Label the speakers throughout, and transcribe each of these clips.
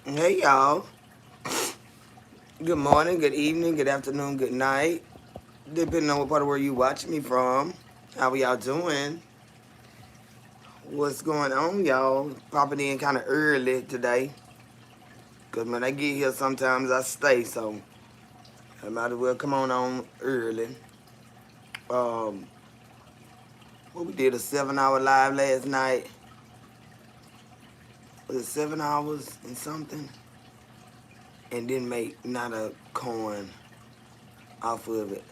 Speaker 1: Hey y'all. Good morning, good evening, good afternoon, good night. Depending on what part of where you watching me from. How we y'all doing? What's going on, y'all? Popping in kind of early today. Cause when I get here sometimes I stay, so I might as well come on early. Um what we did a 7 hour live last night. Was it 7 hours and something? And didn't make not a coin off of it.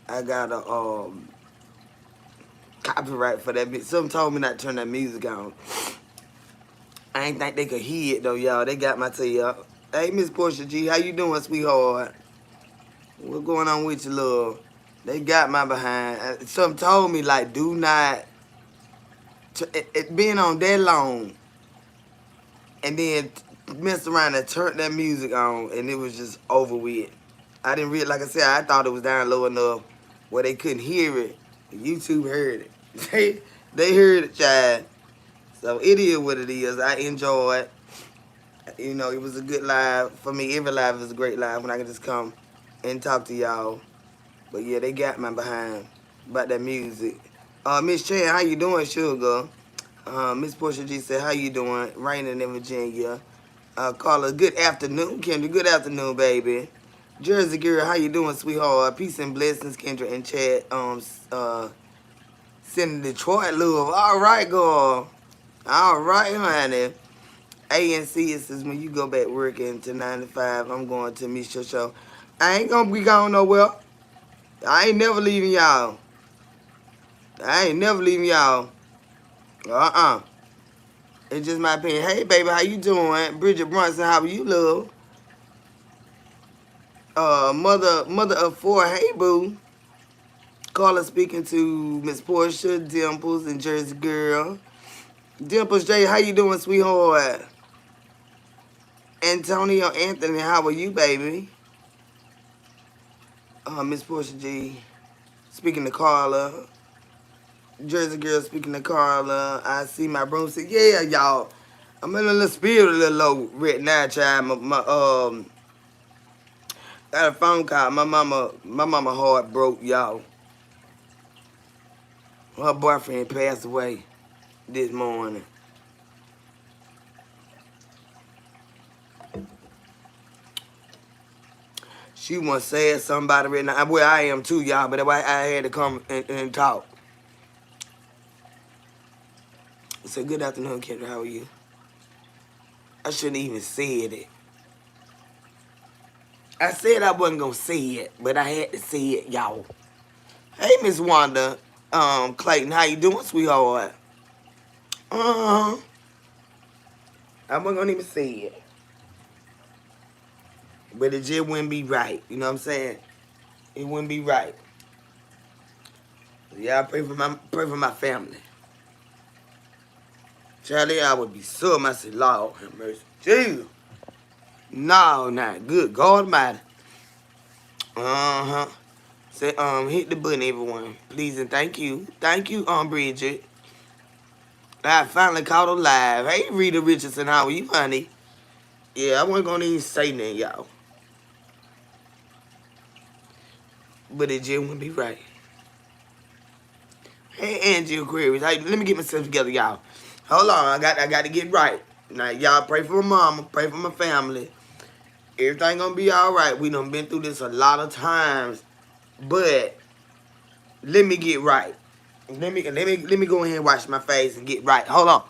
Speaker 1: I got a copyright for that bitch. Some told me not to turn that music on. I ain't think they could hear it though, y'all. They got my tail. Hey, Miss Portia G, how you doing, sweetheart? What's going on with you, love? They got my behind. Some told me like, do not. It being on that long, and then mess around and turn that music on, and it was just over with. I didn't realize, like I said, I thought it was down low enough where they couldn't hear it. YouTube heard it. They heard it, child. So it is what it is. I enjoy it. You know, it was a good live. For me, every live is a great live when I can just come and talk to y'all. But yeah, they got my behind about that music. Miss Chan, how you doing, sugar? Miss Portia G said, how you doing? Raining in Virginia. Carla, good afternoon, Kendra. Good afternoon, baby. Jersey girl, how you doing, sweetheart? Peace and blessings, Kendra and Chad. Sending Detroit love. All right, girl. All right, honey. ANC is when you go back working to 9 to 5. I'm going to miss your show. I ain't gonna be gone nowhere. I ain't never leaving y'all. I ain't never leaving y'all. It's just my opinion. Hey, baby, how you doing? Bridget Brunson, how are you, love? Mother of four. Hey, boo. Carla speaking to Miss Portia, Dimples, and Jersey Girl. Dimples J, how you doing, sweetheart? Antonio Anthony, how are you, baby? Miss Portia G, speaking to Carla. Jersey Girl speaking to Carla. I see my broomstick. Yeah, y'all. I'm in a little spirit, a little low right now, child. Got a phone call. My mama heart broke, y'all. Her boyfriend passed away this morning. She once said somebody right now. Well, I am too, y'all, but I had to come and talk. So good afternoon, Kendra. How are you? I shouldn't even said it. I said I wasn't gonna say it, but I had to say it, y'all. Hey, Miss Wanda, Clayton, how you doing, sweetheart? Uh-huh. I wasn't gonna even say it, but it just wouldn't be right. You know what I'm saying? It wouldn't be right. Yeah, I pray for my family. Charlie, I would be so I said, Lord have mercy. Jesus. No, not good. God Almighty. Uh-huh. Say, hit the button, everyone. Please and thank you. Thank you, Bridget. I finally caught her live. Hey, Rita Richardson, how are you, honey? Yeah, I wasn't gonna even say nothing, y'all. But it just wouldn't be right. Hey, Angie Aquarius. Hey, let me get myself together, y'all. Hold on, I got to get right. Now, y'all pray for my mama, pray for my family. Everything gonna be all right. We done been through this a lot of times, but let me get right. Let me go ahead and wash my face and get right. Hold on.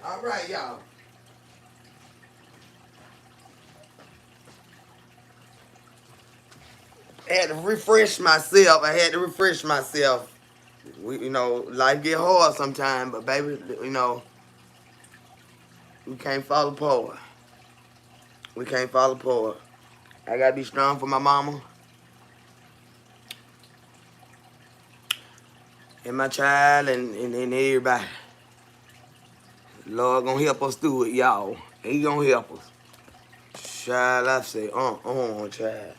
Speaker 1: All right, y'all. I had to refresh myself. Life get hard sometimes, but baby, we can't fall apart. We can't fall apart. I gotta be strong for my mama and my child and everybody. Lord gonna help us through it, y'all. He gonna help us. Child, I say, child.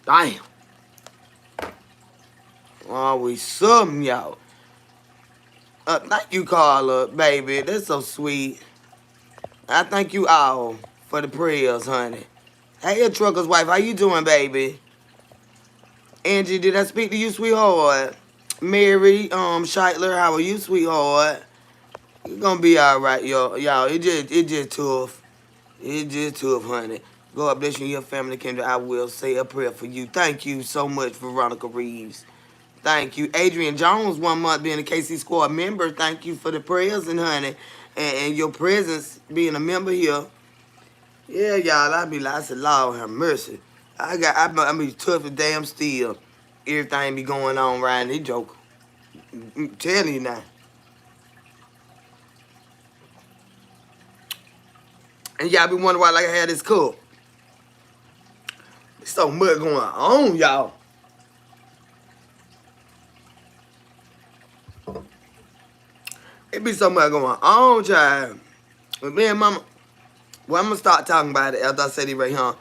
Speaker 1: Damn. Always something, y'all. Thank you, Carla, baby. That's so sweet. I thank you all for the prayers, honey. Hey, your trucker's wife, how you doing, baby? Angie, did I speak to you, sweetheart? Mary, Scheitler, how are you, sweetheart? You gonna be all right, y'all. It just tough. It's just tough, honey. God bless you and your family, Kendra. I will say a prayer for you. Thank you so much, Veronica Reeves. Thank you. Adrian Jones, 1 month being a KC Squad member. Thank you for the prayers and honey. And your presence being a member here. Yeah, y'all, I said, Lord have mercy. I be tough as damn steel. Everything be going on right this joker. I'm telling you now. And y'all be wondering why like I had this cup. There's so much going on, y'all. It be so much going on, child. But me and mama, well, I'm gonna start talking about it after I say this right here.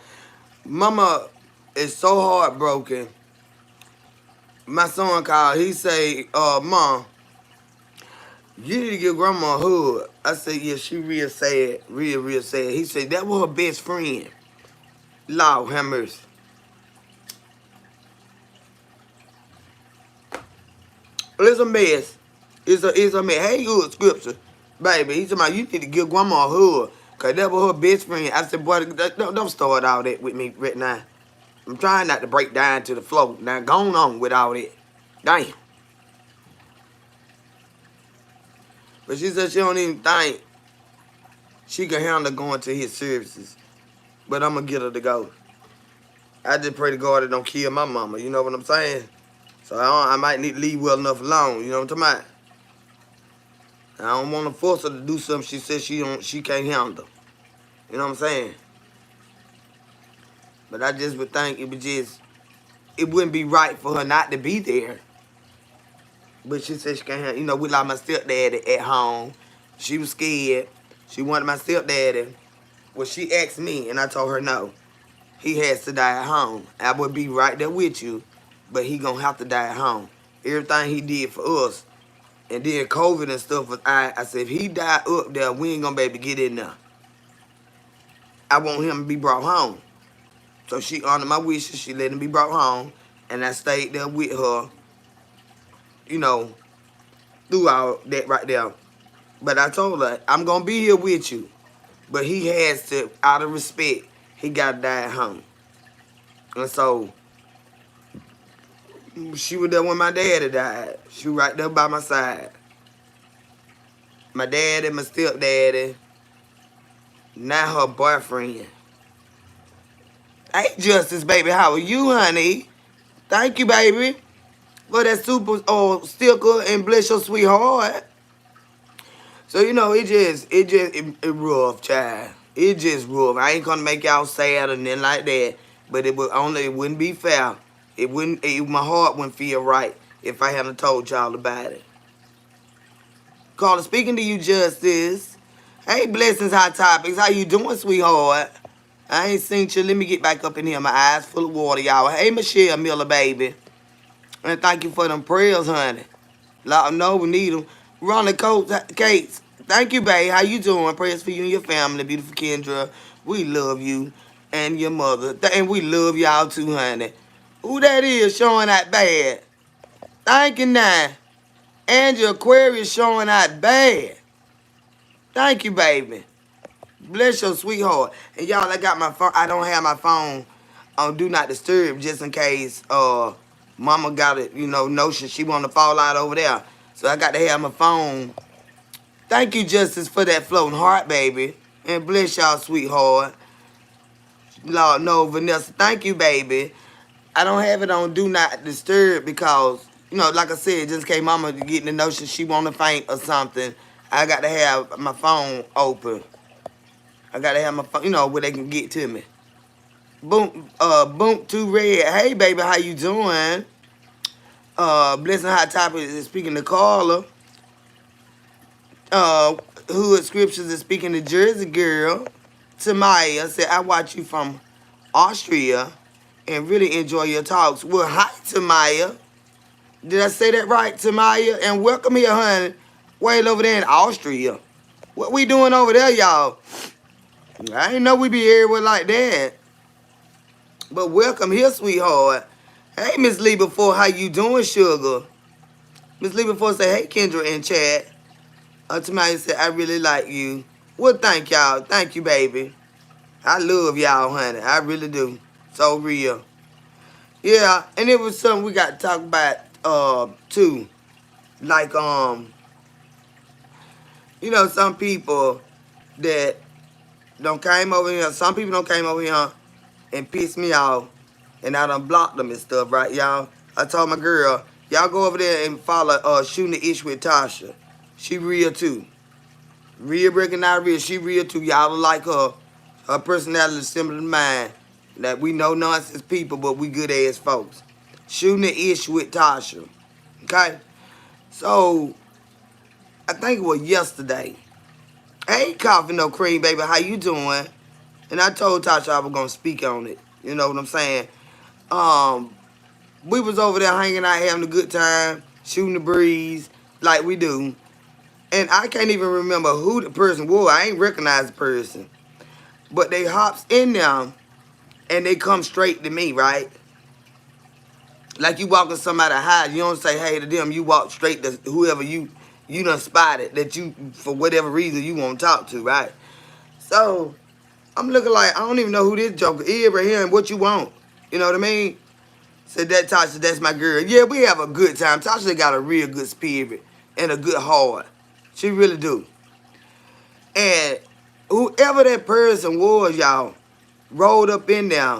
Speaker 1: Mama is so heartbroken. My son called, he say, Mom, you need to give grandma a hug. I said, yeah, she real sad, real sad. He said, that was her best friend. Lord have mercy. It's a mess. It's a mess. Hey, good scripture, baby. He said, you need to give grandma a hug. Because that was her best friend. I said, boy, don't start all that with me right now. I'm trying not to break down to the floor. Now, go on with all that. Damn. But she said she don't even think she can handle going to his services. But I'm going to get her to go. I just pray to God it don't kill my mama. You know what I'm saying? So I might need to leave well enough alone. You know what I'm talking about? I don't want to force her to do something she says she can't handle. You know what I'm saying? But I just would think it wouldn't be right for her not to be there. But she said she can't handle. We lost my stepdaddy at home. She was scared. She wanted my stepdaddy. Well, she asked me, and I told her no. He has to die at home. I would be right there with you, but he gonna have to die at home. Everything he did for us, and then COVID and stuff, I said, if he died up there, we ain't gonna be able to get in there. I want him to be brought home. So she honored my wishes. She let him be brought home, and I stayed there with her, through all that right there. But I told her, I'm gonna be here with you, but he has to, out of respect, he got to die at home. And so, she was there when my daddy died. She was right there by my side. My daddy, my stepdaddy, now her boyfriend. Hey, Justice, baby, how are you, honey? Thank you, baby, for that super sticker and bless your sweetheart. So, it rough, child. It just rough. I ain't gonna make y'all sad or nothing like that. But it wouldn't be fair. My heart wouldn't feel right if I hadn't told y'all about it. Carla, speaking to you, Justice. Hey, Blessings, Hot Topics. How you doing, sweetheart? I ain't seen you. Let me get back up in here. My eyes full of water, y'all. Hey, Michelle Miller, baby. And thank you for them prayers, honey. Let them know we need them. Ronnie Cates. Thank you, babe. How you doing? Prayers for you and your family, beautiful Kendra. We love you and your mother. And we love y'all too, honey. Who that is showing out bad? Thank you, now. And your Aquarius showing out bad. Thank you, baby. Bless your sweetheart. And y'all, I got my phone. I don't have my phone on Do Not Disturb just in case mama got it, notion she want to fall out over there. So I got to have my phone. Thank you, Justice, for that floating heart, baby. And bless y'all, sweetheart. Lord, no, Vanessa, thank you, baby. I don't have it on Do Not Disturb because, like I said, just in case mama getting the notion she want to faint or something, I got to have my phone open. I got to have my phone, where they can get to me. Boom, too red. Hey, baby, how you doing? Blessing Hot Topic is speaking to Carla. Hood Scriptures is speaking to Jersey Girl. Tamaya said, I watch you from Austria and really enjoy your talks. Well, hi, Tamaya. Did I say that right, Tamaya? And welcome here, honey. Way over there in Austria. What we doing over there, y'all? I didn't know we be everywhere like that. But welcome here, sweetheart. Hey, Miss Lee before, how you doing, sugar? Miss Lee before say, hey, Kendra in chat. Tamaya said, I really like you. Well, thank y'all. Thank you, baby. I love y'all, honey. I really do. So real. Yeah, and it was something we got to talk about, too. Like, some people that don't came over here. Some people don't came over here and pissed me off. And I done blocked them and stuff, right, y'all? I told my girl, y'all go over there and follow Shooting the Ish with Tasha. She real, too. Real breaking out real. She real, too. Y'all like her. Her personality is similar to mine. That we know nonsense people, but we good ass folks. Shooting the Ish with Tasha. Okay? So, I think it was yesterday. Hey, Coffee No Cream, baby. How you doing? And I told Tasha I was going to speak on it. You know what I'm saying? We was over there hanging out, having a good time, shooting the breeze, like we do. And I can't even remember who the person was. I ain't recognize the person. But they hops in there, and they come straight to me, right? Like you walking somebody high, you don't say hey to them. You walk straight to whoever you done spotted that you, for whatever reason, you want to talk to, right? So, I'm looking like, I don't even know who this joker is right here and what you want. You know what I mean? Said that Tasha, that's my girl. Yeah, we have a good time. Tasha got a real good spirit and a good heart. She really do. And whoever that person was, y'all, rolled up in there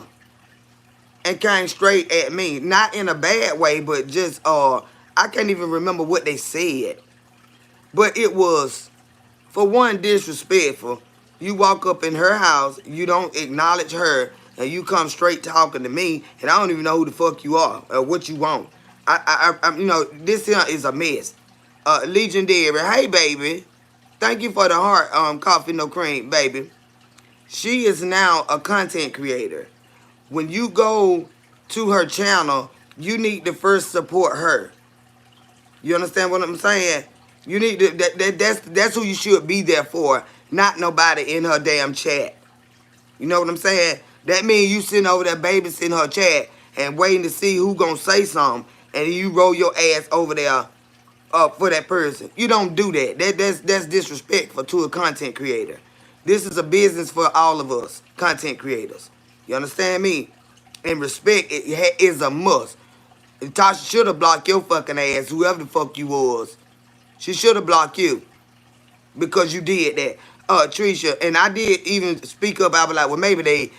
Speaker 1: and came straight at me. Not in a bad way, but just, I can't even remember what they said. But it was, for one, disrespectful. You walk up in her house, you don't acknowledge her, and you come straight talking to me, and I don't even know who the fuck you are or what you want. This here is a mess. Legendary, hey baby, thank you for the heart, Coffee No Cream, baby. She is now a content creator. When you go to her channel, you need to first support her. You understand what I'm saying? You need to, that's who you should be there for, not nobody in her damn chat. You know what I'm saying? That means you sitting over there babysitting her chat and waiting to see who gonna say something, and you roll your ass over there for that person. You don't do that. That's disrespectful to a content creator. This is a business for all of us, content creators. You understand me? And respect is a must. Tasha should have blocked your fucking ass, whoever the fuck you was. She should have blocked you because you did that. Trisha, and I did even speak up. I was like, well, maybe they,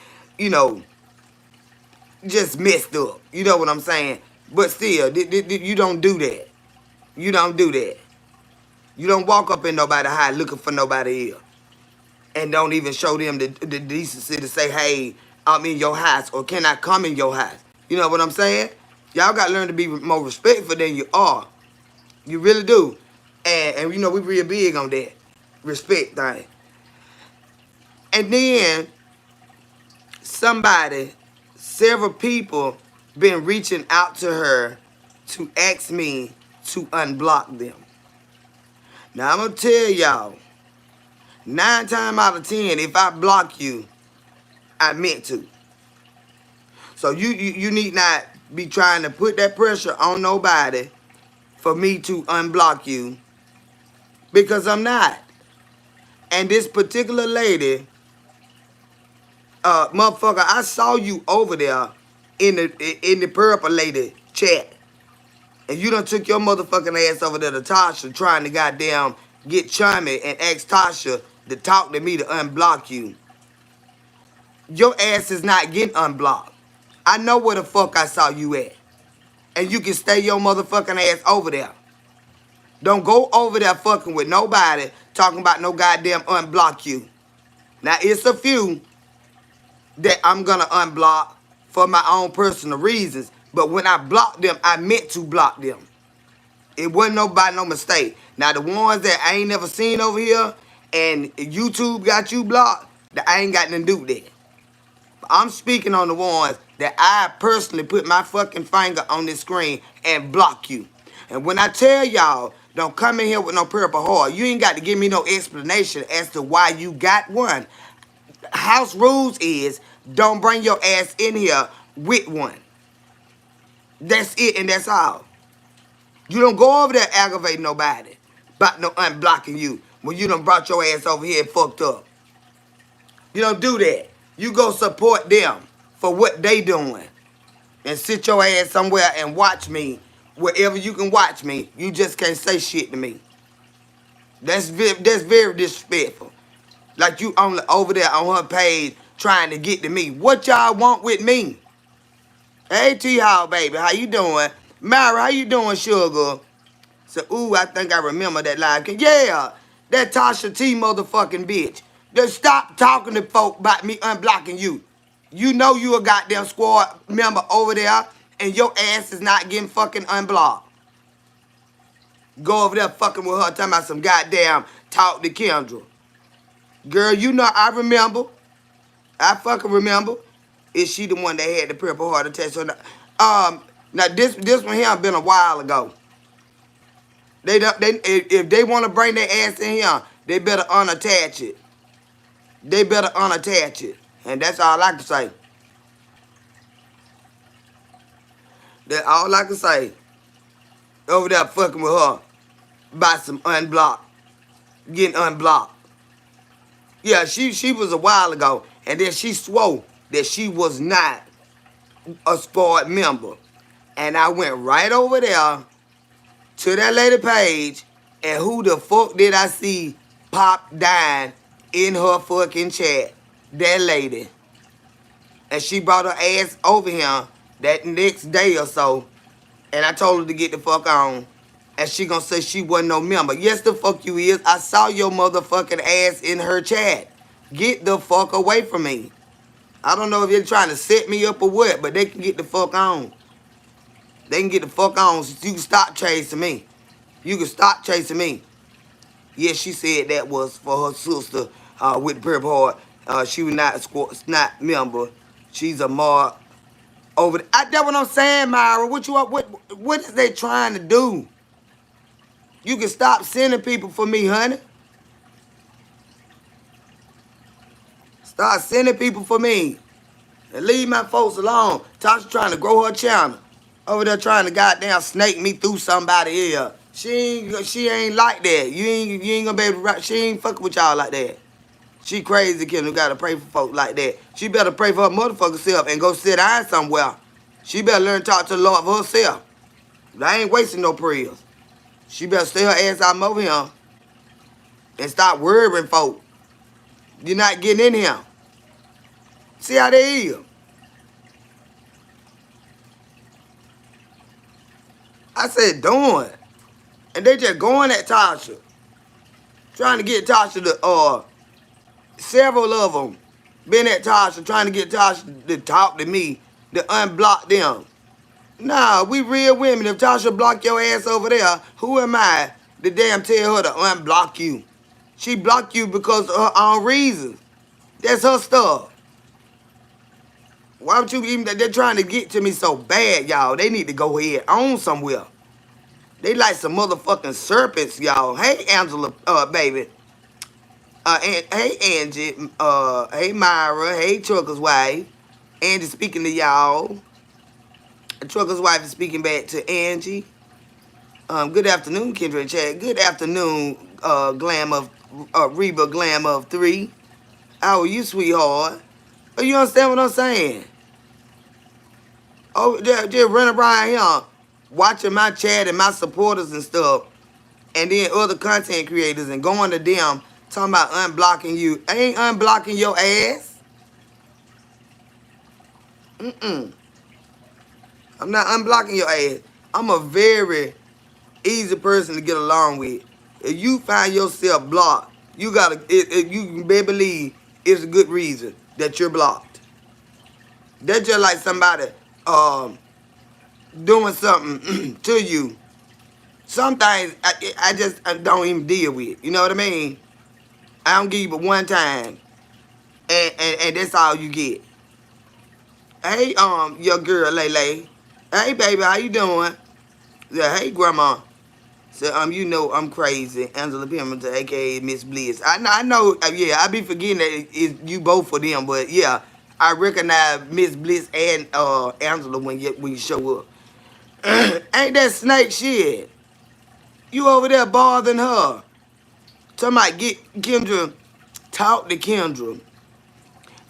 Speaker 1: just messed up. You know what I'm saying? But still, you don't do that. You don't do that. You don't walk up in nobody's house looking for nobody else. And don't even show them the decency to say, hey, I'm in your house, or can I come in your house? You know what I'm saying? Y'all got to learn to be more respectful than you are. You really do. And we real big on that. Respect thing. And then several people been reaching out to her to ask me to unblock them. Now, I'm going to tell y'all, 9 times out of 10, if I block you, I meant to. So you need not be trying to put that pressure on nobody for me to unblock you, because I'm not. And this particular lady, motherfucker, I saw you over there in the purple lady chat. And you done took your motherfucking ass over there to Tasha trying to goddamn get chummy and ask Tasha to talk to me to unblock you. Your ass is not getting unblocked. I know where the fuck I saw you at. And you can stay your motherfucking ass over there. Don't go over there fucking with nobody talking about no goddamn unblock you. Now, it's a few that I'm going to unblock for my own personal reasons. But when I blocked them, I meant to block them. It wasn't nobody no mistake. Now, the ones that I ain't never seen over here and YouTube got you blocked, that I ain't got nothing to do with that. I'm speaking on the ones that I personally put my fucking finger on this screen and block you. And when I tell y'all, don't come in here with no purple heart, you ain't got to give me no explanation as to why you got one. House rules is don't bring your ass in here with one. That's it and that's all. You don't go over there aggravating nobody about no unblocking you when you done brought your ass over here and fucked up. You don't do that. You go support them for what they doing. And sit your ass somewhere and watch me wherever you can watch me. You just can't say shit to me. That's very disrespectful. Like you only over there on her page trying to get to me. What y'all want with me? Hey T-Hall, baby, how you doing? Myra, how you doing, sugar? So, ooh, I think I remember that live. Yeah, that Tasha T motherfucking bitch. Just stop talking to folk about me unblocking you. You know you a goddamn squad member over there, and your ass is not getting fucking unblocked. Go over there fucking with her, talking about some goddamn talk to Kendra. Girl, you know I remember. I fucking remember. Is she the one that had the purple heart attack? So, now this one here been a while ago. If they want to bring their ass in here, they better unattach it. They better unattach it. And that's all I can say. That's all I can say. Over there fucking with her. By some unblocked. Getting unblocked. Yeah, she was a while ago. And then she swore that she was not a squad member. And I went right over there to that lady page, and who the fuck did I see pop down in her fucking chat? That lady. And she brought her ass over here that next day or so, and I told her to get the fuck on, and she gonna say she wasn't no member. Yes, the fuck you is. I saw your motherfucking ass in her chat. Get the fuck away from me. I don't know if they're trying to set me up or what, but they can get the fuck on. They can get the fuck on so you can stop chasing me. You can stop chasing me. Yes, she said that was for her sister with the purple heart. She was not a squad, not member. She's a mark over there. That's what I'm saying, Myra. What is they trying to do? You can stop sending people for me, honey. Start sending people for me. And leave my folks alone. Tasha trying to grow her channel. Over there trying to goddamn snake me through somebody here. She ain't like that. You ain't gonna be able to, she ain't fucking with y'all like that. She crazy kid who gotta pray for folks like that. She better pray for her motherfucking self and go sit down somewhere. She better learn to talk to the Lord for herself. I ain't wasting no prayers. She better stay her ass out over here and stop worrying folk. You're not getting in here. See how they is. I said doing. And they just going at Tasha. Trying to get Tasha to, several of them been at Tasha trying to get Tasha to talk to me, to unblock them. Nah, we real women. If Tasha block your ass over there, who am I to damn tell her to unblock you? She blocked you because of her own reasons. That's her stuff. Why don't you even, they're trying to get to me so bad, y'all. They need to go ahead on somewhere. They like some motherfucking serpents, y'all. Hey, Angela, baby. Hey, Angie. Hey, Myra. Hey, Trucker's wife. Angie speaking to y'all. Trucker's wife is speaking back to Angie. Good afternoon, Kendra and Chad. Good afternoon, Reba Glam of 3. How are you, sweetheart? Oh, you understand what I'm saying? Oh, just run around here watching my chat and my supporters and stuff, and then other content creators and going to them talking about unblocking you. I ain't unblocking your ass. I'm not unblocking your ass. I'm a very easy person to get along with. If you find yourself blocked, you gotta. You can better believe it's a good reason that you're blocked. That's just like somebody um doing something to you. Some things I just don't even deal with. You know what I mean? I don't give you but one time, and that's all you get. Hey, your girl Lele. Hey, baby, how you doing? Yeah, hey, grandma. So, you know I'm crazy. Angela Pemberton, aka Miss Bliss. I know, yeah, I be forgetting that it's you both for them, but yeah, I recognize Miss Bliss and Angela when you show up. Ain't that snake shit? You over there bothering her. Somebody get Kendra, talk to Kendra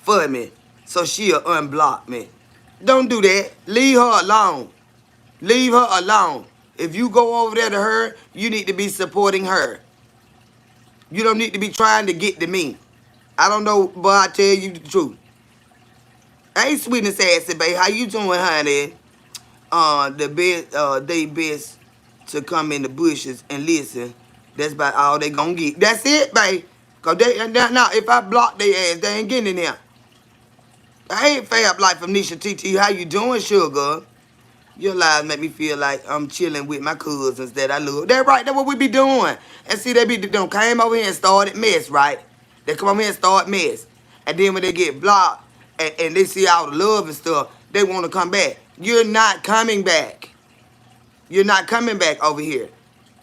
Speaker 1: for me, so she'll unblock me. Don't do that. Leave her alone. Leave her alone. If you go over there to her, you need to be supporting her. You don't need to be trying to get to me. I don't know, but I tell you the truth. Hey, sweetness assy, babe. How you doing, honey? The best, they best to come in the bushes and listen. That's about all they gonna get. That's it, babe. Cause now if I block their ass, they ain't getting in there. Hey, Fab Life from Nisha TT. How you doing, sugar? Your lives make me feel like I'm chilling with my cousins that I love. That's right, that's what we be doing. And see, they done came over here and started mess, right? They come over here and start mess. And then when they get blocked and they see all the love and stuff, they want to come back. You're not coming back. You're not coming back over here.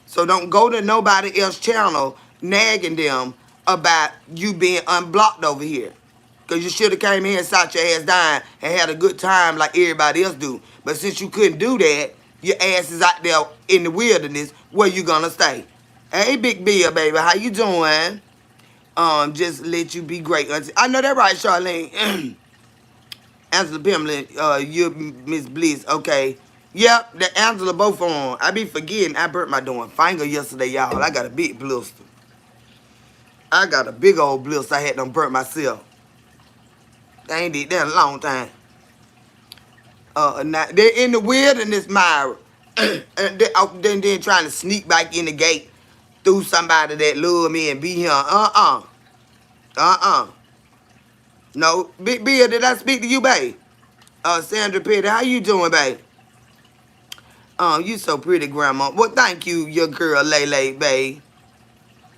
Speaker 1: So don't go to nobody else's channel nagging them about you being unblocked over here. Because you should have came here and sat your ass down and had a good time like everybody else do. But since you couldn't do that, your ass is out there in the wilderness. Where you gonna stay? Hey, Big Bill, baby. How you doing? Just let you be great, auntie. I know that right, Charlene. Angela Pimlin, you Miss Bliss. Okay. Yep, the Angela both on. I be forgetting I burnt my doing finger yesterday, y'all. I got a big blister. I got a big old blister I had done burnt myself. I ain't did that in a long time. Now they're in the wilderness, Myra. And then trying to sneak back in the gate through somebody that love me and be here. No, Big Bill, did I speak to you, babe? Sandra Petty, how you doing, babe? You so pretty, grandma. Well, thank you, your girl, Lele, babe.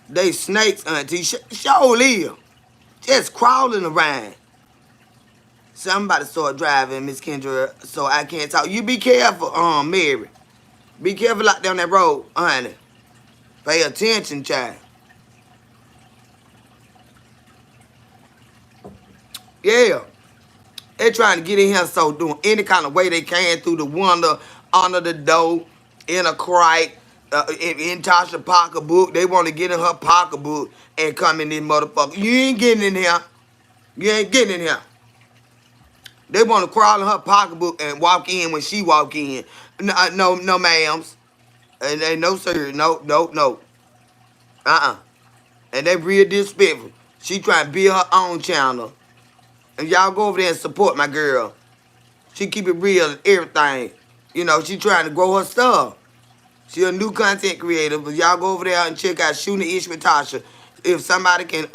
Speaker 1: They snakes, auntie. Show live. Just crawling around. Somebody start driving, Miss Kendra, so I can't talk. You be careful, Mary. Be careful out there on that road, honey. Pay attention, child. Yeah. They trying to get in here, so doing any kind of way they can through the window, under the door, in a crack, in Tasha pocketbook. They want to get in her pocketbook and come in this motherfucker. You ain't getting in here. You ain't getting in here. They want to crawl in her pocketbook and walk in when she walk in. No, ma'ams. And no, sir. No. And they real disrespectful. She trying to build her own channel. And y'all go over there and support my girl. She keep it real and everything. You know, she trying to grow her stuff. She a new content creator. But y'all go over there and check out Shooting the Ish with Tasha. If somebody can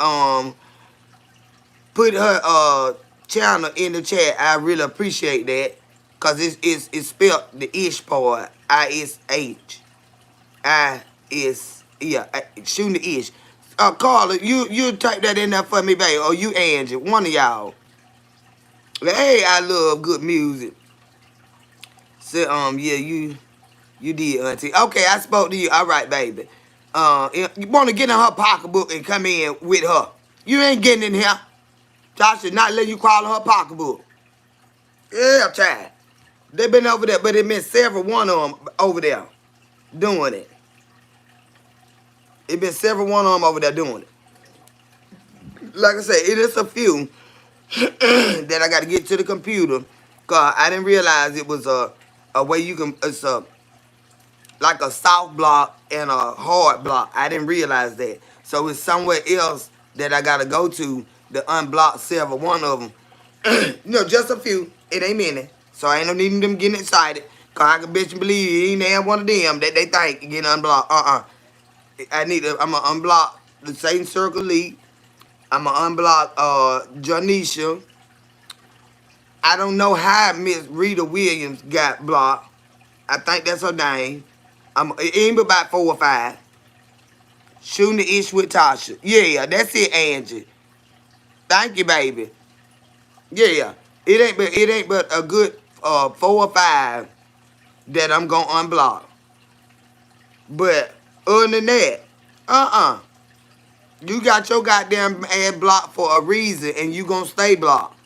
Speaker 1: put her channel in the chat, I really appreciate that. Cause it's spelled the ish part. ISH. Shooting the Ish. Carla, you type that in there for me, babe. Or you Angie, one of y'all. Hey, I love good music. So yeah, you did, auntie. Okay, I spoke to you. All right, baby. You want to get in her pocketbook and come in with her. You ain't getting in here. Tasha not letting you crawl in her pocketbook. Yeah, child. They been over there, but it been several one of them over there doing it. It been several one of them over there doing it. Like I said, it is a few that I got to get to the computer. Cause I didn't realize it was a way you can. It's like a soft block and a hard block. I didn't realize that. So it's somewhere else that I gotta go to unblock several one of them. Just a few. It ain't many. So I ain't no needing them getting excited. Cause I can bet you believe it ain't damn one of them that they think getting unblocked. I'm gonna unblock the Satan Circle League. I'm gonna unblock Janisha. I don't know how Miss Rita Williams got blocked. I think that's her name. It ain't but about 4 or 5. Shooting the ish with Tasha. Yeah, that's it, Angie. Thank you, baby. Yeah. It ain't but a good 4 or 5 that I'm gonna unblock. But other than that, uh-uh. You got your goddamn ass blocked for a reason and you gonna stay blocked.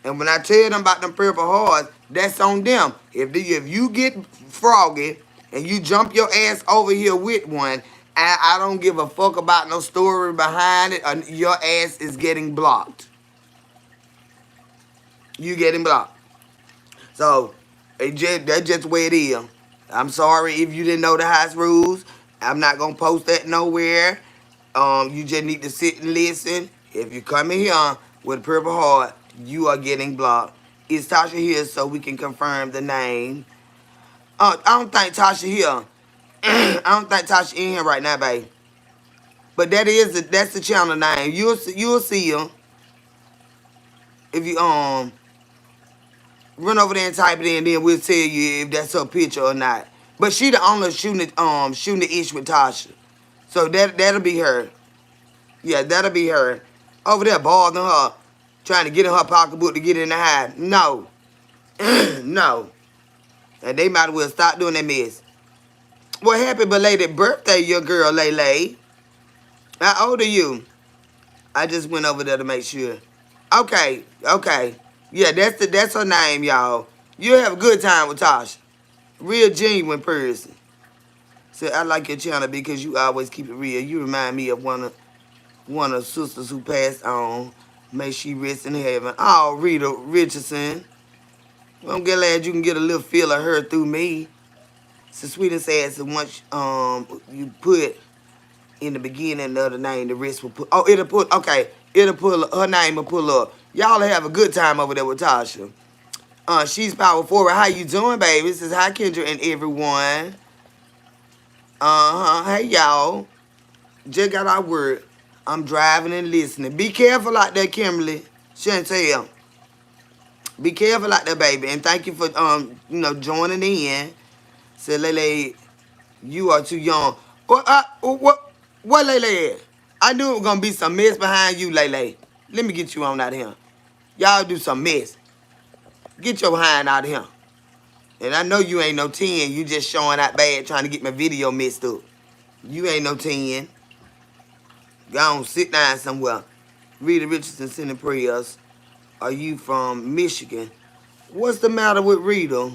Speaker 1: And when I tell them about them purple hearts, that's on them. If you get froggy and you jump your ass over here with one, I don't give a fuck about no story behind it. Your ass is getting blocked. You getting blocked. So that's just the way it is. I'm sorry if you didn't know the house rules. I'm not gonna post that nowhere. You just need to sit and listen. If you come in here with a purple heart, you are getting blocked. Is Tasha here so we can confirm the name? I don't think Tasha here. I don't think Tasha in here right now, babe. But that's the channel name. You'll see her if you run over there and type it in. Then we'll tell you if that's her picture or not. But she the owner shooting the ish with Tasha. So that'll be her. Yeah, that'll be her. Over there bothering her, trying to get in her pocketbook to get in the house. No. No. And they might as well stop doing that mess. Well, happy belated birthday, your girl, Lele. How old are you? I just went over there to make sure. Okay. Yeah, that's her name, y'all. You'll have a good time with Tasha. Real genuine person. So I like your channel because you always keep it real. You remind me of one of the sisters who passed on. May she rest in heaven. Oh, Rita Richardson. Well, I'm glad you can get a little feel of her through me. So sweet and sad. So once you put in the beginning of the name, the rest will put. Oh, it'll put. Okay, it'll pull. Her name will pull up. Y'all have a good time over there with Tasha. She's power forward. How you doing, baby? This is hi Kendra and everyone. Hey y'all. Just got our word. I'm driving and listening. Be careful out there, Kimberly. Chantel. Be careful out there, baby. And thank you for joining in. Say, Lele, you are too young. What Lele at? I knew it was gonna be some mess behind you, Lele. Let me get you on out of here. Y'all do some mess. Get your behind out of here. And I know you ain't no 10. You just showing out bad trying to get my video messed up. You ain't no 10. Go on, sit down somewhere. Rita Richardson sending prayers. Are you from Michigan? What's the matter with Rita?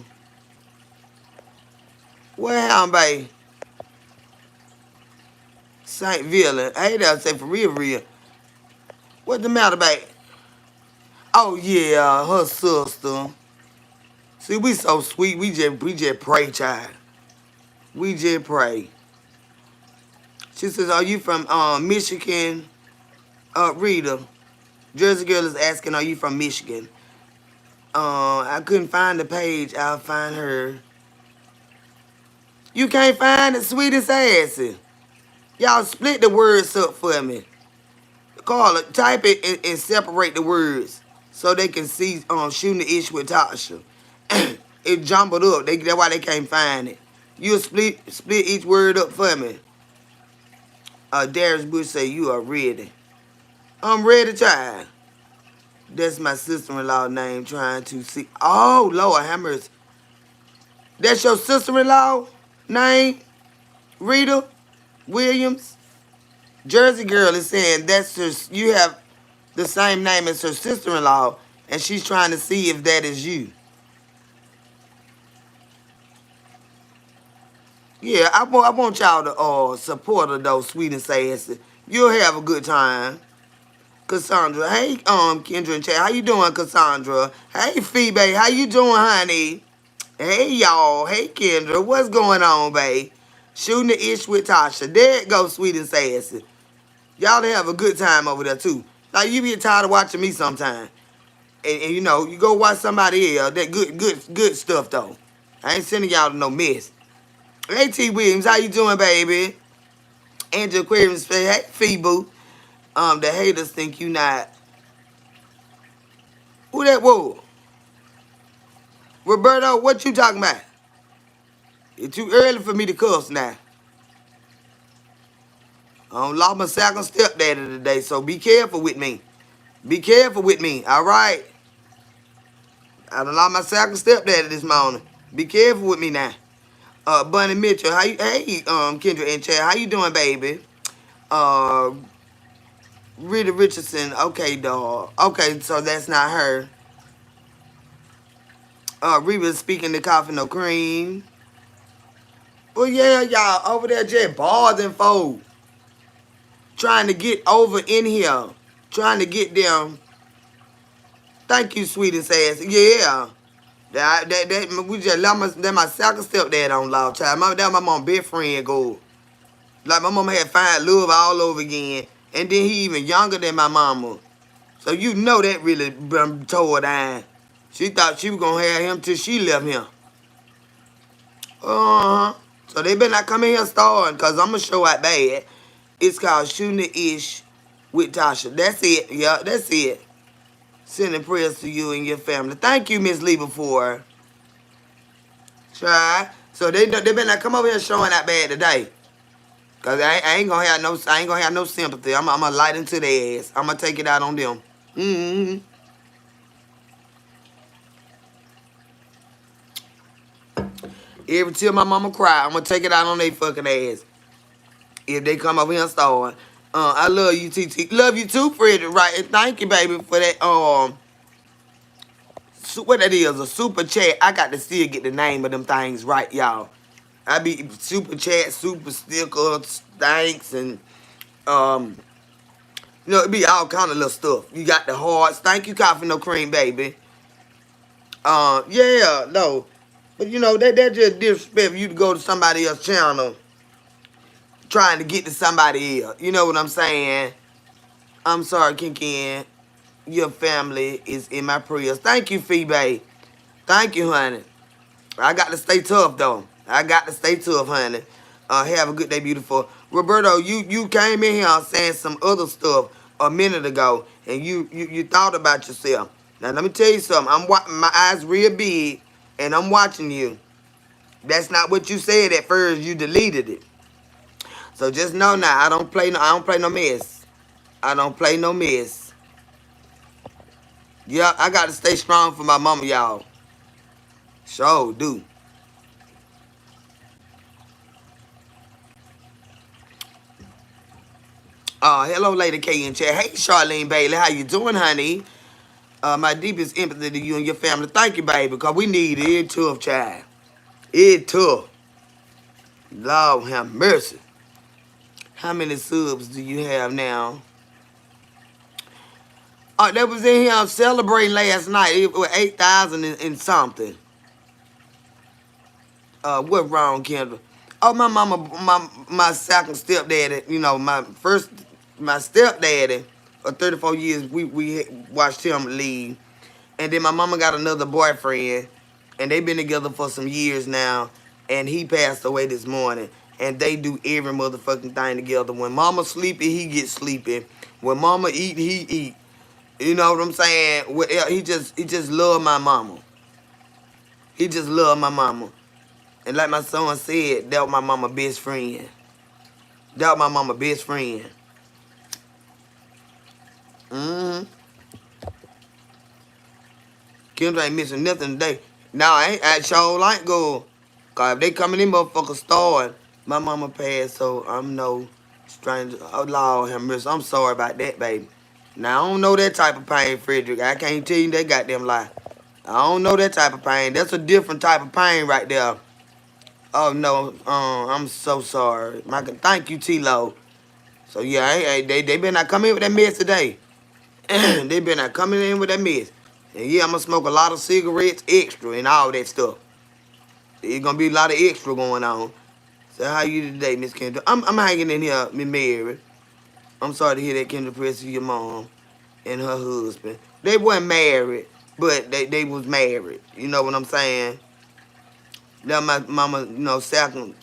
Speaker 1: What happened, babe? St. Villain. Hey, they'll say for real. What's the matter, babe? Oh, yeah, her sister. See, we so sweet. We just pray, child. We just pray. She says, are you from Michigan? Rita. Jersey Girl is asking, are you from Michigan? I couldn't find the page. I'll find her. You can't find it, sweetest assy. Y'all split the words up for me. Call it, type it and separate the words so they can see shooting the ish with Tasha. It jumbled up. That's why they can't find it. You split each word up for me. Darius Bush say you are ready. I'm ready, child. That's my sister-in-law name trying to see. Oh, Lord, have mercy. That's your sister-in-law name? Rita Williams? Jersey Girl is saying that's her, you have the same name as her sister-in-law, and she's trying to see if that is you. Yeah, I want y'all to support her, though, sweet and sassy. You'll have a good time. Cassandra. Hey, Kendra and Chad. How you doing, Cassandra? Hey, Phoebe. How you doing, honey? Hey, y'all. Hey, Kendra. What's going on, babe? Shooting the ish with Tasha. There it goes, sweet and sassy. Y'all have a good time over there, too. Like, you be tired of watching me sometime. And you know, you go watch somebody else. That good stuff, though. I ain't sending y'all to no mess. Hey, T. Williams. How you doing, baby? Angel Aquarius say, hey, Feeble. The haters think you not. Who that was? Roberto, what you talking about? It's too early for me to cuss now. I don't lost my second stepdaddy today, so be careful with me. Be careful with me, all right? I done lost my second stepdaddy this morning. Be careful with me now. Bunny Mitchell, how you? Hey, Kendra and Chad, how you doing, baby? Uh, Rita Richardson, okay, dog. Okay, so that's not her. Rita speaking to coffee no cream. Well, yeah, y'all over there just bars and fold. Trying to get over in here. Trying to get them. Thank you, sweet and sassy. Yeah. We just let my second stepdad on long time. That my mom best friend go. Like my mama had find love all over again. And then he even younger than my mama. So you know that really tore her down. She thought she was gonna have him till she left him. Uh-huh. So they better not come in here starting, cause I'ma show out bad. It's called Shooting the Ish with Tasha. That's it. Yeah, that's it. Sending prayers to you and your family. Thank you, Miss Lee, before. Try. So they better not come over here showing that bad today. Cause I ain't gonna have no sympathy. I'm gonna light into their ass. I'm gonna take it out on them. Mm-hmm. Every tear my mama cry, I'm gonna take it out on their fucking ass. If they come over here and start. I love you, TT. Love you too, Frederick. Right? And thank you, baby, for that. What that is, a super chat. I got to still get the name of them things right, y'all. I be super chat, super sticker, thanks, and it be all kind of little stuff. You got the hearts. Thank you, coffee no cream, baby. Yeah, no, but that just disrespect for you to go to somebody else's channel trying to get to somebody else. You know what I'm saying? I'm sorry, Kinkin. Your family is in my prayers. Thank you, Phoebe. Thank you, honey. I got to stay tough, though. I got to stay tough, honey. Have a good day, beautiful. Roberto, you came in here saying some other stuff a minute ago, and you thought about yourself. Now, let me tell you something. My eyes real big, and I'm watching you. That's not what you said at first. You deleted it. So just know now, I don't play no mess. I don't play no mess. Yeah, I got to stay strong for my mama, y'all. Sure do. Hello, Lady K in chat. Hey, Charlene Bailey, how you doing, honey? My deepest empathy to you and your family. Thank you, baby, because we need it. It's tough, child. It's tough. Lord have mercy. How many subs do you have now? That was in here celebrating last night. It was 8,000 and something. What wrong, Kendra? Oh, my mama, my second stepdaddy, my stepdaddy, for 34 years, we watched him leave. And then my mama got another boyfriend, and they've been together for some years now, and he passed away this morning. And they do every motherfucking thing together. When mama sleepy, he gets sleepy. When mama eat, he eat. You know what I'm saying? He just love my mama. He just love my mama. And like my son said, that was my mama best friend. That was my mama best friend. Mm-hmm. Kendra ain't missing nothing today. Now, I sure like go. Because if they coming in motherfuckers starving, my mama passed, so I'm no stranger. Oh, Lord have mercy. I'm sorry about that, baby. Now, I don't know that type of pain, Frederick. I can't tell you that goddamn lie. I don't know that type of pain. That's a different type of pain right there. Oh, no. I'm so sorry. Thank you, T-Lo. So, yeah, they better not come in with that mess today. They better not come in with that mess. And, yeah, I'm going to smoke a lot of cigarettes extra and all that stuff. There's gonna be a lot of extra going on. So how you today, Miss Kendra? I'm hanging in here, Miss Mary. I'm sorry to hear that, Kendra Press, your mom and her husband. They weren't married, but they was married. You know what I'm saying? Now my mama, second,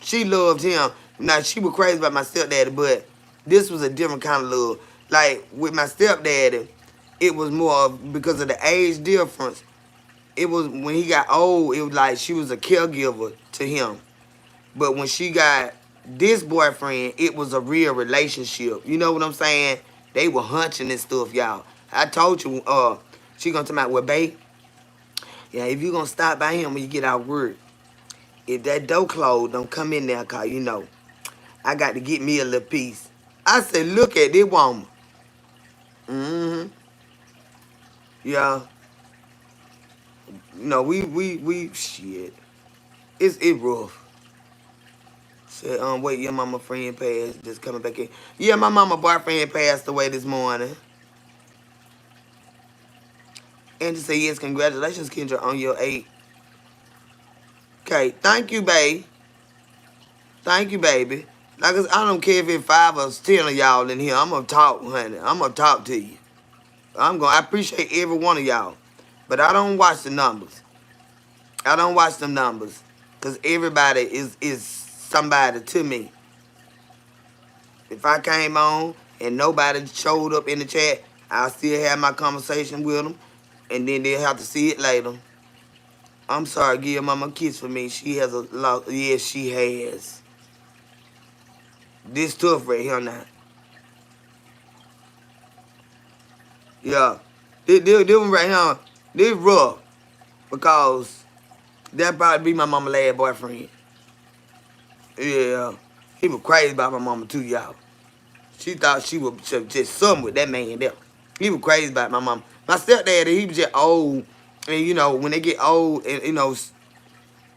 Speaker 1: she loved him. Now she was crazy about my stepdaddy, but this was a different kind of love. Like with my stepdaddy, it was more because of the age difference. It was when he got old, it was like she was a caregiver to him. But when she got this boyfriend, it was a real relationship. You know what I'm saying? They were hunching and stuff, y'all. I told you, she gonna tell me, well, babe, yeah, if you gonna stop by him when you get out of work, if that door closed, don't come in there, cause I got to get me a little piece. I said, look at this woman. Mm-hmm. Yeah. We shit. It's rough. Said, wait, your mama friend passed, just coming back in. Yeah, my mama boyfriend passed away this morning. And to say, yes, congratulations, Kendra, on your 8. Okay, thank you, babe. Thank you, baby. Like I don't care if it's 5 or 10 of y'all in here. I'm gonna talk, honey. I'm gonna talk to you. I appreciate every one of y'all. But I don't watch the numbers. I don't watch them numbers. Because everybody is somebody to me. If I came on and nobody showed up in the chat, I'll still have my conversation with them. And then they'll have to see it later. I'm sorry, give your mama a kiss for me. She has a lot. Yes, she has. This tough right here now. Yeah. This one right here, this rough. Because that probably be my mama last boyfriend. Yeah. He was crazy about my mama too, y'all. She thought she was just something with that man there. He was crazy about my mama. My stepdad, he was just old. And, when they get old, and,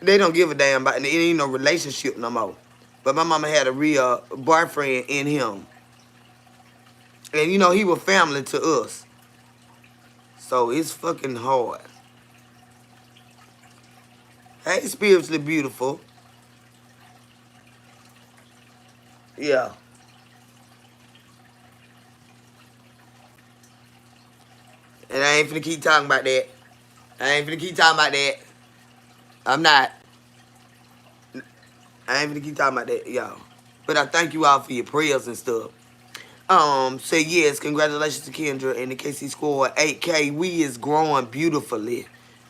Speaker 1: they don't give a damn about it. It ain't no relationship no more. But my mama had a real boyfriend in him. And, he was family to us. So it's fucking hard. Hey, spiritually beautiful. Yeah. And I ain't finna keep talking about that. I'm not. I ain't finna keep talking about that, y'all. But I thank you all for your prayers and stuff. Say yes, congratulations to Kendra and the KC squad. 8K, we is growing beautifully.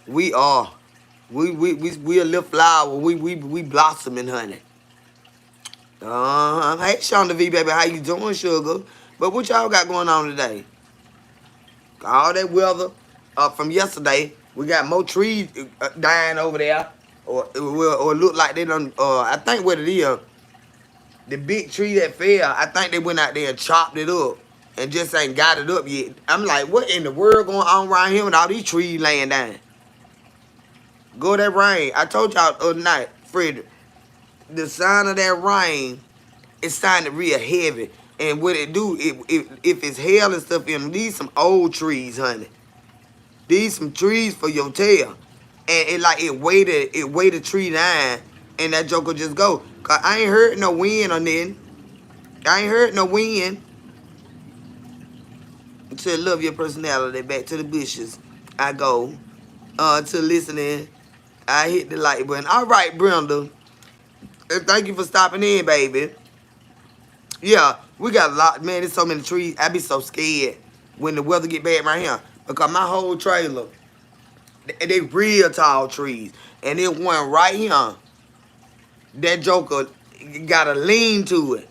Speaker 1: We are. We a little flower. We blossoming, honey. Hey, Shonda V, baby, how you doing, sugar? But what y'all got going on today? All that weather from yesterday. We got more trees dying over there, or look like they done. I think what it is, the big tree that fell. I think they went out there and chopped it up and just ain't got it up yet. I'm like, what in the world going on around here with all these trees laying down? Go that rain. I told y'all the other night, Fred, the sign of that rain is sounding real heavy. And what it do, if it's hail and stuff in them, these some old trees, honey. These some trees for your tail. And it weighed the tree down and that joker just go. Cause I ain't heard no wind on then. I ain't heard no wind. To love your personality, back to the bushes I go. To listening, I hit the like button. All right, Brenda. And thank you for stopping in, baby. Yeah, we got a lot. Man, there's so many trees. I be so scared when the weather get bad right here. Because my whole trailer, they real tall trees. And it one right here. That joker got a lean to it.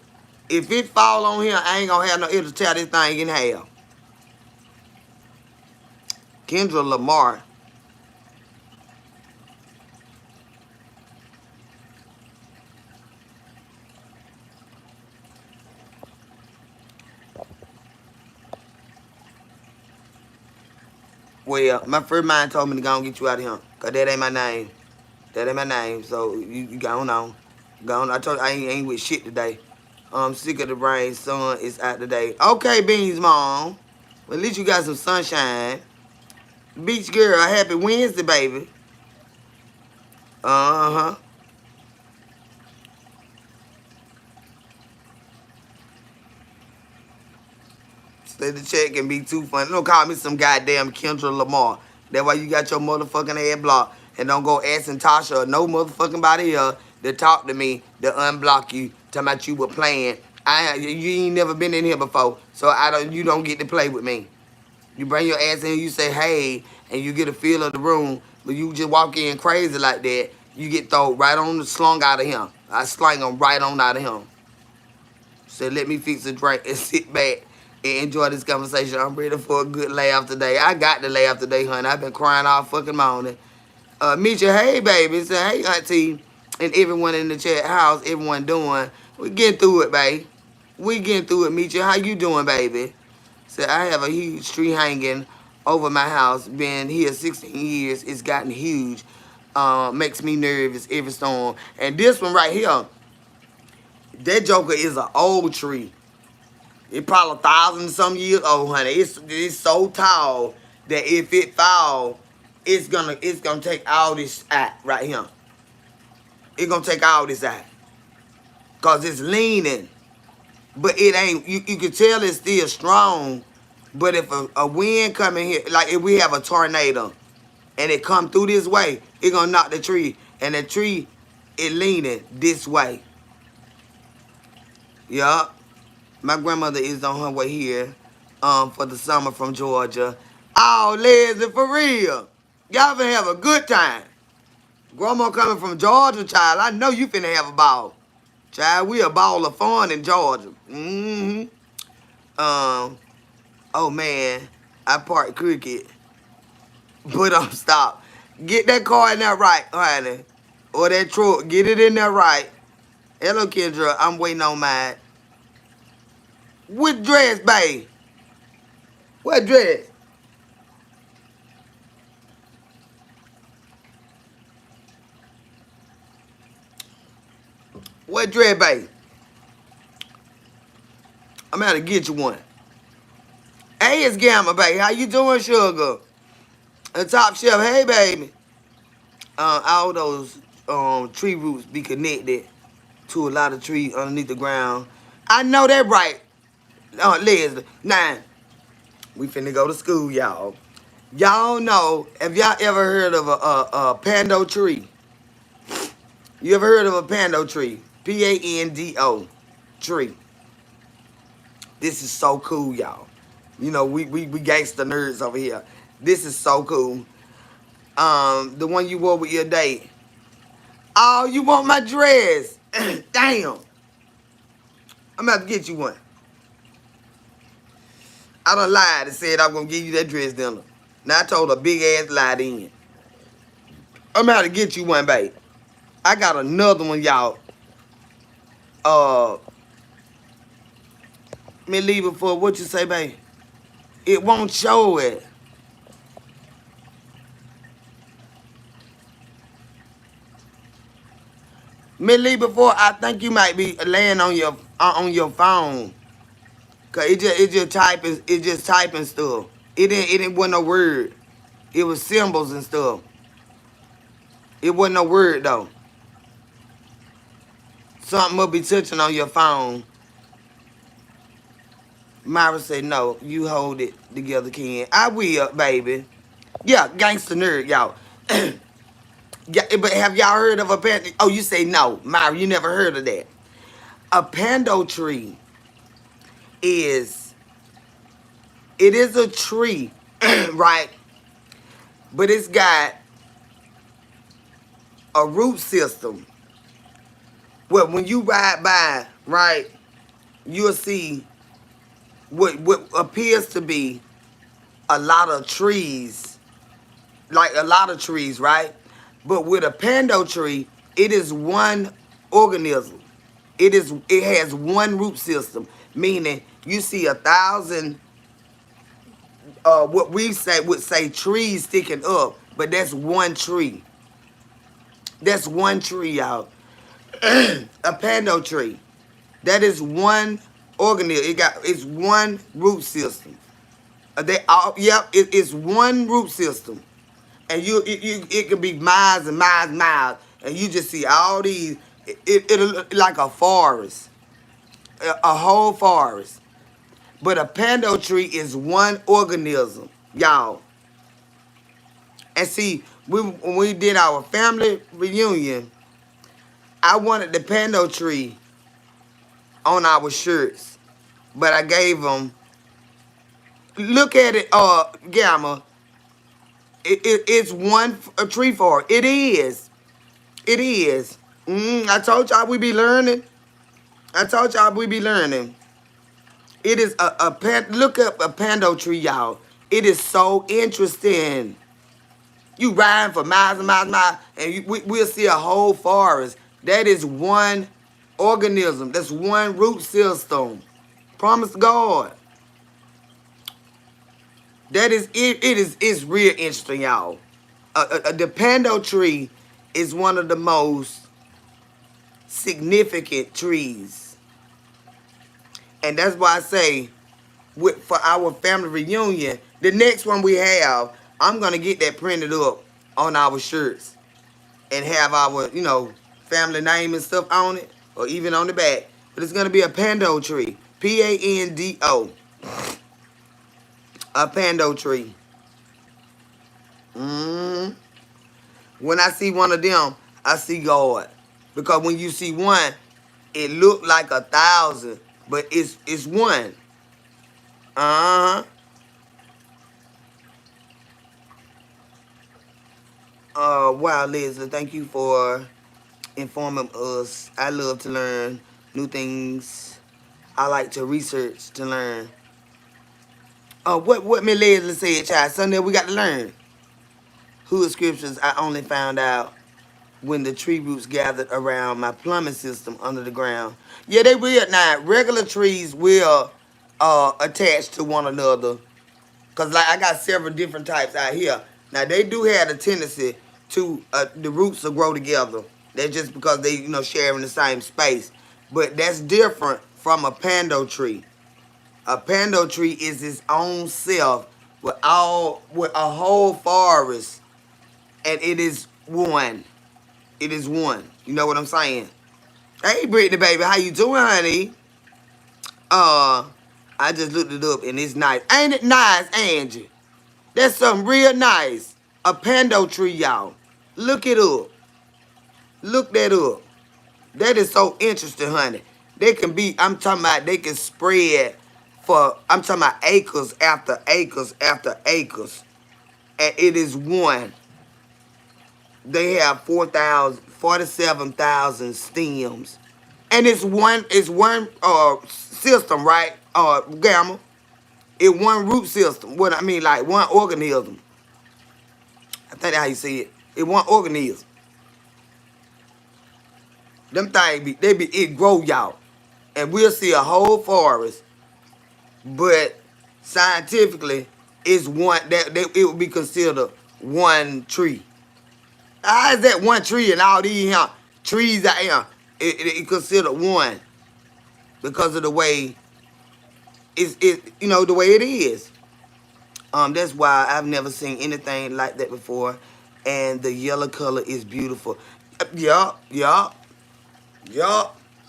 Speaker 1: If it fall on here, I ain't gonna have no, it'll tear this thing in half. Kendra Lamar. Well, my first mind told me to go and get you out of here. Because that ain't my name. That ain't my name. So you gone on. Gone. I told you I ain't with shit today. I'm sick of the rain. Sun is out today. Okay, Beans Mom. Well, at least you got some sunshine. Beach girl, happy Wednesday, baby. Uh-huh. Say the check can be too funny. Don't call me some goddamn Kendra Lamar. That's why you got your motherfucking ad blocked. And don't go asking Tasha or no motherfucking body here to talk to me to unblock you. Talking about you were playing. You ain't never been in here before. So you don't get to play with me. You bring your ass in, you say hey, and you get a feel of the room, but you just walk in crazy like that, you get thrown right on the slung out of him. I slang him right on out of him. So let me fix a drink and sit back and enjoy this conversation. I'm ready for a good laugh today. I got the laugh today, honey. I've been crying all fucking morning. Misha, hey, baby. Say, hey, auntie. And everyone in the chat, how's everyone doing? We getting through it, babe. We getting through it, Misha. How you doing, baby? Say, I have a huge tree hanging over my house. Been here 16 years. It's gotten huge. Makes me nervous every storm. And this one right here, that joker is an old tree. It probably 1,000 some years old, honey. It's so tall that if it fall, it's gonna take all this out right here. It's gonna take all this out. Cause it's leaning. But it ain't, you can tell it's still strong. But if a wind come in here, like if we have a tornado and it come through this way, it gonna knock the tree. And the tree, it leaning this way. Yup. My grandmother is on her way here for the summer from Georgia. Oh, Leslie, for real. Y'all finna have a good time. Grandma coming from Georgia, child. I know you finna have a ball. Child, we a ball of fun in Georgia. Mm-hmm. Oh, man. I parked crooked. But stop. Get that car in there right, honey. Or that truck. Get it in there right. Hello, Kendra. I'm waiting on mine. What dress, babe? What dress? What dress, babe? I'm gonna get you one. Hey, it's Gamma, baby. How you doing, sugar? The top shelf. Hey, baby. All those tree roots be connected to a lot of trees underneath the ground. I know that right. Leslie. Now, we finna go to school, y'all. Y'all know, have y'all ever heard of a pando tree? You ever heard of a pando tree? P-A-N-D-O tree. This is so cool, y'all. You know, we gangster nerds over here. This is so cool. The one you wore with your date. Oh, you want my dress? Damn. I'm about to get you one. I done lied and said I'm gonna give you that dress dinner. Now I told a big ass lie then. I'm about to get you one, babe. I got another one, y'all. Me leave it for what you say, babe. It won't show it. Me leave before I think you might be laying on your phone. Cause it just typing stuff. It wasn't no word. It was symbols and stuff. It wasn't no word though. Something will be touching on your phone. Myra said, no, you hold it together, Ken. I will, baby. Yeah, gangster nerd, y'all. Yeah, but have y'all heard of a pando? Oh, you say no. Myra, you never heard of that. A pando tree it is a tree, right? But it's got a root system. Well, when you ride by, right, you'll see what appears to be a lot of trees, like a lot of trees, right? But with a pando tree, it is one organism. It has one root system, meaning you see 1,000 what we would say trees sticking up, but that's one tree. That's one tree, y'all. A pando tree. That is one organism. It's one root system. It's one root system, and it could be miles and miles and miles, And you just see all these, it'll look like a forest, a whole forest. But a pando tree is one organism, y'all. And see, when we did our family reunion, I wanted the pando tree on our shirts. But I gave them, look at it, Gamma. It's one a tree forest. It is. It is. I told y'all we be learning. I told y'all we be learning. It is look up a pando tree, y'all. It is so interesting. You riding for miles and miles and miles, and we'll see a whole forest. That is one organism. That's one root system. Promise God. That is it. It's real interesting, y'all. The pando tree is one of the most significant trees, and that's why I say, for our family reunion, the next one we have, I'm gonna get that printed up on our shirts and have our, family name and stuff on it, or even on the back. But it's gonna be a pando tree, Pando, a pando tree. When I see one of them, I see God, because when you see one, it look like 1,000, but it's one. Wow, Leslie, thank you for informing us. I love to learn new things. I like to research to learn. What Miss Leslie said, child, Sunday we got to learn. Who scriptures I only found out when the tree roots gathered around my plumbing system under the ground. Yeah, they will now. Regular trees will attach to one another. Because like I got several different types out here. Now they do have a tendency to, the roots will grow together. That's just because they, sharing the same space. But that's different from a pando tree. A pando tree is its own self with a whole forest, and it is one. It is one. You know what I'm saying? Hey, Brittany, baby, how you doing, honey? I just looked it up, and it's nice. Ain't it nice, Angie? That's something real nice. A pando tree, y'all. Look it up. Look that up. That is so interesting, honey. They can be, I'm talking about, they can spread for, I'm talking about acres after acres after acres. And it is one. They have 47,000 stems. And it's one system, right? Gamma. It's one root system. What I mean, like one organism. I think that's how you say it. It's one organism. Them things it grow, y'all. And we'll see a whole forest. But scientifically, it's one it would be considered one tree. How is that one tree and all these trees out here? It considered one because of the way the way it is. That's why I've never seen anything like that before. And the yellow color is beautiful. Yup.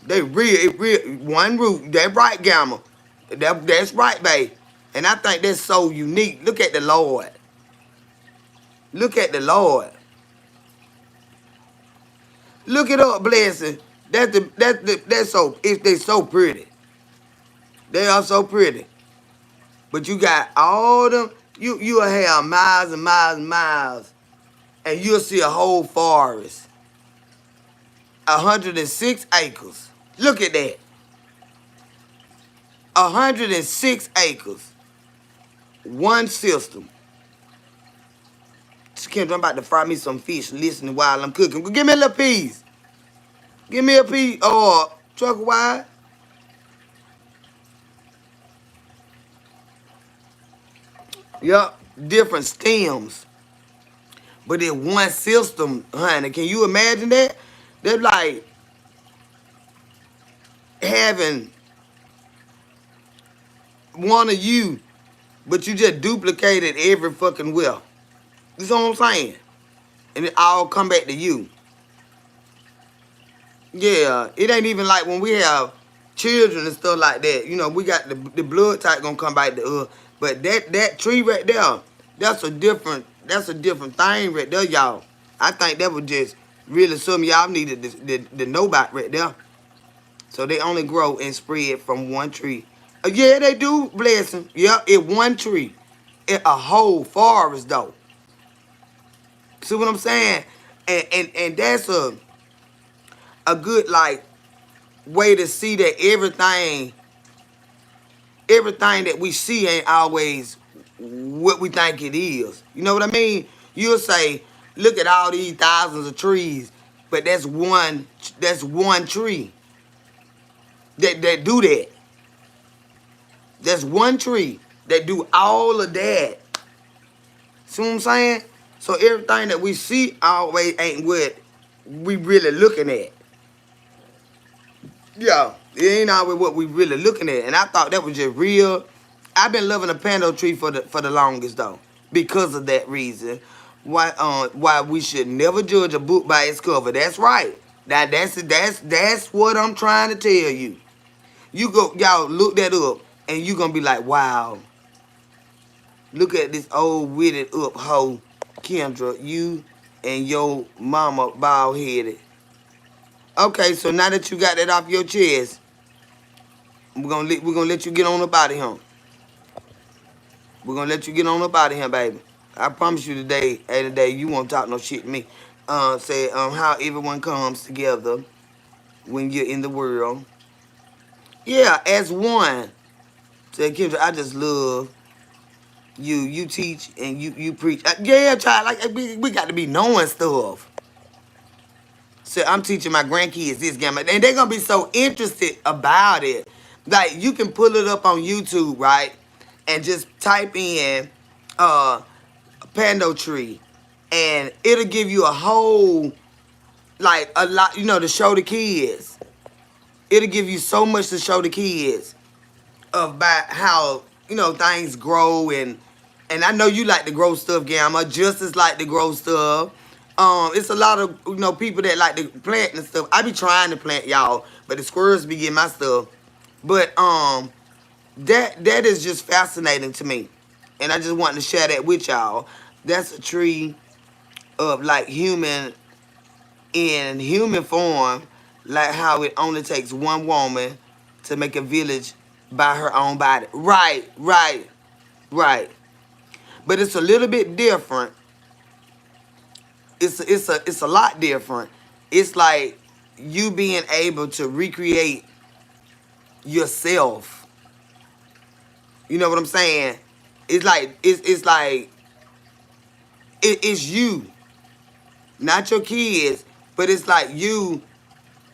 Speaker 1: They real, one root. That's right, Gamma. That's right, babe. And I think that's so unique. Look at the Lord. Look at the Lord. Look it up, blessing. They're so pretty. They are so pretty. But you got all them. You'll have miles and miles and miles, and you'll see a whole forest. 106 acres. Look at that. 106 acres. One system. Kendra, I'm about to fry me some fish listening while I'm cooking. Give me a little piece. Give me a piece. Truck wide. Yup. Different stems. But in one system, honey. Can you imagine that? They're like having one of you, but you just duplicated every fucking will. You know what I'm saying? And it all come back to you. Yeah, it ain't even like when we have children and stuff like that. You know, we got the blood type gonna come back to us. But that tree right there, that's a different thing right there, y'all. I think that was just really something y'all needed to know about right there. So they only grow and spread from one tree. Yeah, they do, blessing. Yeah, it one tree. In a whole forest though. See what I'm saying? And that's a good like way to see that everything that we see ain't always what we think it is. You know what I mean? You'll say, look at all these thousands of trees, but that's one tree that do that. That's one tree that do all of that. See what I'm saying? So everything that we see always ain't what we really looking at. Yeah, it ain't always what we really looking at. And I thought that was just real. I've been loving a pando tree for the longest though. Because of that reason. Why we should never judge a book by its cover. That's right. That's what I'm trying to tell you. Y'all look that up and you gonna be like, wow, look at this old witted up hoe, Kendra, you and your mama bald headed. Okay, so now that you got that off your chest, we're gonna let you get on up out of here. We're gonna let you get on up out of here, baby. I promise you today you won't talk no shit to me. Say how everyone comes together when you're in the world. Yeah, as one. Say, Kendra, I just love you. You teach and you preach. Yeah, child, like we got to be knowing stuff. So I'm teaching my grandkids this game, and they're gonna be so interested about it. Like you can pull it up on YouTube, right, and just type in pando tree, and it'll give you a whole like a lot, to show the kids. It'll give you so much to show the kids about how things grow and I know you like to grow stuff, Gamma. Just as like to grow stuff. It's a lot of people that like to plant and stuff. I be trying to plant y'all, but the squirrels be getting my stuff. But that is just fascinating to me, and I just wanted to share that with y'all. That's a tree of like in human form, like how it only takes one woman to make a village by her own body. Right, right, right. But it's a little bit different. It's a lot different. It's like you being able to recreate yourself. You know what I'm saying? It's you, not your kids, but it's like you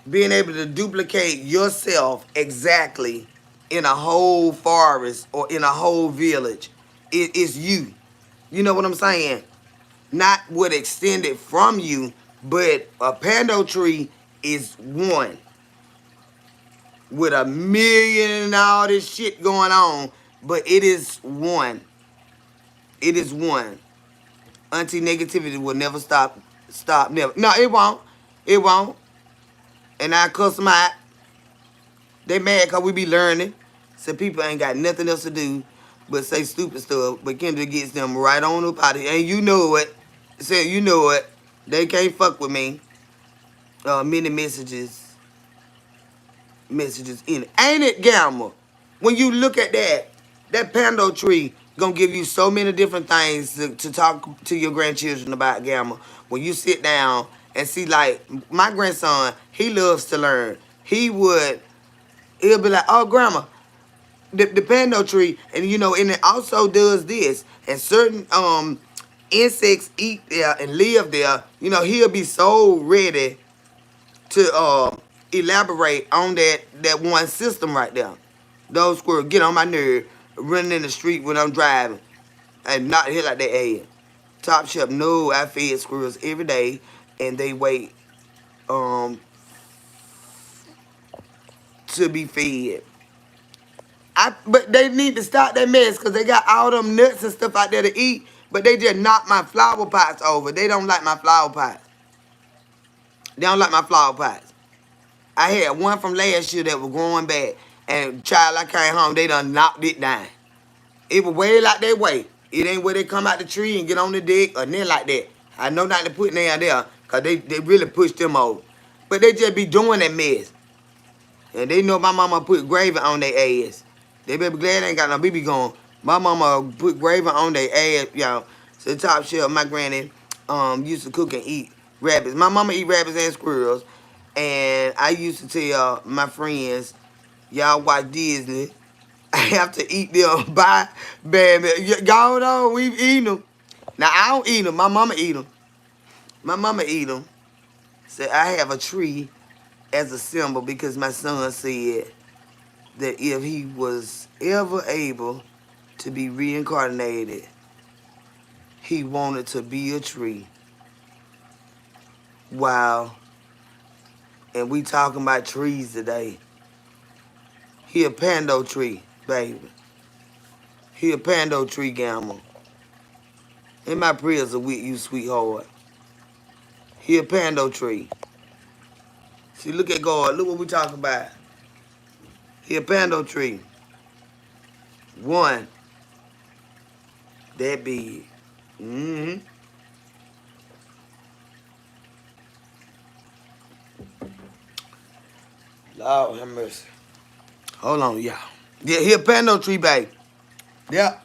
Speaker 1: being able to duplicate yourself exactly in a whole forest or in a whole village. It's you. You know what I'm saying? Not what extended from you, but a pando tree is one with a million and all this shit going on, but it is one. It is one. Auntie negativity will never stop. Stop, never. No, it won't. It won't. And I cuss them out. They mad because we be learning. So people ain't got nothing else to do but say stupid stuff. But Kendra gets them right on up out of here. And you know it. Say you know it. They can't fuck with me. Many messages in it. Ain't it, Gamma? When you look at that pando tree gonna give you so many different things to talk to your grandchildren about, Gamma. When you sit down and see, like, my grandson, he loves to learn. He'll be like, oh, Grandma, the pando tree, and and it also does this. And certain insects eat there and live there. He'll be so ready to elaborate on that one system right there. Those squirrels get on my nerve running in the street when I'm driving and not hit like that head. Top shelf, no, I feed squirrels every day and they wait to be fed. But they need to stop that mess because they got all them nuts and stuff out there to eat, but they just knock my flower pots over. They don't like my flower pots. They don't like my flower pots. I had one from last year that was growing back. And child, I came home, they done knocked it down. It was way like that way. It ain't where they come out the tree and get on the deck or nothing like that. I know not to put down there because they really push them over. But they just be doing that mess. And they know my mama put gravy on their ass. They better be glad they ain't got no BB going. My mama put gravy on their ass, y'all. So the top shelf, my granny used to cook and eat rabbits. My mama eat rabbits and squirrels. And I used to tell my friends, y'all watch Disney. I have to eat them by bad. Y'all know we eat them. Now I don't eat them. My mama eat them. My mama eat them. So I have a tree as a symbol because my son said that if he was ever able to be reincarnated, he wanted to be a tree. Wow. And we talking about trees today. He a pando tree, baby. He a pando tree gamma. And my prayers are with you, sweetheart. He a pando tree. See, look at God. Look what we talking about. He a pando tree. One. That big. Mm-hmm. Lord have mercy. Hold on, y'all. Yeah, he a pando tree, baby. Yeah.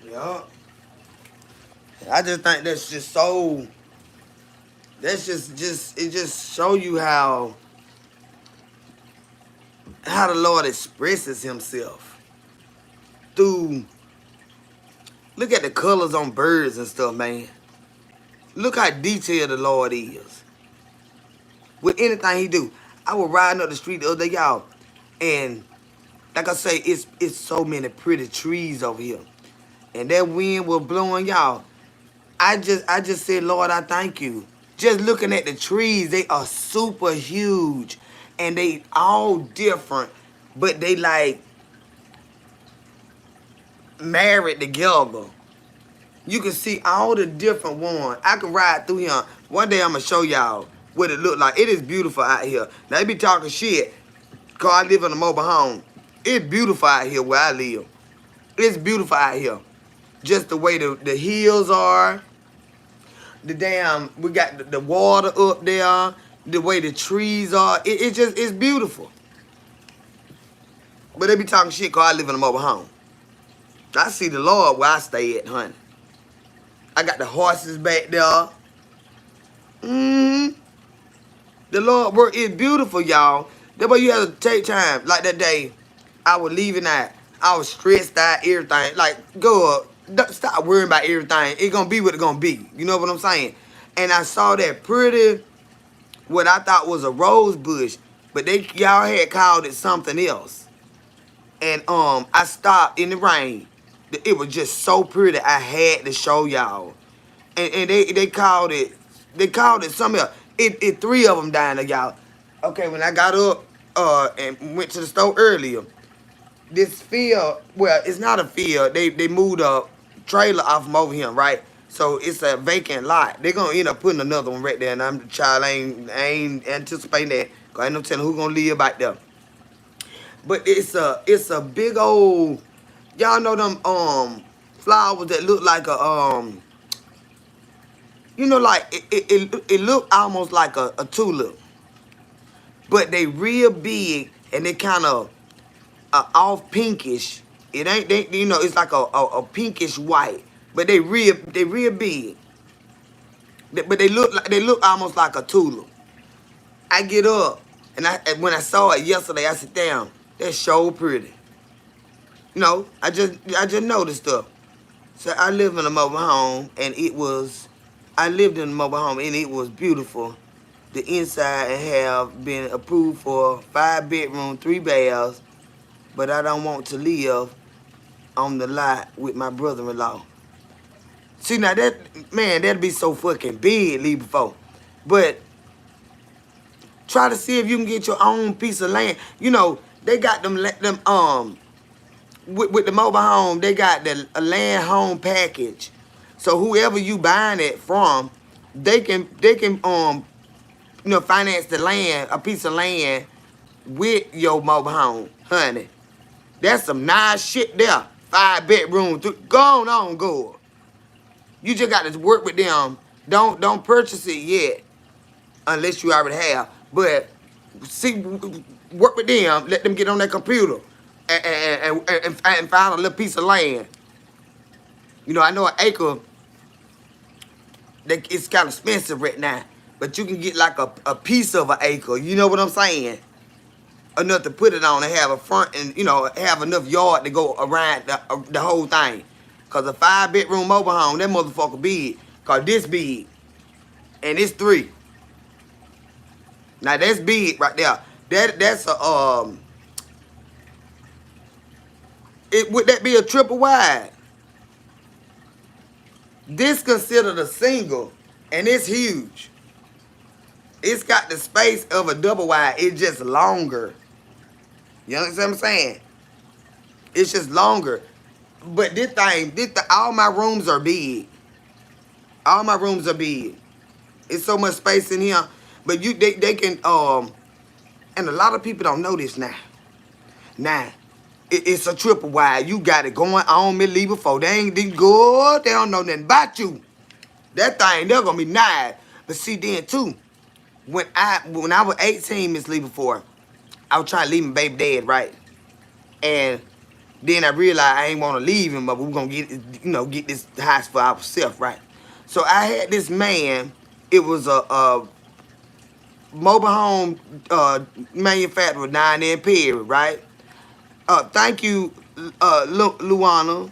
Speaker 1: Yeah. I just think that's just so. That's just it. Just show you how the Lord expresses Himself through. Look at the colors on birds and stuff, man. Look how detailed the Lord is with anything He do. I was riding up the street the other day, y'all, and like I say, it's so many pretty trees over here, and that wind was blowing, y'all. I just said, Lord, I thank you. Just looking at the trees, they are super huge, and they all different, but they like married together. You can see all the different ones. I can ride through here. One day I'm gonna show y'all what it look like. It is beautiful out here. Now they be talking shit, cause I live in a mobile home. It's beautiful out here where I live. It's beautiful out here. Just the way the hills are. We got the water up there, the way the trees are. It's beautiful. But they be talking shit cause I live in a mobile home. I see the Lord where I stay at, honey. I got the horses back there. The Lord work is beautiful, y'all. That's why you have to take time. Like that day, I was leaving out. I was stressed out, everything. Like, go up. Stop worrying about everything. It's gonna be what it's gonna be. You know what I'm saying? And I saw that pretty, what I thought was a rose bush, but y'all had called it something else. And I stopped in the rain. It was just so pretty. I had to show y'all. And they called it something else. It three of them down there, y'all. Okay, when I got up and went to the store earlier, this field, well, it's not a field. They moved a trailer off from over here, right? So it's a vacant lot. They're gonna end up putting another one right there, and I'm the child. I ain't anticipating that. Cause I ain't no telling who gonna live back there. But it's a big old, y'all know them flowers that look like a you know, like it look almost like a tulip, but they real big and they kind of off pinkish. It ain't you know, it's like a pinkish white, but they real big. But they look almost like a tulip. I get up and when I saw it yesterday, I said, damn, that's so pretty. You know, I just noticed stuff. So I live in a mobile home and I lived in a mobile home and it was beautiful. The inside have been approved for 5 bedroom, 3 baths, but I don't want to live on the lot with my brother-in-law. See, now that, man, that'd be so fucking big, leave before. But try to see if you can get your own piece of land. You know, they got them, with the mobile home, they got the a land home package. So whoever you buying it from, they can finance the land, a piece of land with your mobile home, honey. That's some nice shit there. 5 bedroom, go on, go. You just got to work with them. Don't purchase it yet, unless you already have. But see, work with them. Let them get on their computer and find a little piece of land. You know, I know an acre. It's kind of expensive right now, but you can get like a piece of an acre. You know what I'm saying? Enough to put it on and have a front and have enough yard to go around the whole thing. Cause a 5 bedroom mobile home, that motherfucker big. Cause this big, and it's 3. Now that's big right there. That's a would that be a triple wide? This considered a single, and it's huge. It's got the space of a double wide. It's just longer. You understand what I'm saying? It's just longer. But all my rooms are big. All my rooms are big. It's so much space in here. But they can and a lot of people don't know this now. Now, it's a triple wide. You got it going on me leave before. They ain't good. They don't know nothing about you. That thing, they're gonna be nice. But see then too, when I was 18, Miss Lee before, I was trying to leave my baby dad, right? And then I realized I ain't want to leave him, but we were going to get this house for ourselves, right? So I had this man. It was a mobile home manufacturer down there in Perry, right? Thank you, Luana.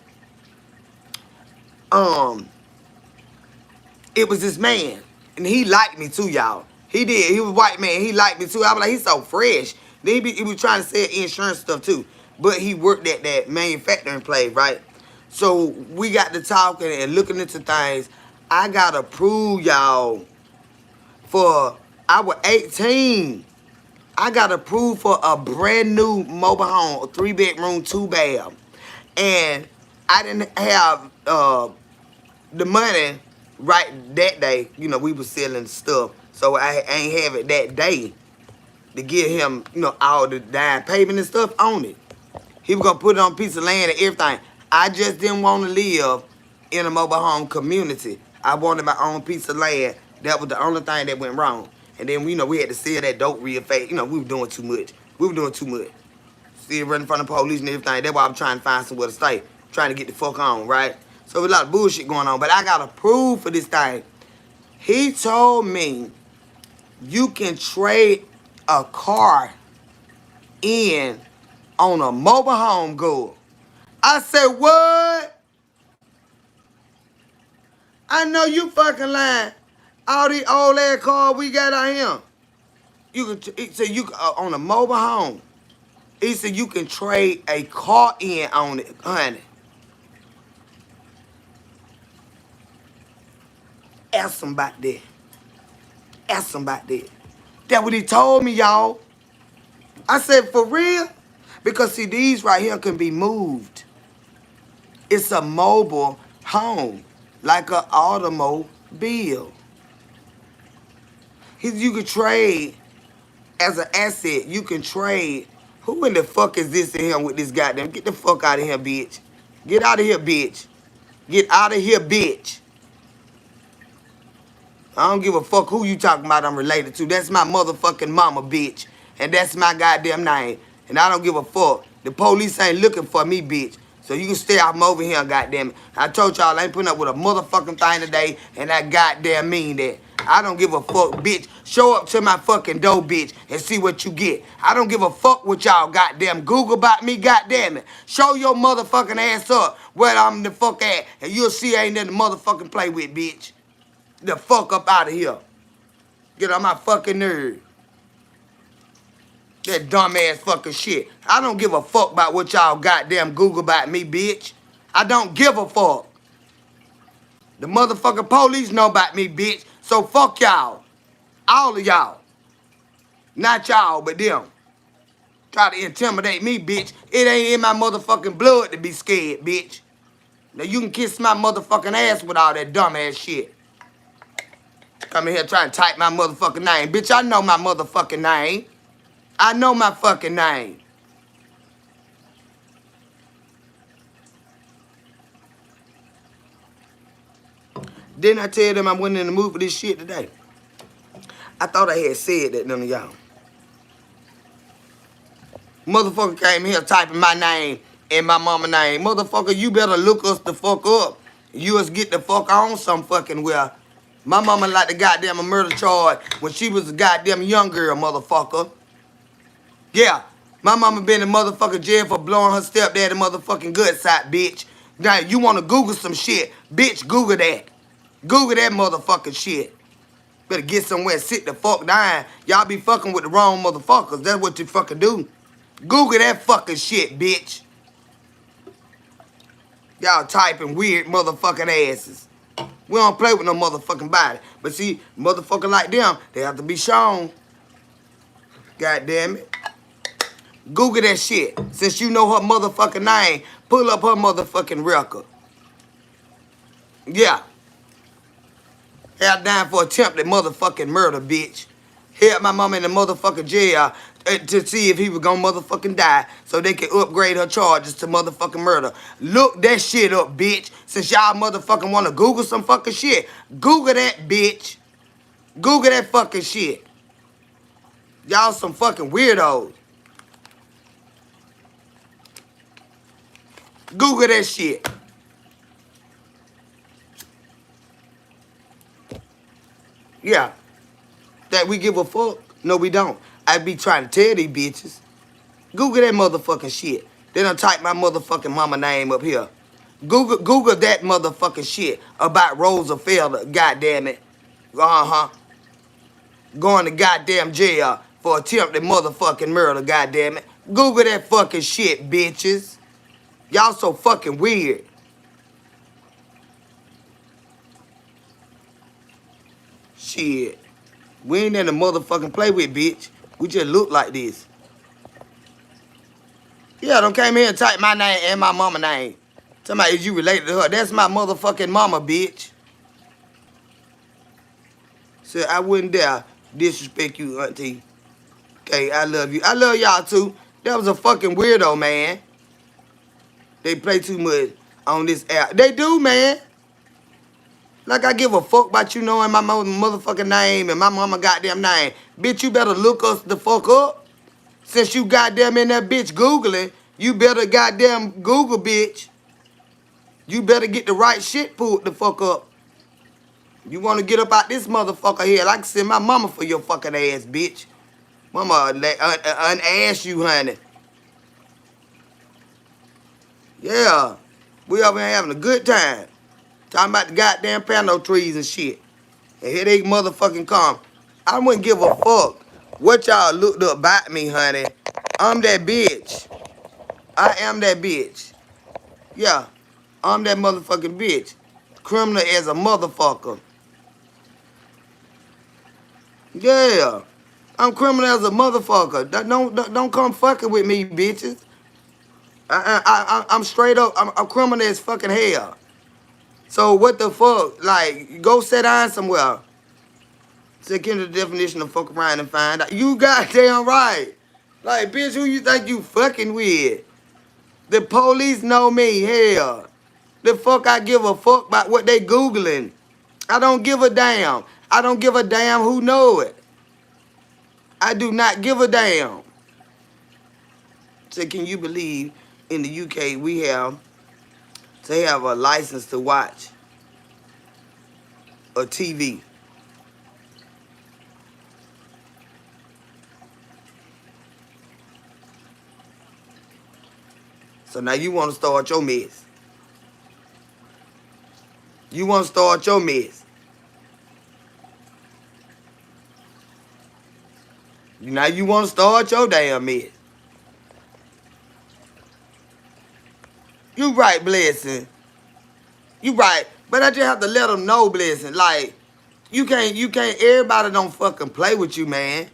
Speaker 1: It was this man, and he liked me too, y'all. He did. He was a white man. He liked me too. I was like, he's so fresh. Then he was trying to sell insurance stuff too. But he worked at that manufacturing place, right? So we got to talking and looking into things. I got approved, y'all, I was 18. I got approved for a brand new mobile home, a 3 bedroom, 2 bath. And I didn't have the money right that day. You know, we was selling stuff. So I ain't have it that day to give him, all the down payment and stuff on it. He was going to put it on a piece of land and everything. I just didn't want to live in a mobile home community. I wanted my own piece of land. That was the only thing that went wrong. And then, we had to sell that dope real fast. We were doing too much. Still running from the police and everything. That's why I'm trying to find somewhere to stay. Trying to get the fuck on, right? So there's a lot of bullshit going on. But I got approved for this thing. He told me you can trade a car in on a mobile home girl. I said, what? I know you fucking lying. All these old ass cars we got out here. He said on a mobile home. He said you can trade a car in on it, honey. Ask him about that. Ask him about that. That's what he told me, y'all. I said, for real? Because see, these right here can be moved. It's a mobile home, like an automobile. You can trade as an asset. You can trade. Who in the fuck is this in here with this goddamn? Get the fuck out of here, bitch. Get out of here, bitch. Get out of here, bitch. I don't give a fuck who you talking about I'm related to. That's my motherfucking mama, bitch. And that's my goddamn name. And I don't give a fuck. The police ain't looking for me, bitch. So you can stay out from over here, goddamn it. I told y'all I ain't putting up with a motherfucking thing today, and I goddamn mean that. I don't give a fuck, bitch. Show up to my fucking door, bitch, and see what you get. I don't give a fuck what y'all goddamn Google about me, goddamn it. Show your motherfucking ass up where I'm the fuck at, and you'll see I ain't nothing to motherfucking play with, bitch. The fuck up out of here. Get on my fucking nerve. That dumbass fucking shit. I don't give a fuck about what y'all goddamn Google about me, bitch. I don't give a fuck. The motherfucking police know about me, bitch. So fuck y'all. All of y'all. Not y'all, but them. Try to intimidate me, bitch. It ain't in my motherfucking blood to be scared, bitch. Now you can kiss my motherfucking ass with all that dumb ass shit. Come in here trying to type my motherfucking name. Bitch, I know my motherfucking name. I know my fucking name. Didn't I tell them I went in the mood for this shit today? I thought I had said that, none of y'all. Motherfucker came here typing my name and my mama name. Motherfucker, you better look us the fuck up. You us get the fuck on some fucking well. My mama like the goddamn murder charge when she was a goddamn young girl, motherfucker. Yeah, my mama been in motherfucking jail for blowing her stepdaddy motherfucking guts out, bitch. Now, you want to Google some shit, bitch, Google that. Google that motherfucking shit. Better get somewhere and sit the fuck down. Y'all be fucking with the wrong motherfuckers. That's what you fucking do. Google that fucking shit, bitch. Y'all typing weird motherfucking asses. We don't play with no motherfucking body. But see, motherfucker like them, they have to be shown. God damn it. Google that shit. Since you know her motherfucking name, pull up her motherfucking record. Yeah. Held down for attempted motherfucking murder, bitch. Held my mama in the motherfucking jail to see if he was gonna motherfucking die so they could upgrade her charges to motherfucking murder. Look that shit up, bitch. Since y'all motherfucking wanna Google some fucking shit, Google that, bitch. Google that fucking shit. Y'all some fucking weirdos. Google that shit. Yeah. That we give a fuck? No, we don't. I be trying to tell these bitches. Google that motherfucking shit. They done type my motherfucking mama name up here. Google that motherfucking shit about Rosa Felder, goddamn it. Uh-huh. Going to goddamn jail for attempted motherfucking murder, goddamn it. Google that fucking shit, bitches. Y'all so fucking weird. Shit. We ain't in the motherfucking play with, bitch. We just look like this. Yeah, don't came here and type my name and my mama name. Somebody, is you related to her? That's my motherfucking mama, bitch. Said I wouldn't dare disrespect you, auntie. Okay, I love you. I love y'all too. That was a fucking weirdo, man. They play too much on this app. They do, man. Like I give a fuck about you knowing my motherfucking name and my mama goddamn name. Bitch, you better look us the fuck up. Since you goddamn in that bitch Googling, you better goddamn Google, bitch. You better get the right shit pulled the fuck up. You want to get up out this motherfucker here, I can send my mama for your fucking ass, bitch. Mama unass you, honey. Yeah. We over here having a good time. Talking about the goddamn piano trees and shit. And here they motherfucking come. I wouldn't give a fuck what y'all looked up about me, honey. I'm that bitch. I am that bitch. Yeah. I'm that motherfucking bitch. Criminal as a motherfucker. Yeah. I'm criminal as a motherfucker. Don't come fucking with me, bitches. I'm straight up. I'm criminal as fucking hell. So what the fuck? Like, go sit down somewhere. Check into the definition of fuck around and find out. You goddamn right. Like, bitch, who you think you fucking with? The police know me, hell. The fuck I give a fuck about what they Googling. I don't give a damn. I don't give a damn who know it. I do not give a damn. So can you believe in the UK we have to have a license to watch a TV? So now you want to start your mess. You want to start your mess. Now you want to start your damn mess. You right, Blessing. You right. But I just have to let them know, blessing. Like, you can't, everybody don't fucking play with you, man.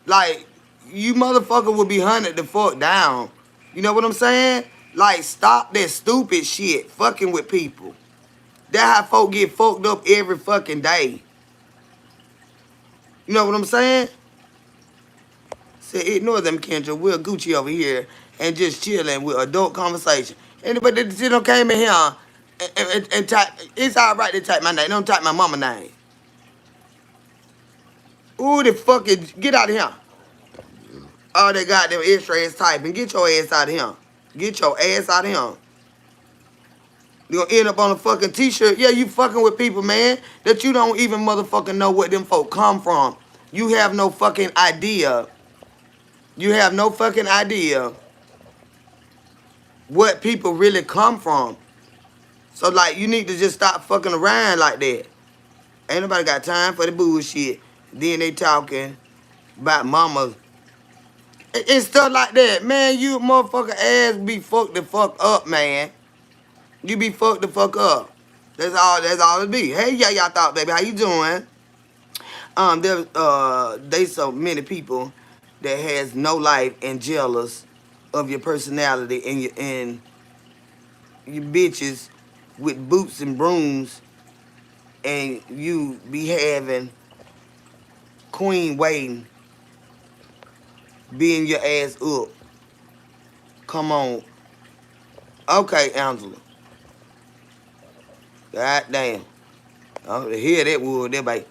Speaker 1: Like, you motherfucker will be hunted the fuck down. You know what I'm saying? Like, stop that stupid shit fucking with people. That's how folk get fucked up every fucking day. You know what I'm saying? Say, ignore them, Kendra. We're Gucci over here and just chilling with adult conversation. Anybody that still came in here and type, it's all right to type my name. Don't type my mama name. Ooh, the fucking, get out of here. All that goddamn extra ass typing. Get your ass out of here. Get your ass out of here. You gonna end up on a fucking t-shirt. Yeah, you fucking with people, man, that you don't even motherfucking know where them folk come from. You have no fucking idea. You have no fucking idea what people really come from. So, like, you need to just stop fucking around like that. Ain't nobody got time for the bullshit. Then they talking about mamas and stuff like that. Man, you motherfucker ass be fucked the fuck up, man. You be fucked the fuck up. That's all it be. Hey, y'all thought, baby, how you doing? There's so many people that has no life and jealous of your personality and you bitches with boots and brooms, and you be having queen waiting, being your ass up. Come on. Okay, Angela. God damn. Oh, to hear that wood, that bite.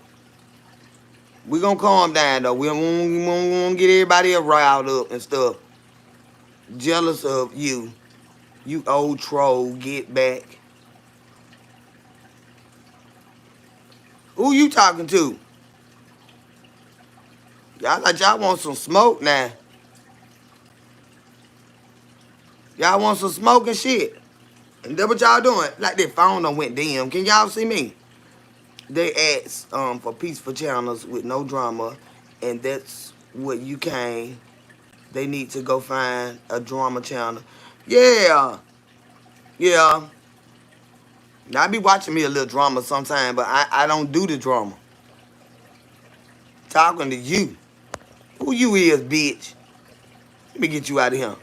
Speaker 1: We gonna calm down though. We don't want to get everybody riled up and stuff. Jealous of you. You old troll, get back. Who you talking to? Y'all want some smoke now. Y'all want some smoke and shit. And that's what y'all doing. Like that phone done went dim. Can y'all see me? They asked for peaceful channels with no drama, and that's what you came. They need to go find a drama channel. Yeah. Yeah. Now, I be watching me a little drama sometime, but I don't do the drama. Talking to you. Who you is, bitch? Let me get you out of here.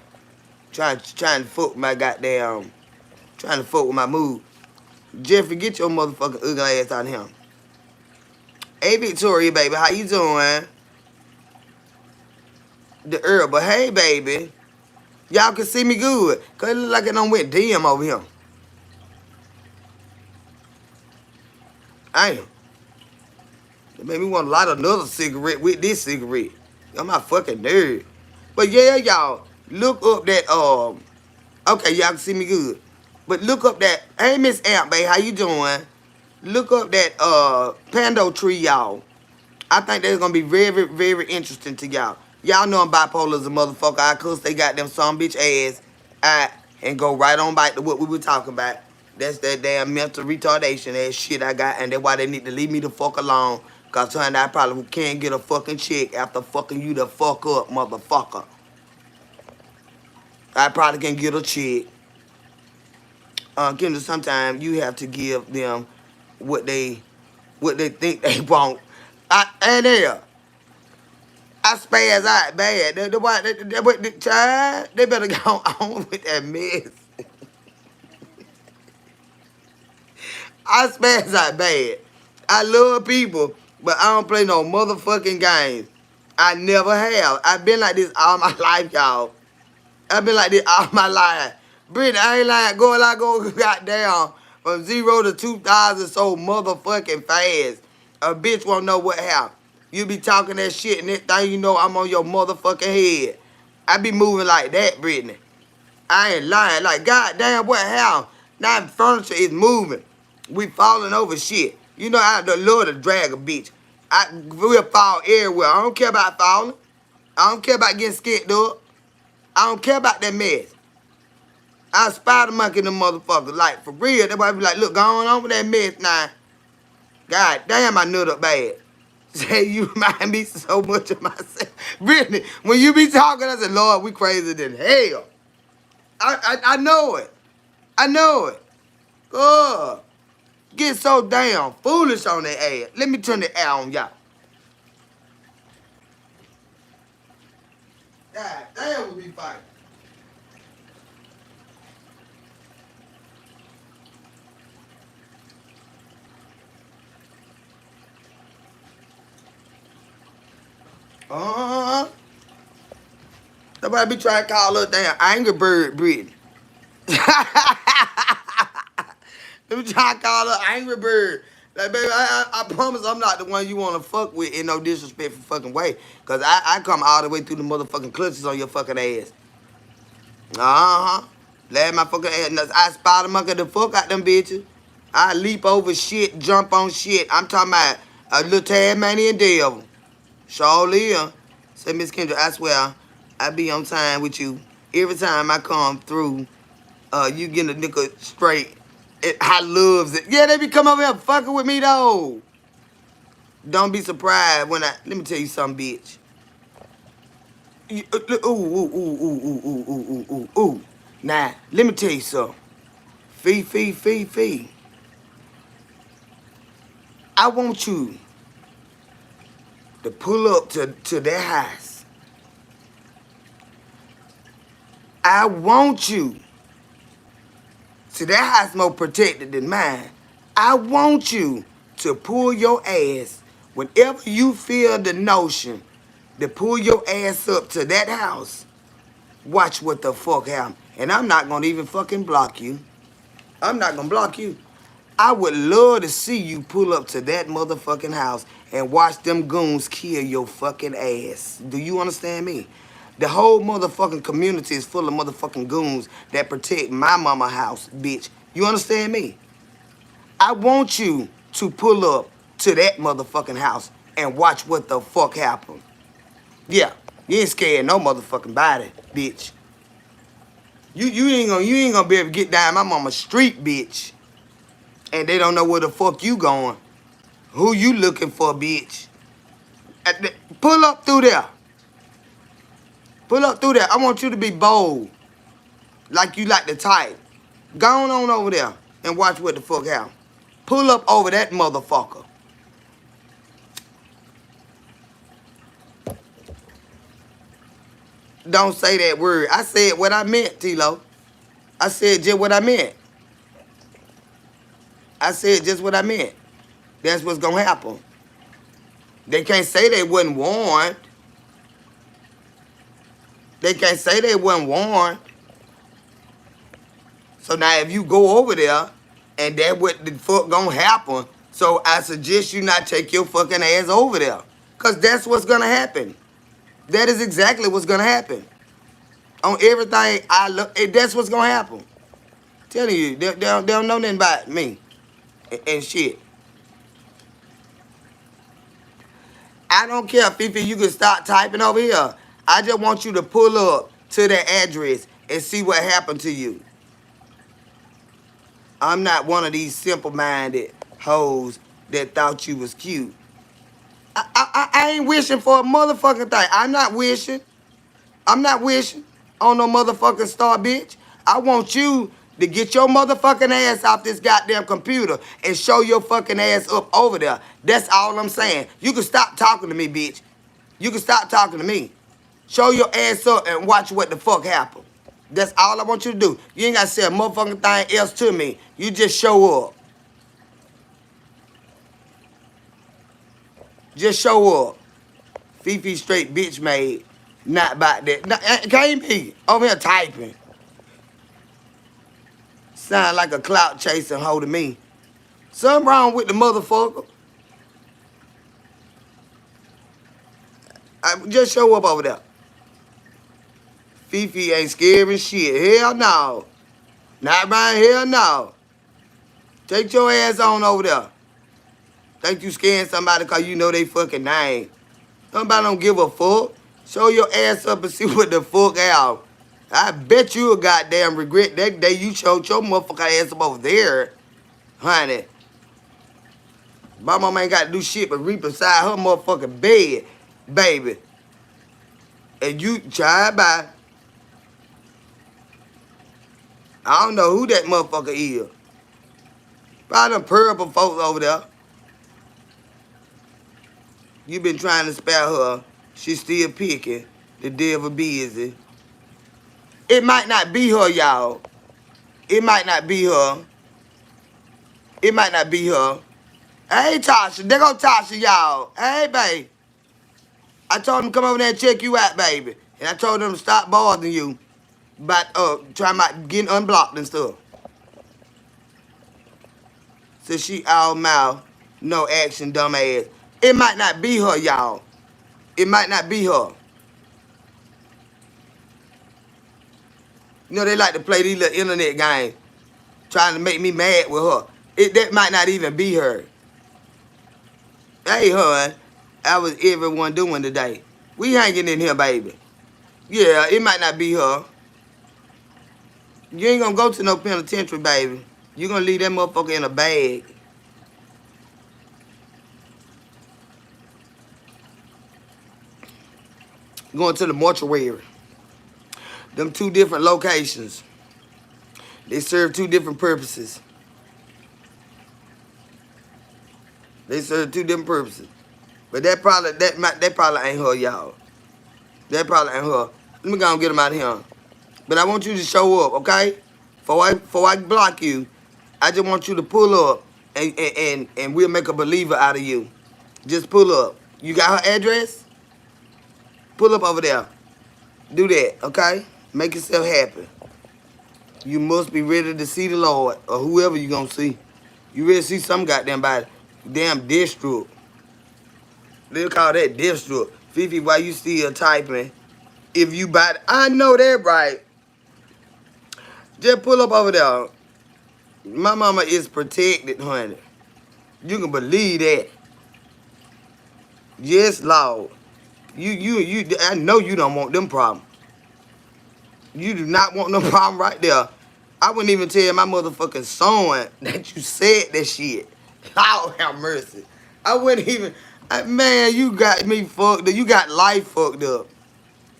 Speaker 1: Trying to fuck with my goddamn, trying to fuck with my mood. Jeffrey, get your motherfucking ugly ass out of here. Hey, Victoria, baby, how you doing? The Earl, but hey, baby. Y'all can see me good. Cause it look like it done went dim over here. Damn. It made me want to light another cigarette with this cigarette. I'm my fucking nerd. But yeah, y'all, look up that, okay, y'all can see me good. But look up that, hey, Miss Amp, babe, how you doing? Look up that, Pando tree, y'all. I think that's gonna be very, very interesting to y'all. Y'all know I'm bipolar as a motherfucker. I cuss they got them some bitch ass and go right on back to what we were talking about. That's that damn mental retardation ass shit I got, and that's why they need to leave me the fuck alone. Cause honey, I probably can't get a fucking check after fucking you the fuck up, motherfucker. I probably can get a check. Kendra, sometimes you have to give them what they think they want. And there, I spaz out bad. The child, they better go on with that mess. I spaz out bad. I love people, but I don't play no motherfucking games. I never have. I've been like this all my life, y'all. I've been like this all my life. Brittany, I ain't lying. Go goddamn from 0 to 2,000 so motherfucking fast. A bitch won't know what happened. You be talking that shit and that thing you know I'm on your motherfucking head. I be moving like that, Brittany. I ain't lying. Like, goddamn, what happened? Now furniture is moving. We falling over shit. You know I love to drag a bitch. We'll fall everywhere. I don't care about falling. I don't care about getting scared up. I don't care about that mess. I spider monkey them motherfuckers. Like, for real. That's why I be like, look, going on with that mess now. God damn, I nut up bad. Say, you remind me so much of myself. Brittany, when you be talking, I said, Lord, we crazy than hell. I know it. I know it. Good. get so damn foolish on that ass. Let me turn the air on, y'all. God damn, we be fighting. Somebody be trying to call her damn Angry Bird Brittany. Let me try to call her Angry Bird. Like, baby, I promise I'm not the one you want to fuck with in no disrespectful fucking way. Because I come all the way through the motherfucking clutches on your fucking ass. Uh-huh. Last my fucking ass. I spider monkey the fuck out them bitches. I leap over shit, jump on shit. I'm talking about a little Tasmanian devil. Surely, say Miss Kendra, I swear, I be on time with you. Every time I come through, you get a nigga straight. I loves it. Yeah, they be coming over here fucking with me though. Don't be surprised when let me tell you something, bitch. Ooh. Now, let me tell you something. Fee. I want you to pull up to their house. I want you. See, their house more protected than mine. I want you to pull your ass whenever you feel the notion to pull your ass up to that house. Watch what the fuck happens. And I'm not gonna even fucking block you. I'm not gonna block you. I would love to see you pull up to that motherfucking house and watch them goons kill your fucking ass. Do you understand me? The whole motherfucking community is full of motherfucking goons that protect my mama house, bitch. You understand me? I want you to pull up to that motherfucking house and watch what the fuck happens. Yeah, you ain't scared no motherfucking body, bitch. You ain't gonna be able to get down my mama's street, bitch. And they don't know where the fuck you going. Who you looking for, bitch? Pull up through there. Pull up through there. I want you to be bold. Like you like the type. Go on over there and watch what the fuck happens. Pull up over that motherfucker. Don't say that word. I said what I meant, T-Lo. I said just what I meant. I said just what I meant. That's what's gonna happen. They can't say they wasn't warned. They can't say they wasn't warned. So now if you go over there and that what the fuck gonna happen, so I suggest you not take your fucking ass over there. Cause that's what's gonna happen. That is exactly what's gonna happen. On everything I look, that's what's gonna happen. Telling you, they don't know nothing about me and shit. I don't care, Fifi, you can start typing over here. I just want you to pull up to the address and see what happened to you. I'm not one of these simple-minded hoes that thought you was cute. I ain't wishing for a motherfucking thing. I'm not wishing on no motherfucking star, bitch. I want you to get your motherfucking ass off this goddamn computer and show your fucking ass up over there. That's all I'm saying. You can stop talking to me, bitch. You can stop talking to me. Show your ass up and watch what the fuck happen. That's all I want you to do. You ain't got to say a motherfucking thing else to me. You just show up. Just show up. Fifi straight bitch made. Not about that. Nah, can't be. Over here typing. Sound like a clout chasing hoe to me. Something wrong with the motherfucker. Just show up over there. Fifi ain't scaring shit. Hell no. Not right here, no. Take your ass on over there. Think you scaring somebody because you know they fucking name. Somebody don't give a fuck. Show your ass up and see what the fuck out. I bet you a goddamn regret that day you showed your motherfucking ass up over there. Honey. My mama ain't got to do shit but reap beside her motherfucking bed, baby. And you try by. I don't know who that motherfucker is. Probably them purple folks over there. You been trying to spare her. She still picking. The devil busy. It might not be her, y'all. It might not be her. It might not be her. Hey, Tasha. There go Tasha, y'all. Hey, babe. I told them to come over there and check you out, baby. And I told them to stop bothering you about trying about getting unblocked and stuff. So she all mouth, no action, dumb ass. It might not be her, y'all. It might not be her. You know, they like to play these little internet games, trying to make me mad with her. That might not even be her. Hey, hun, how was everyone doing today? We hanging in here, baby. Yeah, it might not be her. You ain't gonna go to no penitentiary, baby. You gonna leave that motherfucker in a bag. Going to the mortuary. Them two different locations. They serve two different purposes. They serve two different purposes. But that probably ain't her, y'all. That probably ain't her. Let me go and get them out of here. But I want you to show up, okay? Before I block you, I just want you to pull up and we'll make a believer out of you. Just pull up. You got her address? Pull up over there. Do that, okay? Make yourself happy. You must be ready to see the Lord or whoever you gonna see. You ready to see some goddamn body. Damn district. They'll call that district. Fifi, why you still typing? If you buy I know that right. Just pull up over there. My mama is protected, honey. You can believe that. Yes, Lord. I know you don't want them problems. You do not want no problem right there. I wouldn't even tell my motherfucking son that you said that shit. Lord have mercy. I wouldn't even. Man, you got me fucked up. You got life fucked up.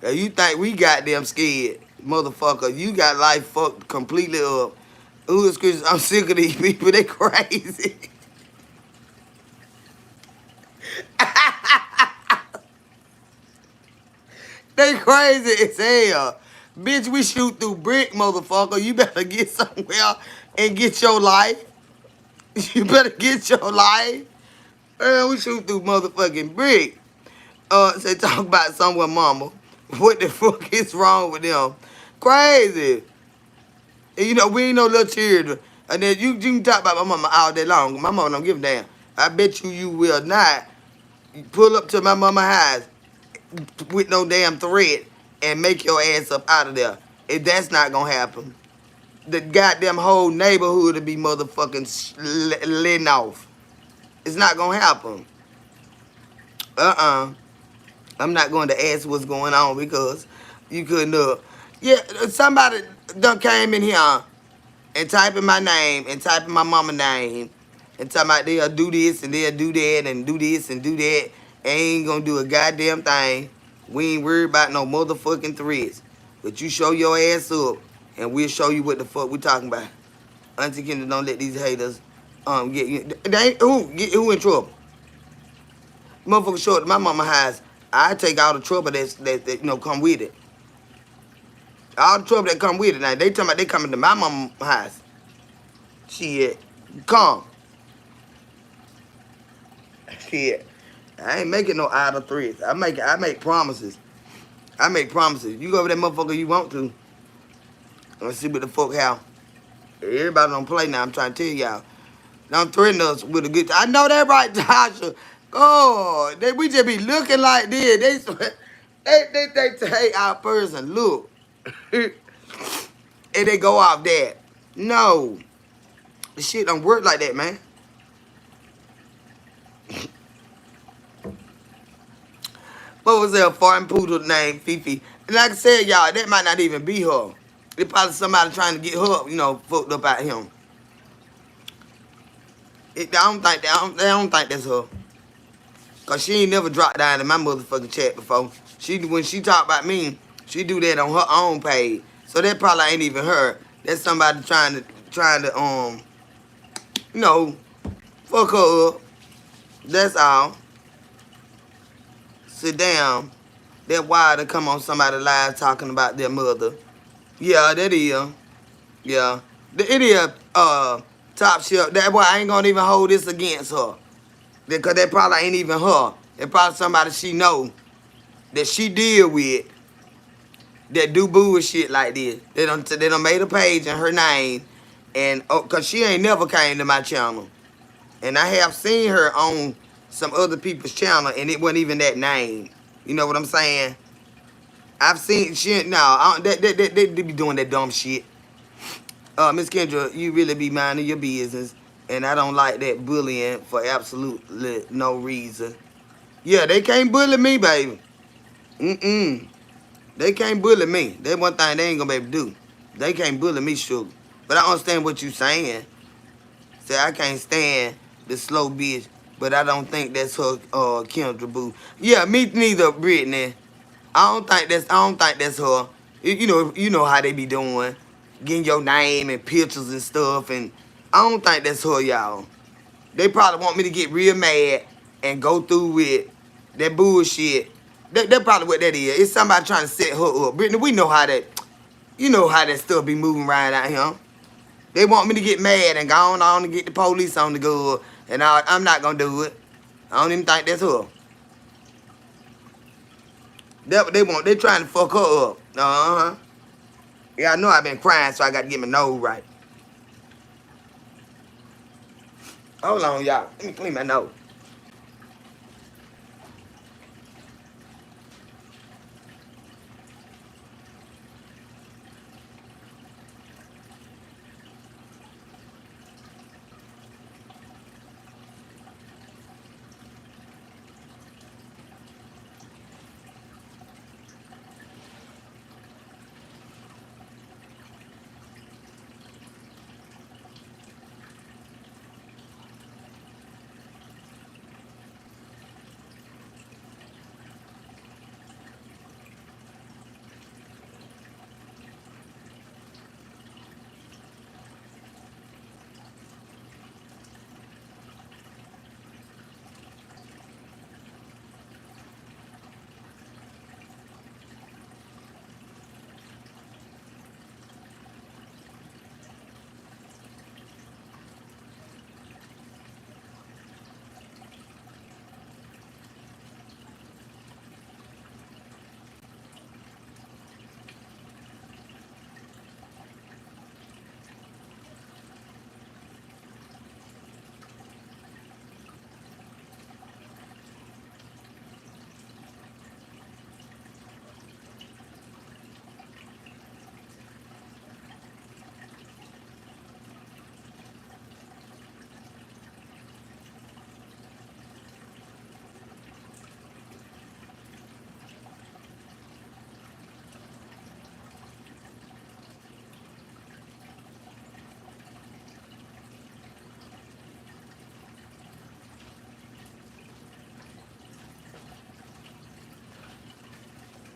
Speaker 1: You think we goddamn scared, motherfucker. You got life fucked completely up. Ooh, it's crazy. I'm sick of these people. They crazy. They crazy as hell. Bitch, we shoot through brick, motherfucker. You better get somewhere and get your life. You better get your life. We shoot through motherfucking brick. Say talk about someone, mama. What the fuck is wrong with them? Crazy. And you know, we ain't no little children. And then you can talk about my mama all day long. My mama don't give a damn. I bet you will not pull up to my mama's house with no damn threat and make your ass up out of there. If that's not gonna happen, the goddamn whole neighborhood will be motherfucking letting off. It's not gonna happen. I'm not going to ask what's going on because you couldn't. Yeah, somebody done came in here and typing my name and typing my mama name and talking about they'll do this and they'll do that and do this and do that. Ain't gonna do a goddamn thing. We ain't worried about no motherfucking threats. But you show your ass up and we'll show you what the fuck we talking about. Auntie Kendra, don't let these haters get you. Who in trouble? Motherfucker short my mama house. I take all the trouble that come with it. All the trouble that come with it. Now they talking about they coming to my mama's house. Shit. Come. Shit. I ain't making no idle threats. I make promises. I make promises. You go over that motherfucker you want to. Let's see what the fuck how. Everybody don't play now. I'm trying to tell y'all. Don't threaten us with a good time. I know that right, Tasha. Oh, we just be looking like this. They take our person look. And they go off that. No. The shit don't work like that, man. What was that foreign poodle named Fifi? And like I said, y'all, that might not even be her. It's probably somebody trying to get her, fucked up out him. I don't think that's her. Cause she ain't never dropped down in my motherfucking chat before. When she talk about me, she do that on her own page. So that probably ain't even her. That's somebody trying to No, fuck her up. That's all. Sit down. That wild to come on somebody live talking about their mother. Yeah, that is. Yeah. It is top shelf. That why I ain't gonna even hold this against her. Because that probably ain't even her. It probably somebody she know that she deal with that do bullshit like this. They done made a page in her name. And cause she ain't never came to my channel. And I have seen her on some other people's channel and it wasn't even that name. You know what I'm saying? I've seen shit. No, they be doing that dumb shit. Miss Kendra, you really be minding your business, and I don't like that bullying for absolutely no reason. Yeah, they can't bully me, baby. Mm-mm. They can't bully me. That's one thing they ain't gonna be able to do. They can't bully me, sugar. But I understand what you saying. Say I can't stand the slow bitch, but I don't think that's her Kendra boo. Yeah, me neither, Brittany. I don't think that's her. You know how they be doing, getting your name and pictures and stuff, and I don't think that's her, y'all. They probably want me to get real mad and go through with that bullshit. That probably what that is. It's somebody trying to set her up. Brittany, we know how that. You know how that stuff be moving around out here. They want me to get mad and go on and get the police on the good, and I'm not gonna do it. I don't even think that's her. That's what they want. They trying to fuck her up. Uh-huh. Yeah, I know I've been crying, so I got to get my nose right. Hold on, y'all. Let me clean my nose.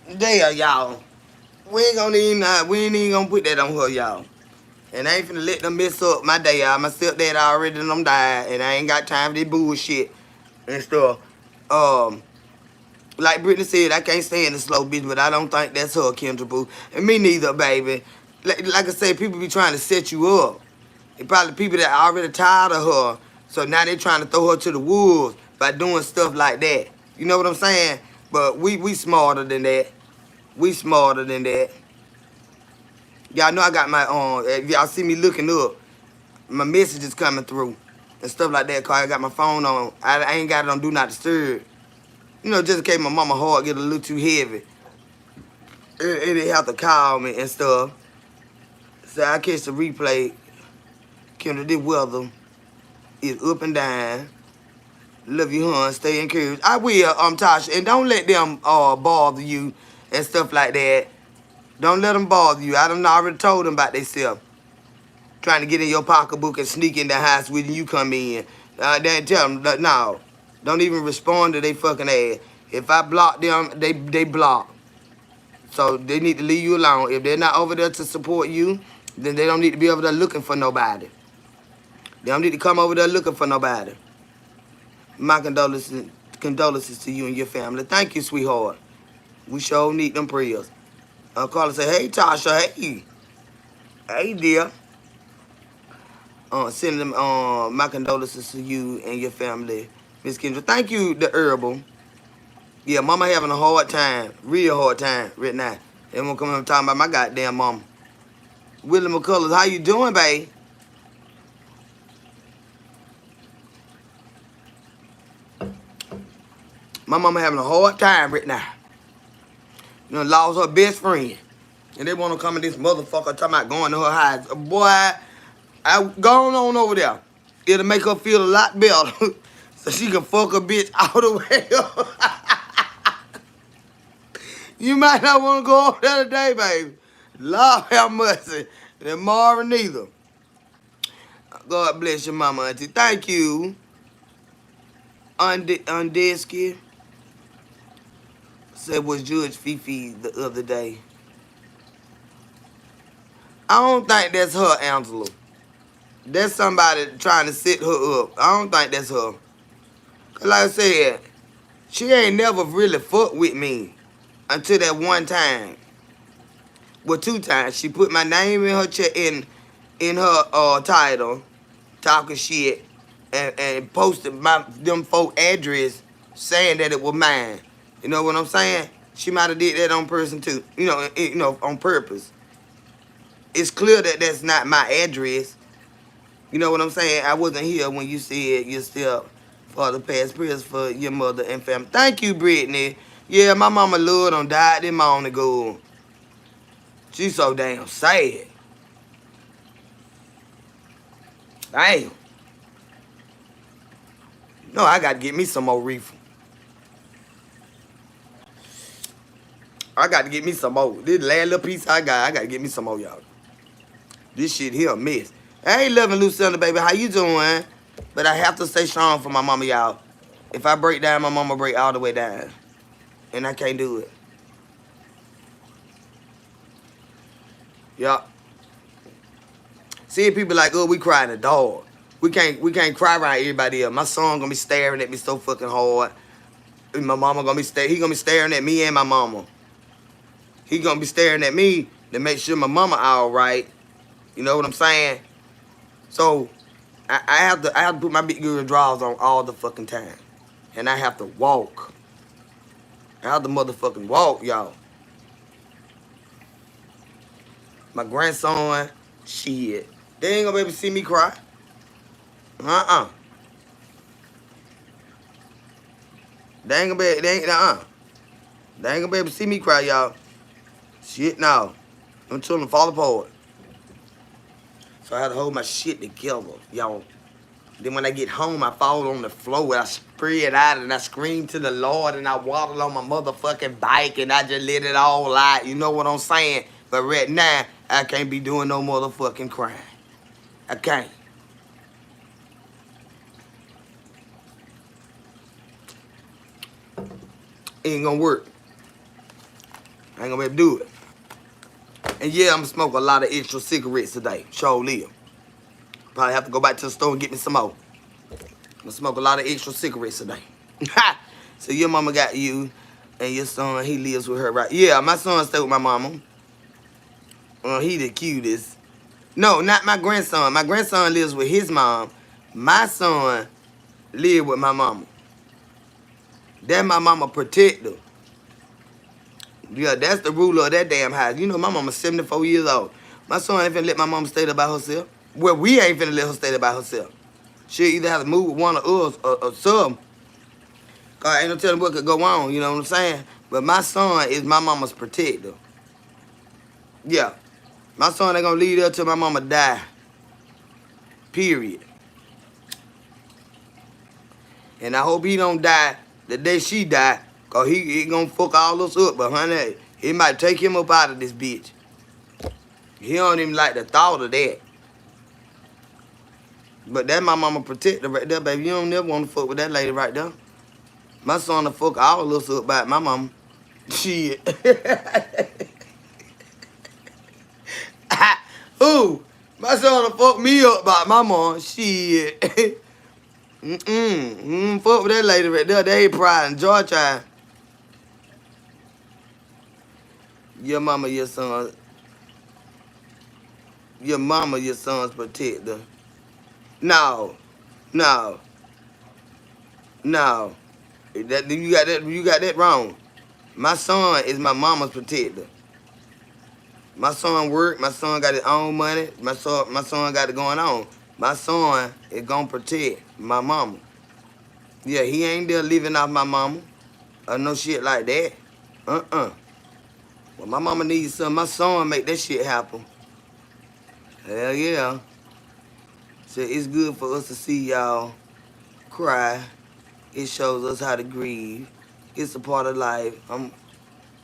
Speaker 1: There, y'all. We ain't even gonna put that on her, y'all. And I ain't finna let them mess up my day, y'all. My stepdad already done died, and I ain't got time for this bullshit and stuff. Um, like Brittany said, I can't stand the slow bitch, but I don't think that's her, Kendra Boo. And me neither, baby. Like I said, people be trying to set you up. It probably people that are already tired of her, so now they trying to throw her to the wolves by doing stuff like that. You know what I'm saying? But we smarter than that. We smarter than that. Y'all know I got my if y'all see me looking up, my messages coming through and stuff like that, cause I got my phone on. I ain't got it on do not disturb. You know, just in case my mama heart get a little too heavy. It have to call me and stuff. So I catch the replay. Kendra, this weather is up and down. Love you, hon. Stay encouraged. I will, Tasha, and don't let them bother you and stuff like that. Don't let them bother you. I done already told them about themselves. Trying to get in your pocketbook and sneak in the house when you come in. Then tell them, no, don't even respond to they fucking ass. If I block them, they block. So they need to leave you alone. If they're not over there to support you, then they don't need to be over there looking for nobody. They don't need to come over there looking for nobody. My condolences to you and your family. Thank you, sweetheart. We sure need them prayers. Carla say, hey, Tasha, hey. Hey, dear. Sending them my condolences to you and your family, Miss Kendra. Thank you, the herbal. Yeah, mama having a hard time, real hard time right now. They won't come up talking about my goddamn mama. Willie McCullers, how you doing, babe? My mama having a hard time right now. You know, lost her best friend. And they want to come in this motherfucker talking about going to her house. Boy, I going on over there. It'll make her feel a lot better. So she can fuck a bitch all the way up. You might not want to go over there today, baby. Lord have mercy. Tomorrow neither. God bless your mama, auntie. Thank you. Undesky. Said was Judge Fifi the other day. I don't think that's her, Angela. That's somebody trying to set her up. I don't think that's her. Cause like I said, she ain't never really fucked with me until that one time. Well, 2 times. She put my name in her in her title, talking shit, and posted them folk address saying that it was mine. You know what I'm saying? She might have did that on person too. You know, on purpose. It's clear that that's not my address. You know what I'm saying? I wasn't here when you said you're still for the past prayers for your mother and family. Thank you, Brittany. Yeah, my mama Lord done died this morning ago. She's so damn sad. Damn. No, I gotta get me some more reefer. I got to get me some more. This last little piece I gotta get me some more, y'all. This shit here a mess. Hey, loving Lucinda, baby, how you doing? But I have to stay strong for my mama, y'all. If I break down, my mama break all the way down. And I can't do it. Yup. Seeing people like, oh, we crying a dog. We can't cry around everybody else. My son gonna be staring at me so fucking hard. And my mama gonna be he gonna be staring at me and my mama. He gonna be staring at me to make sure my mama all right. You know what I'm saying? So I have to put my big girl drawers on all the fucking time. And I have to walk. I have to motherfucking walk, y'all. My grandson, shit. They ain't gonna be able to see me cry. They ain't gonna be able to see me cry, y'all. Shit, no. Them children fall apart. So I had to hold my shit together, y'all. Then when I get home, I fall on the floor and I spread out and I scream to the Lord and I waddle on my motherfucking bike and I just let it all out. You know what I'm saying? But right now, I can't be doing no motherfucking crying. I can't. It ain't gonna work. I ain't gonna be able to do it. And yeah, I'm gonna smoke a lot of extra cigarettes today. Sure live. Probably have to go back to the store and get me some more. I'm gonna smoke a lot of extra cigarettes today. So your mama got you and your son, he lives with her, right? Yeah, my son stay with my mama. He the cutest. No, not my grandson. My grandson lives with his mom. My son live with my mama. That's my mama protector. Yeah, that's the ruler of that damn house. You know, my mama's 74 years old. My son ain't finna let my mama stay there by herself. Well, we ain't finna let her stay there by herself. She'll either have to move with one of us or some. Cause ain't no telling what could go on, you know what I'm saying? But my son is my mama's protector. Yeah. My son ain't gonna leave there till my mama die. Period. And I hope he don't die the day she die. Cause he gonna fuck all us up. But honey, it might take him up out of this bitch. He don't even like the thought of that. But that's my mama protector right there, baby. You don't never want to fuck with that lady right there. My son will fuck all of us up by my mama. Shit. Who? My son done fucked me up by my mom. Shit. Fuck with that lady right there. They ain't pride and joy child. Your mama, your son. Your mama, your son's protector. No. No. No. You got that wrong. My son is my mama's protector. My son work. My son got his own money. My son got it going on. My son is gonna protect my mama. Yeah, he ain't there living off my mama or no shit like that. Well, my mama needs something. My son make that shit happen. Hell yeah. So it's good for us to see y'all cry. It shows us how to grieve. It's a part of life.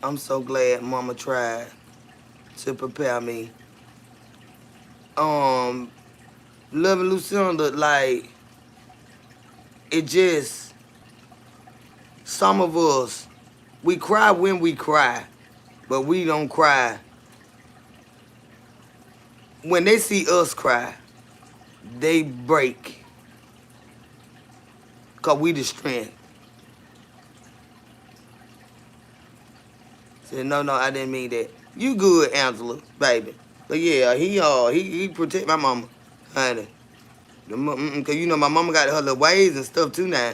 Speaker 1: I'm so glad mama tried to prepare me. Loving Lucinda, like, it just, some of us, we cry when we cry, but we don't cry when they see us cry. They break, cause we the strength. Said, no, I didn't mean that. You good, Angela, baby. But yeah, he protect my mama, honey. Cause you know my mama got her little ways and stuff too now.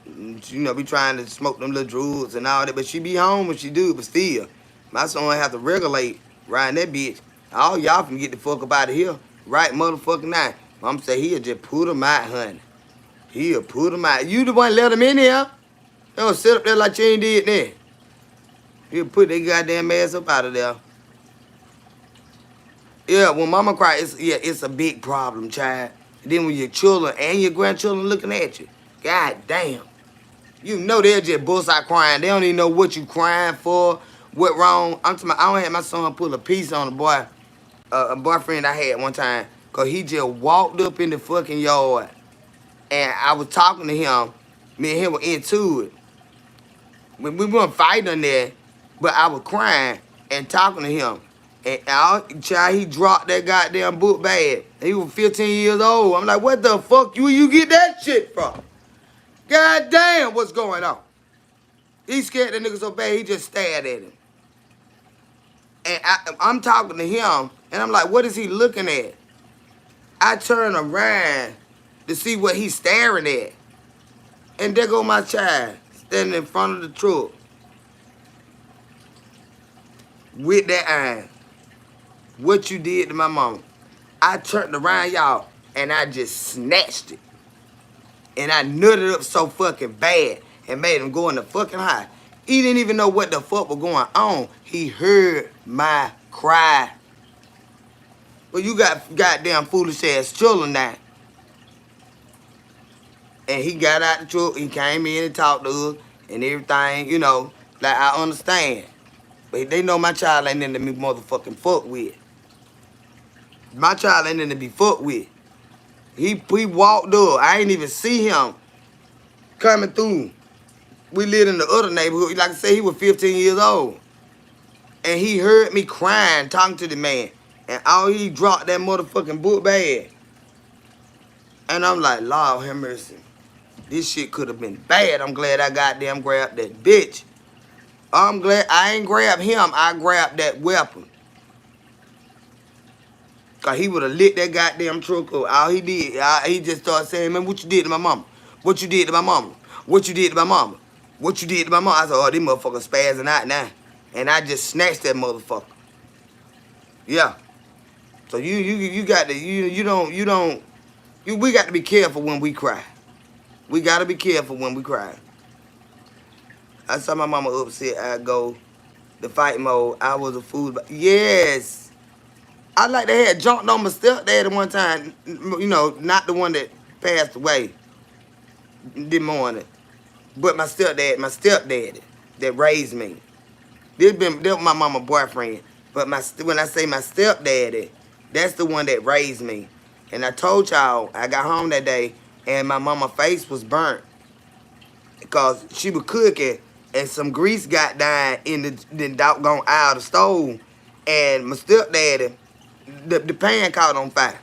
Speaker 1: You know, be trying to smoke them little drugs and all that, but she be home when she do, but still, my son have to regulate riding that bitch. All y'all can get the fuck up out of here right motherfucking now. Mama say he'll just put him out, honey. He'll put him out. You the one let him in here. Don't sit up there like you ain't did that. He'll put that goddamn ass up out of there. Yeah, when mama cry, it's a big problem, child. And then when your children and your grandchildren looking at you, god damn. You know they'll just bust out crying. They don't even know what you crying for, what wrong. I'm talking about, I don't have my son pull a piece on a boyfriend I had one time, cause he just walked up in the fucking yard, and I was talking to him. Me and him were into it. We weren't fighting there, but I was crying and talking to him. And child, he dropped that goddamn book bag. He was 15 years old. I'm like, what the fuck you get that shit from? God damn, what's going on? He scared that nigga so bad, he just stared at him. And I'm talking to him, and I'm like, what is he looking at? I turn around to see what he's staring at. And there go my child, standing in front of the truck. With that iron. What you did to my mama. I turned around, y'all, and I just snatched it. And I nutted up so fucking bad and made him go in the fucking high. He didn't even know what the fuck was going on. He heard my cry. Well, you got goddamn foolish ass children now. And he got out the truck, he came in and talked to us and everything, you know, like I understand. But they know my child ain't nothing to be motherfucking fuck with. My child ain't nothing to be fucked with. He walked up. I ain't even see him coming through. We lived in the other neighborhood. Like I said, he was 15 years old. And he heard me crying, talking to the man. And all he dropped that motherfucking book bag. And I'm like, Lord have mercy. This shit could have been bad. I'm glad I goddamn grabbed that bitch. I'm glad I ain't grabbed him. I grabbed that weapon. Cause he would have lit that goddamn truck up. All he did, he just started saying, man, what you did to my mama? What you did to my mama? What you did to my mama? What you did to my mama? I said, oh, this motherfucker spazzing out now. And I just snatched that motherfucker. Yeah. So you got to, we got to be careful when we cry. We got to be careful when we cry. I saw my mama upset. I go, the fight mode. I was a fool. Yes. I like they had jumped on my stepdad one time. You know, not the one that passed away this morning. But my stepdaddy that raised me. That was my mama boyfriend. But when I say my stepdaddy, that's the one that raised me. And I told y'all, I got home that day, and my mama's face was burnt. Because she was cooking, and some grease got down in the doggone eye of the stove. And my stepdaddy the pan caught on fire.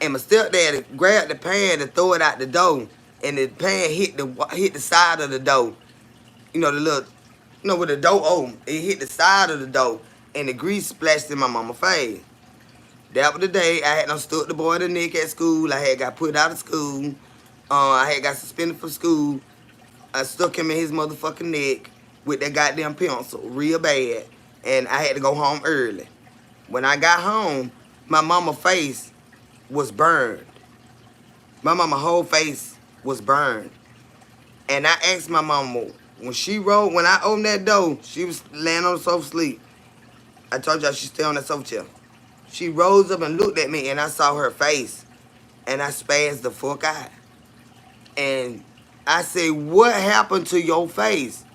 Speaker 1: And my stepdad grabbed the pan to throw it out the door, and the pan hit the side of the door. You know the little, with the door open, it hit the side of the door, and the grease splashed in my mama's face. That was the day I had done stood the boy in the neck at school. I had got put out of school. I had got suspended from school. I stuck him in his motherfucking neck with that goddamn pencil real bad, and I had to go home early. When I got home, my mama's face was burned. My mama's whole face was burned. And I asked my mama, when I opened that door, she was laying on the sofa asleep. I told y'all she stay on that sofa chair. She rose up and looked at me, and I saw her face, and I spazzed the fuck out. And I said, what happened to your face?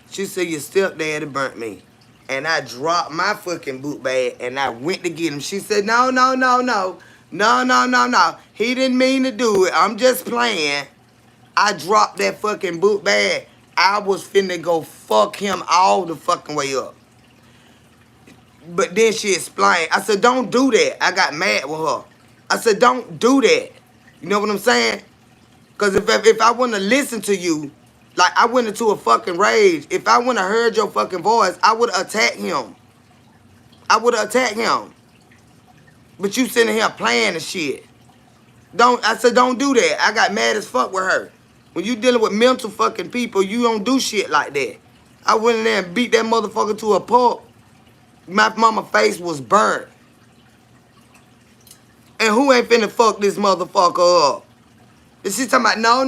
Speaker 1: She said, your stepdaddy burnt me. And I dropped my fucking boot bag, and I went to get him. She said, no. He didn't mean to do it. I'm just playing. I dropped that fucking boot bag. I was finna go fuck him all the fucking way up. But then she explained. I said, don't do that. I got mad with her. I said, don't do that. You know what I'm saying? Because if I wouldn't have listened to you, like I went into a fucking rage. If I wouldn't have heard your fucking voice, I would have attacked him. But you sitting here playing and shit. I said, don't do that. I got mad as fuck with her. When you dealing with mental fucking people, you don't do shit like that. I went in there and beat that motherfucker to a pulp. My mama's face was burnt. And who ain't finna fuck this motherfucker up? And she talking about, no,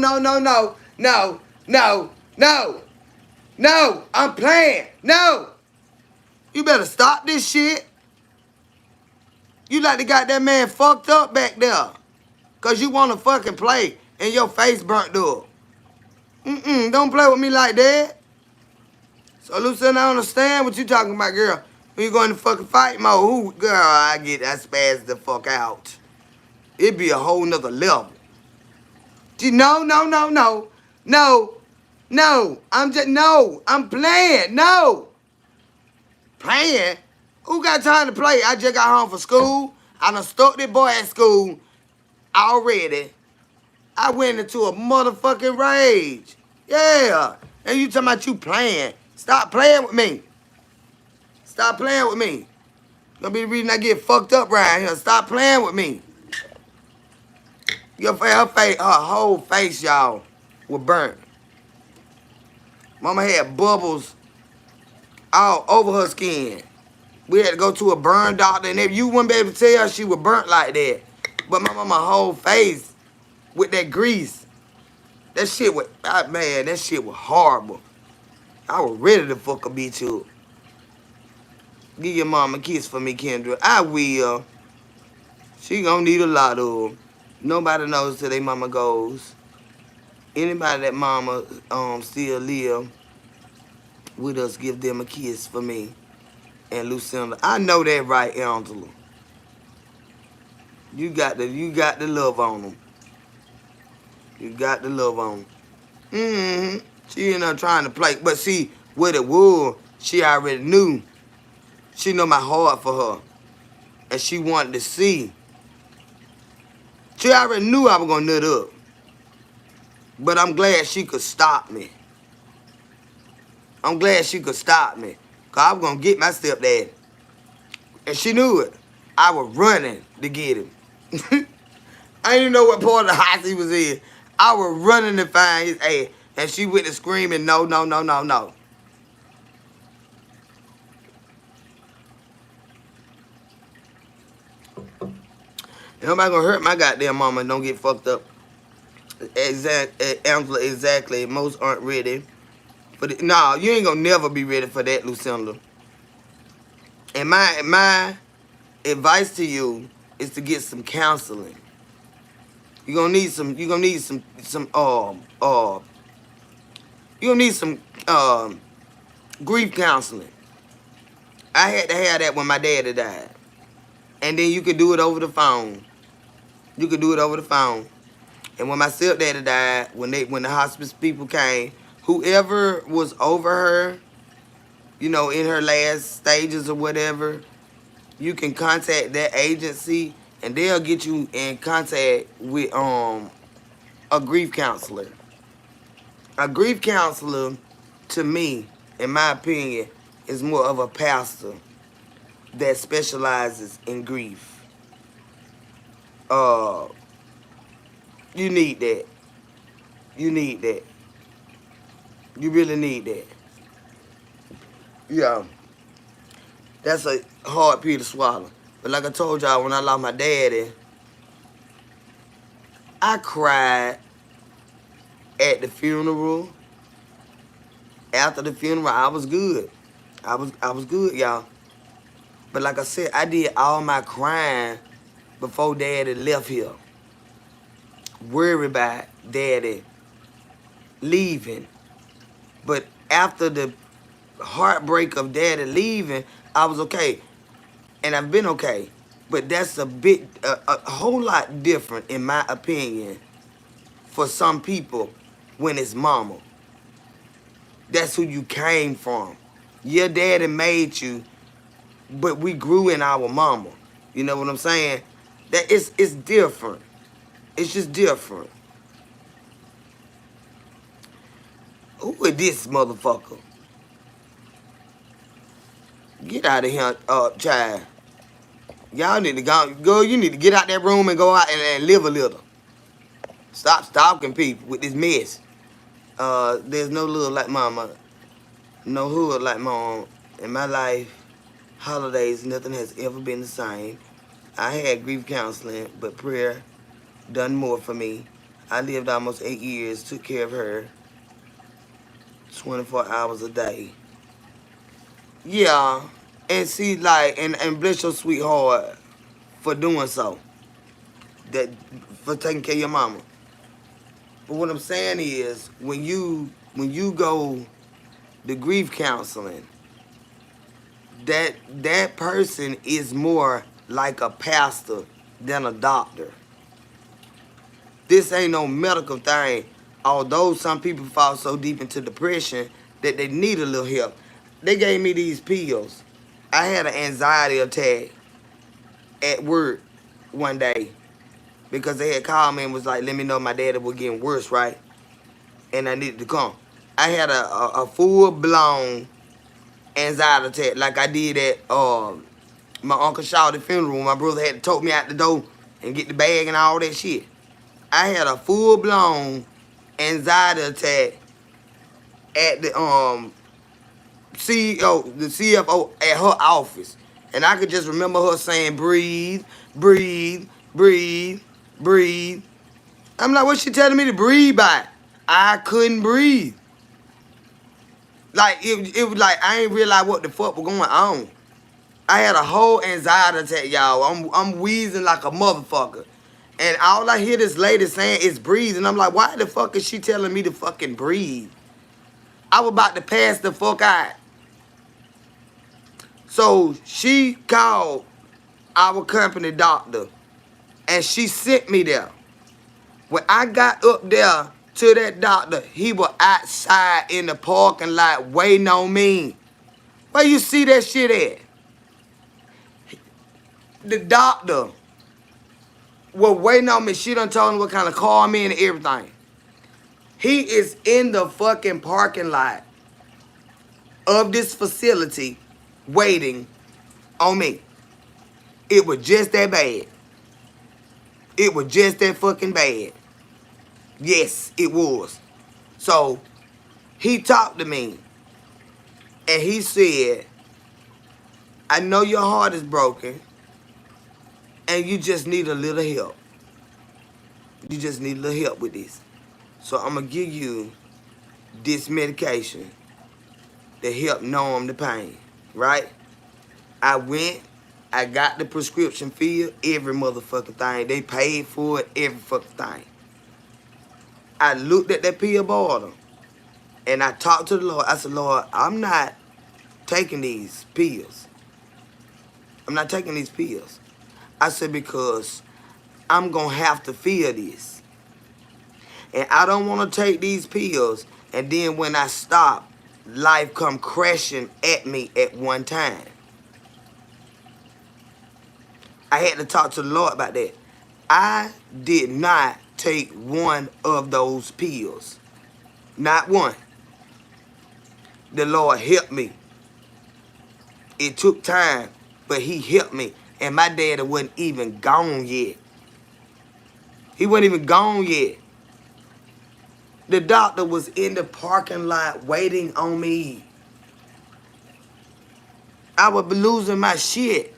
Speaker 1: I'm playing, no. You better stop this shit. You like to got that man fucked up back there. Cause you wanna fucking play and your face burnt up. Don't play with me like that. So Lucinda, I understand what you talking about, girl. When you go in the fucking fight mode, girl, I spaz the fuck out. It'd be a whole nother level. No. I'm playing, no. Playing? Who got time to play? I just got home from school. I done stuck that boy at school already. I went into a motherfucking rage. Yeah. And you talking about you playing. Stop playing with me. Stop playing with me. Gonna be the reason I get fucked up right here. Stop playing with me. Her whole face, y'all, was burnt. Mama had bubbles all over her skin. We had to go to a burn doctor, and you wouldn't be able to tell she was burnt like that. But my mama whole face with that grease. That shit was, man, that shit was horrible. I was ready to fuck a bitch up. Give your mama a kiss for me, Kendra. I will. She gonna need a lot of them. Nobody knows till their mama goes. Anybody that mama still live with us, give them a kiss for me. And Lucinda, I know that right, Angela. You got the love on them. You got the love on them. She ain't not trying to play. But see, what it was, she already knew. She know my heart for her. And she wanted to see. She already knew I was gonna nut up. But I'm glad she could stop me. I'm glad she could stop me. Cause I was gonna get my stepdad. And she knew it. I was running to get him. I didn't even know what part of the house he was in. I was running to find his ass. And she went to screaming, no. Nobody gonna hurt my goddamn mama and don't get fucked up. Angela, exactly. Most aren't ready. But no, you ain't gonna never be ready for that, Lucinda. And my advice to you is to get some counseling. You're gonna need some grief counseling. I had to have that when my daddy died. And then you could do it over the phone. You could do it over the phone. And when my stepdaddy died, when the hospice people came, whoever was over her, you know, in her last stages or whatever, you can contact that agency and they'll get you in contact with a grief counselor. A grief counselor, to me, in my opinion, is more of a pastor that specializes in grief. Uh, you need that. You need that. You really need that. Yeah, that's a hard pill to swallow. But like I told y'all, when I lost my daddy, I cried at the funeral. After the funeral, I was good. I was good, y'all. But like I said, I did all my crying before daddy left here. Worried about daddy leaving. But after the heartbreak of daddy leaving, I was okay. And I've been okay. But that's a whole lot different, in my opinion, for some people when it's mama. That's who you came from. Your daddy made you, but we grew in our mama. You know what I'm saying? That it's different. It's just different. Who is this motherfucker? Get out of here, child. Y'all need to go. Girl, you need to get out that room and go out and live a little. Stop stalking people with this mess. There's no little like mama. No hood like mom. In my life, holidays, nothing has ever been the same. I had grief counseling, but prayer done more for me. I lived almost 8 years, took care of her 24 hours a day. Yeah, and see, like, and bless your sweetheart for doing so. That for taking care of your mama. But what I'm saying is, when you go the grief counseling, that person is more like a pastor than a doctor. This ain't no medical thing. Although some people fall so deep into depression that they need a little help. They gave me these pills. I had an anxiety attack at work one day because they had called me and was like, let me know my daddy was getting worse, right? And I needed to come. I had a full-blown anxiety attack like I did at my Uncle Shawty's funeral. My brother had to tote me out the door and get the bag and all that shit. I had a full-blown anxiety attack at the CFO at her office. And I could just remember her saying, breathe, breathe, breathe, breathe. I'm like, what's she telling me to breathe by? I couldn't breathe. Like, it was like I ain't realize what the fuck was going on. I had a whole anxiety attack, y'all. I'm wheezing like a motherfucker. And all I hear this lady saying is breathe. And I'm like, why the fuck is she telling me to fucking breathe? I was about to pass the fuck out. So she called our company doctor. And she sent me there. When I got up there to that doctor, he was outside in the parking lot waiting on me. Where you see that shit at? The doctor was waiting on me. She done told him what kind of car I'm in and everything. He is in the fucking parking lot of this facility waiting on me. It was just that bad. It was just that fucking bad. Yes, it was. So, he talked to me. And he said, I know your heart is broken. And you just need a little help. You just need a little help with this. So, I'm going to give you this medication to help numb the pain. Right? I went. I got the prescription filled. Every motherfucking thing. They paid for it. Every fucking thing. I looked at that pill bottle. And I talked to the Lord. I said, Lord, I'm not taking these pills. I'm not taking these pills. I said, because I'm going to have to feel this. And I don't want to take these pills. And then when I stop, life come crashing at me at one time. I had to talk to the Lord about that. I did not take one of those pills. Not one. The Lord helped me. It took time, but he helped me. And my daddy wasn't even gone yet. He wasn't even gone yet. The doctor was in the parking lot waiting on me. I would be losing my shit.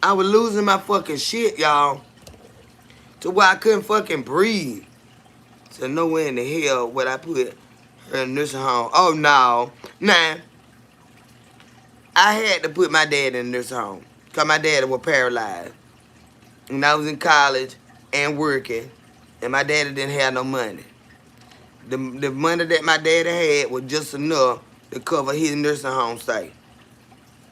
Speaker 1: I was losing my fucking shit, y'all. To where I couldn't fucking breathe. So nowhere in the hell would I put her in a nursing home. Oh, no. Nah. I had to put my dad in a nursing home. Because my dad was paralyzed. And I was in college and working. And my daddy didn't have no money. The money that my daddy had was just enough to cover his nursing home stay.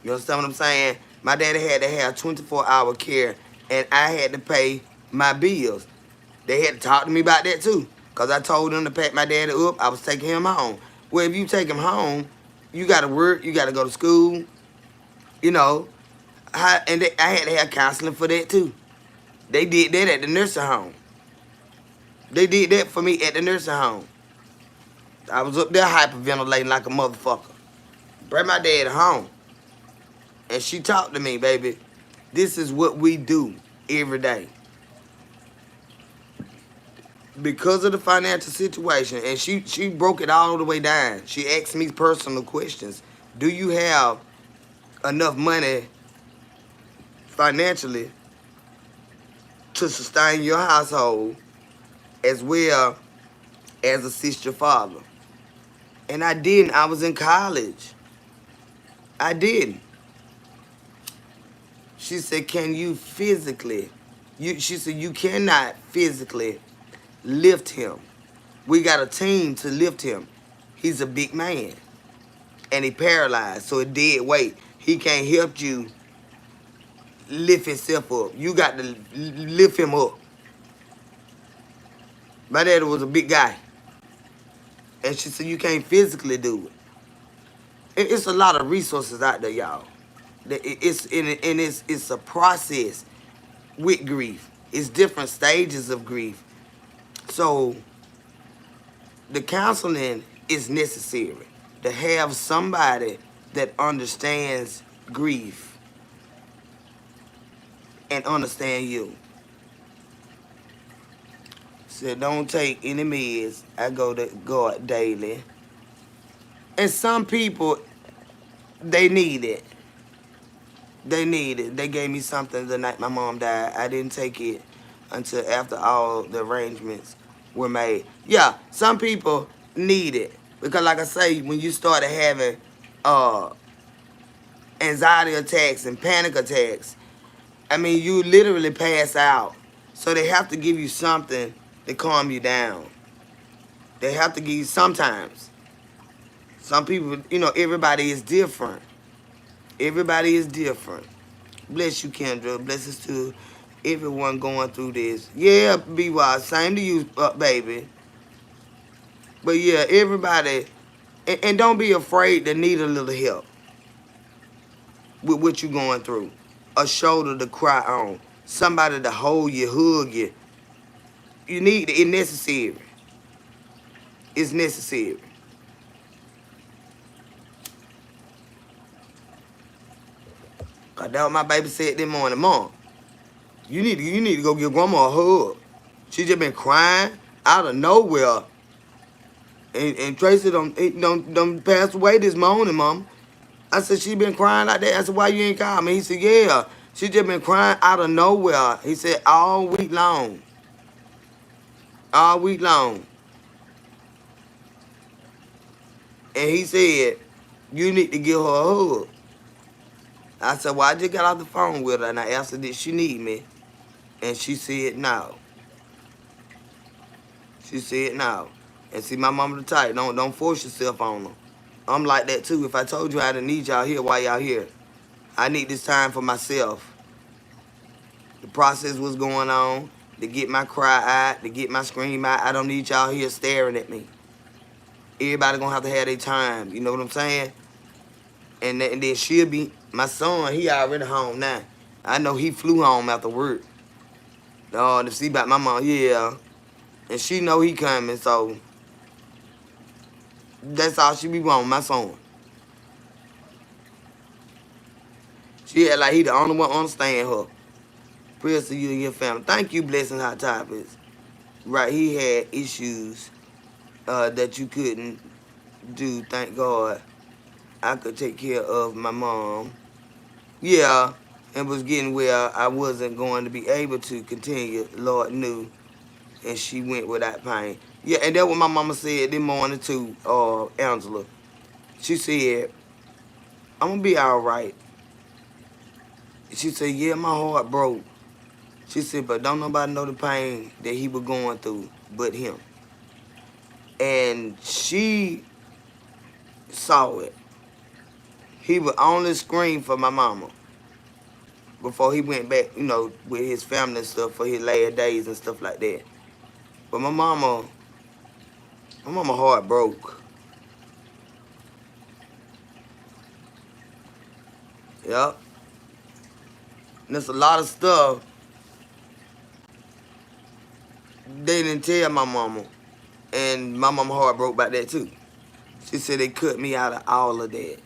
Speaker 1: You understand what I'm saying? My daddy had to have 24-hour care, and I had to pay my bills. They had to talk to me about that too, because I told them to pack my daddy up. I was taking him home. Well, if you take him home, you got to work, you got to go to school, you know. I had to have counseling for that too. They did that at the nursing home. They did that for me at the nursing home. I was up there hyperventilating like a motherfucker. Bring my daddy home. And she talked to me, baby. This is what we do every day. Because of the financial situation, and she broke it all the way down. She asked me personal questions. Do you have enough money financially to sustain your household as well as assist your father? And I didn't. I was in college. I didn't. She said, can you physically? She said, you cannot physically lift him. We got a team to lift him. He's a big man. And he paralyzed, so it dead weight. He can't help you lift himself up. You got to lift him up. My daddy was a big guy. And she said, you can't physically do it. It's a lot of resources out there, y'all. It's a process with grief. It's different stages of grief. So the counseling is necessary to have somebody that understands grief and understand you. So don't take any meds. I go to God daily. And some people, they need it. They need it. They gave me something the night my mom died. I didn't take it until after all the arrangements were made. Yeah, some people need it. Because like I say, when you started having anxiety attacks and panic attacks, I mean, you literally pass out. So they have to give you something to calm you down. They have to give you sometimes. Some people, you know, everybody is different. Everybody is different. Bless you, Kendra. Blessings to everyone going through this. Yeah, B.Y., same to you, baby. But yeah, everybody, and don't be afraid to need a little help with what you're going through. A shoulder to cry on. Somebody to hold you, hug you. You need it. It's necessary. It's necessary. Cause that's what my baby said this morning. Mom, you need to go give grandma a hug. She just been crying out of nowhere. And Tracy don't pass away this morning, Mom. I said, she been crying like that. I said, why you ain't call me? He said, yeah. She just been crying out of nowhere. He said, all week long. All week long. And he said, you need to give her a hug. I said, well, I just got off the phone with her and I asked her, did she need me? And she said, no. She said, no. And see, my mama the type, don't force yourself on her. I'm like that too. If I told you I didn't need y'all here, why y'all here? I need this time for myself. The process was going on to get my cry out, to get my scream out. I don't need y'all here staring at me. Everybody gonna have to have their time. You know what I'm saying? And then she'll be, my son, he already home now. I know he flew home after work. To see about my mom, yeah. And she know he coming, so that's all she be wanting, my son. She had like he the only one understand her. Prayers to you and your family. Thank you, Blessing Hot Topics. Right, he had issues that you couldn't do. Thank God I could take care of my mom. Yeah, and was getting where I wasn't going to be able to continue. Lord knew, and she went without pain. Yeah, and that's what my mama said this morning too, Angela. She said, I'm going to be all right. She said, yeah, my heart broke. She said, but don't nobody know the pain that he was going through but him. And she saw it. He would only scream for my mama before he went back, with his family and stuff for his last days and stuff like that. But my mama heart broke. Yep. And there's a lot of stuff they didn't tell my mama. And my mama heart broke about that too. She said they cut me out of all of that.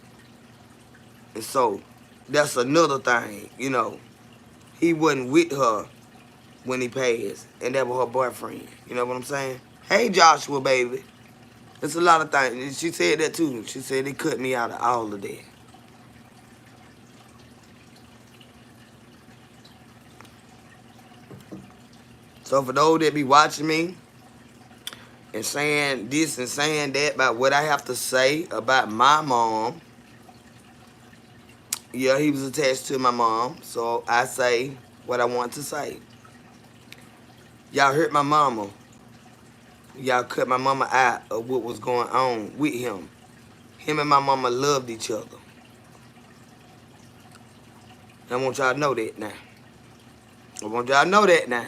Speaker 1: And so, that's another thing, He wasn't with her when he passed. And that was her boyfriend. You know what I'm saying? Hey, Joshua, baby. There's a lot of things. She said that too. She said they cut me out of all of that. So for those that be watching me and saying this and saying that about what I have to say about my mom, yeah, he was attached to my mom, so I say what I want to say. Y'all hurt my mama. Y'all cut my mama out of what was going on with him. Him and my mama loved each other. I want y'all to know that now. I want y'all to know that now.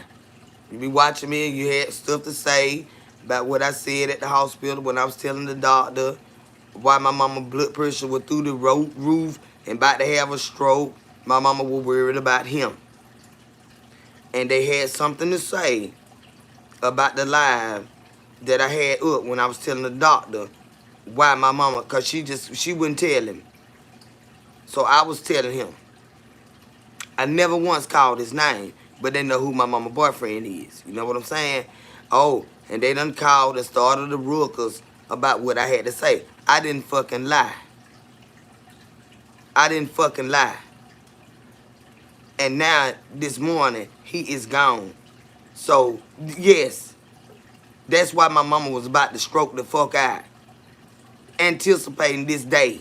Speaker 1: You be watching me and you had stuff to say about what I said at the hospital when I was telling the doctor why my mama blood pressure was through the roof and about to have a stroke. My mama was worried about him. And they had something to say about the live that I had up when I was telling the doctor why my mama, because she wouldn't tell him. So I was telling him. I never once called his name, but they know who my mama boyfriend is. You know what I'm saying? Oh, and they done called and started the ruckus about what I had to say. I didn't fucking lie. I didn't fucking lie. And now, this morning, he is gone. So, yes, that's why my mama was about to stroke the fuck out. Anticipating this day.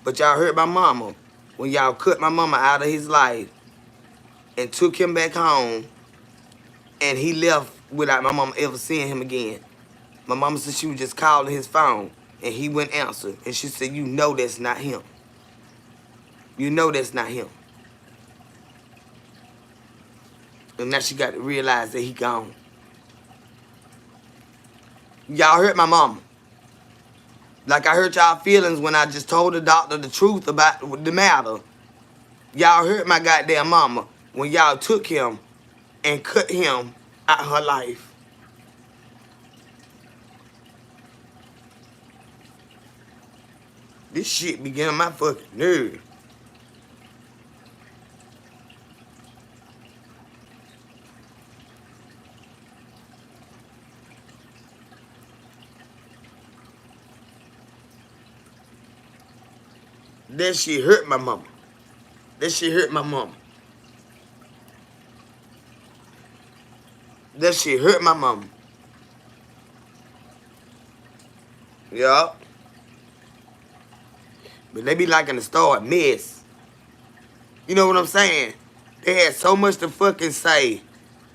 Speaker 1: But y'all heard my mama when y'all cut my mama out of his life and took him back home and he left without my mama ever seeing him again. My mama said she was just calling his phone and he wouldn't answer. And she said, you know that's not him. You know that's not him. And now she got to realize that he gone. Y'all hurt my mama. Like I hurt y'all feelings when I just told the doctor the truth about the matter. Y'all hurt my goddamn mama when y'all took him and cut him out of her life. This shit be getting on my fucking nerves. That shit hurt my mama. That shit hurt my mama. That shit hurt my mama. Yup. But they be liking to start a mess. You know what I'm saying? They had so much to fucking say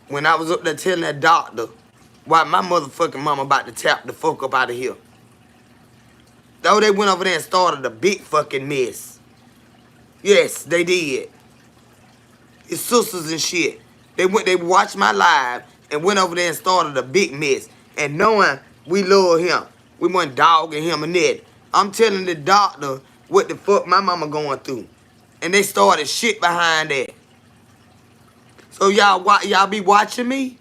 Speaker 1: when I was up there telling that doctor why my motherfucking mama about to tap the fuck up out of here. Though they went over there and started a big fucking mess. Yes, they did. His sisters and shit. They watched my live and went over there and started a big mess. and knowing we love him. We wasn't dogging him and that. I'm telling the doctor what the fuck my mama going through. And they started shit behind that. So y'all be watching me?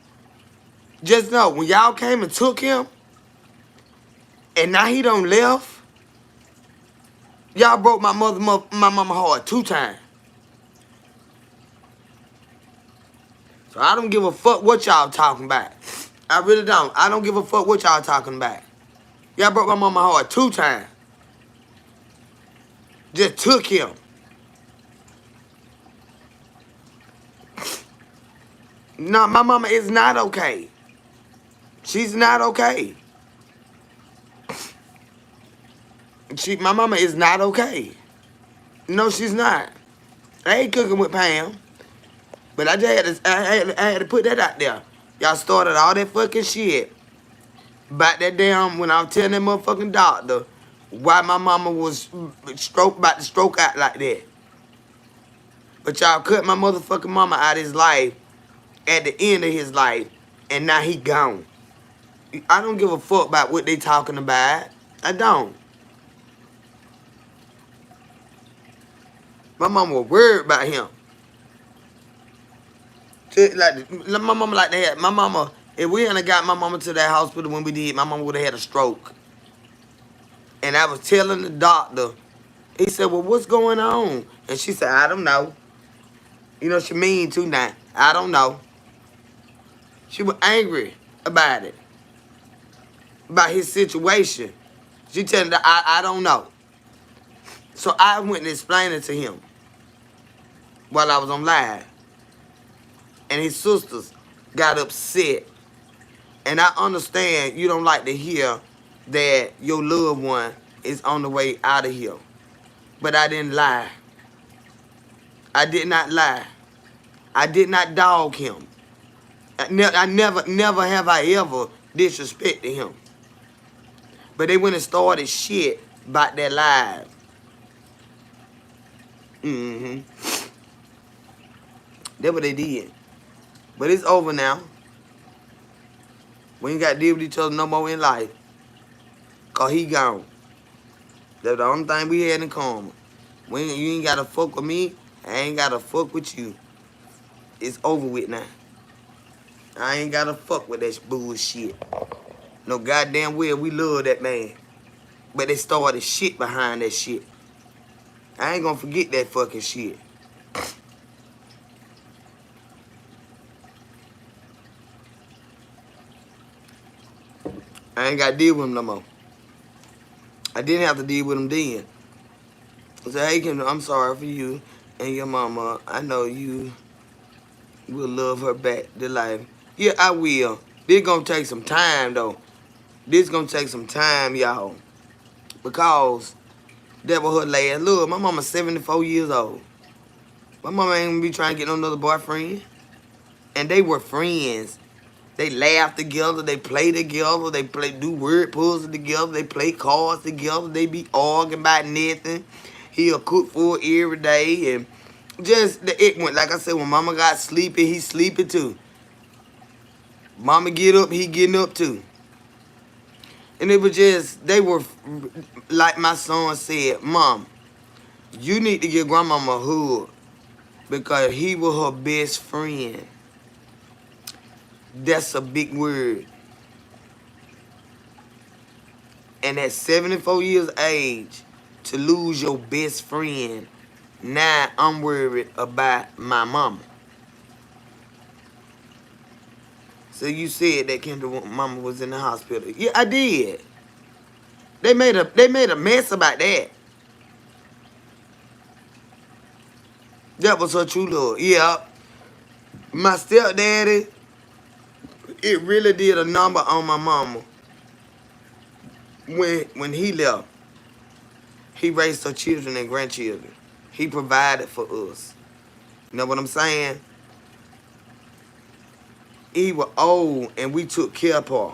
Speaker 1: Just know, when y'all came and took him, and now he done left, y'all broke my mama heart 2 times. So I don't give a fuck what y'all talking about. I really don't. I don't give a fuck what y'all talking about. Y'all broke my mama heart 2 times. Just took him. No, my mama is not okay. She's not okay. My mama is not okay. No, she's not. I ain't cooking with Pam. But I just had to put that out there. Y'all started all that fucking shit about that damn, when I was telling that motherfucking doctor why my mama was about to stroke out like that. But y'all cut my motherfucking mama out of his life at the end of his life, and now he gone. I don't give a fuck about what they talking about. I don't. My mama was worried about him. Like my mama like that. My mama, if we hadn't got my mama to that hospital when we did, my mama would have had a stroke. And I was telling the doctor, he said, well, what's going on? And she said, I don't know. You know, she mean too now. I don't know. She was angry about it. About his situation. She telling me, I don't know. So I went and explained it to him while I was on live. And his sisters got upset. And I understand you don't like to hear that your loved one is on the way out of here. But I didn't lie. I did not lie. I did not dog him. I never have I ever disrespected him. But they went and started shit about their lives. That's what they did. But it's over now. We ain't got to deal with each other no more in life. Because he gone. That's the only thing we had in common. You ain't got to fuck with me. I ain't got to fuck with you. It's over with now. I ain't got to fuck with that bullshit. No goddamn well we love that man. But they started shit behind that shit. I ain't gonna forget that fucking shit. I ain't got to deal with him no more. I didn't have to deal with him then. I said, hey, Kim, I'm sorry for you and your mama. I know you will love her back to life. Yeah, I will. This gonna take some time, though. This gonna take some time, y'all. Because that was her last. Look, my mama's 74 years old. My mama ain't gonna be trying to get no another boyfriend. And they were friends. They laugh together, they play together, they do word puzzles together, they play cards together, they be arguing about nothing. He'll cook for her every day, and just it went, like I said, when mama got sleepy, he sleepy too. Mama get up, he getting up too. And it was just, they were, like my son said, Mom, you need to give grandmama a hug because he was her best friend. That's a big word. And at 74 years age, to lose your best friend, now I'm worried about my mama. So you said that Kendra mama was in the hospital. Yeah, I did. They made a mess about that. That was her true love. Yeah. My stepdaddy, it really did a number on my mama. When he left, he raised her children and grandchildren. He provided for us. You know what I'm saying? He was old and we took care of her.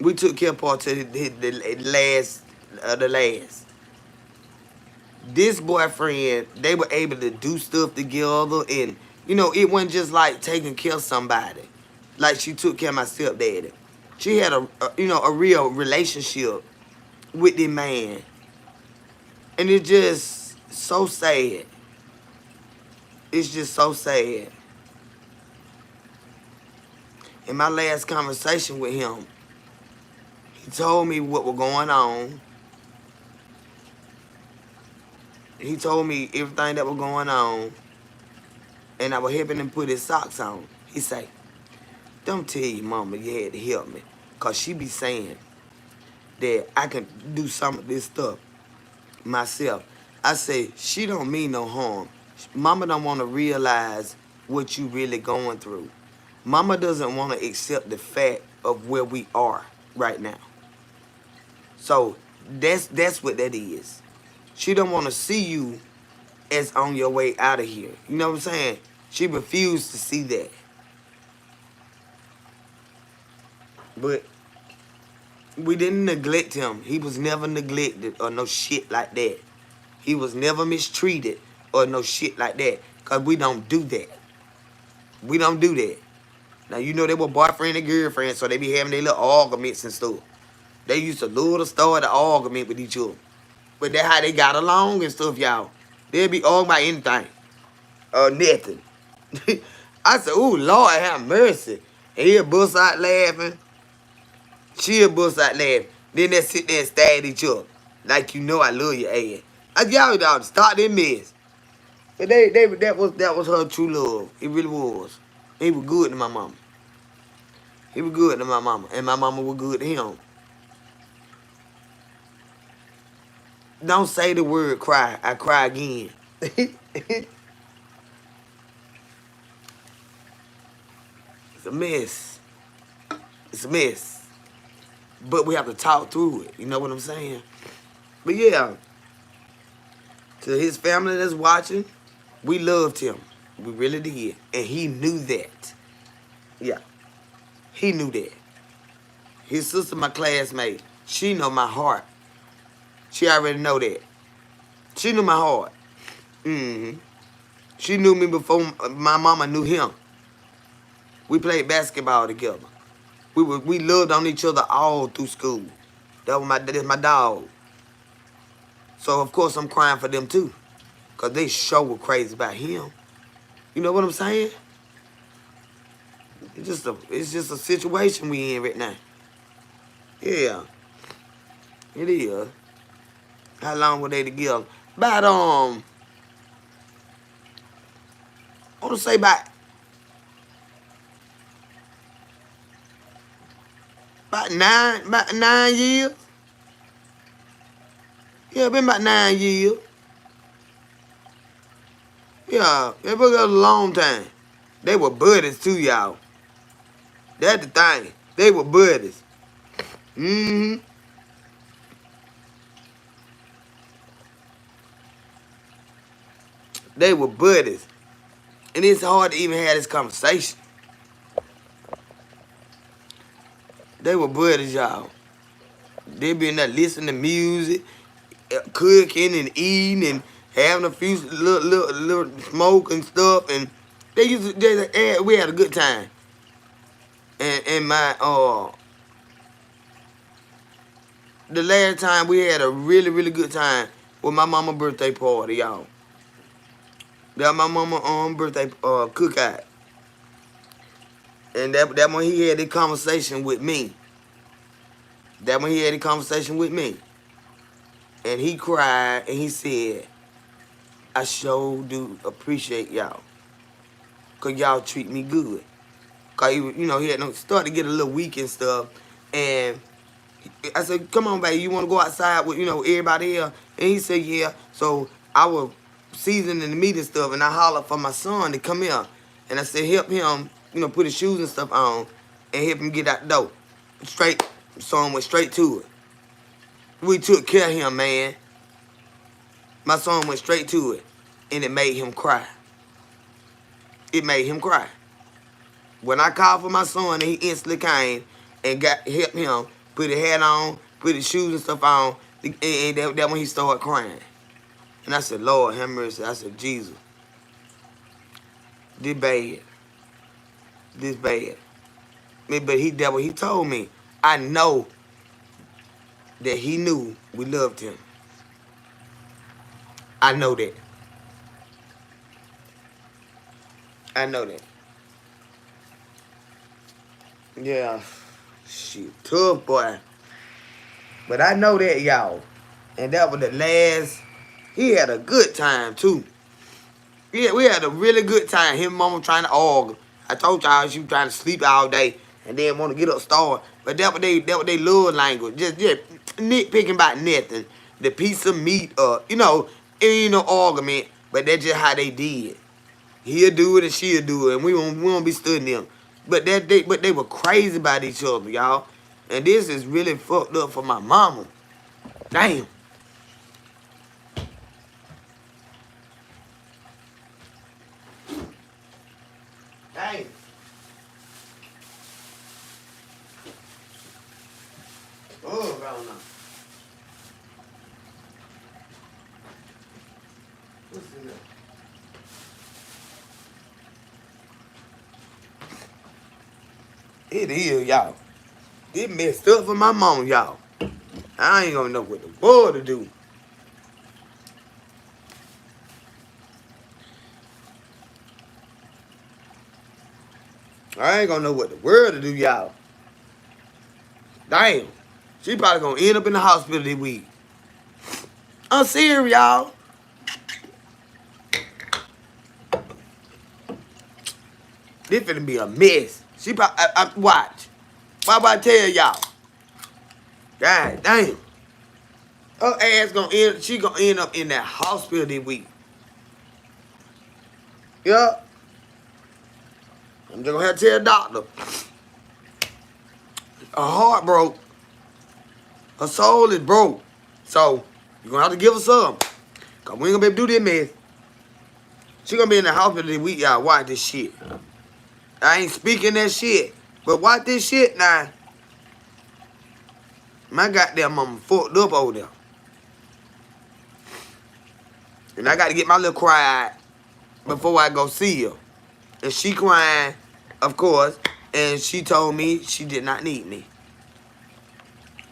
Speaker 1: We took care of her to the last of the last. This boyfriend, they were able to do stuff together, and you know, it wasn't just like taking care of somebody. Like she took care of my stepdaddy. She had a real relationship with the man. And it's just so sad. It's just so sad. In my last conversation with him, he told me what was going on. He told me everything that was going on, and I was helping him put his socks on. He say, "Don't tell your mama you had to help me, 'cause she be saying that I can do some of this stuff myself." I say, she don't mean no harm. Mama don't want to realize what you really going through. Mama doesn't want to accept the fact of where we are right now. So that's what that is. She don't want to see you as on your way out of here. You know what I'm saying? She refused to see that. But we didn't neglect him. He was never neglected or no shit like that. He was never mistreated or no shit like that. Because we don't do that. We don't do that. Now, you know they were boyfriend and girlfriend, so they be having their little arguments and stuff. They used to lure to start an argument with each other. But that's how they got along and stuff, y'all. They'd be arguing about anything. Or nothing. I said, "Ooh, Lord have mercy." And he'll bust out laughing. She'll bust out laughing. Then they sit there and stare at each other. Like, you know I love your ass. I y'all to start that mess. But that was her true love. It really was. He was good to my mama. He was good to my mama. And my mama was good to him. Don't say the word cry. I cry again. It's a mess. It's a mess. But we have to talk through it. You know what I'm saying? But yeah, to his family that's watching, we loved him. We really did. And he knew that. Yeah. He knew that. His sister, my classmate, she know my heart. She already know that. She knew my heart. She knew me before my mama knew him. We played basketball together. We loved on each other all through school. That's my dog. So of course I'm crying for them too. 'Cause they sure were crazy about him. You know what I'm saying? It's just a situation we in right now. Yeah. It is. How long were they together? About I want to say about 9 years. Yeah, been about 9 years. Yeah, it was a long time. They were buddies too, y'all. That's the thing. They were buddies. They were buddies. And it's hard to even have this conversation. They were buddies, y'all. They been there listening to music, cooking and eating and having a few little smoke and stuff. And we had a good time. And the last time we had a really, really good time was my mama's birthday party, y'all. That was my mama's birthday cookout. And that when he had the conversation with me. That when he had a conversation with me. And he cried and he said, "I sure do appreciate y'all. 'Cause y'all treat me good." 'Cause he had started to get a little weak and stuff. And I said, "Come on, baby, you want to go outside with, everybody else?" And he said, "Yeah." So I was seasoning the meat and stuff, and I hollered for my son to come here. And I said, help him, put his shoes and stuff on and help him get out the door. Straight, son went straight to it. We took care of him, man. My son went straight to it, and it made him cry. It made him cry. When I called for my son, he instantly came and helped him put his hat on, put his shoes and stuff on, and that when he started crying. And I said, Lord, have mercy. I said, Jesus, this bad. This bad. But that what he told me. I know that he knew we loved him. I know that. I know that. Yeah. Shit. Tough boy. But I know that, y'all. And that was the last. He had a good time, too. Yeah, we had a really good time. Him and mama trying to argue. I told y'all she was trying to sleep all day and then want to get up starved. But that what they love language. Just nitpicking about nothing. The piece of meat, it ain't no argument. But that's just how they did. He'll do it and she'll do it, and we won't be studying them. But they were crazy about each other, y'all. And this is really fucked up for my mama. Damn. Damn. Oh, God, no. What's in there? It is, y'all. It messed up for my mom, y'all. I ain't gonna know what the world to do. I ain't gonna know what the world to do, y'all. Damn. She probably gonna end up in the hospital this week. I'm serious, y'all. This finna be a mess. She probably, watch. Why would I tell y'all? God damn. Her ass she gonna end up in that hospital this week. Yeah. I'm just gonna have to tell the doctor. Her heart broke. Her soul is broke. So, you're gonna have to give her some. Cause we ain't gonna be able to do this mess. She gonna be in the hospital this week, y'all. Watch this shit. I ain't speaking that shit. But watch this shit now. My goddamn mama fucked up over there. And I gotta get my little cry out before I go see her. And she crying, of course. And she told me she did not need me.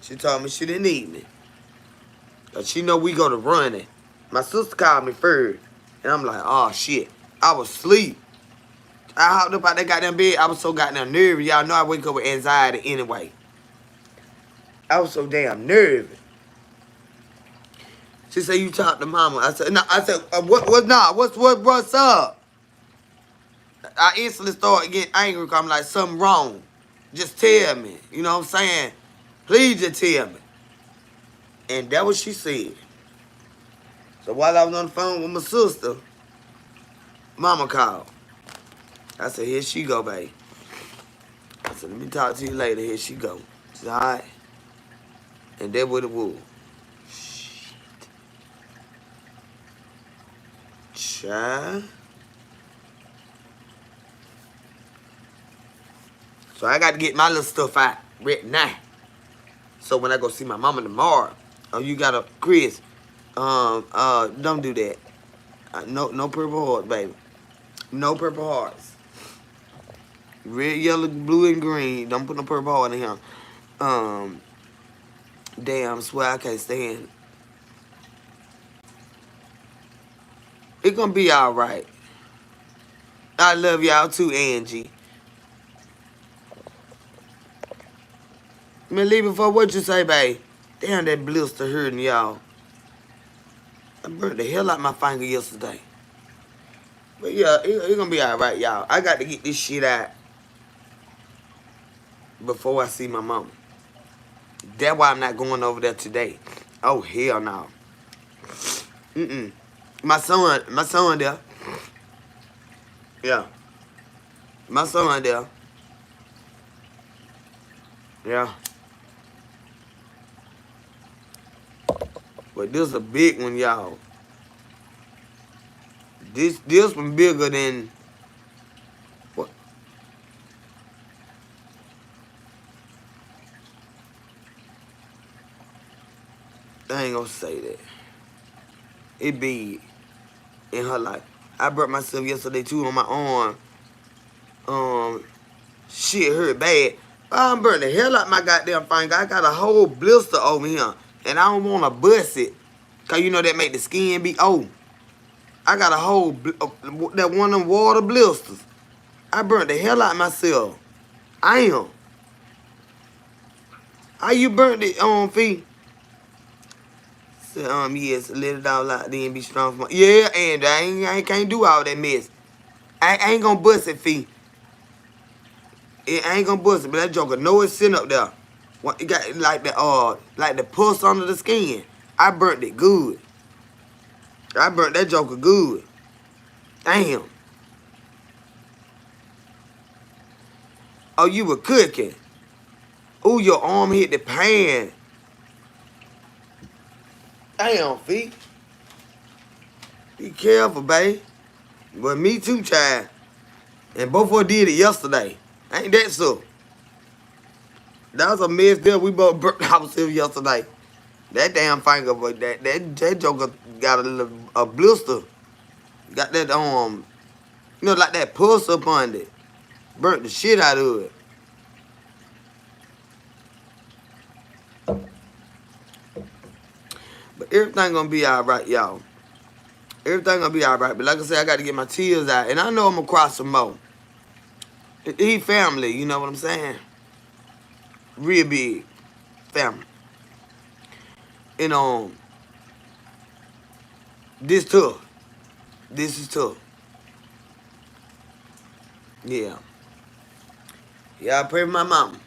Speaker 1: She told me she didn't need me. Cause she know we go to running. My sister called me first. And I'm like, oh shit. I was asleep. I hopped up out that goddamn bed. I was so goddamn nervous. Y'all know I wake up with anxiety anyway. I was so damn nervous. She said, you talk to mama. I said, no. I said, what's up? I instantly started getting angry because I'm like, something wrong. Just tell me. You know what I'm saying? Please just tell me. And that what she said. So while I was on the phone with my sister, mama called. I said, here she go, babe. I said, let me talk to you later. Here she go. She said, all right. And that what it was. Shit. Child. So I got to get my little stuff out right now. So when I go see my mama tomorrow, oh, you got a Chris. Don't do that. No purple hearts, baby. No purple hearts. Red, yellow, blue, and green. Don't put no purple heart in here. Damn, I swear I can't stand. It's gonna be all right. I love y'all too, Angie. Man, leave it for what you say, babe. Damn, that blister hurting y'all. I burnt the hell out my finger yesterday. But yeah, it's gonna be all right, y'all. I got to get this shit out before I see my mama. That's why I'm not going over there today. Oh, hell no. My son there. Yeah. My son there. Yeah. But this is a big one, y'all. This one bigger than what? I ain't gonna say that. It big in her life. I burnt myself yesterday too on my arm. Shit hurt bad. I'm burning the hell out my goddamn finger. I got a whole blister over here. And I don't want to bust it. Because you know that make the skin be old. I got a whole, that one of them water blisters. I burnt the hell out myself. I am. How you burnt it on feet? So, yes, let it all out, then be strong for my, yeah, and I can't do all that mess. I ain't gonna bust it, feet. I ain't gonna bust it, but that joker know it's sitting up there. What, it got like the pus under the skin. I burnt it good. I burnt that joker good. Damn. Oh, you were cooking. Ooh, your arm hit the pan. Damn, feet. Be careful, babe. But me too, child. And both of us did it yesterday. Ain't that so? That was a mess there. We both burnt ourselves yesterday. That damn finger, but that joker got a blister. Got that you know, like that pulse up on it. Burnt the shit out of it. But everything gonna be alright, y'all. Everything gonna be alright. But like I said, I got to get my tears out. And I know I'm gonna cry some more. He family, you know what I'm saying? Real big family. And this tough. This is tough. Yeah. Yeah, I pray for my mama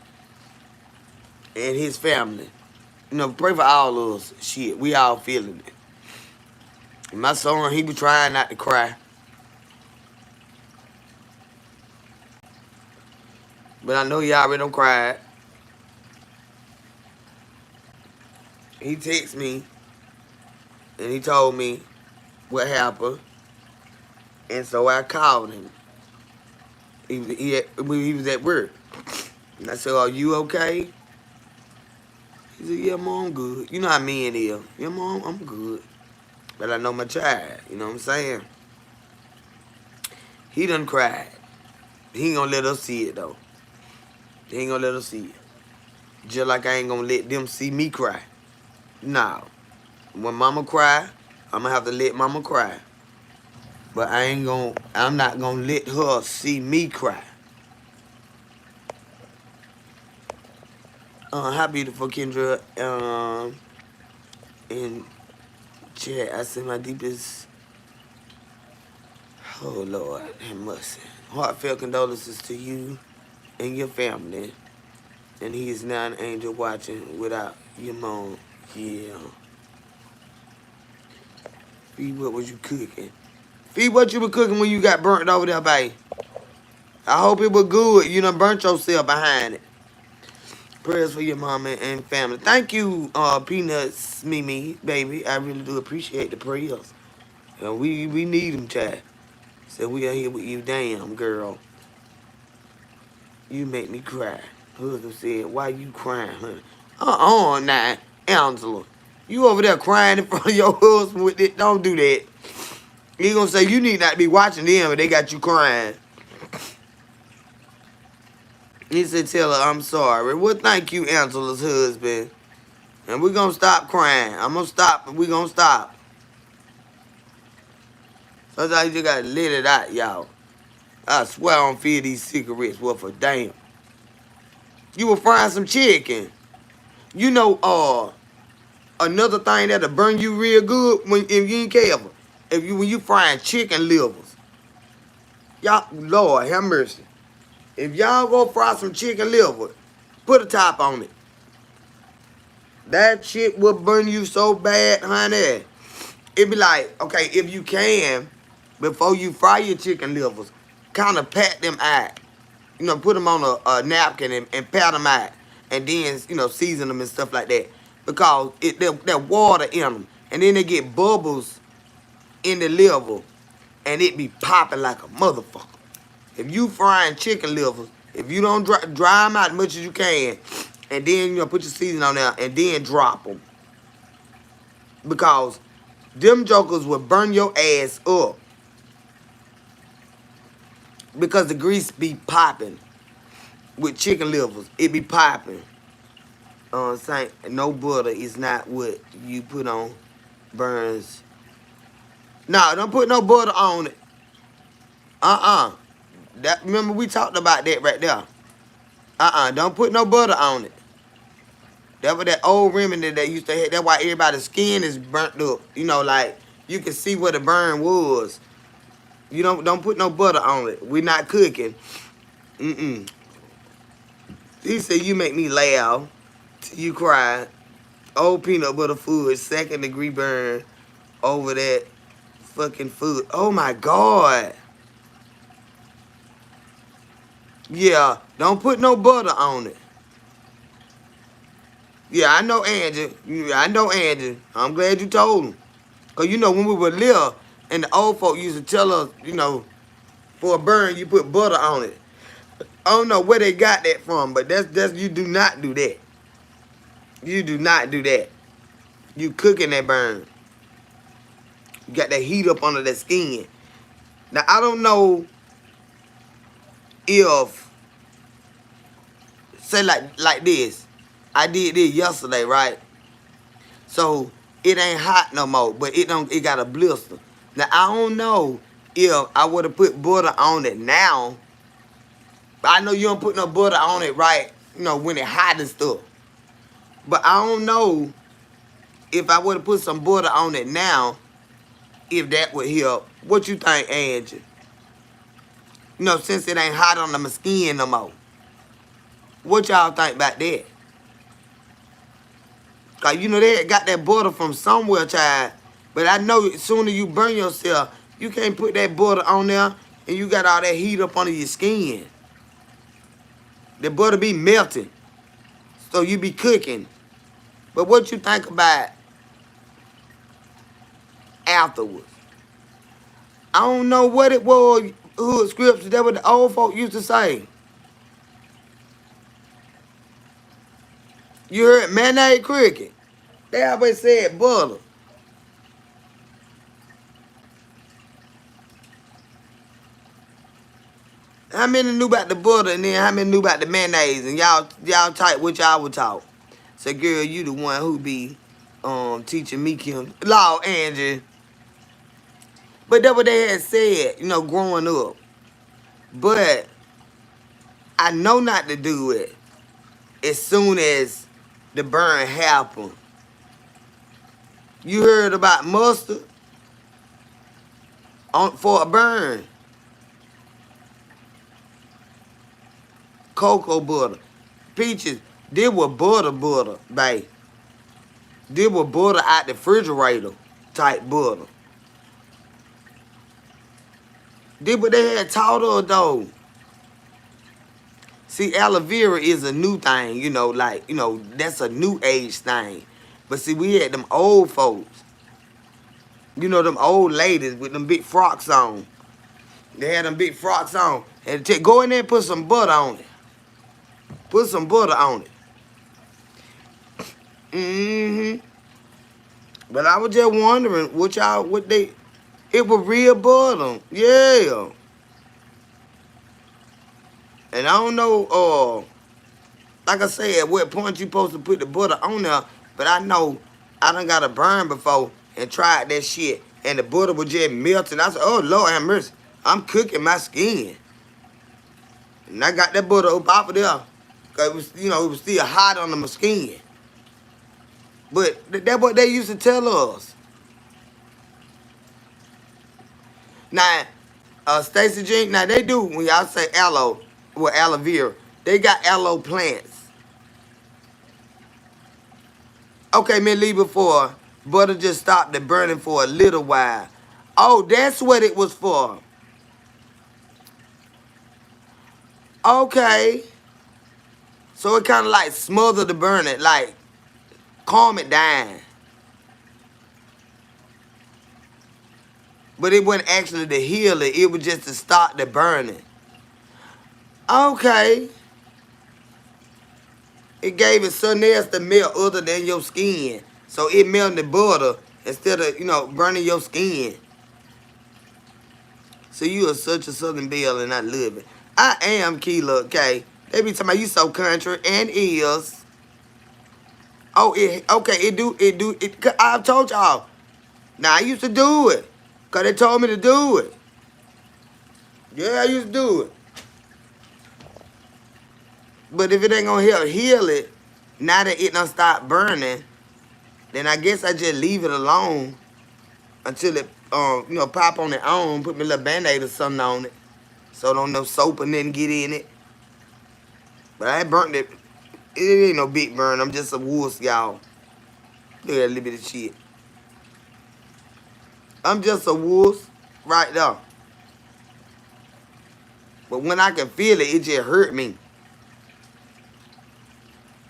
Speaker 1: and his family. You know, pray for all of us. Shit, we all feeling it. And my son, he was trying not to cry. But I know y'all already done cried. He texted me and he told me what happened. And so I called him. He was at work. And I said, are you okay? He said, yeah, Mom, I'm good. You know how men is. Yeah, Mom, I'm good. But I know my child. You know what I'm saying? He done cried. He ain't gonna let us see it, though. He ain't gonna let us see it. Just like I ain't gonna let them see me cry. No. When Mama cry, I'm gonna have to let Mama cry. But I'm not gonna let her see me cry. Hi, beautiful Kendra. In chat, I send my deepest, oh Lord, have mercy. Heartfelt condolences to you and your family. And he is now an angel watching without your mom. Yeah. Fee, what was you cooking? Fee, what you were cooking when you got burnt over there, babe? I hope it was good. You done burnt yourself behind it. Prayers for your mama and family. Thank you, Peanuts, Mimi, baby. I really do appreciate the prayers. We need them, child. So we are here with you. Damn, girl. You make me cry. Husband said, why you crying, honey? Now, Angela. You over there crying in front of your husband with it. Don't do that. He gonna say you need not be watching them and they got you crying. He said, tell her I'm sorry. Well, thank you, Angela's husband. And we're gonna stop crying. I'm gonna stop, and we're gonna stop. Sometimes you just gotta let it out, y'all. I swear I don't feel these cigarettes worth a damn. You were frying some chicken. You know, another thing that'll burn you real good if you ain't careful. When you frying chicken livers. Y'all, Lord, have mercy. If y'all go fry some chicken liver, put a top on it. That shit will burn you so bad, honey. It be like, okay, if you can, before you fry your chicken livers, kind of pat them out. You know, put them on a napkin and pat them out. And then, you know, season them and stuff like that. Because there's water in them. And then they get bubbles in the liver. And it be popping like a motherfucker. If you frying chicken livers, if you don't dry them out as much as you can, and then, you know, put your seasoning on there, and then drop them. Because them jokers will burn your ass up. Because the grease be popping. with chicken livers. It be popping. Saying no butter is not what you put on burns. No, don't put no butter on it. That remember we talked about that right there. Don't put no butter on it. That was that old remedy that used to have. That's why everybody's skin is burnt up. You know, like you can see where the burn was. You don't put no butter on it. We're not cooking. He said you make me laugh till you cry. Old peanut butter food, 2nd degree burn over that fucking food. Oh my God. Yeah, don't put no butter on it. Yeah, I know Angie. Yeah, I know Angie. I'm glad you told him. Because, you know, when we were little, and the old folk used to tell us, you know, for a burn, you put butter on it. I don't know where they got that from, but that's you do not do that. You do not do that. You cooking that burn. You got that heat up under that skin. Now, I don't know if, say like this, I did this yesterday, right? So it ain't hot no more, but it got a blister. Now I don't know if I would have put butter on it now. I know you don't put no butter on it right, you know, when it hot and stuff. But I don't know if I would have put some butter on it now, if that would help. What you think, Angie? You know, since it ain't hot on my skin no more. What y'all think about that? Cause you know they got that butter from somewhere, child. But I know as soon as you burn yourself, you can't put that butter on there and you got all that heat up under your skin. The butter be melting. So you be cooking. But what you think about afterwards? I don't know what it was, hood scripture, that what the old folk used to say. You heard mayonnaise cricket. They always said butter. How many knew about the butter and then how many knew about the mayonnaise? And y'all type what y'all would talk. Say, girl, you the one who be teaching me Kim. Law, Angie. But that's what they had said, you know, growing up. But I know not to do it as soon as the burn happened. You heard about mustard for a burn. Cocoa butter. Peaches, they were butter, babe. They were butter out the refrigerator type butter. Did what they had taught us though. See, aloe vera is a new thing, you know, like, you know, that's a new age thing. But see, we had them old folks. You know, them old ladies with them big frocks on. They had them big frocks on. And go in there and put some butter on it. Put some butter on it. But I was just wondering it was real butter. Yeah. And I don't know, like I said, at what point you supposed to put the butter on there, but I know I done got a burn before and tried that shit, and the butter was just melting. I said, oh, Lord have mercy, I'm cooking my skin. And I got that butter up off of there, because it was, you know, it was still hot under my skin. But that's what they used to tell us. Now, Stacey Jean, now they do, when y'all say aloe, with aloe vera, they got aloe plants. Okay, me leave before butter just stopped the burning for a little while. Oh, that's what it was for. Okay. So it kind of like smothered the burning, like calm it down. But it wasn't actually to heal it. It was just to stop the burning. Okay. It gave it something else to melt other than your skin. So it melted the butter instead of, you know, burning your skin. So you are such a Southern belle and I love it. I am Keela, okay? They be talking about you so country and is. Oh, okay, I've told y'all. Now, I used to do it. Because they told me to do it. Yeah, I used to do it. But if it ain't going to help heal it, now that it done stop burning, then I guess I just leave it alone until it, pop on its own, put me a little Band-Aid or something on it. So don't no soap and then get in it. But I ain't burnt it. It ain't no big burn. I'm just a wuss, y'all. Look at that little bit of shit. I'm just a wuss right there. But when I can feel it, it just hurt me.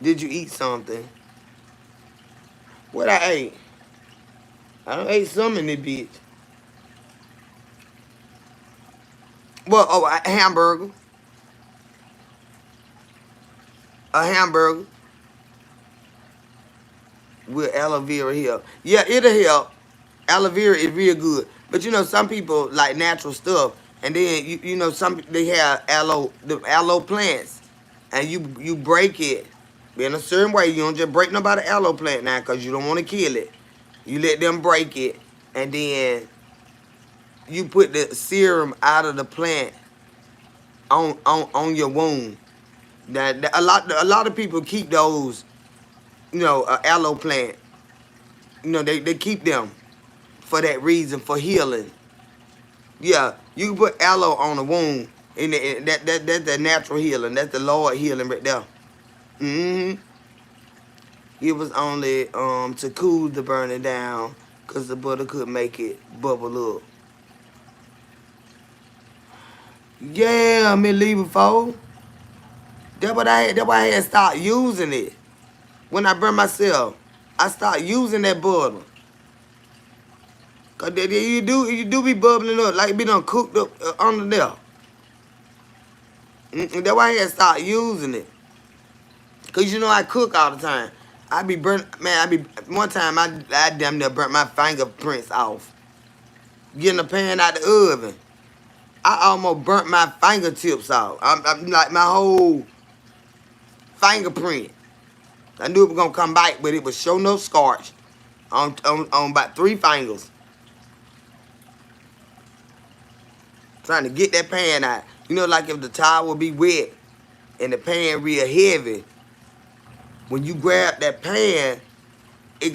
Speaker 1: Did you eat something? What I ate? I done ate some in this bitch. Well, a hamburger. A hamburger with aloe vera help. Yeah, it'll help. Aloe vera is real good. But you know, some people like natural stuff. And then, you know, some they have the aloe plants. And you break it in a certain way. You don't just break nobody aloe plant now because you don't want to kill it. You let them break it. And then you put the serum out of the plant on your wound. That a lot of people keep those, aloe plant. You know, they keep them for that reason, for healing. Yeah, you can put aloe on a wound, and that's the natural healing. That's the Lord healing right there. It was only to cool the burning down, cause the butter could make it bubble up. Yeah, me leave before. That's why I had stopped using it. When I burn myself, I stopped using that butter. Cause you do be bubbling up like it be done cooked up under there. That's why I had stopped using it. Cause you know I cook all the time. I be burnt, man. One time I damn near burnt my fingerprints off. Getting the pan out the oven, I almost burnt my fingertips off. I'm like my whole fingerprint. I knew it was gonna come back, but it was sure no scorched on about 3 fingers. Trying to get that pan out. You know, like if the towel would be wet and the pan real heavy, when you grab that pan, it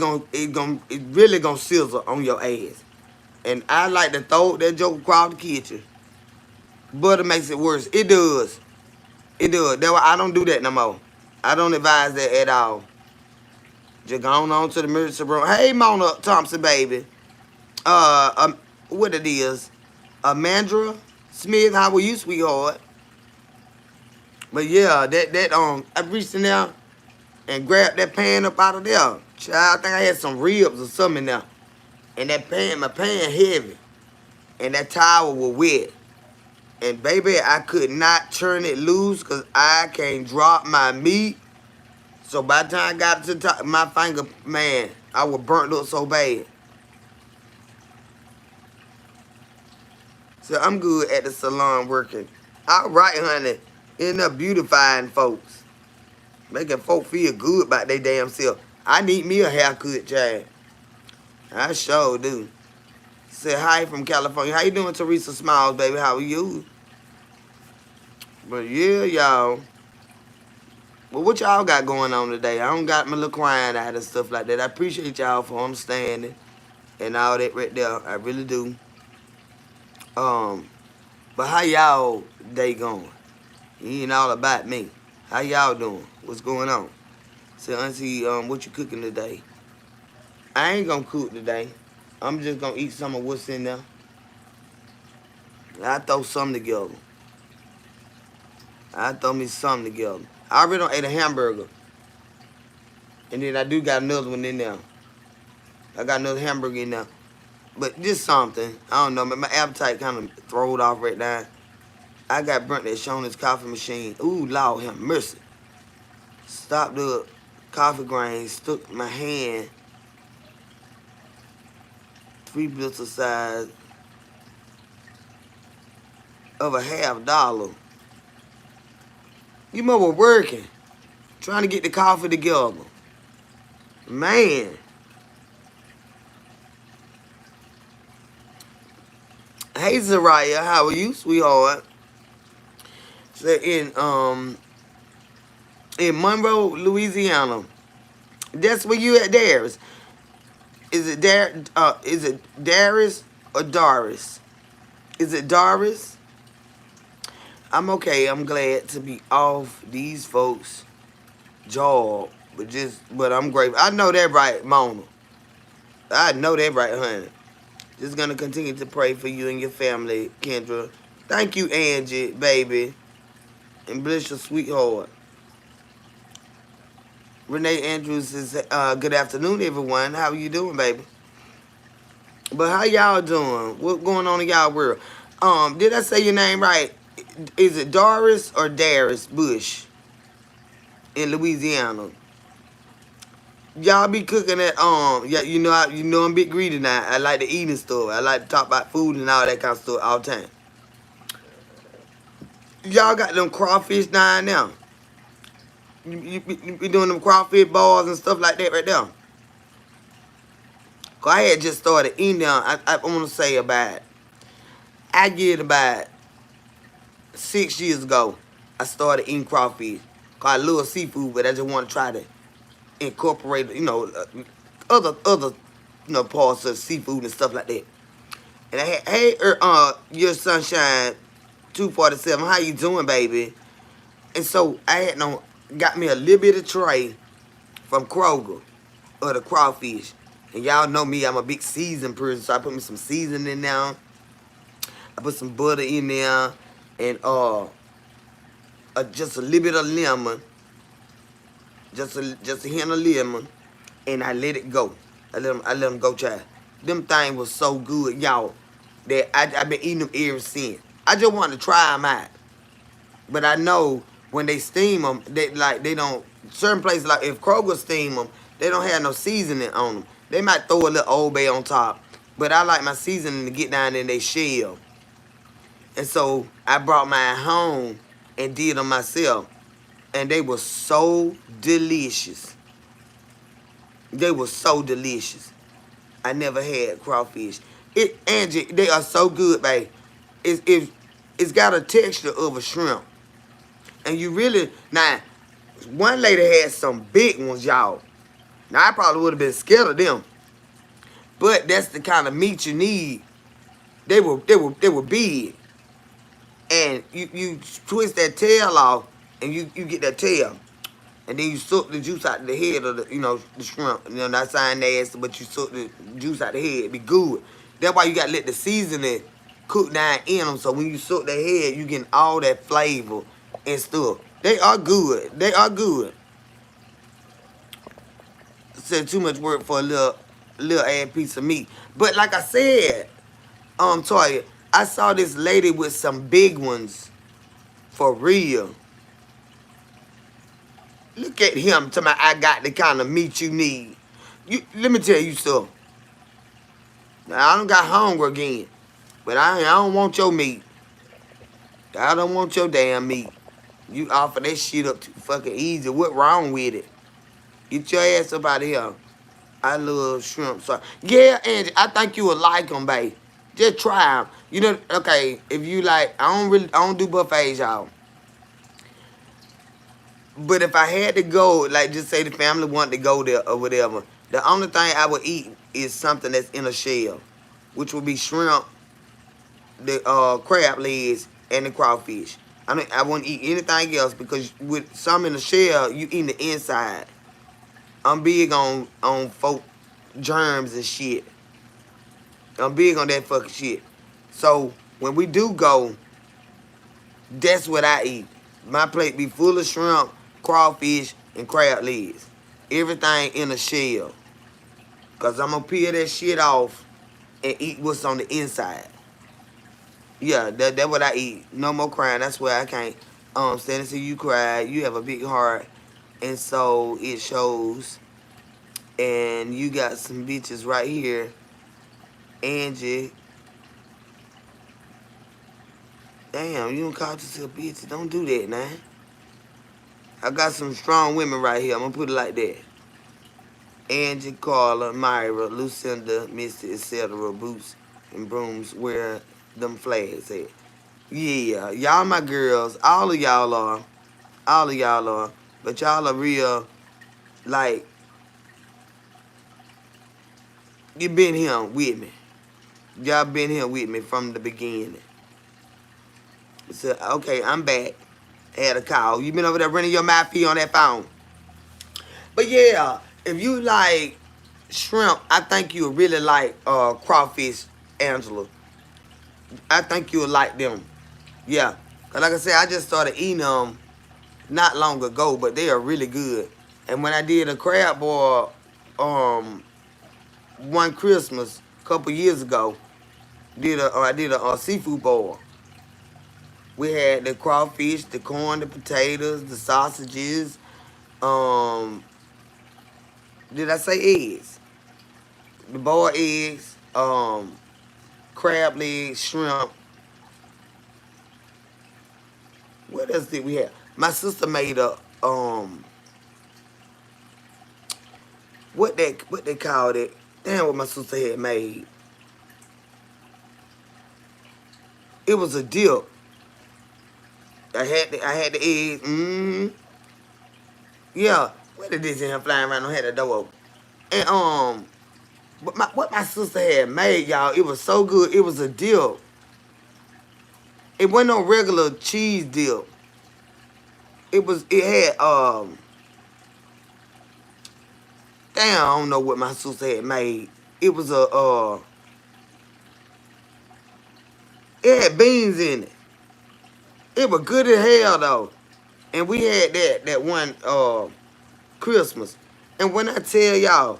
Speaker 1: really gonna sizzle on your ass. And I like to throw that joke across the kitchen. Butter makes it worse. It does. It does. That's why I don't do that no more. I don't advise that at all. Just go on to the emergency room. Hey, Mona Thompson, baby. What it is? Amandra Smith, how were you, sweetheart? But yeah, I reached in there and grabbed that pan up out of there. Child, I think I had some ribs or something in there. And my pan heavy. And that towel was wet. And baby, I could not turn it loose because I can't drop my meat. So by the time I got to the top, my finger, man, I was burnt up so bad. So I'm good at the salon working. All right, honey. End up beautifying folks. Making folk feel good about their damn self. I need me a haircut, child. I sure do. Say hi from California. How you doing, Teresa Smiles, baby? How are you? But yeah, y'all. Well, what y'all got going on today? I don't got my little crying out and stuff like that. I appreciate y'all for understanding and all that right there. I really do. But how y'all day going? You ain't all about me. How y'all doing? What's going on? So, Auntie, what you cooking today? I ain't gonna cook today. I'm just gonna eat some of what's in there. I throw something together. I throw me something together. I already done ate a hamburger. And then I do got another one in there. I got another hamburger in there. But just something. I don't know. My appetite kind of throwed off right now. I got burnt at Shona's coffee machine. Ooh, Lord have mercy. Stopped the coffee grains, stuck my hand 3 blister size of a $50. You mother working, trying to get the coffee together. Man. Hey Zariah, how are you, sweetheart? So in Monroe, Louisiana. That's where you at, Darius. Is it Darius or Doris? Is it Doris? I'm okay. I'm glad to be off these folks' job, but I'm grateful. I know that right, Mona. I know that right, honey. Just gonna continue to pray for you and your family, Kendra. Thank you, Angie, baby, and bless your sweetheart. Renee Andrews is good afternoon, everyone. How are you doing, baby? But how y'all doing? What going on in y'all world? Did I say your name right? Is it Doris or Darius Bush in Louisiana? Y'all be cooking at yeah, you know I'm big greedy now. I like to eat and stuff. I like to talk about food and all that kind of stuff all the time. Y'all got them crawfish down now. You be doing them crawfish balls and stuff like that right there. Cause I had just started eating them. I want to say I get about 6 years ago. I started eating crawfish. Cause I love seafood, but I just want to try to incorporate, other parts of seafood and stuff like that. And I had, hey, your sunshine, 247. How you doing, baby? And so I had got me a little bit of tray from Kroger of the crawfish. And y'all know me, I'm a big seasoned person, so I put me some seasoning in there. I put some butter in there, and just a little bit of lemon, just a hint of lemon, and I let it go. I let them go, child. Them things was so good, y'all, that I've been eating them ever since. I just wanted to try them out, but I know when they steam them, they don't. Certain places like if Kroger steam them, they don't have no seasoning on them. They might throw a little Old Bay on top, but I like my seasoning to get down in their shell. And so I brought mine home and did them myself, and they were so delicious. They were so delicious. I never had crawfish. Angie, they are so good, babe. It's got a texture of a shrimp. And you really, now, one lady had some big ones, y'all. Now, I probably would have been scared of them. But that's the kind of meat you need. They were big. And you twist that tail off, and you get that tail. And then you suck the juice out the head of the shrimp. Not saying nasty, but you suck the juice out the head. It be good. That's why you got to let the seasoning cook down in them. So when you suck the head, you getting all that flavor and stuff. They are good. They are good. Said too much work for a little ass piece of meat. But like I said, Toya, I saw this lady with some big ones for real. Look at him talking about I got the kind of meat you need. Let me tell you something. Now, I done got hungry again. But I don't want your meat. I don't want your damn meat. You offer that shit up too fucking easy. What wrong with it? Get your ass up out of here. I love shrimp. So, yeah, Angie, I think you would like them, babe. Just try them. Okay, if you like, I don't do buffets, y'all. But if I had to go, like just say the family wanted to go there or whatever, the only thing I would eat is something that's in a shell, which would be shrimp, the crab legs, and the crawfish. I wouldn't eat anything else because with some in the shell, you eat the inside. I'm big on folk germs and shit. I'm big on that fucking shit. So when we do go, that's what I eat. My plate be full of shrimp, crawfish, and crab legs. Everything in a shell. Because I'm going to peel that shit off and eat what's on the inside. Yeah, that's what I eat. No more crying. That's why I can't stand and see you cry. You have a big heart. And so it shows. And you got some bitches right here. Angie. Damn, you don't call yourself bitch. Don't do that, man. I got some strong women right here. I'm gonna put it like that. Angie, Carla, Myra, Lucinda, Misty, etc. Boots and brooms where them flags at. Yeah, y'all my girls. All of y'all are. All of y'all are. But y'all are real, like, you been here with me. Y'all been here with me from the beginning. So, okay, I'm back. Had a call. You been over there running your mouth on that phone. But yeah, if you like shrimp, I think you'll really like crawfish, Angela. I think you'll like them. Yeah. Cause like I said, I just started eating them not long ago, but they are really good. And when I did a crab boil one Christmas a couple years ago, I did a seafood boil. We had the crawfish, the corn, the potatoes, the sausages. Um, did I say eggs? The boiled eggs, crab legs, shrimp. What else did we have? My sister made a what they called it? Damn, what my sister had made. It was a dip. I had the eggs. Yeah. What did this in here flying around? I had the door open. And what my sister had made, y'all, it was so good. It was a dip. It wasn't no regular cheese dip. It had damn, I don't know what my sister had made. It was it had beans in it. It was good as hell though. And we had that one Christmas. And when I tell y'all,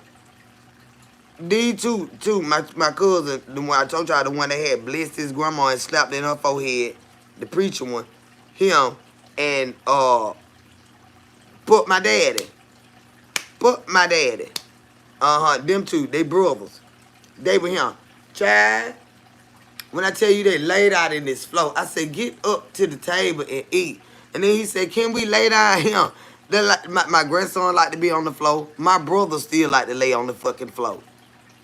Speaker 1: these two, my cousin, the one I told y'all, the one that had blessed his grandma and slapped in her forehead, the preacher one, him, and put my daddy. Them two, they brothers. They were him. Child, when I tell you they laid out in this floor, I said, get up to the table and eat. And then he said, can we lay down here? Like, my grandson like to be on the floor. My brother still like to lay on the fucking floor.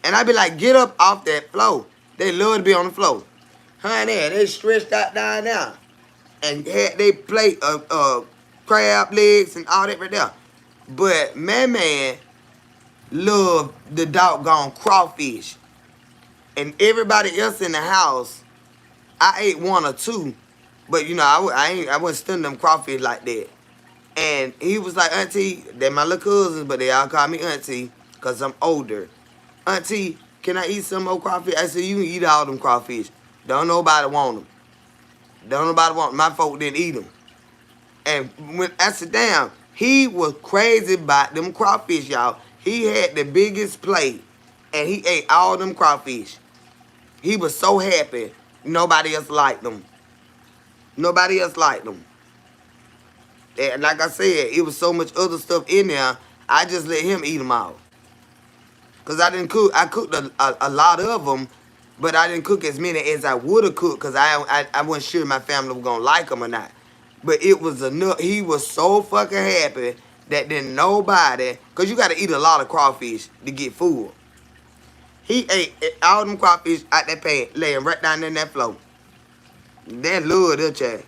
Speaker 1: And I be like, get up off that floor. They love to be on the floor. Honey, they stretched out down there. And had they plate of crab legs and all that right there. But man loved the doggone crawfish. And everybody else in the house, I ate one or two. But, you know, I wasn't stunning them crawfish like that. And he was like, Auntie, they're my little cousins, but they all call me Auntie because I'm older. Auntie, can I eat some more crawfish? I said, you can eat all them crawfish. Don't nobody want them. Don't nobody want them. My folk didn't eat them. And when I sit down, he was crazy about them crawfish, y'all. He had the biggest plate, and he ate all them crawfish. He was so happy. Nobody else liked them. Nobody else liked them. And like I said, it was so much other stuff in there, I just let him eat them all. Because I didn't cook. I cooked a lot of them, but I didn't cook as many as I would have cooked because I wasn't sure my family was going to like them or not. But it was enough. He was so fucking happy that then nobody, because you got to eat a lot of crawfish to get full. He ate all them crawfish out that pan, laying right down in that floor. That love that child.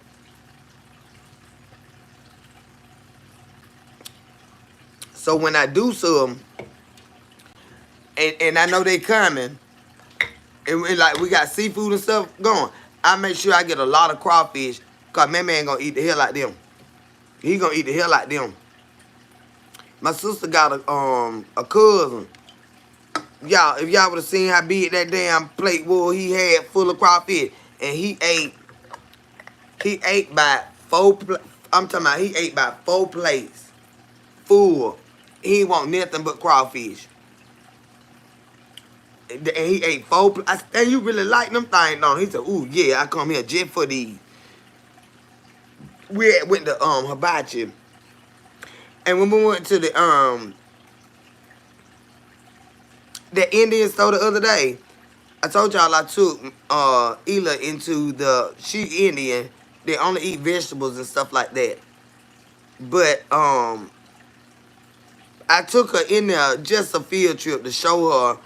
Speaker 1: So when I do some, and I know they coming, and like we got seafood and stuff going, I make sure I get a lot of crawfish, cause man gonna eat the hell like them. He gonna eat the hell like them. My sister got a cousin. Y'all, if y'all would have seen how big that damn plate was he had full of crawfish, and he ate by I'm talking about he ate by 4 plates full. He want nothing but crawfish. And he ate 4 plates. I said, and you really like them things, don't he? Said, ooh, yeah, I come here just for these. We went to Hibachi. And when we went to the Indian store the other day, I told y'all I took Ela into she Indian. They only eat vegetables and stuff like that. But I took her in there just a field trip to show her,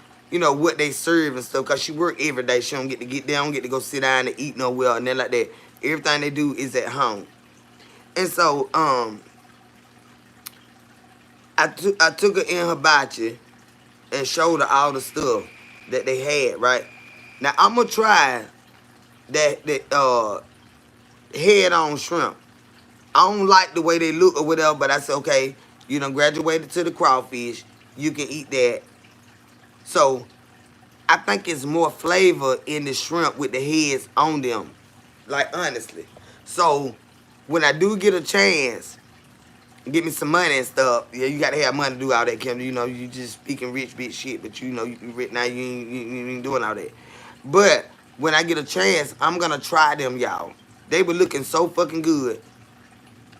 Speaker 1: what they serve and stuff. Cause she work every day. She don't they don't get to go sit down and eat nowhere and then like that. Everything they do is at home. And so I took her in hibachi and showed her all the stuff that they had, right? Now I'm gonna try that head on shrimp. I don't like the way they look or whatever, but I said, okay, you done graduated to the crawfish. You can eat that. So I think it's more flavor in the shrimp with the heads on them. Like, honestly. So when I do get a chance, get me some money and stuff. Yeah, you got to have money to do all that, Kim. You just speaking rich bitch shit, but you rich now. You ain't doing all that. But when I get a chance, I'm going to try them, y'all. They were looking so fucking good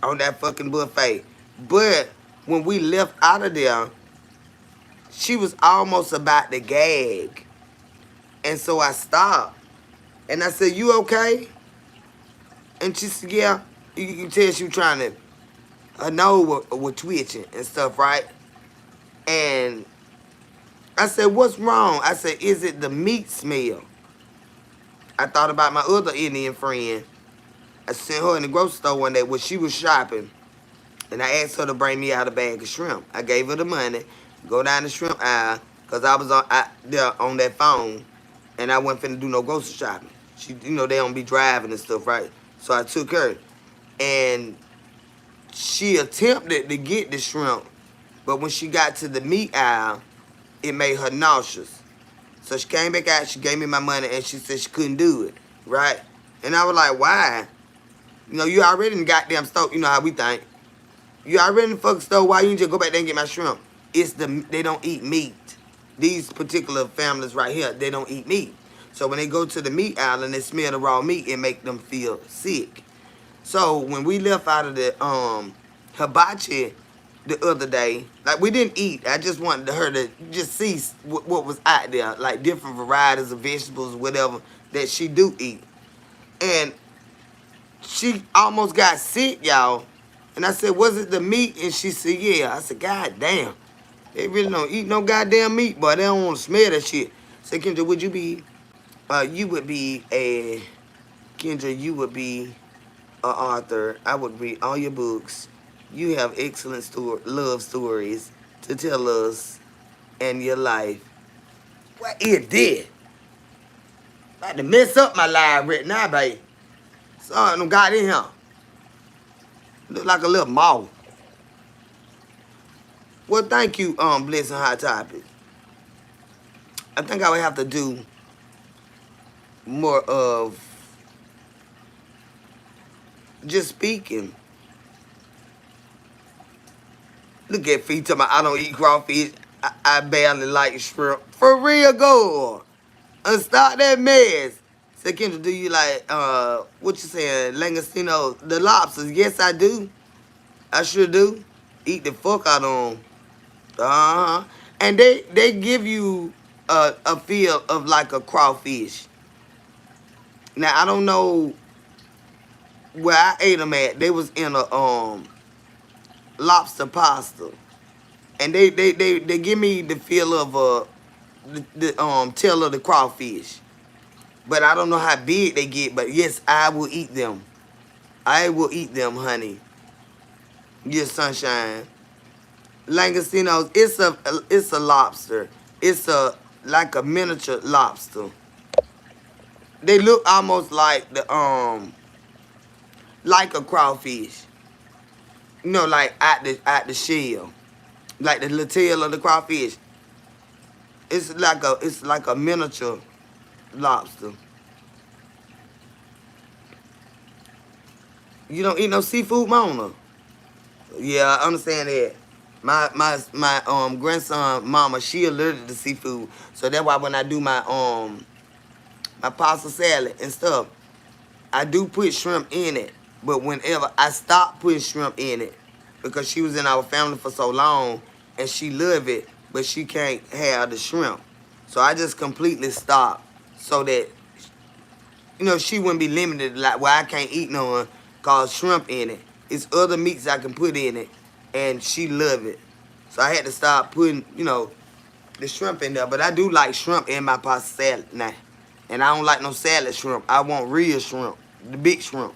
Speaker 1: on that fucking buffet. But when we left out of there, she was almost about to gag. And so I stopped. And I said, you okay? And she said, yeah. You can tell she was trying to, her nose was twitching and stuff, right? And I said, what's wrong? I said, is it the meat smell? I thought about my other Indian friend. I sent her in the grocery store one day when she was shopping. And I asked her to bring me out a bag of shrimp. I gave her the money, go down the shrimp aisle, because I was there on that phone, and I wasn't finna do no grocery shopping. She, they don't be driving and stuff, right? So I took her. And she attempted to get the shrimp, but when she got to the meat aisle, it made her nauseous. So she came back out, she gave me my money, and she said she couldn't do it, right? And I was like, why? You already in the goddamn store. You know how we think. You already in the fucking store. Why you just go back there and get my shrimp? They don't eat meat. These particular families right here, they don't eat meat. So when they go to the meat aisle and they smell the raw meat, it make them feel sick. So when we left out of the hibachi the other day, like we didn't eat. I just wanted her to just see what was out there, like different varieties of vegetables, whatever that she do eat. And she almost got sick, y'all. And I said, was it the meat? And she said, yeah. I said, God damn. They really don't eat no goddamn meat, but they don't want to smell that shit. I said, Kendra, would you be, Kendra, you would be an author. I would read all your books. You have excellent love stories to tell us in your life. What it did? About to mess up my life right now, baby. Something got in here. Look like a little moth. Well, thank you, Bliss and Hot Topic. I think I would have to do more of just speaking. Look at feet talking about I don't eat crawfish. I barely like shrimp. For real, go. And start that mess. Say, Kendra, do you like, what you saying, Langostino, the lobsters? Yes, I do. I sure do. Eat the fuck out of them. Uh-huh. And they give you a feel of like a crawfish. Now, I don't know where I ate them at. They was in a lobster pasta. And they give me the feel of the tail of the crawfish. But I don't know how big they get, but yes, I will eat them. I will eat them, honey. Yes, sunshine. Langostinos, it's a lobster. It's like a miniature lobster. They look almost like like a crawfish. Like at the shell. Like the little tail of the crawfish. It's like a miniature lobster. You don't eat no seafood, Mona? Yeah, I understand that. My grandson mama, she allergic to seafood. So that's why when I do my pasta salad and stuff, I do put shrimp in it. But whenever I stop putting shrimp in it, because she was in our family for so long and she love it, but she can't have the shrimp. So I just completely stopped so that, she wouldn't be limited, like, well, I can't eat no one called shrimp in it. It's other meats I can put in it, and she love it. So I had to start putting, the shrimp in there. But I do like shrimp in my pasta salad now. And I don't like no salad shrimp. I want real shrimp, the big shrimp.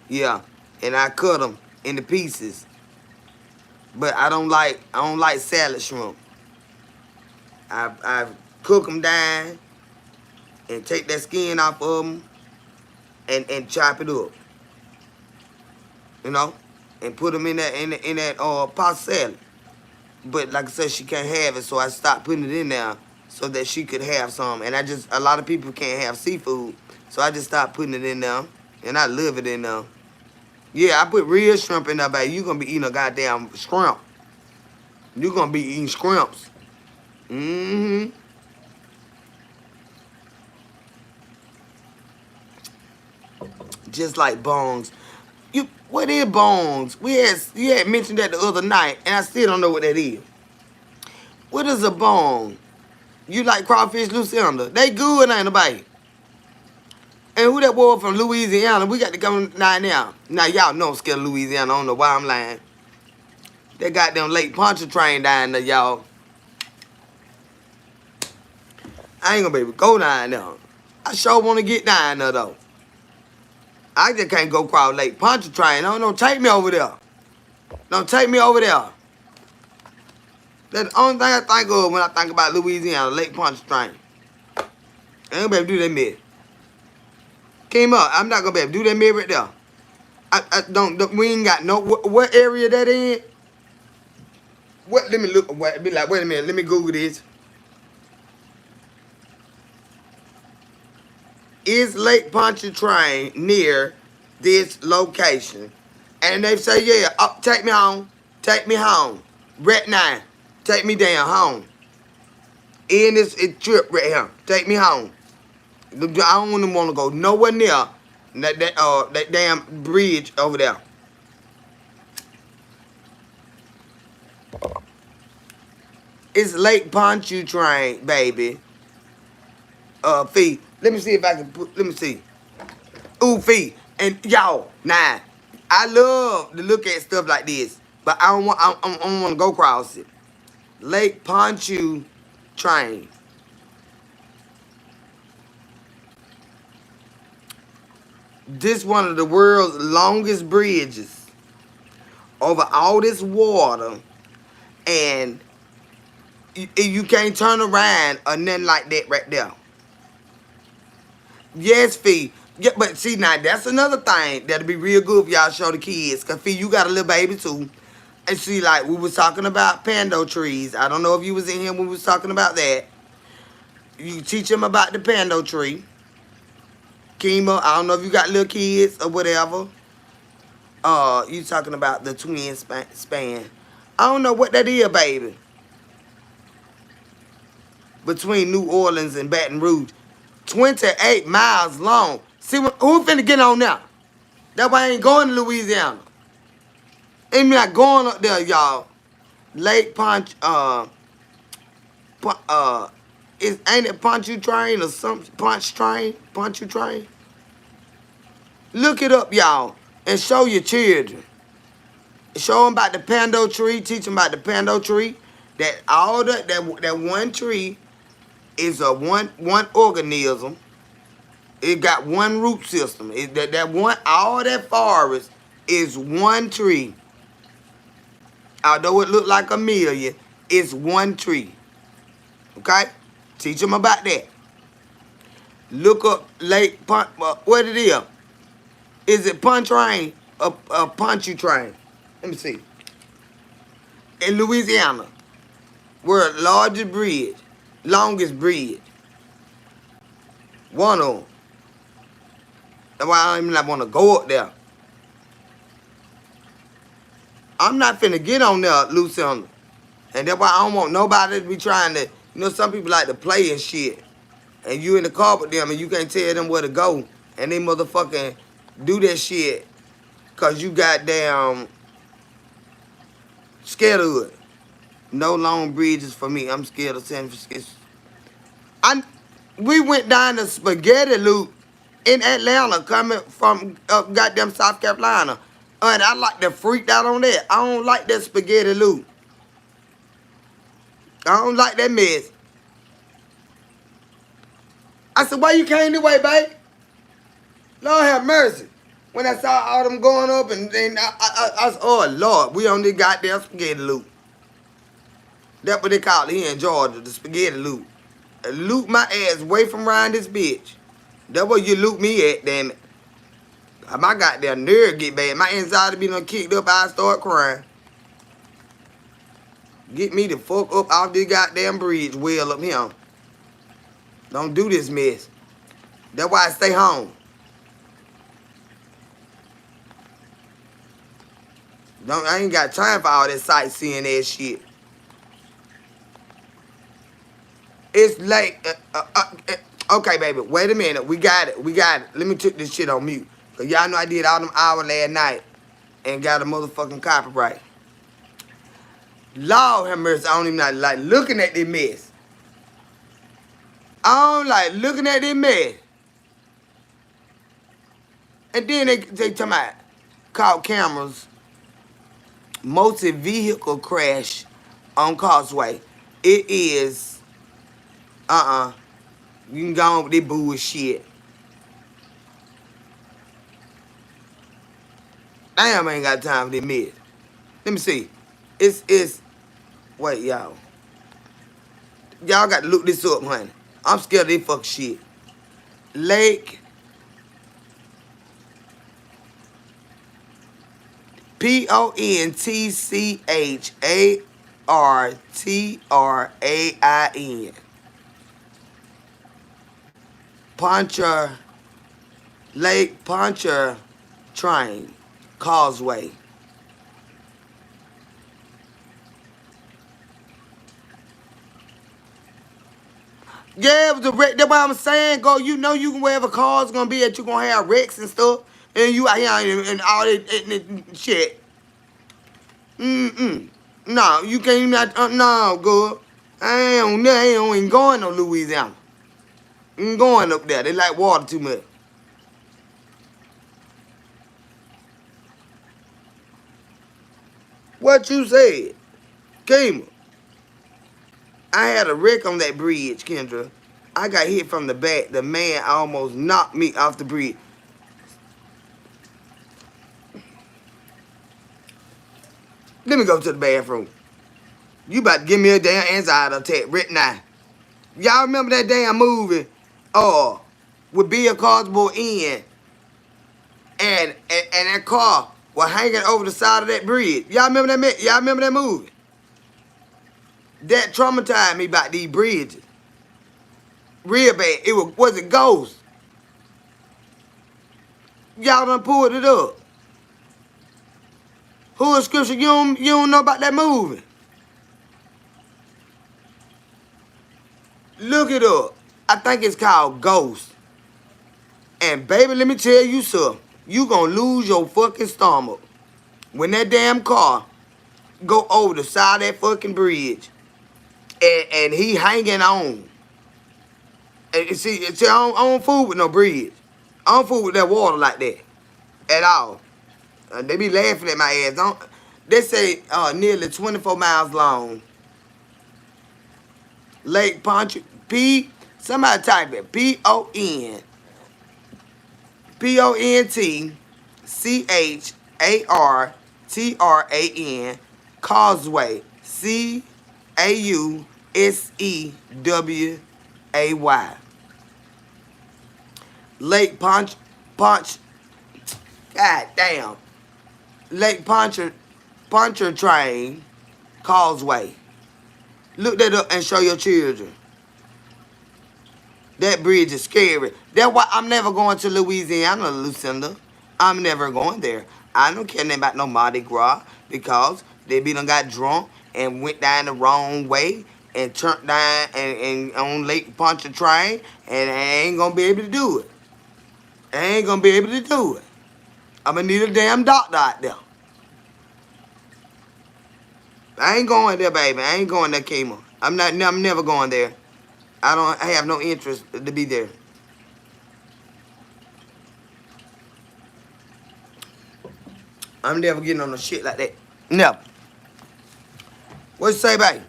Speaker 1: Yeah, and I cut them into pieces. But I don't like salad shrimp. I cook them down and take that skin off of them and chop it up, you know, and put them in that pasta salad. But like I said, she can't have it, so I stopped putting it in there so that she could have some. And a lot of people can't have seafood, so I just stopped putting it in there, and I love it in there. Yeah, I put real shrimp in there, baby. You gonna be eating a goddamn shrimp. You gonna be eating shrimps. Mm-hmm. Just like bones. What is bones? You had mentioned that the other night, and I still don't know what that is. What is a bone? You like crawfish, Lucinda? They good, ain't nobody. And who that boy from Louisiana? We got to come down now. Now y'all know I'm scared of Louisiana. I don't know why I'm lying. They got them Lake Pontchartrain down there, y'all. I ain't gonna be able to go down there. I sure want to get down there though. I just can't go across Lake Pontchartrain. Don't take me over there. Don't take me over there. That's the only thing I think of when I think about Louisiana, Lake Pontchartrain. I ain't gonna be able to do that mess. Came up. I'm not gonna be able to do that mess right there. I don't. We ain't got no. What area that in? What? Let me look. Wait a minute. Let me Google this. Is Lake Pontchartrain near this location? And they say, yeah, take me home. Take me home. Right now. Take me down home. In this trip right here. Take me home. I don't want to go nowhere near that damn bridge over there. It's Lake Pontchartrain, baby. Fee. Let me see if I can put. Let me see. Ooh, Fee. And y'all, nah. I love to look at stuff like this, but I don't want to go across it. Lake Pontchartrain. This one of the world's longest bridges over all this water, and you can't turn around or nothing like that right there. Yes, Fee. Yeah, but see, now that's another thing that'll be real good if y'all show the kids. Cause Fee, you got a little baby too. And see, like we was talking about pando trees. I don't know if you was in here when we was talking about that. You teach them about the pando tree. Kima, I don't know if you got little kids or whatever. You talking about the twin span. I don't know what that is, baby. Between New Orleans and Baton Rouge. 28 miles long. See, who finna get on now? That's why I ain't going to Louisiana. Ain't not going up there, y'all. Lake Punch, ain't it Pontchartrain or something? Pontchartrain? Look it up, y'all, and show your children. Show them about the pando tree. Teach them about the pando tree. That one tree is a one organism. It got one root system. All that forest is one tree. Although it look like a million, it's one tree. Okay? Teach them about that. Look up Lake what it is. Is it Pontchartrain or Pontchartrain? Let me see. In Louisiana, world's largest bridge, longest bridge. One of them. That's why I don't even want to go up there. I'm not finna get on there, Lucinda. And that's why I don't want nobody to be trying to, some people like to play and shit. And you in the car with them and you can't tell them where to go. And they motherfucking do that shit. Cause you goddamn scared of it. No long bridges for me. I'm scared of San Francisco. We went down the spaghetti loop in Atlanta coming from goddamn South Carolina. And I like to freak out on that. I don't like that spaghetti loop. I don't like that mess. I said, why you came this way, babe? Lord have mercy. When I saw all them going up and I said, oh, Lord, we on this goddamn spaghetti loop. That's what they call it here in Georgia, the spaghetti loop. Loop my ass away from around this bitch. That's where you loop me at, damn it. My goddamn nerve get bad. My anxiety be done kicked up, I start crying. Get me the fuck up off this goddamn bridge well up here. Don't do this mess. That's why I stay home. I ain't got time for all that sightseeing ass shit. It's like, okay, baby, wait a minute. We got it. Let me take this shit on mute. Because y'all know I did all them hours last night and got a motherfucking copyright. Lord have mercy, I don't even like looking at this mess. I don't like looking at this mess. And then they talking about caught cameras, multi-vehicle crash on Causeway. It is, you can go on with this bullshit. Damn, I ain't got time for this mess. Let me see. It's, wait, y'all. Y'all got to look this up, honey. I'm scared of this fuck shit. Lake Pontchartrain. Poncha, Lake Pontchartrain Causeway. Yeah, it was a wreck. That's what I'm saying. Go, you know you can wherever cars gonna be at, you gonna have wrecks and stuff. And you out here and all that shit. No, you can't even, no, good. I ain't going to Louisiana. I ain't going up there. They like water too much. What you said? Kima. I had a wreck on that bridge, Kendra. I got hit from the back. The man almost knocked me off the bridge. Let me go to the bathroom. You about to give me a damn anxiety attack right now. Y'all remember that damn movie? With Bill Cosby in. And that car was hanging over the side of that bridge. Y'all remember that? Y'all remember that movie? That traumatized me about these bridges. Real bad. Was it Ghost? Y'all done pulled it up. Who is scripture? You don't know about that movie? Look it up. I think it's called Ghost. And baby, let me tell you something. You gonna lose your fucking stomach when that damn car go over the side of that fucking bridge and he hanging on. And see, I don't fool with no bridge. I don't fool with that water like that at all. They be laughing at my ass. They say nearly 24 miles long. Lake Pontchartrain. Somebody type it. Pontchartrain. Causeway. Causeway. Lake God damn. Lake Pontchartrain Causeway. Look that up and show your children. That bridge is scary. That's why I'm never going to Louisiana, Lucinda. I'm never going there. I don't care nothing about no Mardi Gras because they done got drunk and went down the wrong way and turned down and on Lake Pontchartrain, and I ain't gonna be able to do it. I ain't gonna be able to do it. I'm gonna need a damn doctor out there. I ain't going there, baby. I ain't going there, Kima. I'm never going there. I have no interest to be there. I'm never getting on no shit like that. Never. What you say, babe?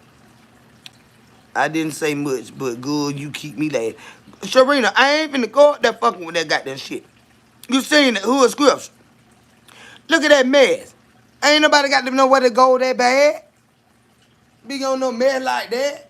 Speaker 1: I didn't say much, but good, you keep me laughing. Sharina, I ain't finna go up there fucking with that goddamn shit. You seen it? Who is scripts? Look at that mess. Ain't nobody got to know where to go that bad. Be on no mess like that.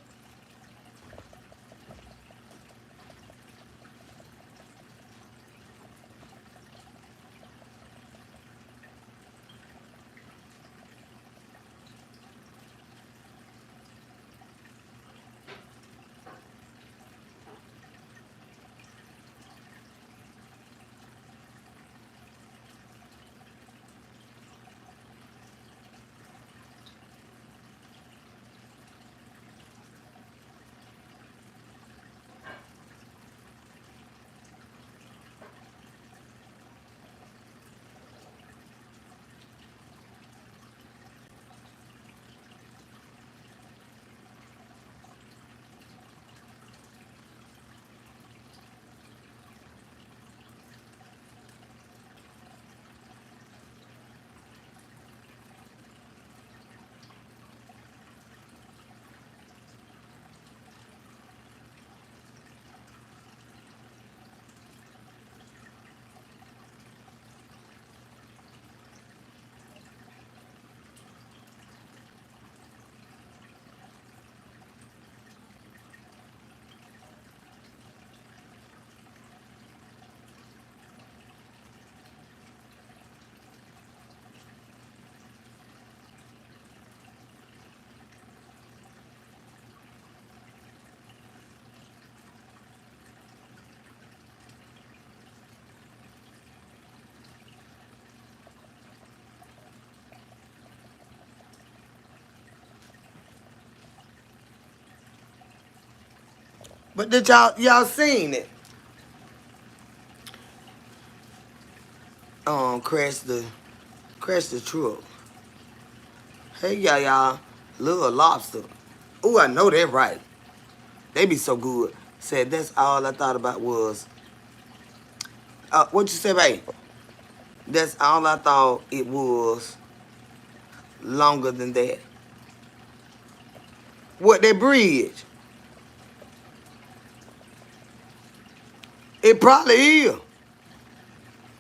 Speaker 1: But did y'all seen it? Crash the truck. Hey y'all, little lobster. Ooh, I know that right. They be so good. Said that's all I thought about was what you say, babe? That's all I thought it was longer than that. What, that bridge? It probably is.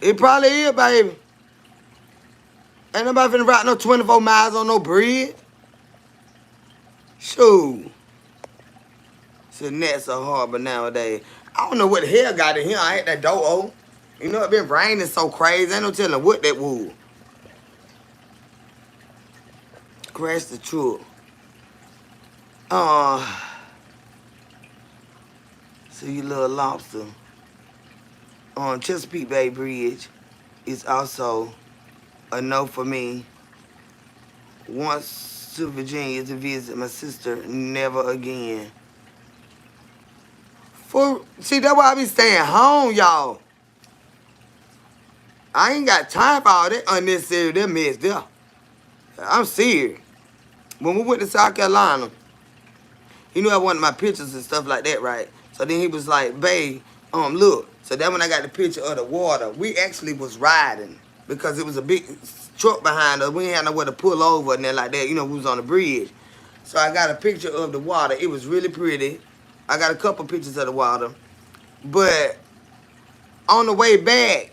Speaker 1: It probably is, baby. Ain't nobody finna ride no 24 miles on no bridge. Shoot. So nets are hard, but nowadays, I don't know what the hell got in here. I had that door open. You know, it been raining so crazy. Ain't no telling what that was. Crash the truck. See you little lobster. Chesapeake Bay Bridge is also a no for me. Once to Virginia to visit my sister, never again. See, that's why I be staying home, y'all. I ain't got time for all that unnecessary, that mess there. I'm serious. When we went to South Carolina, he knew I wanted my pictures and stuff like that, right? So then he was like, babe, look. So then when I got the picture of the water, we actually was riding because it was a big truck behind us. We ain't had nowhere to pull over and then like that. You know, we was on the bridge. So I got a picture of the water. It was really pretty. I got a couple pictures of the water. But on the way back,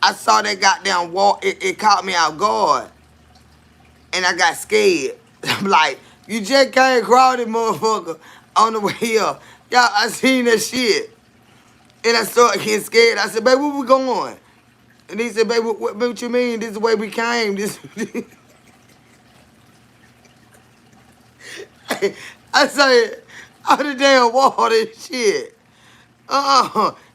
Speaker 1: I saw that goddamn water. It caught me out guard. And I got scared. I'm like, you just can't crawl this motherfucker on the way up. Y'all, I seen that shit. And I started getting scared. I said, babe, where we going? And he said, babe, what you mean? This is the way we came. I said, all the damn water and shit.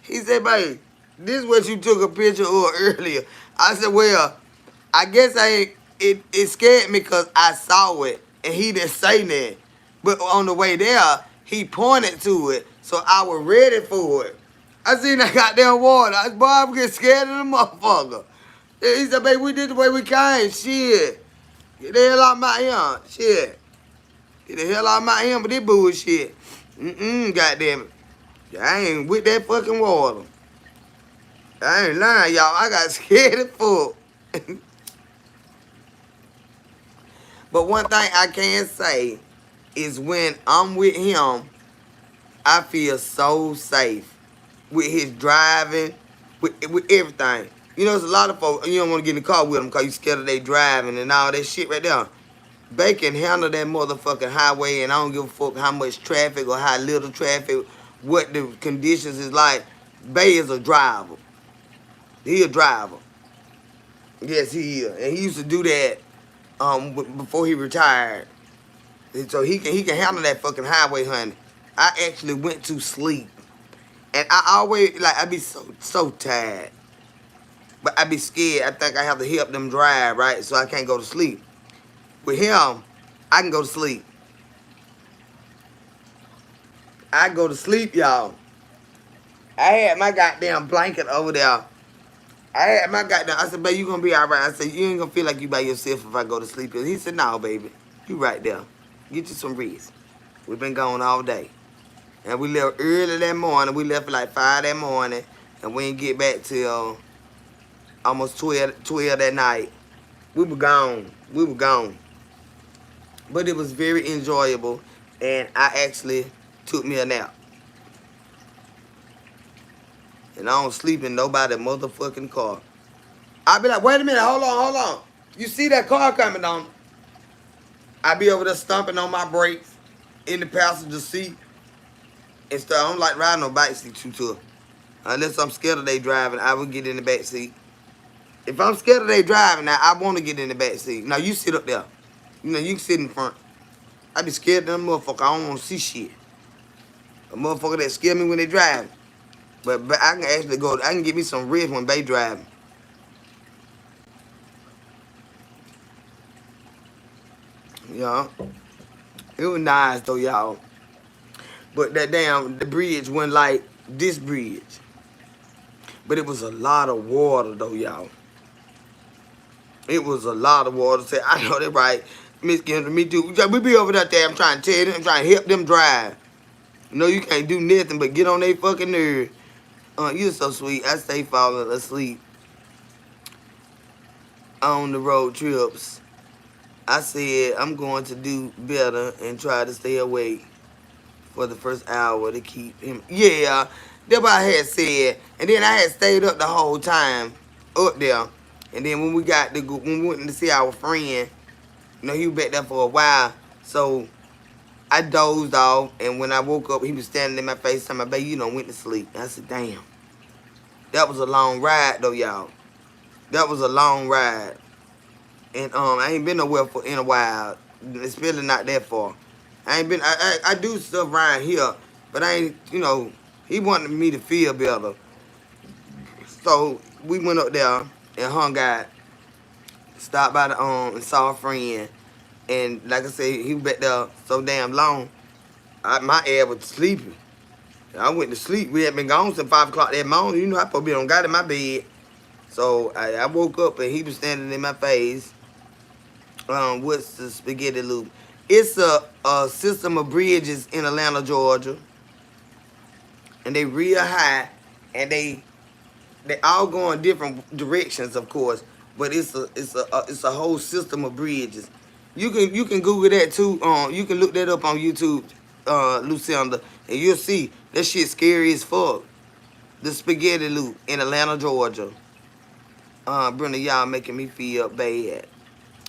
Speaker 1: He said, babe, this is what you took a picture of earlier. I said, well, I guess it scared me because I saw it and he didn't say that. But on the way there, he pointed to it, so I was ready for it. I seen that goddamn water. I said, boy, I'm getting scared of the motherfucker. He said, babe, we did the way we came. Shit. Get the hell out of my ear. Shit. Get the hell out of my ear with this bullshit. Goddamn it. I ain't with that fucking water. I ain't lying, y'all. I got scared as fuck. But one thing I can say is when I'm with him, I feel so safe with his driving, with everything. You know, there's a lot of folks, you don't want to get in the car with them because you scared of they driving and all that shit right there. They can handle that motherfucking highway, and I don't give a fuck how much traffic or how little traffic, what the conditions is like. Bay is a driver. He a driver. Yes, he is. And he used to do that before he retired. And so he can handle that fucking highway, honey. I actually went to sleep. And I always, like, I be so tired. But I be scared. I think I have to help them drive, right? So I can't go to sleep. With him, I can go to sleep. I go to sleep, y'all. I had my goddamn blanket over there. I said, babe, you gonna be all right. I said, you ain't gonna feel like you by yourself if I go to sleep. He said, no, baby. You right there. Get you some rest. We've been gone all day. And we left early that morning. We left at like 5 that morning. And we didn't get back till almost 12 that night. We were gone. We were gone. But it was very enjoyable. And I actually took me a nap. And I don't sleep in nobody's motherfucking car. I be like, wait a minute, hold on. You see that car coming on? I be over there stomping on my brakes in the passenger seat and stuff. I don't like riding no back seat too tough. Unless I'm scared of they driving, I would get in the back seat. If I'm scared of they driving, now I want to get in the back seat. Now you sit up there. You know, you can sit in front. I be scared of them motherfucker. I don't want to see shit. A motherfucker that scare me when they driving. But I can actually go, I can get me some rest when they driving. Yeah. It was nice though, y'all. But the bridge wasn't like this bridge. But it was a lot of water though, y'all. It was a lot of water. Say, I know that right. Miss Kendra, me too. We be over there, I'm trying to tell them, I'm trying to help them drive. You know, you can't do nothing but get on their fucking nerve. You're so sweet. I stay falling asleep on the road trips. I said I'm going to do better and try to stay awake for the first hour to keep him. Yeah, that's what I had said. And then I had stayed up the whole time up there. And then when we went to see our friend, you know, he was back there for a while. So I dozed off, and when I woke up, he was standing in my face telling me, baby, you done went to sleep. I said, damn. That was a long ride, though, y'all. That was a long ride. And I ain't been nowhere in a while. It's really not that far. I do stuff around here, but I ain't, you know, he wanted me to feel better. So we went up there and hung out, stopped by the and saw a friend. And like I said, he was back there so damn long. My ass was sleeping. I went to sleep. We had been gone since 5 o'clock that morning. You know, I supposed to be on God in my bed. So I woke up and he was standing in my face. What's the spaghetti loop? It's a system of bridges in Atlanta, Georgia. And they real high. And they all go in different directions, of course. But it's a whole system of bridges. You can Google that too. You can look that up on YouTube, Lucinda, and you'll see that shit scary as fuck. The spaghetti loop in Atlanta, Georgia. Brenda, y'all making me feel bad.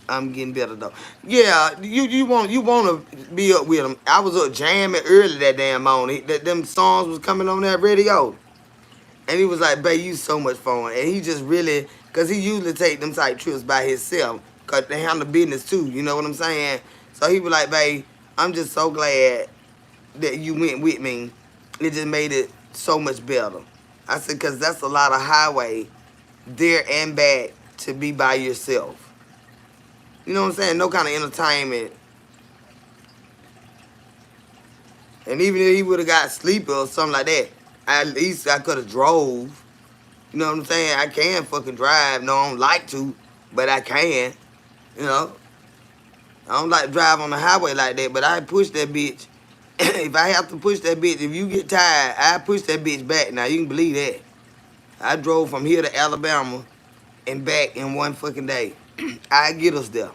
Speaker 1: I'm getting better though. Yeah, you want to be up with them. I was up jamming early that damn morning. Them songs was coming on that radio. And he was like, babe, you so much fun. And he just really, because he usually take them type trips by himself. Because they handle business too, you know what I'm saying? So he was like, babe, I'm just so glad that you went with me. It just made it so much better. I said, because that's a lot of highway there and back to be by yourself. You know what I'm saying? No kind of entertainment. And even if he would have got sleepy or something like that, at least I could have drove. You know what I'm saying? I can fucking drive. No, I don't like to, but I can. You know? I don't like to drive on the highway like that, but I push that bitch. If I have to push that bitch, if you get tired, I push that bitch back. Now, you can believe that. I drove from here to Alabama and back in one fucking day. I get us there.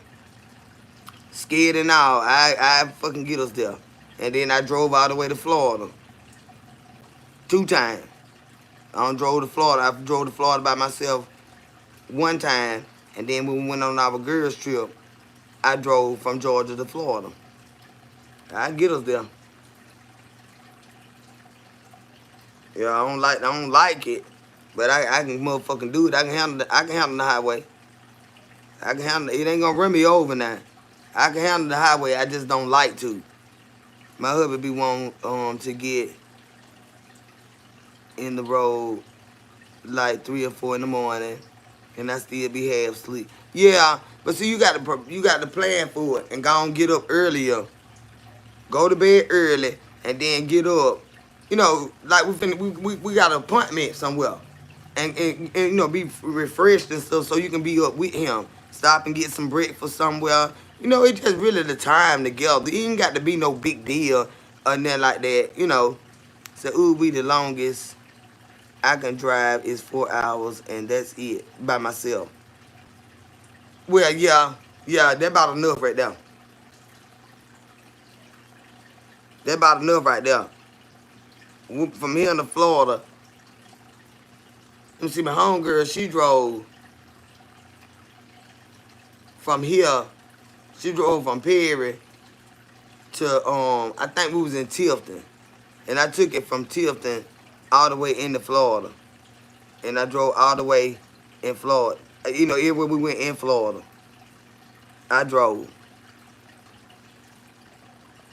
Speaker 1: Scared and all. I fucking get us there. And then I drove all the way to Florida. 2 times. I don't drove to Florida. I drove to Florida by myself 1 time. And then when we went on our girls trip, I drove from Georgia to Florida. I get us there. Yeah, I don't like it. But I can motherfucking do it. I can handle the highway. I can handle it. It ain't gonna run me over now. I can handle the highway. I just don't like to. My hubby be wanting to get in the road like 3 or 4 in the morning, and I still be half asleep. Yeah, but see, you got to plan for it and go and get up earlier. Go to bed early and then get up. You know, like we got an appointment somewhere, and you know, be refreshed and stuff so you can be up with him. Stop and get some breakfast somewhere. You know, it's just really the time together. It ain't got to be no big deal or nothing like that. You know, so ooh, we the longest I can drive is 4 hours, and that's it by myself. Well, yeah, that about enough right there. That about enough right there. From here to Florida, let me see, my homegirl, she drove from here. She drove from Perry to, I think we was in Tifton. And I took it from Tifton all the way into Florida. And I drove all the way in Florida. You know, everywhere we went in Florida, I drove.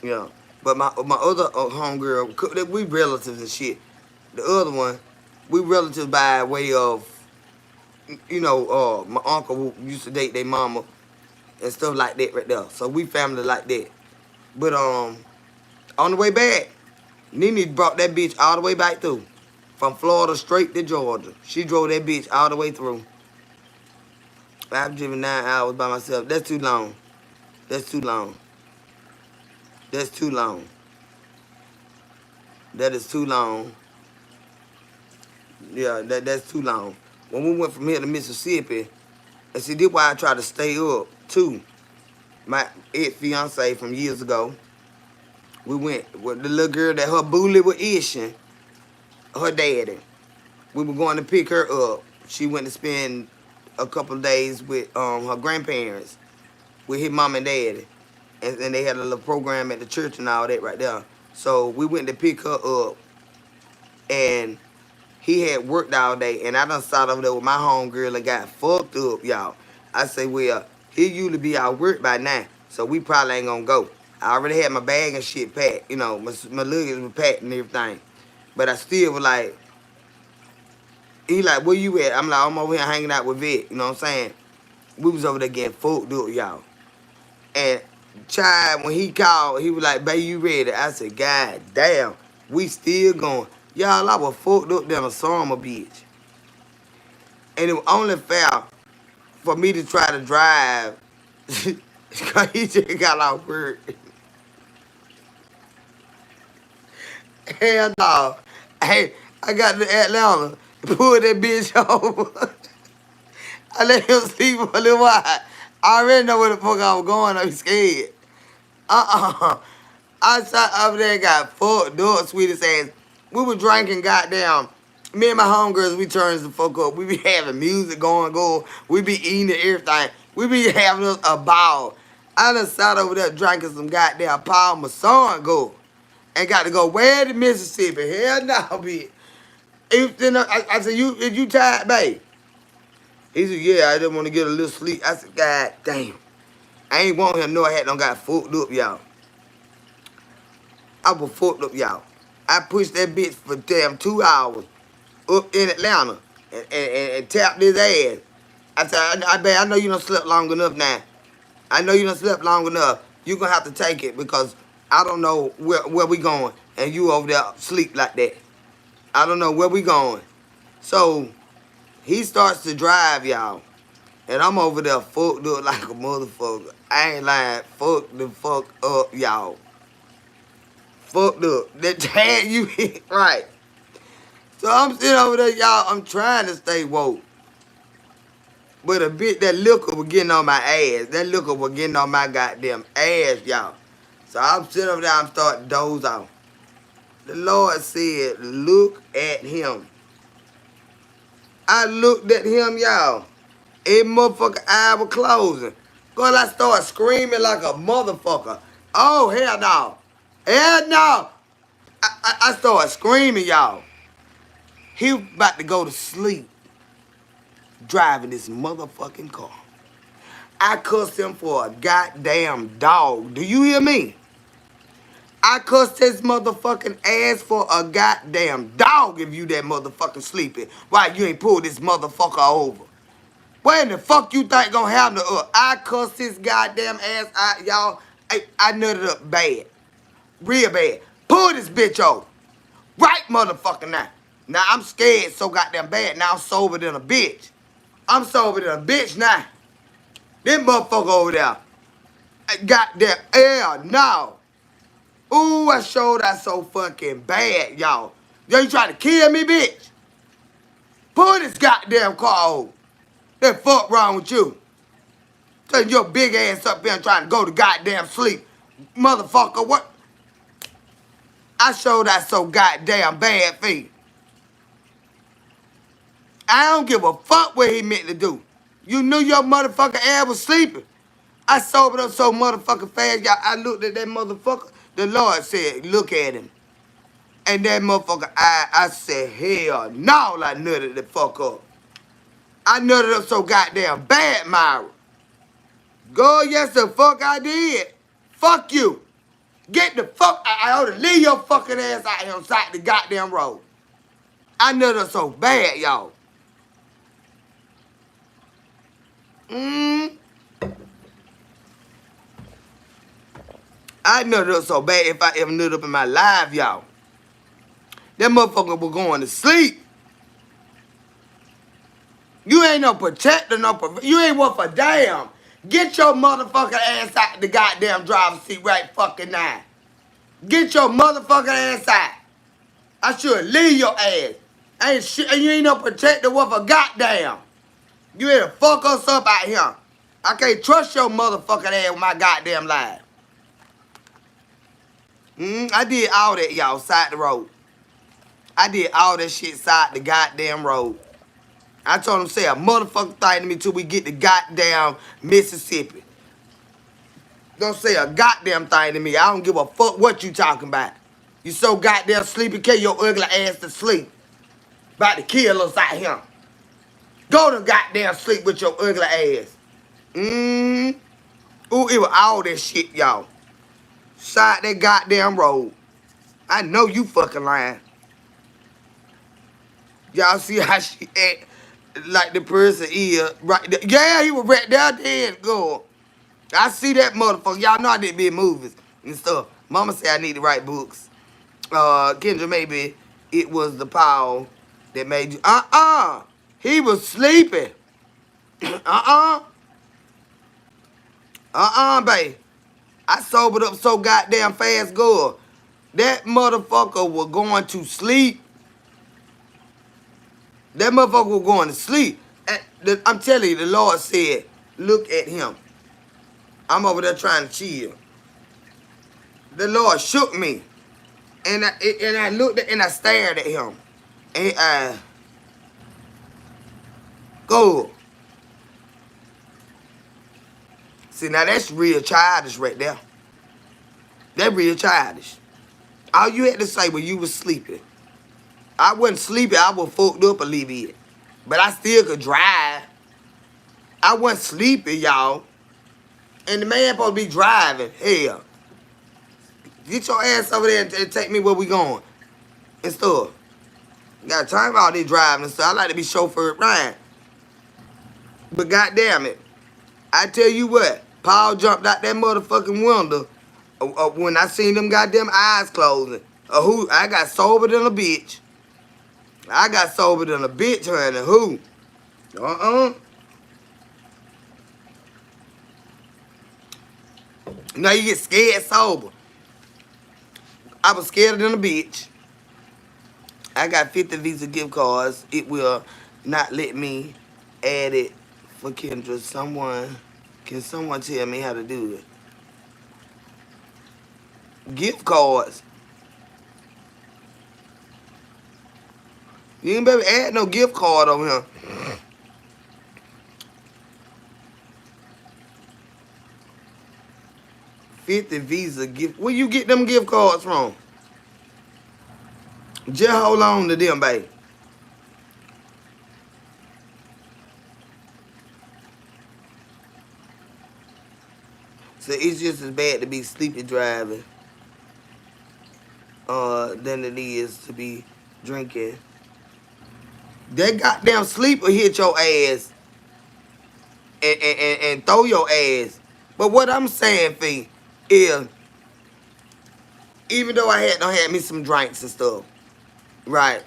Speaker 1: You know. But my other homegirl, we relatives and shit. The other one, we relatives by way of, you know, my uncle used to date their mama and stuff like that right there. So we family like that. But on the way back, Nene brought that bitch all the way back through. From Florida straight to Georgia. She drove that bitch all the way through. I've driven 9 hours by myself. That's too long. That's too long. That's too long. That is too long. Yeah, that's too long. When we went from here to Mississippi, and see, this why I try to stay up, too. My ex-fiance from years ago, we went with the little girl that her bully was ishing, her daddy. We were going to pick her up. She went to spend a couple of days with her grandparents, with his mom and daddy. And they had a little program at the church and all that right there. So we went to pick her up, and he had worked all day, and I done sat over there with my homegirl and got fucked up, y'all. I say, well, he usually be out work by now, so we probably ain't gonna go. I already had my bag and shit packed, you know, my luggage was packed and everything. But I still was like, he like, where you at? I'm like, I'm over here hanging out with Vic, you know what I'm saying? We was over there getting fucked up, y'all. And child, when he called, he was like, baby, you ready? I said, God damn, we still going. Y'all, I was fucked up down a summer bitch. And it was only fair for me to try to drive because he just got off work. Hell no. Hey, I got to Atlanta, pulled that bitch over. I let him sleep for a little while. I already know where the fuck I was going. I'm scared. I sat over there and got fucked up, sweetest ass. We were drinking, goddamn. Me and my homegirls, we turned the fuck up. We be having music going. We be eating and everything. We be having us a ball. I done sat over there drinking some goddamn Paul Masson go. And got to go where to Mississippi. Hell no, bitch. I said, is you tired, babe? He said, yeah, I just want to get a little sleep. I said, God damn. I ain't want him to know I had done got fucked up, y'all. I was fucked up, y'all. I pushed that bitch for damn 2 hours up in Atlanta and tapped his ass. I said, I know you done slept long enough now. I know you done slept long enough. You gonna have to take it because I don't know where we going and you over there sleep like that. I don't know where we going. So he starts to drive, y'all. And I'm over there fucked up like a motherfucker. I ain't lying. Fuck the fuck up, y'all. Fucked up. That had you hit right. So I'm sitting over there, y'all. I'm trying to stay woke. But a bit that liquor was getting on my ass. That liquor was getting on my goddamn ass, y'all. So I'm sitting up there, I'm starting to doze off. The Lord said, look at him. I looked at him, y'all. A motherfucker eye was closing. Girl, I started screaming like a motherfucker. Oh, hell no. Hell no. I started screaming, y'all. He was about to go to sleep driving this motherfucking car. I cussed him for a goddamn dog. Do you hear me? I cussed his motherfucking ass for a goddamn dog if you that motherfucking sleeping. Why you ain't pulled this motherfucker over? Where in the fuck you think gonna happen to us? I cussed his goddamn ass out, y'all. I nutted up bad. Real bad. Pull this bitch over. Right motherfucker now. Now I'm scared so goddamn bad. Now I'm sober than a bitch. I'm sober than a bitch now. This motherfucker over there. Goddamn, hell no. Ooh, I showed that so fucking bad, y'all. Yo, you trying to kill me, bitch? Pull this goddamn car over. That fuck wrong with you? Taking your big ass up there and trying to go to goddamn sleep. Motherfucker, what? I showed that so goddamn bad for you. I don't give a fuck what he meant to do. You knew your motherfucking ass was sleeping. I sobered up so motherfucking fast, y'all. I looked at that motherfucker. The Lord said, look at him. And that motherfucker, I said, hell no, I nutted the fuck up. I nutted up so goddamn bad, Myra. Girl, yes the fuck I did. Fuck you. Get the fuck, I ought to leave your fucking ass out here on side the goddamn road. I nutted up so bad, y'all. I nutted up so bad if I ever nutted up in my life, y'all. That motherfucker was going to sleep. You ain't no protector, you ain't worth a damn. Get your motherfucking ass out the goddamn driver's seat right fucking now. Get your motherfucking ass out. I should leave your ass. Ain't shit, and you ain't no protector worth a goddamn. You ain't to fuck us up out here. I can't trust your motherfucking ass with my goddamn life. I did all that, y'all, side the road. I did all that shit side the goddamn road. I told him, say a motherfucking thing to me till we get to goddamn Mississippi. Don't say a goddamn thing to me. I don't give a fuck what you talking about. You so goddamn sleepy, carry your ugly ass to sleep. About to kill us out here. Go to goddamn sleep with your ugly ass. Ooh, it was all that shit, y'all. Side that goddamn road. I know you fucking lying. Y'all see how she act like the person is right there. Yeah, he was right there then. Go. I see that motherfucker. Y'all know I did big movies and stuff. Mama said I need to write books. Kendra, maybe it was the power that made you. He was sleeping. Babe. I sobered up so goddamn fast, girl. That motherfucker was going to sleep. That motherfucker was going to sleep. I'm telling you, the Lord said, look at him. I'm over there trying to chill. The Lord shook me. And I looked at and I stared at him. And go. See, now that's real childish right there. That real childish. All you had to say was you was sleeping. I wasn't sleeping. I was fucked up a little bit. But I still could drive. I wasn't sleeping, y'all. And the man supposed to be driving. Hell. Get your ass over there and take me where we going. And stuff. Got time for all this driving and stuff. I like to be chauffeured right. But goddamn it. I tell you what. Paul jumped out that motherfucking window when I seen them goddamn eyes closing. I got sober than a bitch. I got sober than a bitch, honey. Who? Now you get scared sober. I was scared than a bitch. I got 50 Visa gift cards. It will not let me add it For Kendra, can someone tell me how to do it? Gift cards. You ain't better add no gift card on here. 50 Visa gift. Where you get them gift cards from? Just hold on to them, baby. So it's just as bad to be sleepy driving than it is to be drinking. That goddamn sleeper hit your ass and throw your ass. But what I'm saying, Fee, is even though I had me some drinks and stuff, right?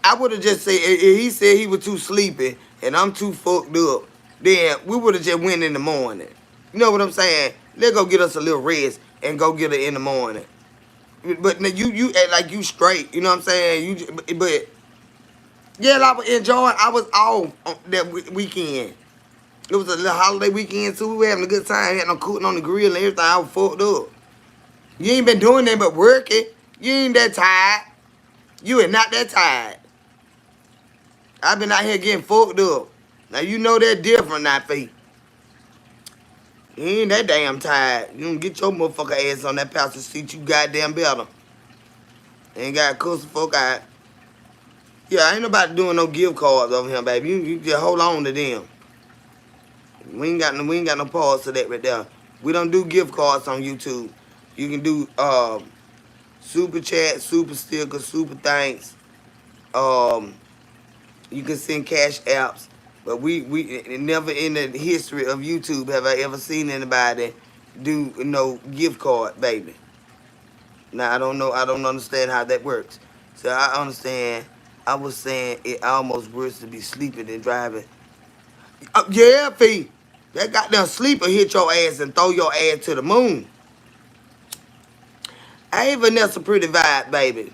Speaker 1: I would have just said if he said he was too sleepy and I'm too fucked up, then we would have just went in the morning. You know what I'm saying? Let's go get us a little rest and go get her in the morning. But you act like you straight. You know what I'm saying? But yeah, I was enjoying. I was off on that weekend. It was a little holiday weekend too. We were having a good time. Had no cooking on the grill and everything. I was fucked up. You ain't been doing that but working. You ain't that tired. You are not that tired. I've been out here getting fucked up. Now you know that different now, Fee. You ain't that damn tired. You don't get your motherfucker ass on that passenger seat. You goddamn better. Ain't got to cuss the fuck out. Yeah, ain't nobody doing no gift cards over here, baby. You just hold on to them. We ain't got no pause to that right there. We don't do gift cards on YouTube. You can do super chat, super sticker, super thanks. You can send cash apps. But we never in the history of YouTube have I ever seen anybody do no gift card, baby. Now I don't know. I don't understand how that works. So I understand. I was saying it almost worse to be sleeping than driving. Yeah, Fee. That goddamn sleeper hit your ass and throw your ass to the moon. Hey, Vanessa, pretty vibe, baby.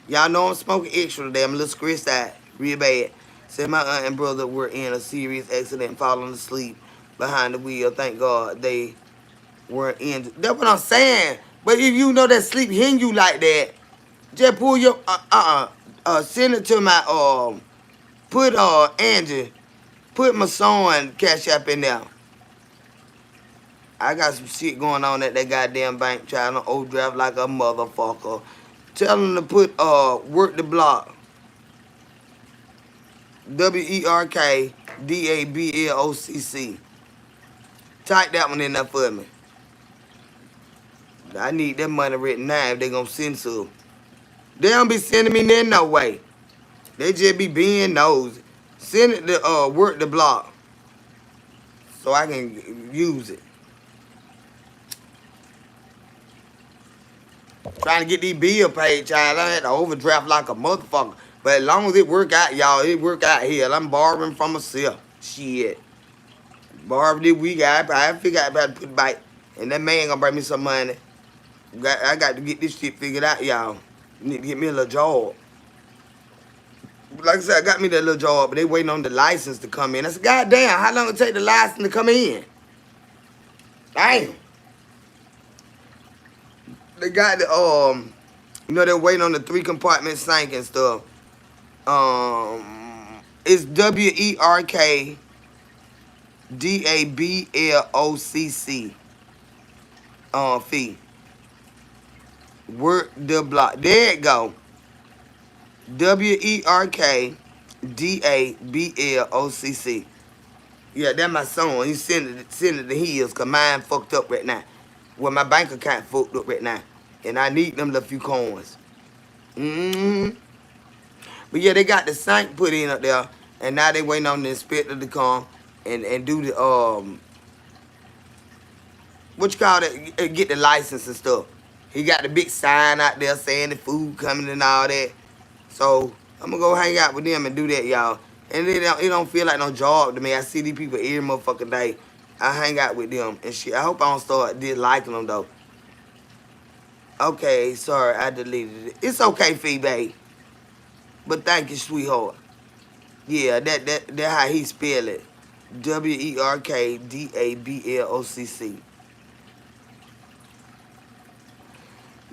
Speaker 1: Y'all know I'm smoking extra today. I'm a little stressed out, real bad. Said my aunt and brother were in a serious accident, falling asleep behind the wheel. Thank God they weren't injured. That's what I'm saying. But if you know that sleep hitting you like that, just pull your send it to my put Angie, put my son cash app in there. I got some shit going on at that goddamn bank trying to overdraft like a motherfucker. Tell them to put work the block. WERKDABLOCC. Type that one in there for me. I need that money written now if they gonna send some. They don't be sending me in no way. They just be being nosy. Send it to work the block so I can use it. Trying to get these bills paid, child. I had to overdraft like a motherfucker. But as long as it work out, y'all, it work out here. I'm borrowing from myself. Shit. Borrowed this week. I figure out how to put back. And that man gonna bring me some money. I got to get this shit figured out, y'all. Need to get me a little job. Like I said, I got me that little job, but they waiting on the license to come in. I said, God damn, how long it take the license to come in? Damn. They got the they're waiting on the 3-compartment sink and stuff. It's WERKDABLOCC. Fee. Work the block. There it go. WERKDABLOCC. Yeah, that's my son. He send it to his, cause mine fucked up right now. Well, my bank account fucked up right now. And I need them little few coins. But yeah, they got the sink put in up there. And now they waiting on the inspector to come and do the what you call it? Get the license and stuff. He got the big sign out there saying the food coming and all that. So I'm gonna go hang out with them and do that, y'all. And it don't feel like no job to me. I see these people every motherfucking day. I hang out with them and shit. I hope I don't start disliking them though. Okay, sorry, I deleted it. It's okay, Fee, babe. But thank you, sweetheart. Yeah, that how he spell it. WERKDABLOCC.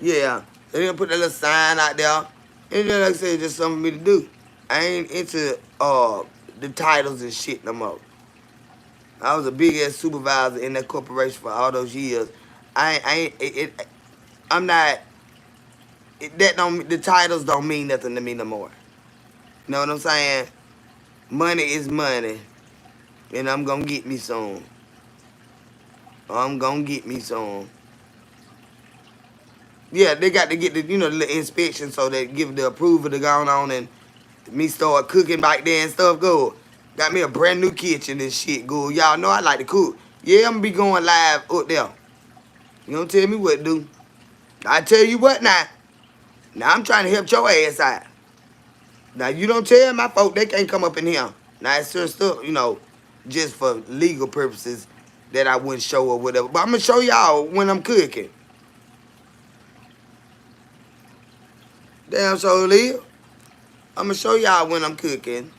Speaker 1: Yeah. They didn't put that little sign out there. And then like I said, it's just something for me to do. I ain't into the titles and shit no more. I was a big ass supervisor in that corporation for all those years. I ain't I'm not that don't the titles don't mean nothing to me no more. You know what I'm saying? Money is money, and I'm gonna get me some. I'm gonna get me some. Yeah, they got to get the the inspection so they give the approval to go on and me start cooking back there and stuff. Good. Got me a brand new kitchen and shit. Good. Y'all know I like to cook. Yeah, I'm gonna be going live up there. You don't tell me what to do. I tell you what now. Now I'm trying to help your ass out. Now you don't tell my folk they can't come up in here. Now it's just stuff, just for legal purposes that I wouldn't show or whatever. But I'm gonna show y'all when I'm cooking. Damn so live. I'm gonna show y'all when I'm cooking.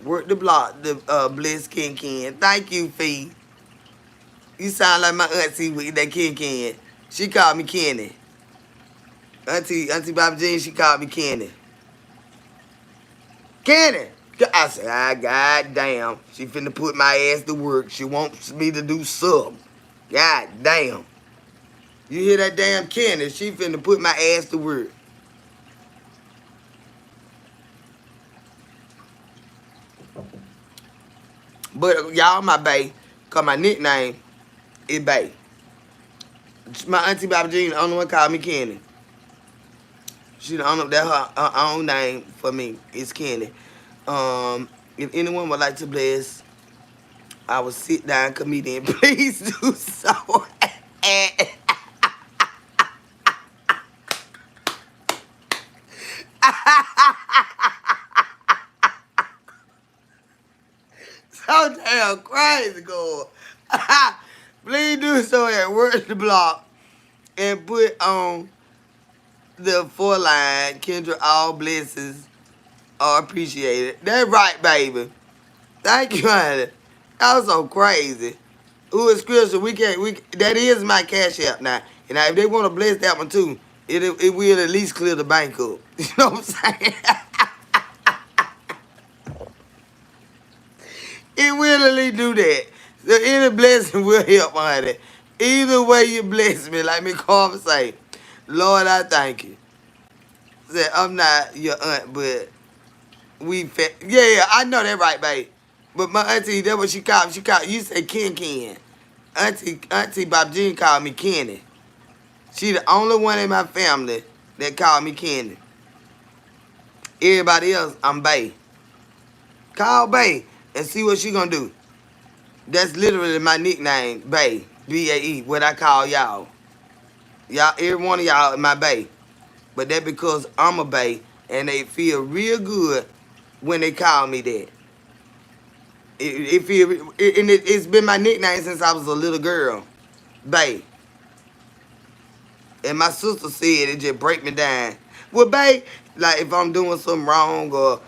Speaker 1: Work the block, the Bliss Ken Ken. Thank you, Fee. You sound like my auntie with that Ken Ken. She called me Kenny. Auntie Bobby Jean, she called me Kenny. Kenny! I said, god damn. She finna put my ass to work. She wants me to do something. God damn. You hear that damn Kenny? She finna put my ass to work. But y'all my bae, cause my nickname is bae. My auntie Bobby Jean, the only one called me Kenny. She the only that her own name for me is Kenny. If anyone would like to bless our sit down comedian, please do so. So damn crazy, girl. Please do so at Word the Block and put on the 4 line, Kendra, all blessings are appreciated. That's right, baby. Thank you, honey. That was so crazy. Who is Christian? That is my cash app now. And now if they want to bless that one too, it will at least clear the bank up. You know what I'm saying? It will at least do that. So any blessing will help, honey. Either way you bless me, like me Carver say, Lord, I thank you. Say, I'm not your aunt, but yeah, I know that right, babe. But my auntie, that's what she called me. She called, you say Ken Ken. Auntie Bob Jean called me Kenny. She the only one in my family that called me Kenny. Everybody else, I'm Bae. Call Bae and see what she gonna do. That's literally my nickname, Bae. B-A-E, what I call y'all. Y'all, every one of y'all my Bae. But that because I'm a Bae and they feel real good when they call me that. It's been my nickname since I was a little girl, Bae. And my sister said it just break me down. Well, Bae, like if I'm doing something wrong or,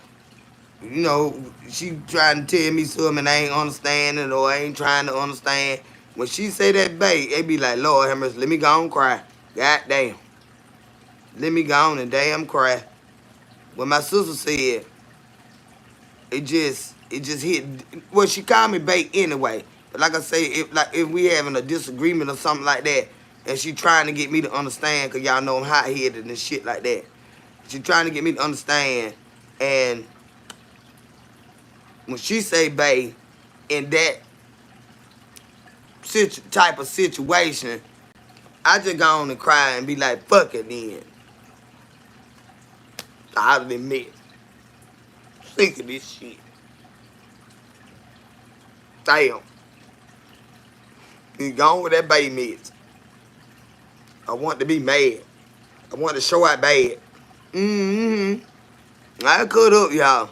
Speaker 1: she trying to tell me something and I ain't understanding or I ain't trying to understand. When she say that, Bae, it be like, Lord have mercy, let me go and cry. God damn. Let me go on and damn cry. When my sister said, it just hit. Well, she called me Bae anyway. But like I say, if we having a disagreement or something like that, and she trying to get me to understand, cause y'all know I'm hot headed and shit like that. She trying to get me to understand, and when she say Bae, in that type of situation, I just go on and cry and be like, fuck it then. I'd admit, sick of this shit. Damn. He gone with that Bae mix. I want to be mad. I want to show out bad. I cut up, y'all.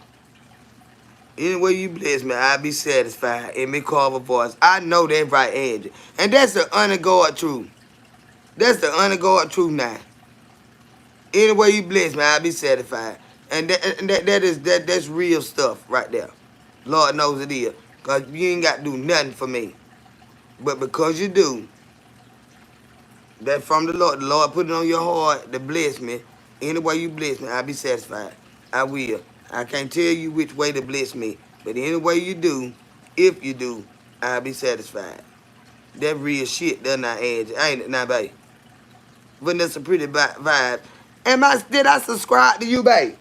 Speaker 1: Any way you bless me, I'll be satisfied. In me Carver voice. I know that right, Andrew. And that's the unguarded truth. That's the unguarded truth now. Any way you bless me, I'll be satisfied. And that's real stuff right there. Lord knows it is. Because you ain't got to do nothing for me. But because you do, that from the Lord. The Lord put it on your heart to bless me. Any way you bless me, I'll be satisfied. I will. I can't tell you which way to bless me. But any way you do, if you do, I'll be satisfied. That real shit does not Angie. Ain't it now, babe? Vanessa Pretty Vibe. Did I subscribe to you, babe?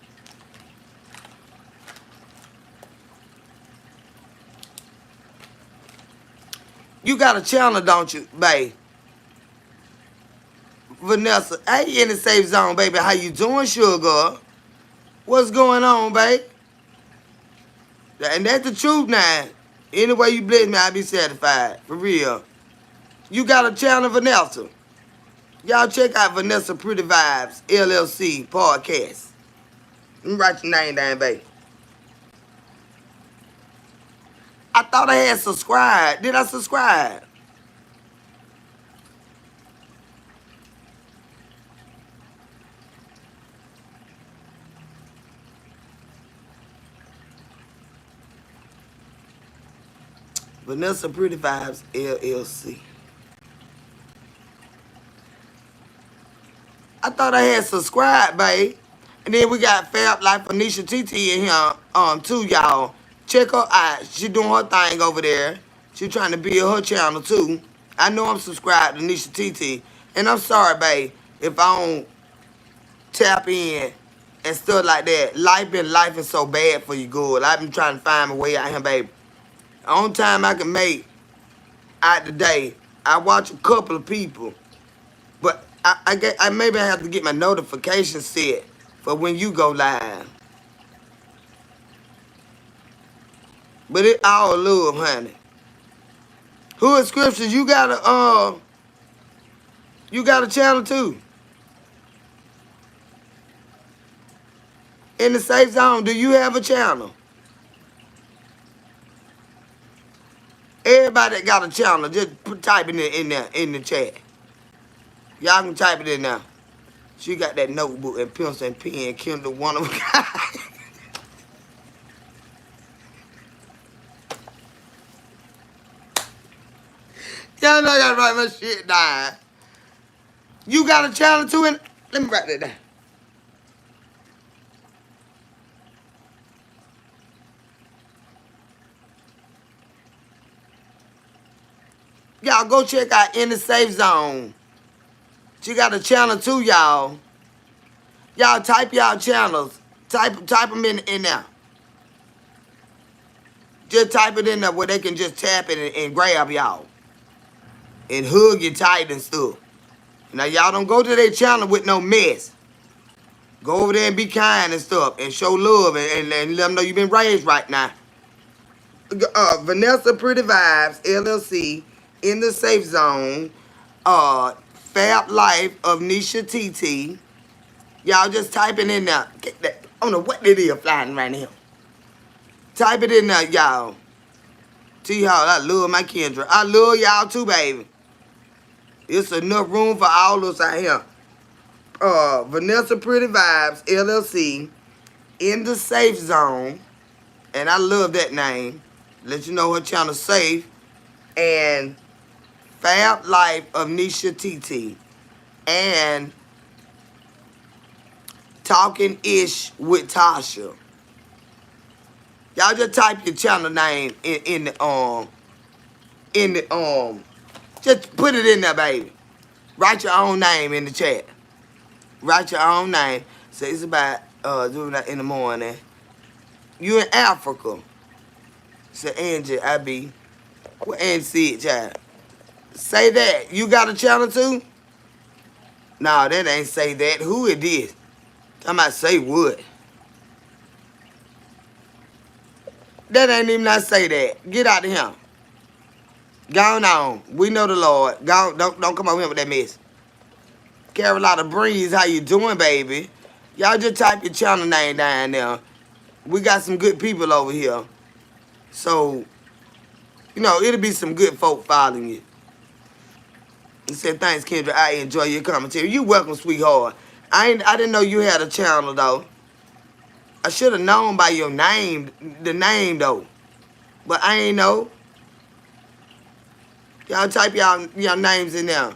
Speaker 1: You got a channel, don't you, babe? Vanessa, hey, in the safe zone, baby. How you doing, sugar? What's going on, babe? And that's the truth now. Any way you bless me, I'll be satisfied. For real. You got a channel, Vanessa. Y'all check out Vanessa Pretty Vibes, LLC, podcast. Let me write your name down, baby. I thought I had subscribed. Did I subscribe? Vanessa Pretty Vibes, LLC. I thought I had subscribed, babe. And then we got Fab Life Anisha TT in here, too, y'all. Check her out. She doing her thing over there. She trying to build her channel, too. I know I'm subscribed to Anisha TT. And I'm sorry, babe, if I don't tap in and stuff like that. Life is so bad for you, good. I've been trying to find my way out here, baby. The only time I can make out the day, I watch a couple of people. But I maybe I have to get my notifications set for when you go live. But it all love, honey. Who is Scriptures? You got a channel too. In the safe zone, do you have a channel? Everybody that got a channel, just type it in there in the chat. Y'all can type it in there. She got that notebook and pencil and pen, Kindle one of a kind. Y'all know I gotta write my shit down. You got a channel too? Let me write that down. Y'all go check out In the Safe Zone. She got a channel too, y'all. Y'all type y'all channels. Type them in there. Just type it in there where they can just tap it and grab y'all. And hug you tight and stuff. Now y'all don't go to their channel with no mess. Go over there and be kind and stuff and show love and let them know you've been raised right now. Vanessa Pretty Vibes, LLC, In the Safe Zone, Fab Life of Nisha TT. Y'all just type it in there. I don't know what it is flying right now. Type it in there, y'all. See y'all, I love my Kendra. I love y'all too, baby. It's enough room for all of us out here. Vanessa Pretty Vibes, LLC, In the Safe Zone. And I love that name. Let you know her channel safe. And Fab Life of Nisha TT. And Talking Ish with Tasha. Y'all just type your channel name in the just put it in there, baby. Write your own name in the chat. Write your own name. So it's about doing that in the morning. You in Africa. So Angie, I be. What Angie said, child? Say that. You got a channel too? No, that ain't say that. Who it is? I might say what? That ain't even not say that. Get out of here. Go on. We know the Lord. Go. Don't come over here with that mess. Carolina Breeze, how you doing, baby? Y'all just type your channel name down there. We got some good people over here. So, you know, it'll be some good folk following you. He said, thanks, Kendra. I enjoy your commentary. You welcome, sweetheart. I didn't know you had a channel, though. I should have known by your name, the name though. But I ain't know. Y'all type y'all names in there.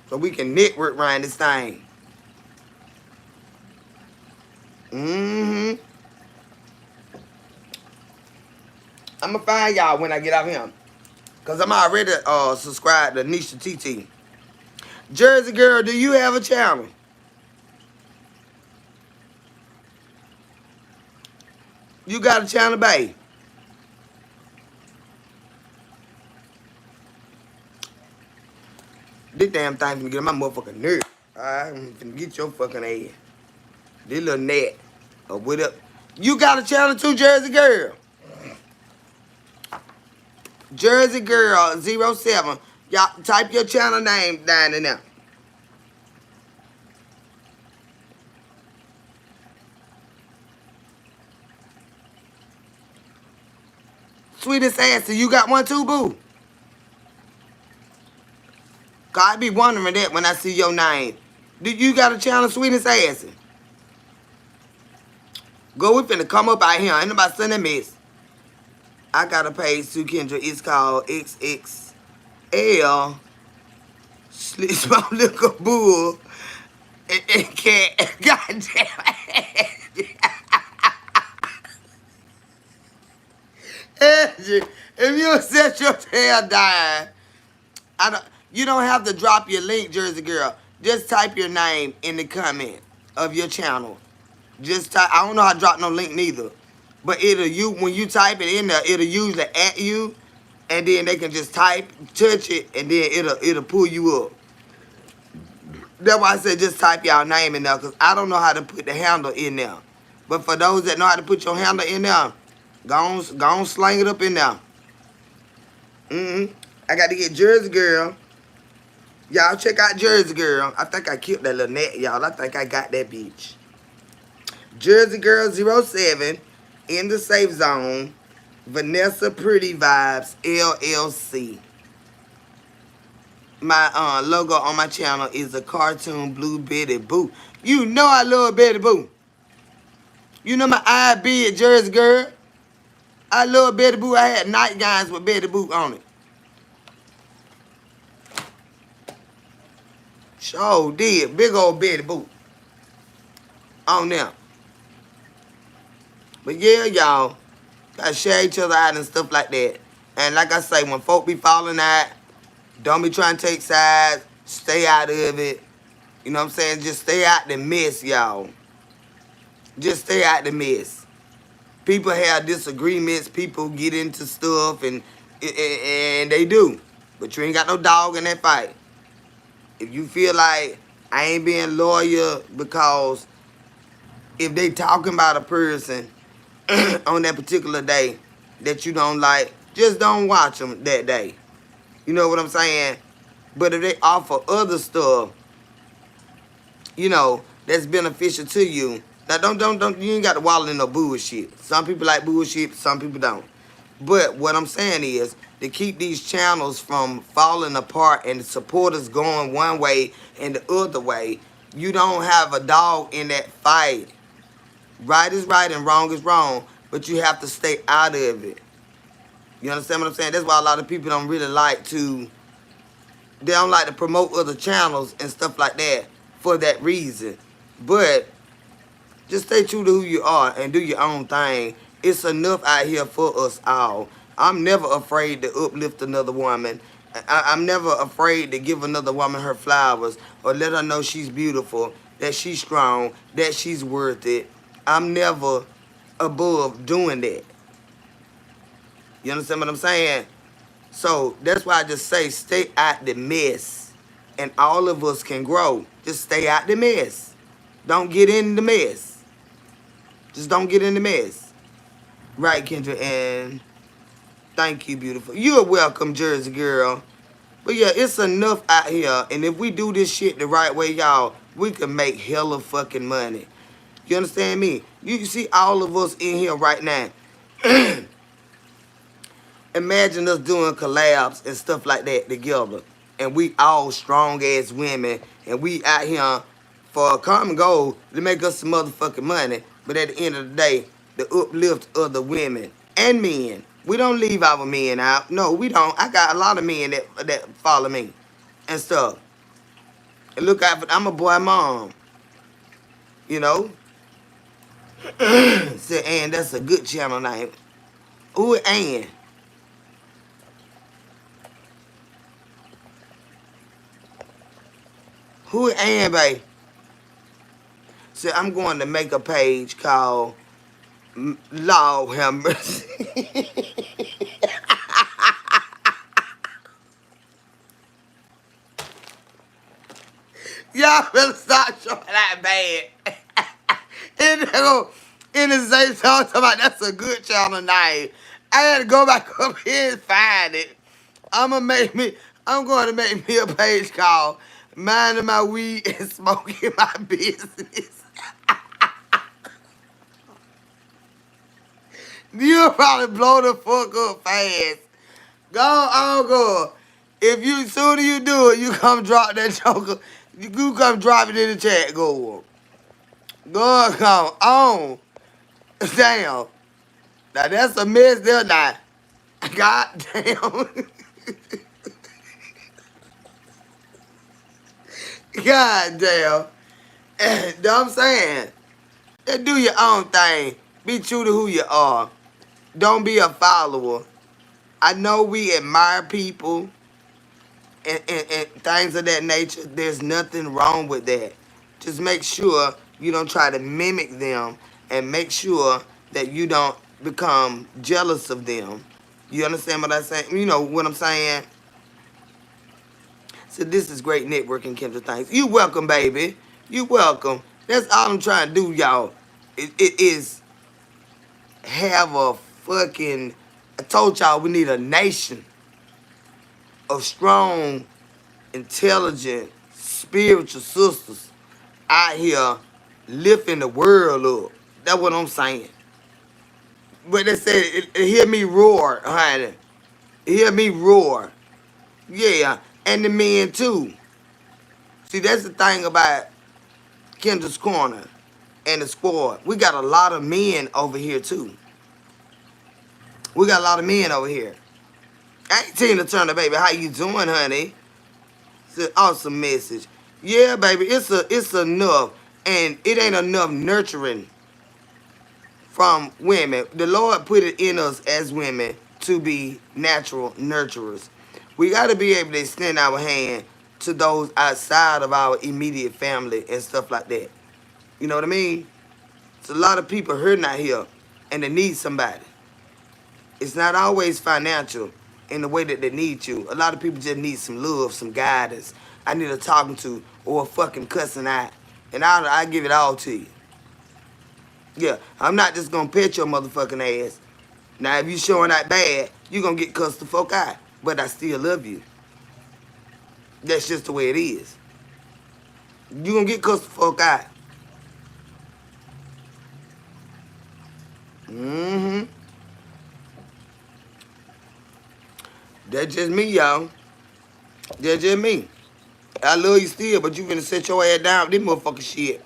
Speaker 1: So we can network around this thing. Mm-hmm. I'ma find y'all when I get out here. Cause I'm already subscribed to Nisha TT. Jersey Girl, do you have a channel? You got a channel, babe? This damn thing finna get on my motherfucking nerve. I'm finna get your fucking ass. This little net. Or what up? You got a channel too, Jersey Girl? Jersey Girl 07. Y'all type your channel name down in there. Sweetest Sassy, you got one too, boo? Cause I be wondering that when I see your name. Do you got a channel, Sweetest Sassy? Go, we finna come up out here. Ain't nobody sending miss. I got a page too, Kendra. It's called XXL Slit Small Liquor Bull and Cat. God damn it. Angie, if you set your tail down, you don't have to drop your link, Jersey Girl. Just type your name in the comment of your channel. Just type. I don't know how to drop no link neither. But when you type it in there, it'll usually at you, and then they can just touch it, and then it'll pull you up. That's why I said just type y'all name in there, because I don't know how to put the handle in there. But for those that know how to put your handle in there, go on slang it up in there. I got to get Jersey Girl. Y'all check out Jersey Girl. I think I killed that little net, y'all. I think I got that bitch. Jersey Girl 07 in the safe zone. Vanessa Pretty Vibes LLC. My logo on my channel is a cartoon blue Betty Boo. You know I love Betty Boo. You know my eye big, Jersey Girl. I love Betty Boo. I had nightgowns with Betty Boo on it. Sure did. Big old Betty Boo. On there. But yeah, y'all. Gotta share each other out and stuff like that. And like I say, when folk be falling out, don't be trying to take sides. Stay out of it. You know what I'm saying? Just stay out the mess, y'all. Just stay out the mess. People have disagreements. People get into stuff, and they do. But you ain't got no dog in that fight. If you feel like I ain't being loyal because if they talking about a person on that particular day that you don't like, just don't watch them that day. You know what I'm saying? But if they offer other stuff, you know, that's beneficial to you, now don't you ain't got to wallow in no bullshit. Some people like bullshit, some people don't. But what I'm saying is to keep these channels from falling apart and the supporters going one way and the other way, you don't have a dog in that fight. Right is right and wrong is wrong, but you have to stay out of it. You understand what I'm saying? That's why a lot of people don't really like to, they don't like to promote other channels and stuff like that for that reason. But just stay true to who you are and do your own thing. It's enough out here for us all. I'm never afraid to uplift another woman. I'm never afraid to give another woman her flowers or let her know she's beautiful, that she's strong, that she's worth it. I'm never above doing that. You understand what I'm saying? So that's why I just say stay out the mess. And all of us can grow. Just stay out the mess. Don't get in the mess. Just don't get in the mess. Right, Kendra? And thank you, beautiful. You're welcome, Jersey Girl. But yeah, it's enough out here. And if we do this shit the right way, y'all, we can make hella fucking money. You understand me? You see all of us in here right now. Imagine us doing collabs and stuff like that together. And we all strong ass women. And we out here for a common goal to make us some motherfucking money. But at the end of the day, the uplift of the women and men. We don't leave our men out. No, we don't. I got a lot of men that follow me and stuff. And look out for, I'm a boy mom, you know. Say, Ann, that's a good channel name. Who is Ann? Who is Ann, babe? Say, I'm going to make a page called Lord have mercy. Y'all better stop showing that bad. And they go in the same time talking about that's a good channel name. I had to go back up here and find it. I'm going to make me a page called Minding My Weed and Smoking My Business. You'll probably blow the fuck up fast. Go on, go. If you sooner you do it, you come drop that joker. You come drop it in the chat. Go. Go come on. Damn. Now that's a mess there now. God damn. God damn. And I'm saying, do your own thing. Be true to who you are. Don't be a follower. I know we admire people and things of that nature. There's nothing wrong with that. Just make sure you don't try to mimic them and make sure that you don't become jealous of them. You understand what I'm saying? You know what I'm saying? So this is great networking, Kendra. Thanks. You welcome, baby. You welcome. That's all I'm trying to do, y'all. It is have a fucking... I told y'all we need a nation of strong, intelligent, spiritual sisters out here lifting the world up. That's what I'm saying. But they said, hear me roar, honey. Hear me roar. Yeah, and the men too. See, that's the thing about Kendra's Corner and the squad. We got a lot of men over here too. We got a lot of men over here. Ain't Tina Turner, baby. How you doing, honey? It's an awesome message. Yeah, baby, it's enough. And it ain't enough nurturing from women. The Lord put it in us as women to be natural nurturers. We got to be able to extend our hand to those outside of our immediate family and stuff like that. You know what I mean? It's a lot of people hurting out here and they need somebody. It's not always financial in the way that they need you. A lot of people just need some love, some guidance. I need a talking to or a fucking cussing out. And I give it all to you. Yeah, I'm not just gonna pet your motherfucking ass. Now, if you showing out bad, you gonna get cussed the fuck out. But I still love you. That's just the way it is. You gonna get cussed the fuck out. Mm-hmm. That's just me, y'all. That's just me. I love you still, but you finna set your ass down with this motherfucking shit.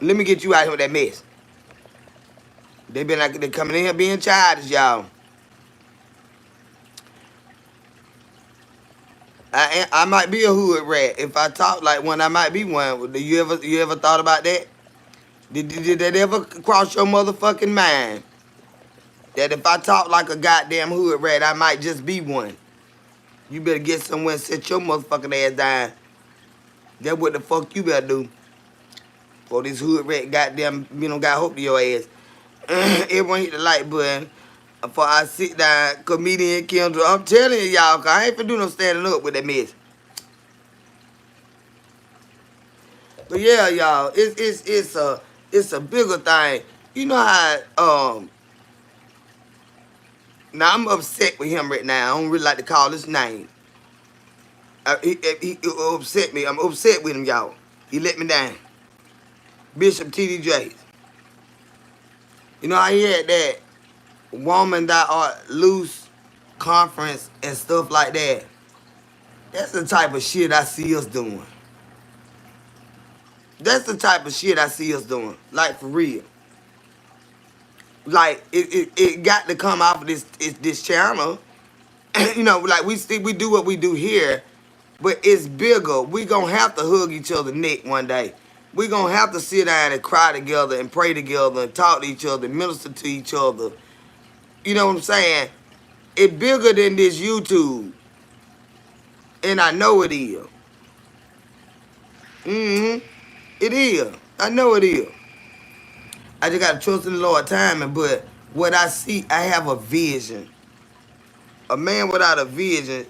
Speaker 1: Let me get you out here with that mess. They been like they coming in here being childish, y'all. I might be a hood rat. If I talk like one, I might be one. Do you ever thought about that? Did that ever cross your motherfucking mind? That if I talk like a goddamn hood rat, I might just be one. You better get somewhere and sit your motherfucking ass down. That's what the fuck you better do. For this hood rat goddamn, got hope to your ass. Everyone hit the like button. Before I sit down, comedian Kendra. I'm telling you, y'all, cause I ain't finna do no standing up with that mess. But yeah, y'all, it's a bigger thing. You know how now I'm upset with him right now. I don't really like to call his name. He upset me. I'm upset with him, y'all. He let me down. Bishop TDJ. You know how he had that woman that are loose conference and stuff like that. That's the type of shit I see us doing. That's the type of shit I see us doing. Like, for real. Like, it got to come off of this channel. You know, like, we do what we do here, but it's bigger. We gonna have to hug each other neck one day. We gonna have to sit down and cry together and pray together and talk to each other and minister to each other. You know what I'm saying? It's bigger than this YouTube. And I know it is. Mm-hmm. It is. I know it is. I just gotta trust in the Lord timing, but what I see, I have a vision. A man without a vision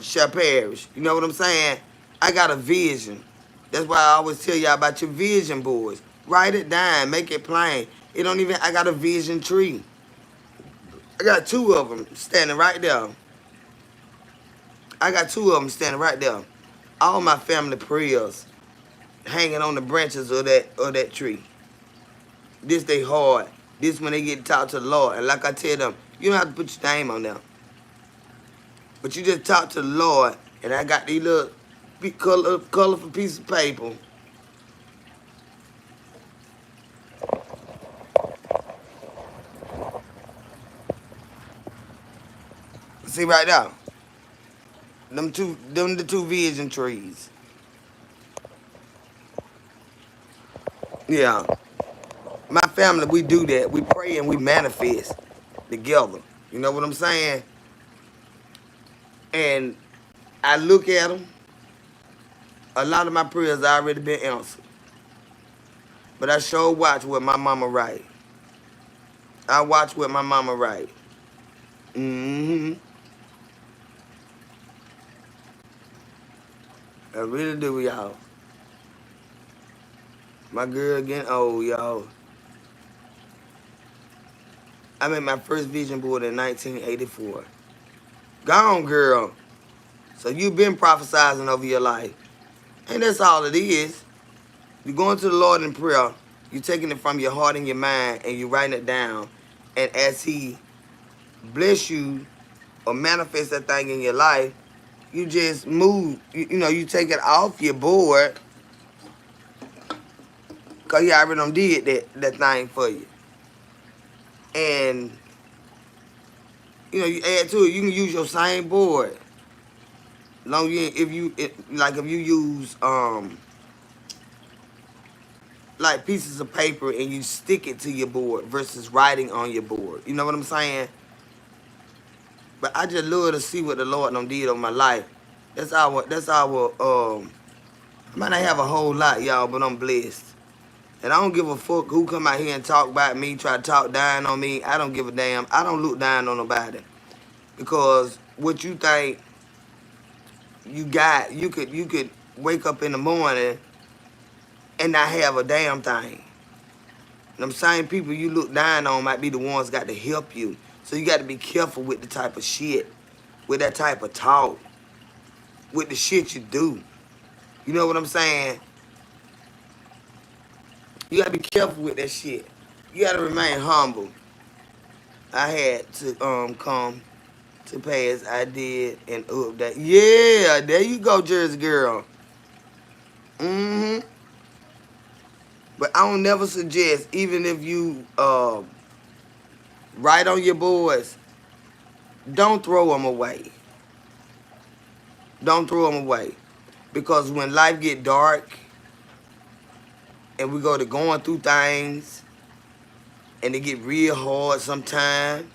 Speaker 1: shall perish. You know what I'm saying? I got a vision. That's why I always tell y'all about your vision boards. Write it down, make it plain. It don't even, I got a vision tree. I got two of them standing right there. I got two of them standing right there. All my family prayers hanging on the branches of that tree. This they hard. This when they get to talk to the Lord. And like I tell them, you don't have to put your name on them. But you just talk to the Lord. And I got these little colorful pieces of paper. See right now. Them the two vision trees. Yeah. My family, we do that. We pray and we manifest together. You know what I'm saying? And I look at them. A lot of my prayers already been answered. But I sure watch what my mama write. I watch what my mama write. Mm-hmm. I really do, y'all. My girl getting old, y'all. I made my first vision board in 1984. Gone, girl. So you've been prophesizing over your life. And that's all it is. You're going to the Lord in prayer. You're taking it from your heart and your mind, and you're writing it down. And as He bless you or manifest that thing in your life, you just move. You know, you take it off your board because He already done did that thing for you. And, you know, you add to it. You can use your same board. Long if you use like pieces of paper and you stick it to your board versus writing on your board. You know what I'm saying? But I just love to see what the Lord done did on my life. That's our I might not have a whole lot, y'all, but I'm blessed. And I don't give a fuck who come out here and talk about me, try to talk down on me. I don't give a damn. I don't look down on nobody. Because what you think you got, you could wake up in the morning and not have a damn thing. Them same people you look down on might be the ones got to help you. So you got to be careful with the type of shit, with that type of talk, with the shit you do. You know what I'm saying? You got to be careful with that shit. You got to remain humble. I had to come to pass. I did and update. Yeah, there you go, Jersey girl. Mm-hmm. But I don't never suggest, even if you write on your boards, don't throw them away. Don't throw them away. Because when life get dark and we go to going through things and it get real hard sometimes,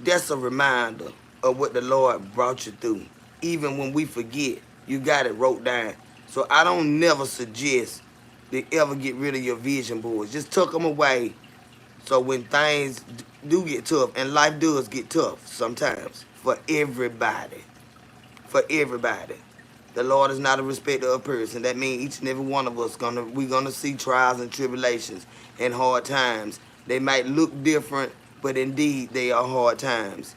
Speaker 1: that's a reminder of what the Lord brought you through. Even when we forget, you got it wrote down. So I don't never suggest to ever get rid of your vision boards. Just tuck them away. So when things do get tough, and life does get tough sometimes for everybody. For everybody. The Lord is not a respecter of person. That means each and every one of us we're gonna see trials and tribulations and hard times. They might look different, but indeed they are hard times.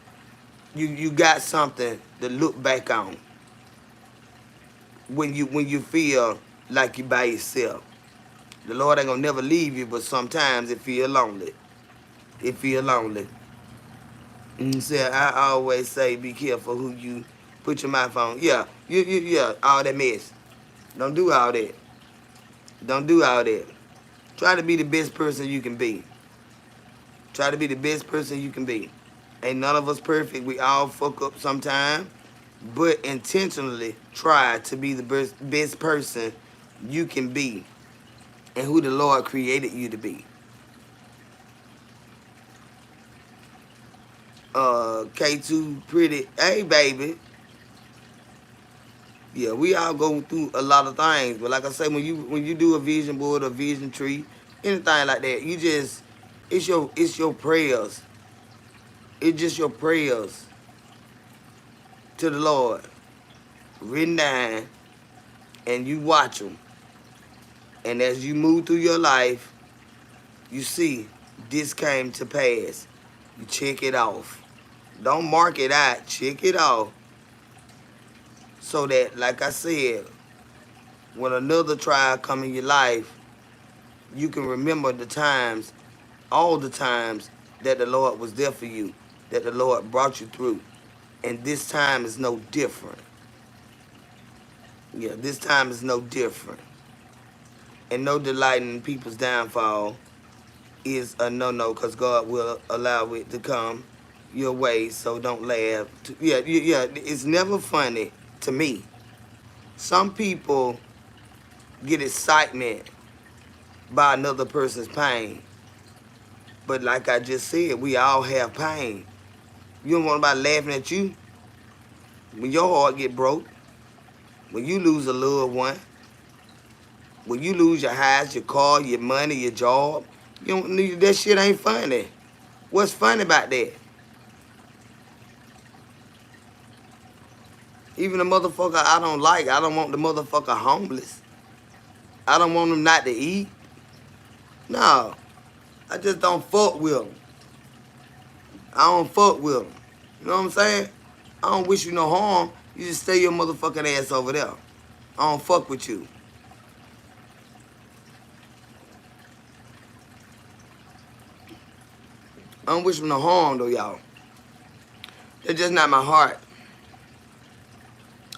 Speaker 1: You got something to look back on when you feel like you by yourself. The Lord ain't gonna never leave you, but sometimes it feel lonely. It feel lonely. So I always say, be careful who you put your mouth on. Yeah, yeah, all that mess. Don't do all that. Don't do all that. Try to be the best person you can be. Try to be the best person you can be. Ain't none of us perfect. We all fuck up sometime. But intentionally try to be the best person you can be and who the Lord created you to be. K2 pretty. Hey, baby. Yeah, we all go through a lot of things. But like I say, when you do a vision board, a vision tree, anything like that, you just it's your prayers. It's just your prayers to the Lord written down, and you watch them. And as you move through your life, you see this came to pass. You check it off. Don't mark it out. Check it off. So that, like I said, when another trial come in your life, you can remember the times, all the times that the Lord was there for you, that the Lord brought you through. And this time is no different. Yeah, this time is no different. And no delighting in people's downfall is a no-no, because God will allow it to come your way, so don't laugh. Yeah, it's never funny to me. Some people get excitement by another person's pain. But like I just said, we all have pain. You don't want nobody laughing at you when your heart get broke, when you lose a loved one, when you lose your house, your car, your money, your job. You don't need that. Shit ain't funny. What's funny about that? Even a motherfucker I don't like, I don't want the motherfucker homeless. I don't want him not to eat. No, I just don't fuck with him. I don't fuck with him. You know what I'm saying? I don't wish you no harm. You just stay your motherfucking ass over there. I don't fuck with you. I don't wish him no harm though, y'all. That's just not my heart.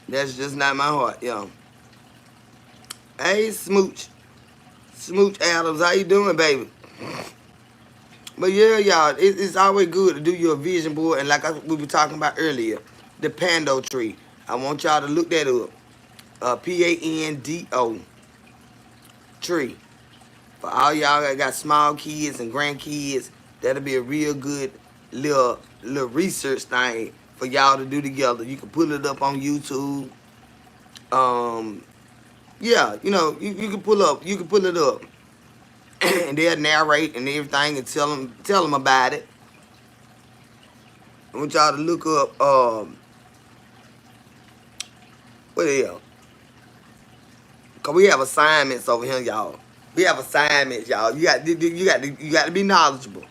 Speaker 1: That's just not my heart, yo. Hey, Smooch. Smooch Adams, how you doing, baby? But yeah, y'all, it's always good to do your vision board. And like we were talking about earlier, the Pando tree. I want y'all to look that up. Pando tree. For all y'all that got small kids and grandkids, that'll be a real good little research thing for y'all to do together. You can pull it up on YouTube. Yeah, you know, you can pull it up, and they'll narrate and everything and tell them about it. I want y'all to look up what the hell? Cause we have assignments over here, y'all. We have assignments, y'all. You got to be knowledgeable.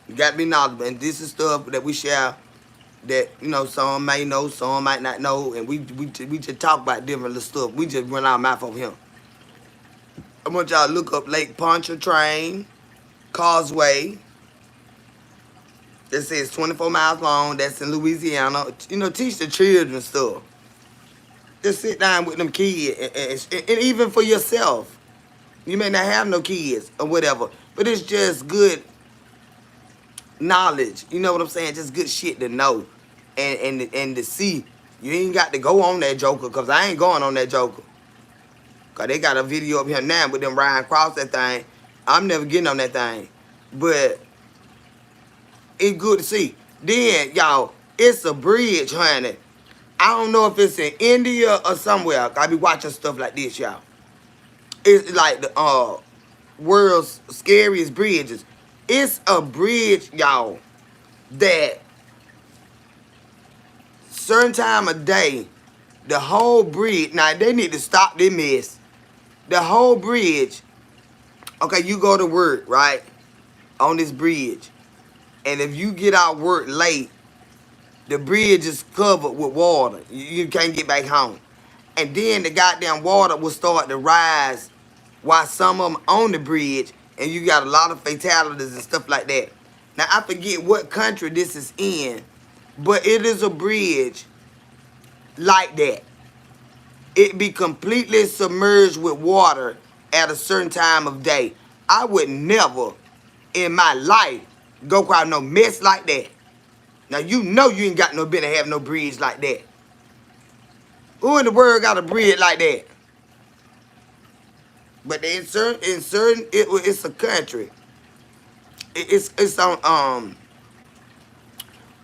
Speaker 1: You got to be knowledgeable, and this is stuff that we share that, you know, some may know, some might not know, and we just talk about different little stuff. We just run our mouth over here. I want y'all to look up Lake Pontchartrain Causeway. It says 24 miles long. That's in Louisiana. You know, teach the children stuff. Just sit down with them kids, and even for yourself. You may not have no kids or whatever, but it's just good knowledge. You know what I'm saying? Just good shit to know and to see. You ain't got to go on that joker, because I ain't going on that joker. Because they got a video up here now with them riding across that thing. I'm never getting on that thing. But it's good to see. Then, y'all, it's a bridge, honey. I don't know if it's in India or somewhere. I be watching stuff like this, y'all. It's like the world's scariest bridges. It's a bridge, y'all, that certain time of day, the whole bridge, now they need to stop this mess. The whole bridge, okay, you go to work, right, on this bridge, and if you get out work late, the bridge is covered with water. You can't get back home. And then the goddamn water will start to rise while some of them on the bridge, and you got a lot of fatalities and stuff like that. Now, I forget what country this is in, but it is a bridge like that. it be completely submerged with water at a certain time of day. I would never in my life go across no mess like that. Now you know you ain't got no business have no bridge like that. Who in the world got a bridge like that? But it's a country. It's on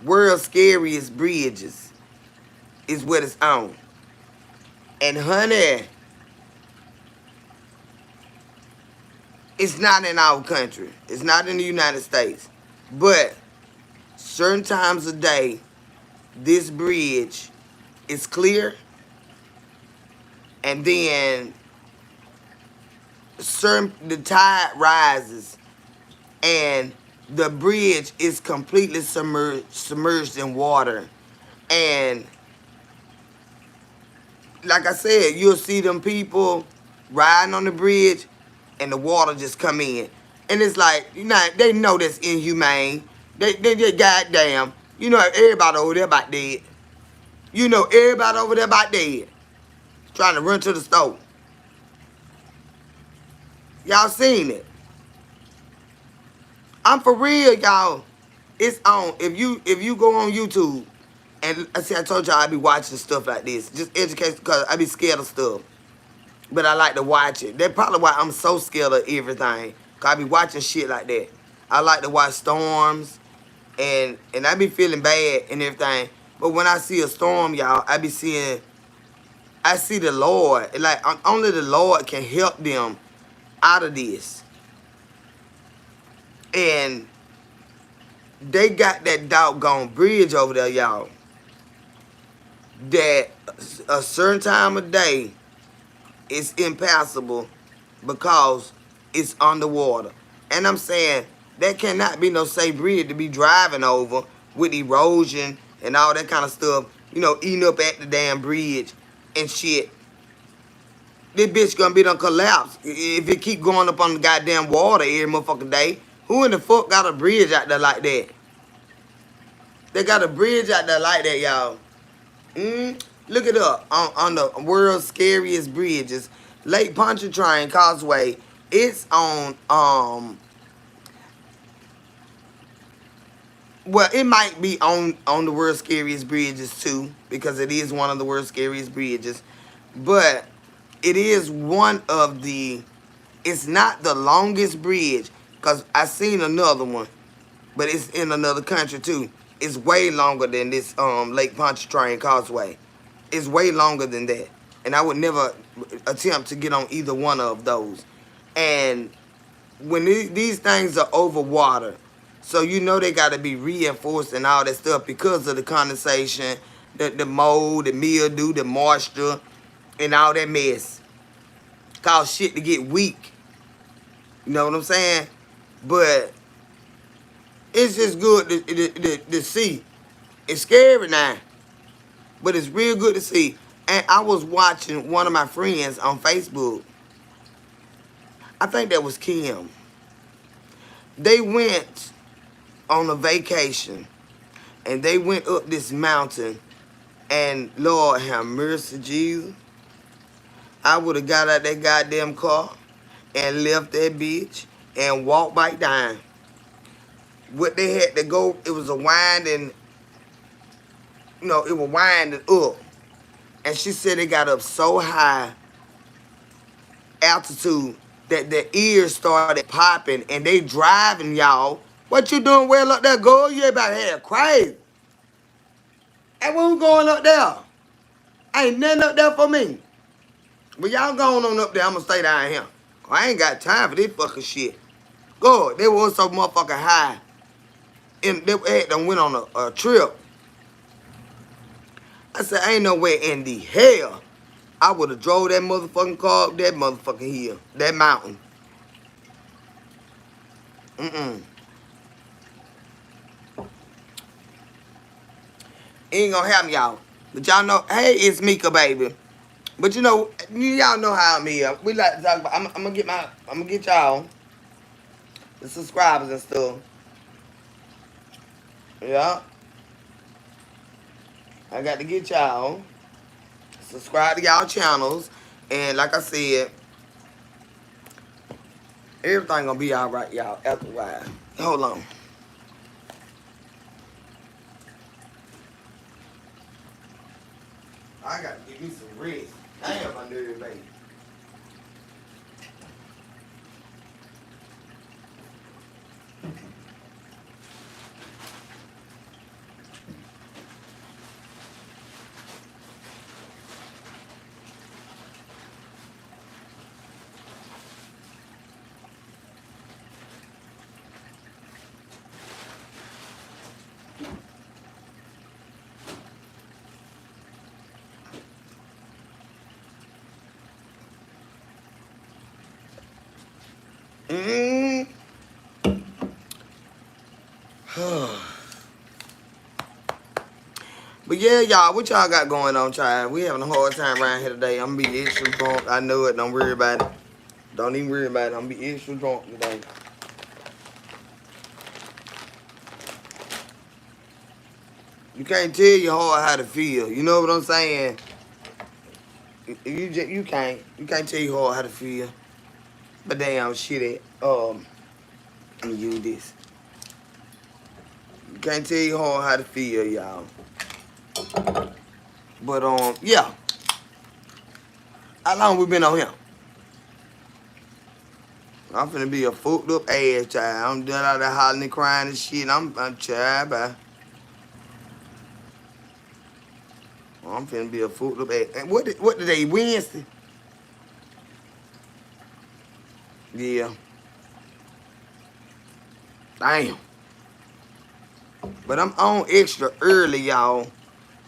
Speaker 1: world's scariest bridges is what it's on. And honey, it's not in our country. It's not in the United States. But certain times of day, this bridge is clear, and then the tide rises, and the bridge is completely submerged in water. And like I said, you'll see them people riding on the bridge, and the water just come in, and it's like, you know, they know that's inhumane. They just goddamn, you know, everybody over there about dead. You know, everybody over there about dead, trying to run to the store. Y'all seen it? I'm for real, y'all. It's on. If you go on YouTube, and I told y'all I be watching stuff like this, just education, because I be scared of stuff. But I like to watch it. That's probably why I'm so scared of everything. Cause I be watching shit like that. I like to watch storms, and I be feeling bad and everything. But when I see a storm, y'all, I see the Lord. Like, only the Lord can help them out of this. And they got that doggone bridge over there, y'all, that a certain time of day it's impassable because it's underwater. And I'm saying that cannot be no safe bridge to be driving over with erosion and all that kind of stuff, you know, eating up at the damn bridge and shit. This bitch gonna be done collapse if it keep going up on the goddamn water every motherfucking day. Who in the fuck got a bridge out there like that? They got a bridge out there like that, y'all. Look it up on the world's scariest bridges. Lake Pontchartrain Causeway. It's on well, it might be on the world's scariest bridges too, because it is one of the world's scariest bridges. But it is one of the, it's not the longest bridge, because I seen another one, but it's in another country too. It's way longer than this Lake Pontchartrain Causeway. It's way longer than that. And I would never attempt to get on either one of those. And when these things are over water, so you know they got to be reinforced and all that stuff because of the condensation, the mold, the mildew, the moisture, and all that mess. Cause shit to get weak. You know what I'm saying? But it's just good to see. It's scary now, but it's real good to see. And I was watching one of my friends on Facebook. I think that was Kim. They went on a vacation, and they went up this mountain, and Lord have mercy, Jesus. I would have got out that goddamn car and left that bitch and walked back down. What they had to go, it was a winding, you know, it was winding up. And she said it got up so high altitude that their ears started popping, and they driving, y'all. What you doing well up there, girl? You about to have crazy. And who's going up there? Ain't nothing up there for me. But y'all going on up there, I'm gonna stay down here. I ain't got time for this fucking shit. God, they was so motherfucking high. And they had them went on a trip. I said, ain't no way in the hell I would have drove that motherfucking car up that motherfucking hill, that mountain. Ain't gonna happen, y'all. But y'all know, hey, it's Mika, baby. But you know, y'all know how I'm here. We like to talk about. I'm gonna get y'all the subscribers and stuff. Yeah, I got to get y'all Subscribe to y'all channels. And like I said, everything gonna be alright, y'all, after a while. Hold on. I gotta give me some rest. Damn, my dirty baby. Mm. But yeah, y'all, what y'all got going on, child? We having a hard time around here today. I'm gonna be extra drunk. I know it. Don't worry about it. Don't even worry about it. I'm gonna be extra drunk today. You can't tell your heart how to feel. You know what I'm saying? You can't tell your heart how to feel. But damn shit it. Let me use this. You can't tell your heart how to feel, y'all. But yeah. How long we been on here? I'm finna be a fucked up ass child. I'm done all that hollering and crying and shit. I'm child, bye. I'm finna be a fucked up ass. And what today? Wednesday? Yeah. Damn. But I'm on extra early, y'all.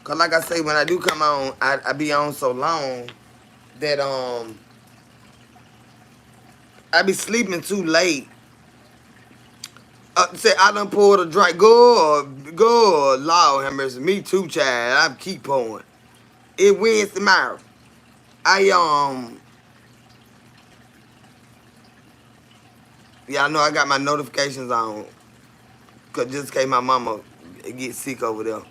Speaker 1: Cause like I say, when I do come on, I be on so long that I be sleeping too late. Say I done poured a drink. Go, Lord have mercy. Me too, child. I keep pouring. It Wednesday tomorrow. Y'all know I got my notifications on. Cause just in case my mama get sick over there.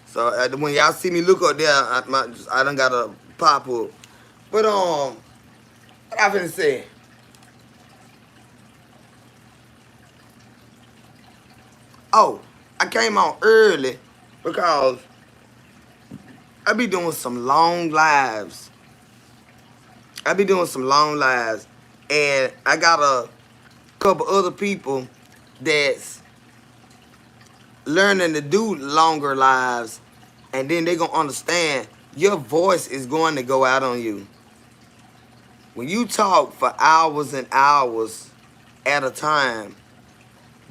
Speaker 1: So when y'all see me look up there, I done got a pop up. But what I finna say? Oh, I came on early because I be doing some long lives. I be doing some long lives, and I got a couple other people that's learning to do longer lives, and then they gonna understand your voice is going to go out on you. When you talk for hours and hours at a time,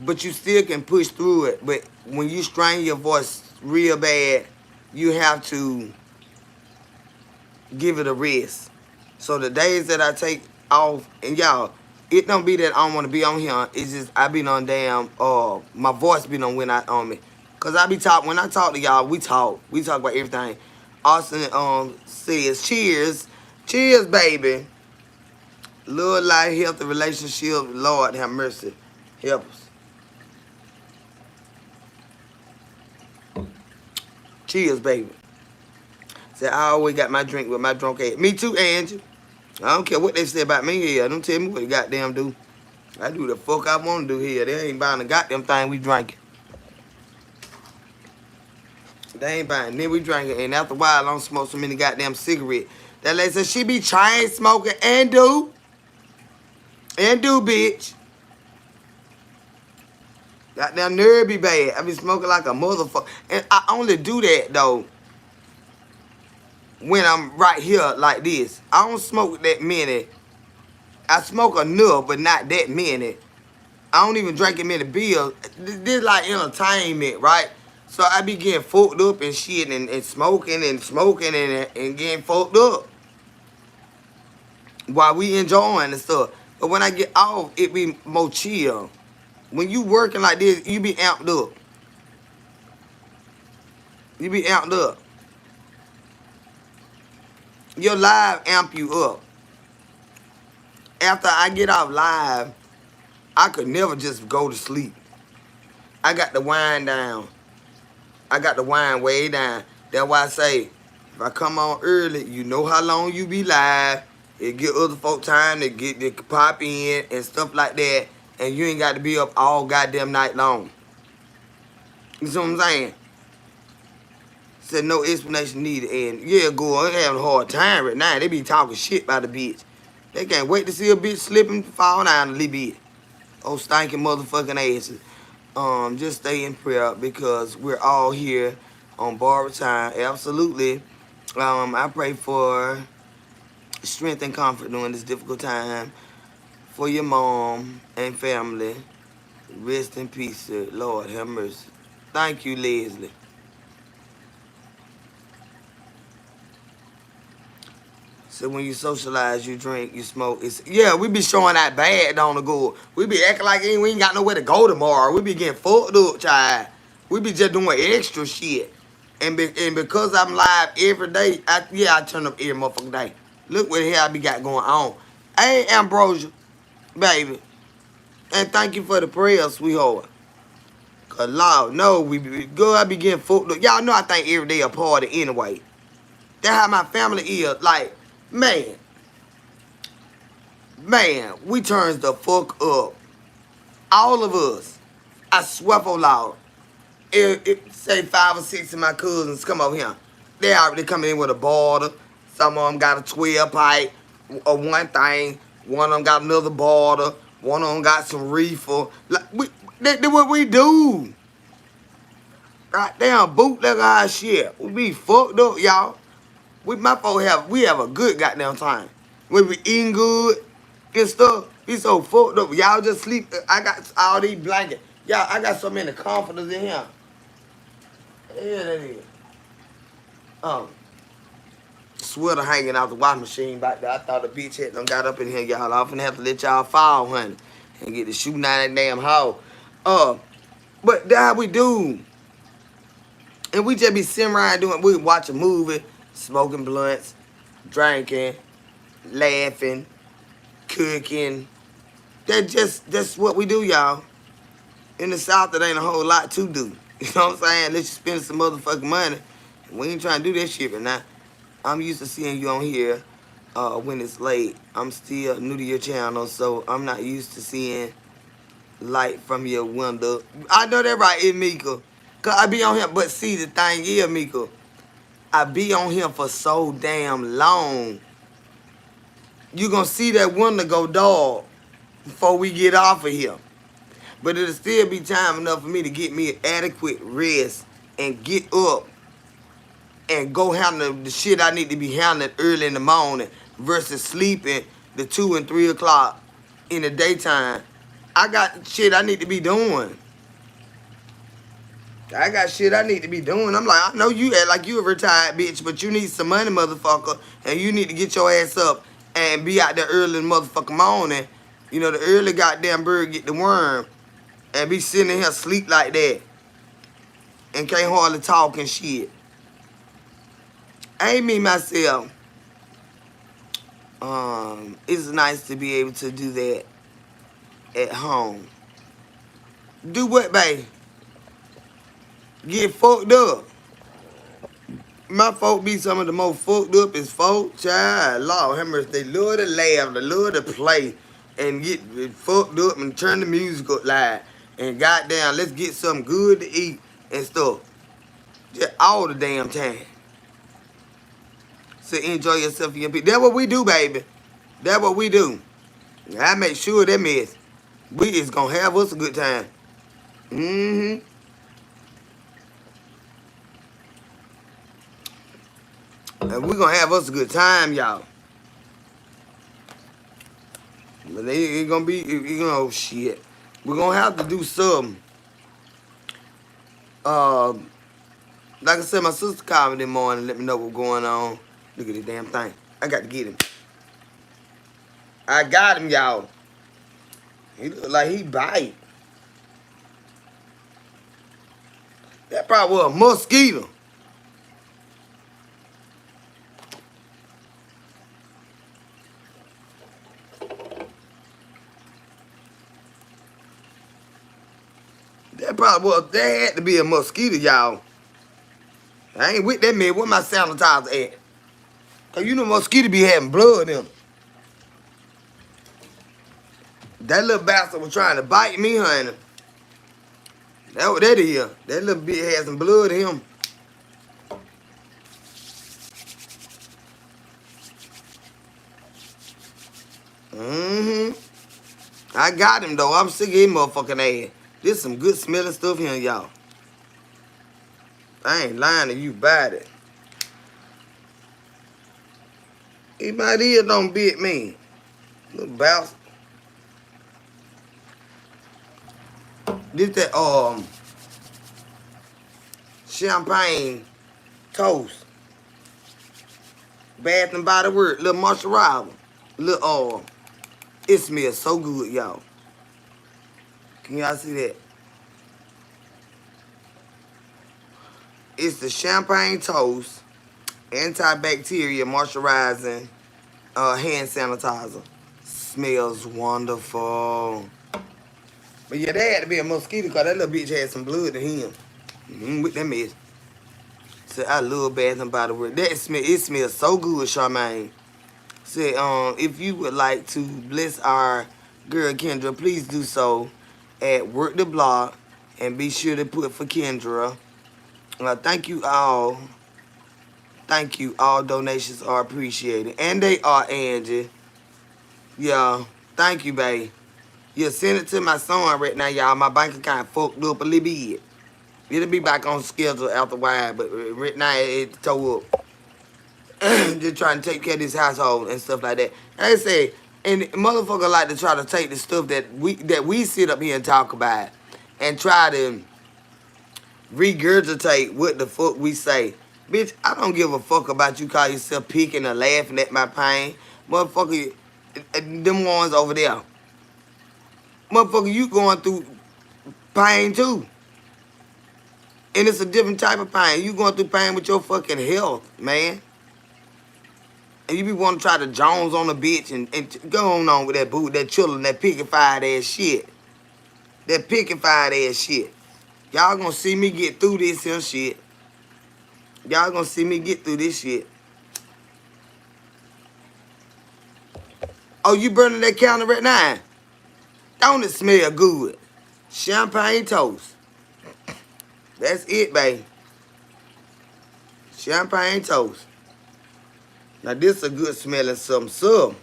Speaker 1: but you still can push through it. But when you strain your voice real bad, you have to give it a rest. So the days that I take off, and y'all, it don't be that I don't want to be on here. It's just I be on damn, my voice be on when I on me. Cause I be talk when I talk to y'all, we talk about everything. Austin says cheers, cheers, baby. Love, life, health, and relationship. Lord have mercy, help us. Cheers, baby. Say I always got my drink with my drunk ass. Me too, Angie. I don't care what they say about me here. Don't tell me what you goddamn do. I do the fuck I want to do here. They ain't buying the goddamn thing we drinking. They ain't buying. Then we drinking. And after a while, I don't smoke so many goddamn cigarettes. That lady said she be chain smoking and do. And do, bitch. Goddamn nerve be bad. I be smoking like a motherfucker. And I only do that, though, when I'm right here like this. I don't smoke that many. I smoke enough, but not that many. I don't even drink him in the beer. This like entertainment, right? So I be getting fucked up and shit and smoking and getting fucked up while we enjoying and stuff. But when I get off, it be more chill. When you working like this, you be amped up. You be amped up. Your live amp you up. After I get off live, I could never just go to sleep. I got the wind down. I got the wind way down. That's why I say, If I come on early, you know how long you be live. It give other folk time to get to pop in and stuff like that. And you ain't got to be up all goddamn night long. You see what I'm saying? Said no explanation needed. And yeah, girl, they having a hard time right now. They be talking shit about the bitch. They can't wait to see a bitch slip and fall down a little bit. Oh, stinking motherfucking asses. Just stay in prayer because we're all here on borrowed time. Absolutely. I pray for strength and comfort during this difficult time for your mom and family. Rest in peace, sir. Lord have mercy. Thank you, Leslie. So when you socialize, you drink, you smoke. Yeah, we be showing that bad on the go. We be acting like we ain't got nowhere to go tomorrow. We be getting fucked up, child. We be just doing extra shit. And because I'm live every day, I turn up every motherfucking day. Look what the hell I be got going on. Hey, Ambrosia, baby. And thank you for the prayer, sweetheart. Cause Lord, no, girl, I be getting fucked up. Y'all know I think every day a party anyway. That's how my family is. Like, man, we turns the fuck up. All of us. I swear for Lord. Say 5 or 6 of my cousins come over here. They already coming in with a border. Some of them got a 12 pipe or one thing. One of them got another border. One of them got some reefer. Like, that's what we do. Goddamn bootleg ass shit. We be fucked up, y'all. My folks have a good goddamn time. We be eating good and stuff. We so fucked up. Y'all just sleep. I got all these blankets. Y'all, I got so many comforters in here. Yeah, that is. Sweater hanging out the washing machine back there. I thought the bitch had done got up in here, y'all. I'm finna have to let y'all fall, honey. And get to shooting out that damn hole. But that's how we do. And we just be sitting around we watch a movie, smoking blunts, drinking, laughing, cooking. That's what we do, y'all. In the South, it ain't a whole lot to do. You know what I'm saying? Unless you spend some motherfucking money. We ain't trying to do that shit right now. I'm used to seeing you on here when it's late. I'm still new to your channel, so I'm not used to seeing light from your window. I know that right, Mika. Cause I be on here, but see the thing is, Mika, I be on here for so damn long. You gonna see that window go dark before we get off of here. But it'll still be time enough for me to get me adequate rest and get up and go handle the shit I need to be handling early in the morning versus sleeping the 2 and 3 o'clock in the daytime. I got shit I need to be doing. I got shit I need to be doing. I'm like, I know you act like you a retired bitch, but you need some money, motherfucker, and you need to get your ass up and be out there early in the motherfucking morning. You know, the early goddamn bird get the worm and be sitting in here sleep like that and can't hardly talk and shit. Ain't me myself. It's nice to be able to do that at home. Do what, baby? Get fucked up. My folk be some of the most fucked up as folk. Child, Lord have mercy. They love to laugh, they love to play, and get fucked up and turn the music up loud. And goddamn, let's get something good to eat and stuff. Just all the damn time. So enjoy yourself and your people. That's what we do, baby. That's what we do. I make sure that mess. We is gonna have us a good time. Mm-hmm. And we're gonna have us a good time, y'all. But it gonna be, you know, shit. We're gonna have to do something. Like I said, my sister called me this morning and let me know what's going on. Look at this damn thing. I got to get him. I got him, y'all. He look like he bite. That probably was a mosquito. That had to be a mosquito, y'all. I ain't with that man. Where my sanitizer at? Cause you know mosquito be having blood in them. That little bastard was trying to bite me, honey. That what that is. That little bit had some blood in him. I got him though. I'm sick of his motherfucking ass. This some good smelling stuff here, y'all. I ain't lying to you about it. He might ear don't bit me. Little bastard. This that champagne toast. Bath and Body Works, little moisturizer. Little it smells so good, y'all. Can y'all see that? It's the champagne toast, antibacterial moisturizing hand sanitizer. Smells wonderful. But yeah, that had to be a mosquito because that little bitch had some blood in him. With that mess. So I love Bath and Body Works. It smells so good, Charmaine. Said, if you would like to bless our girl Kendra, please do so at Work the Block and be sure to put for Kendra. Thank you all. Thank you. All donations are appreciated. And they are, Angie. Yeah. Thank you, babe. Yeah, send it to my son right now, y'all. My bank account fucked up a little bit. It'll be back on schedule after a while, but right now it tore up. Just trying to take care of this household and stuff like that. Like I say, and motherfucker like to try to take the stuff that we sit up here and talk about and try to regurgitate what the fuck we say. Bitch, I don't give a fuck about you call yourself picking or laughing at my pain. Motherfucker, them ones over there. Motherfucker, you going through pain too. And it's a different type of pain. You going through pain with your fucking health, man. And you be want to try to Jones on a bitch and go on with that boo, that chillin', that pickified ass shit. That pickified ass shit. Y'all gonna see me get through this here shit. Y'all gonna see me get through this shit. Oh, you burning that counter right now? Don't it smell good? Champagne toast. That's it, babe. Champagne toast. Now this a good smelling something.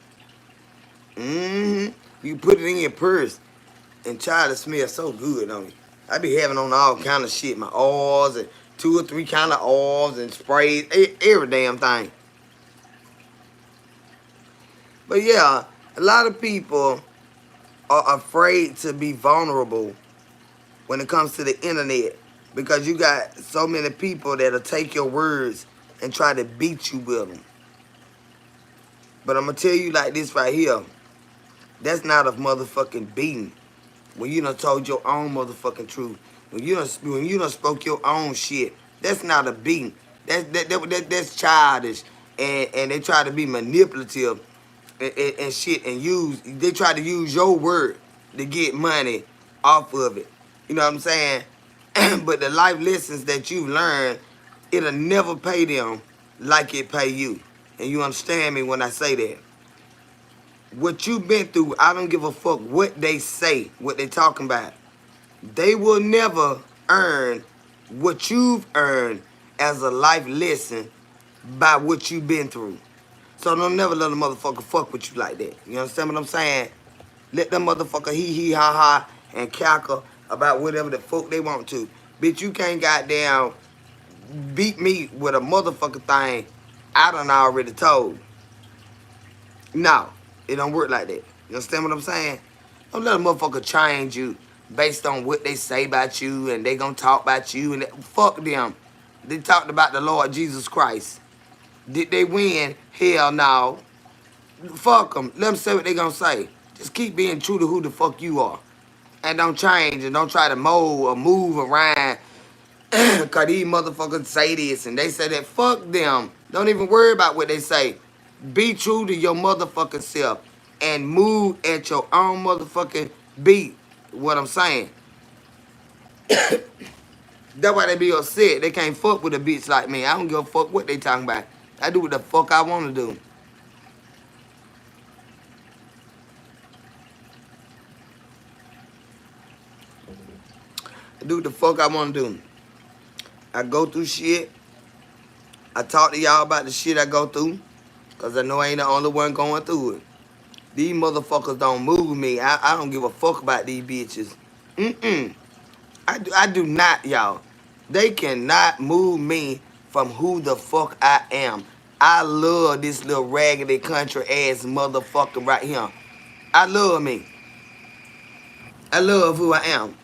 Speaker 1: You put it in your purse and try to smell so good on you. I be having on all kind of shit. My oils and 2 or 3 kind of oils and sprays. Every damn thing. But yeah, a lot of people are afraid to be vulnerable when it comes to the internet. Because you got so many people that'll take your words and try to beat you with them. But I'm going to tell you like this right here. That's not a motherfucking beating. When you done told your own motherfucking truth. When you done spoke your own shit. That's not a beating. That's childish. And they try to be manipulative and shit. And they try to use your word to get money off of it. You know what I'm saying? But the life lessons that you've learned, it'll never pay them like it pay you. And you understand me when I say that. What you've been through, I don't give a fuck what they say, what they talking about. They will never earn what you've earned as a life lesson by what you've been through. So don't never let a motherfucker fuck with you like that. You understand what I'm saying? Let them motherfucker hee ha ha and cackle about whatever the fuck they want to. Bitch, you can't goddamn beat me with a motherfucker thing I done already told. No, it don't work like that. You understand what I'm saying? Don't let a motherfucker change you based on what they say about you and they gonna talk about you and fuck them. They talked about the Lord Jesus Christ. Did they win? Hell no. Fuck them. Let them say what they gonna say. Just keep being true to who the fuck you are. And don't change and don't try to mold or move around. Cause these motherfuckers say this and they say that. Fuck them. Don't even worry about what they say. Be true to your motherfucking self and move at your own motherfucking beat. What I'm saying. That's why they be upset. They can't fuck with a bitch like me. I don't give a fuck what they talking about. I do what the fuck I want to do. I do what the fuck I want to do. I go through shit. I talk to y'all about the shit I go through. Because I know I ain't the only one going through it. These motherfuckers don't move me. I don't give a fuck about these bitches. Mm-mm. I do not, y'all. They cannot move me from who the fuck I am. I love this little raggedy country ass motherfucker right here. I love me. I love who I am.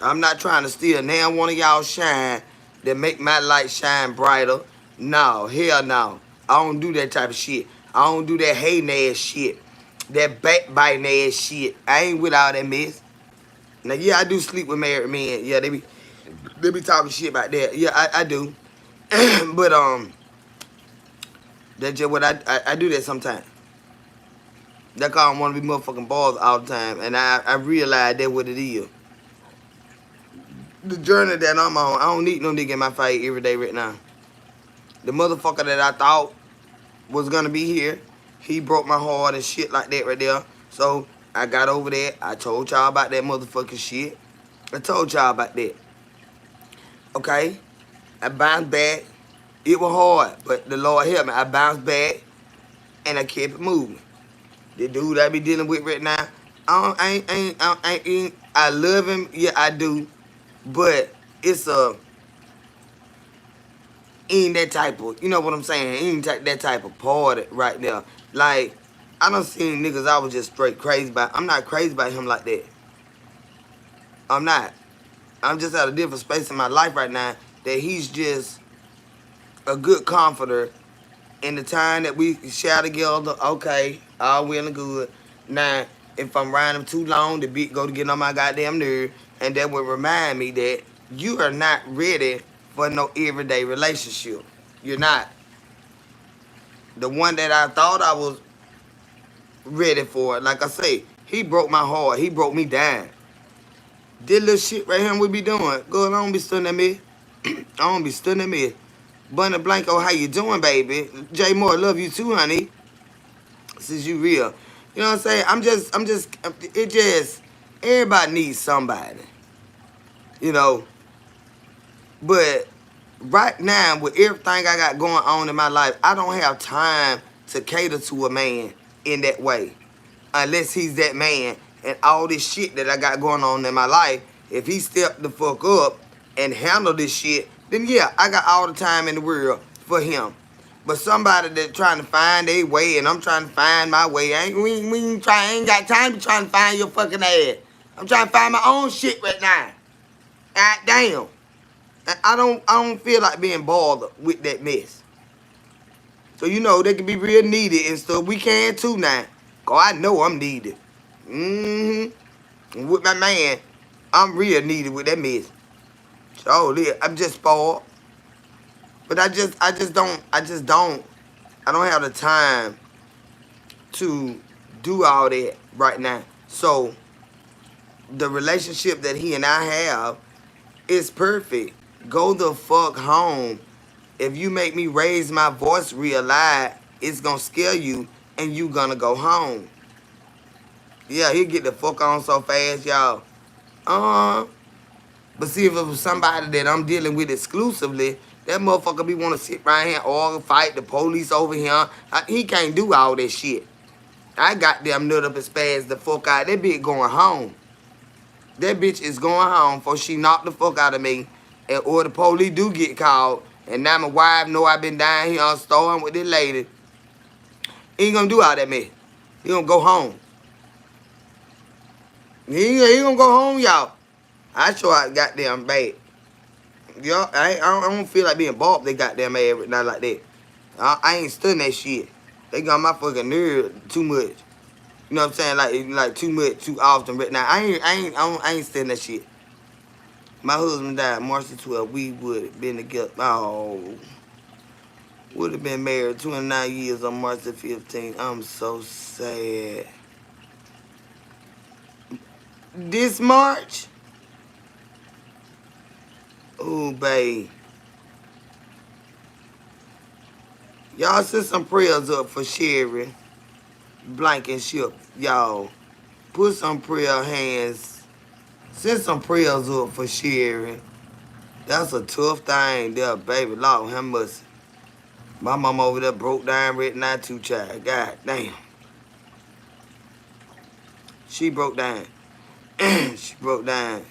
Speaker 1: I'm not trying to steal now one of y'all shine that make my light shine brighter. No, hell no. I don't do that type of shit. I don't do that hating ass shit. That backbiting ass shit. I ain't with all that mess. Now, yeah, I do sleep with married men. Yeah, they be talking shit about that. Yeah, I do. But that's just what I do that sometimes. That's cause I don't want to be motherfucking balls all the time. And I realize that's what it is. The journey that I'm on, I don't need no nigga in my fight every day right now. The motherfucker that I thought was gonna be here, he broke my heart and shit like that right there. So I got over that. I told y'all about that motherfucking shit. I told y'all about that. Okay? I bounced back. It was hard, but the Lord helped me. I bounced back and I kept it moving. The dude I be dealing with right now, I love him, yeah I do, but it's ain't that type of, you know what I'm saying? Ain't that type of party right there. Like I done seen niggas I was just straight crazy about. I'm not crazy about him like that. I'm not. I'm just at a different space in my life right now that he's just a good comforter. In the time that we share together, okay, all well and good. Now, if I'm riding him too long, the beat go to get on my goddamn nerve, and that would remind me that you are not ready for no everyday relationship. You're not. The one that I thought I was ready for, like I say, he broke my heart. He broke me down. This little shit right here we be doing. Good, I don't be stunning at me. I don't be stunning at me. Bunny Blanco, how you doing, baby? Jay Moore, love you too, honey. Since you real. You know what I'm saying? It just, everybody needs somebody. You know? But right now, with everything I got going on in my life, I don't have time to cater to a man in that way. Unless he's that man. And all this shit that I got going on in my life, if he stepped the fuck up and handle this shit, then yeah, I got all the time in the world for him. But somebody that trying to find their way and I'm trying to find my way, I ain't got time to try to find your fucking ass. I'm trying to find my own shit right now. God damn. I don't feel like being bothered with that mess. So you know they can be real needy and stuff. We can too now. Cause I know I'm needed. And with my man, I'm real needed with that mess. So yeah, I'm just spoiled. But I don't have the time to do all that right now. So the relationship that he and I have is perfect. Go the fuck home. If you make me raise my voice real loud, it's gonna scare you and you gonna go home. Yeah, he'll get the fuck on so fast, y'all. But see, if it was somebody that I'm dealing with exclusively, that motherfucker be want to sit right here or fight the police over here. He can't do all that shit. I got them nut up and spaz the fuck out. That bitch going home. That bitch is going home before she knocked the fuck out of me. Or the police do get called. And now my wife know I been down here on storm with this lady. He ain't gonna do all that mess. He gonna go home. He gonna go home, y'all. I show out goddamn bad. Yo, I don't feel like being bought. They goddamn mad every night like that. I ain't studying that shit. They got my fucking nerve too much. You know what I'm saying? Like too much, too often. But now I ain't studying that shit. My husband died March the 12th. We would have been together. Oh, would have been married 29 years on March the 15th. I'm so sad. This March. Ooh, babe. Y'all send some prayers up for Sherry Blankenship. Y'all, put some prayer hands. Send some prayers up for Sherry. That's a tough thing there, baby. Lord, how much? My mama over there broke down right now too, child. God damn. She broke down. She broke down.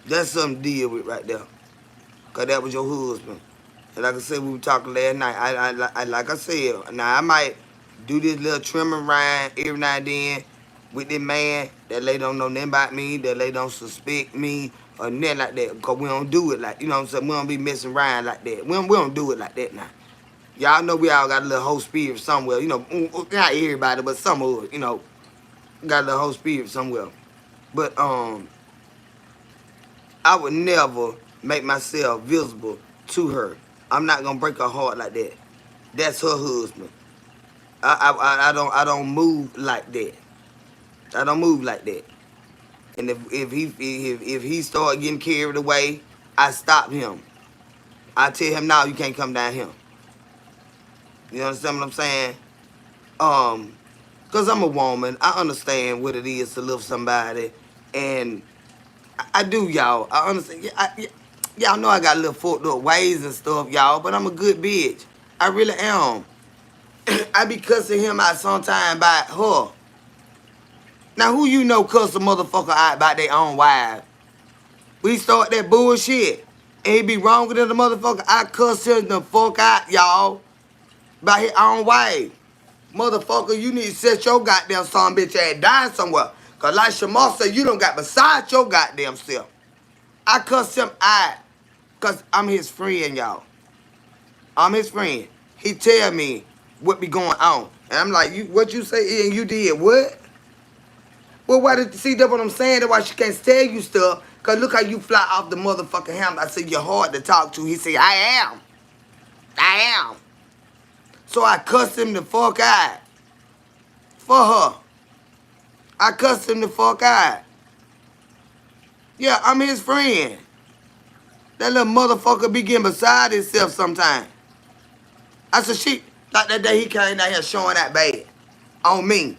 Speaker 1: That's something to deal with right there. Because that was your husband. And like I said, we were talking last night. I like I said, now I might do this little trimming rhyme every now and then with this man that they don't know nothing about me, that they don't suspect me or nothing like that. Because we don't do it like, you know what I'm saying? We don't be messing around like that. We don't do it like that now. Y'all know we all got a little whole spirit somewhere. You know, not everybody, but some of it, you know, got a little whole spirit somewhere. But I would never make myself visible to her. I'm not gonna break her heart like that. That's her husband. I don't move like that. I don't move like that. And if he start getting carried away, I stop him. I tell him now you can't come down here. You understand what I'm saying? Cause I'm a woman. I understand what it is to love somebody, and I do, y'all. I understand. Y'all know I got a little fucked up ways and stuff, y'all, but I'm a good bitch. I really am. I be cussing him out sometime by her. Now, who you know cuss a motherfucker out by their own wife? We start that bullshit, and he be wronger than the motherfucker. I cuss him the fuck out, y'all, by his own wife. Motherfucker, you need to set your goddamn son bitch ass down somewhere. Cause like Shamar said, you don't got beside your goddamn self. I cuss him out. Cause I'm his friend, y'all. I'm his friend. He tell me what be going on. And I'm like, what you say, and you did what? Well, why did you see that what I'm saying? That's why she can't tell you stuff. Cause look how you fly off the motherfucking hammer. I said, you're hard to talk to. He said, I am. I am. So I cussed him the fuck out. For her. I cussed him the fuck out. Yeah, I'm his friend. That little motherfucker be getting beside himself sometimes. I said, she, like that day he came down here showing that bad on me.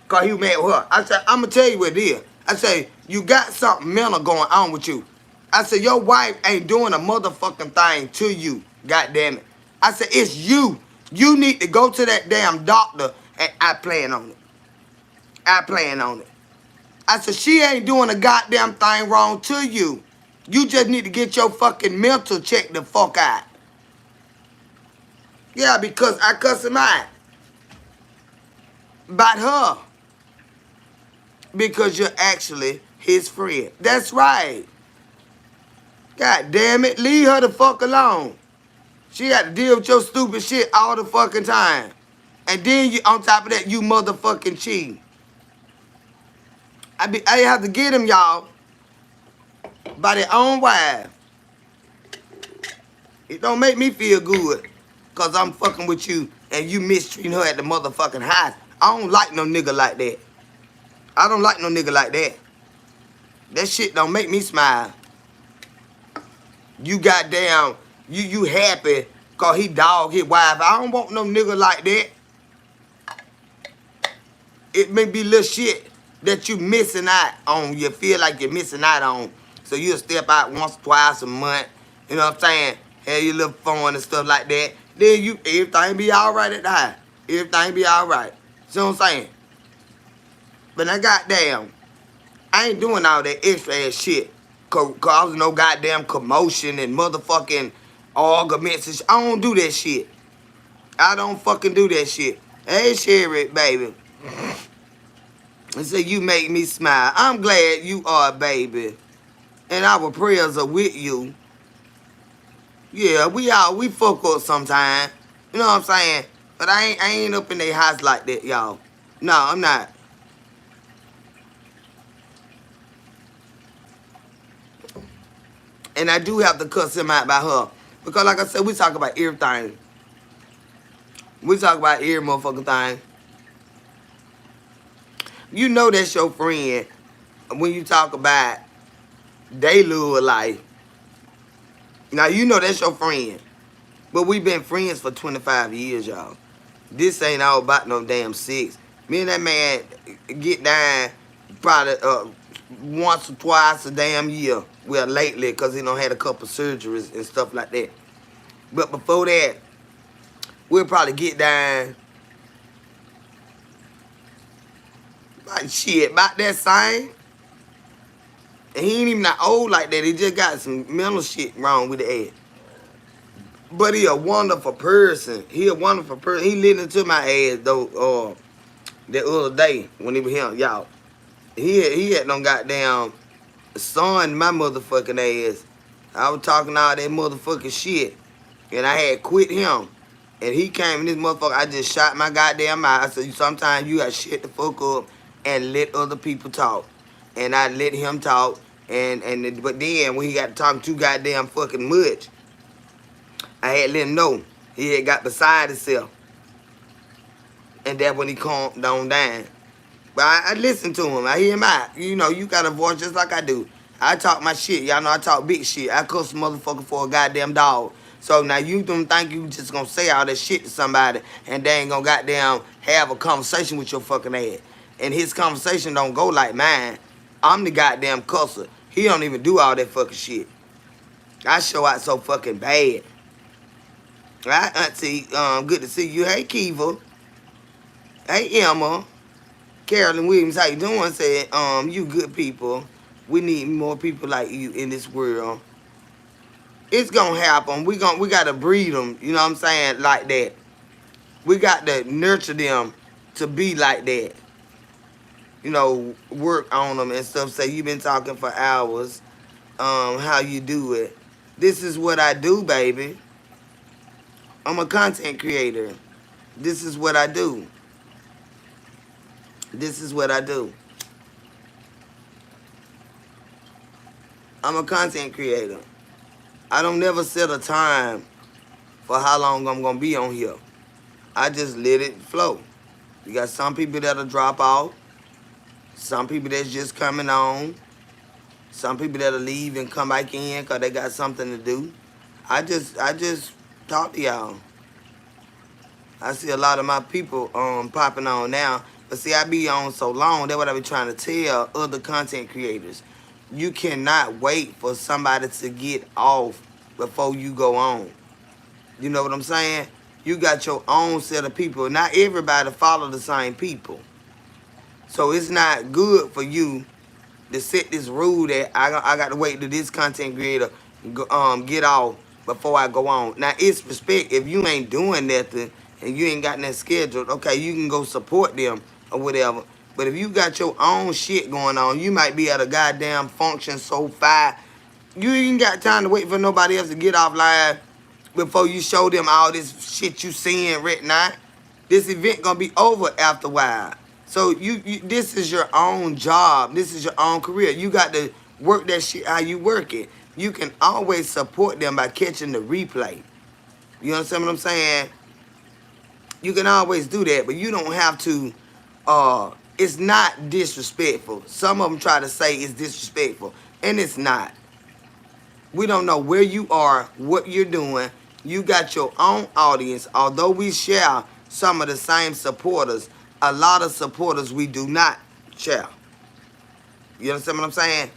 Speaker 1: Cause he was mad with her. I said, I'm gonna tell you what it is. I said, you got something mental going on with you. I said, your wife ain't doing a motherfucking thing to you. God damn it. I said, it's you. You need to go to that damn doctor, and I plan on it. I plan on it. I said, she ain't doing a goddamn thing wrong to you. You just need to get your fucking mental checked the fuck out. Yeah, because I cuss him out. About her. Because you're actually his friend. That's right. God damn it. Leave her the fuck alone. She got to deal with your stupid shit all the fucking time. And then you, on top of that, you motherfucking cheating. I have to get him, y'all. By their own wife. It don't make me feel good. Cause I'm fucking with you and you mistreating her at the motherfucking house. I don't like no nigga like that. I don't like no nigga like that. That shit don't make me smile. You goddamn, you happy cause he dog his wife. I don't want no nigga like that. It may be little shit that you missing out on. You feel like you're missing out on. So you'll step out once, twice a month. You know what I'm saying? Have your little fun and stuff like that. Then everything be alright at the house. Everything be alright. See what I'm saying? But now goddamn, I ain't doing all that extra ass shit. Causing no goddamn commotion and motherfucking arguments and shit. I don't do that shit. I don't fucking do that shit. Hey, Sherry, baby. And say, you make me smile. I'm glad you are, baby. And our prayers are with you. Yeah, we fuck up sometimes. You know what I'm saying? But I ain't up in their house like that, y'all. No, I'm not. And I do have to cuss him out by her. Because like I said, we talk about everything. We talk about every motherfucking thing. You know that's your friend when you talk about they live life. Now, you know that's your friend. But we been friends for 25 years, y'all. This ain't all about no damn sex. Me and that man get down probably once or twice a damn year. Well, lately, because he done had a couple surgeries and stuff like that. But before that, we'll probably get down about shit, about that same. And he ain't even that old like that. He just got some mental shit wrong with the head. But he a wonderful person. He a wonderful person. He listened to my ass though the other day when he was here, y'all. He had no goddamn son my motherfucking ass. I was talking all that motherfucking shit. And I had quit him. And he came in this motherfucker, I just shot my goddamn mouth. I said, sometimes you gotta shut the fuck up and let other people talk. And I let him talk. But then when he got to talking too goddamn fucking much, I had let him know he had got beside himself. And that's when he calmed down. But I listen to him. I hear him out. You know, you got a voice just like I do. I talk my shit. Y'all know I talk big shit. I cuss a motherfucker for a goddamn dog. So now you don't think you just gonna say all that shit to somebody and they ain't gonna goddamn have a conversation with your fucking ass. And his conversation don't go like mine. I'm the goddamn cusser. He don't even do all that fucking shit. I show out so fucking bad. Right, Auntie? Good to see you. Hey, Kiva. Hey, Emma. Carolyn Williams, how you doing? Said, you good people. We need more people like you in this world. It's gonna happen. We gotta breed them. You know what I'm saying? Like that. We got to nurture them to be like that. You know, work on them and stuff. Say you been talking for hours. How you do it? This is what I do, baby. I'm a content creator. This is what I do. This is what I do. I'm a content creator. I don't never set a time for how long I'm going to be on here. I just let it flow. You got some people that'll drop off. Some people that's just coming on. Some people that'll leave and come back in because they got something to do. I just talk to y'all. I see a lot of my people popping on now. But see, I be on so long, that's what I be trying to tell other content creators. You cannot wait for somebody to get off before you go on. You know what I'm saying? You got your own set of people. Not everybody follow the same people. So it's not good for you to set this rule that I got to wait till this content creator get off before I go on. Now, it's respect. If you ain't doing nothing and you ain't got nothing scheduled, okay, you can go support them or whatever. But if you got your own shit going on, you might be at a goddamn function so far. You ain't got time to wait for nobody else to get off live before you show them all this shit you seeing right now. This event gonna be over after a while. So you this is your own job. This is your own career. You got to work that shit how you work it. You can always support them by catching the replay. You understand what I'm saying? You can always do that, but you don't have to. It's not disrespectful. Some of them try to say it's disrespectful, and it's not. We don't know where you are, what you're doing. You got your own audience. Although we share some of the same supporters, a lot of supporters we do not share. You understand what I'm saying?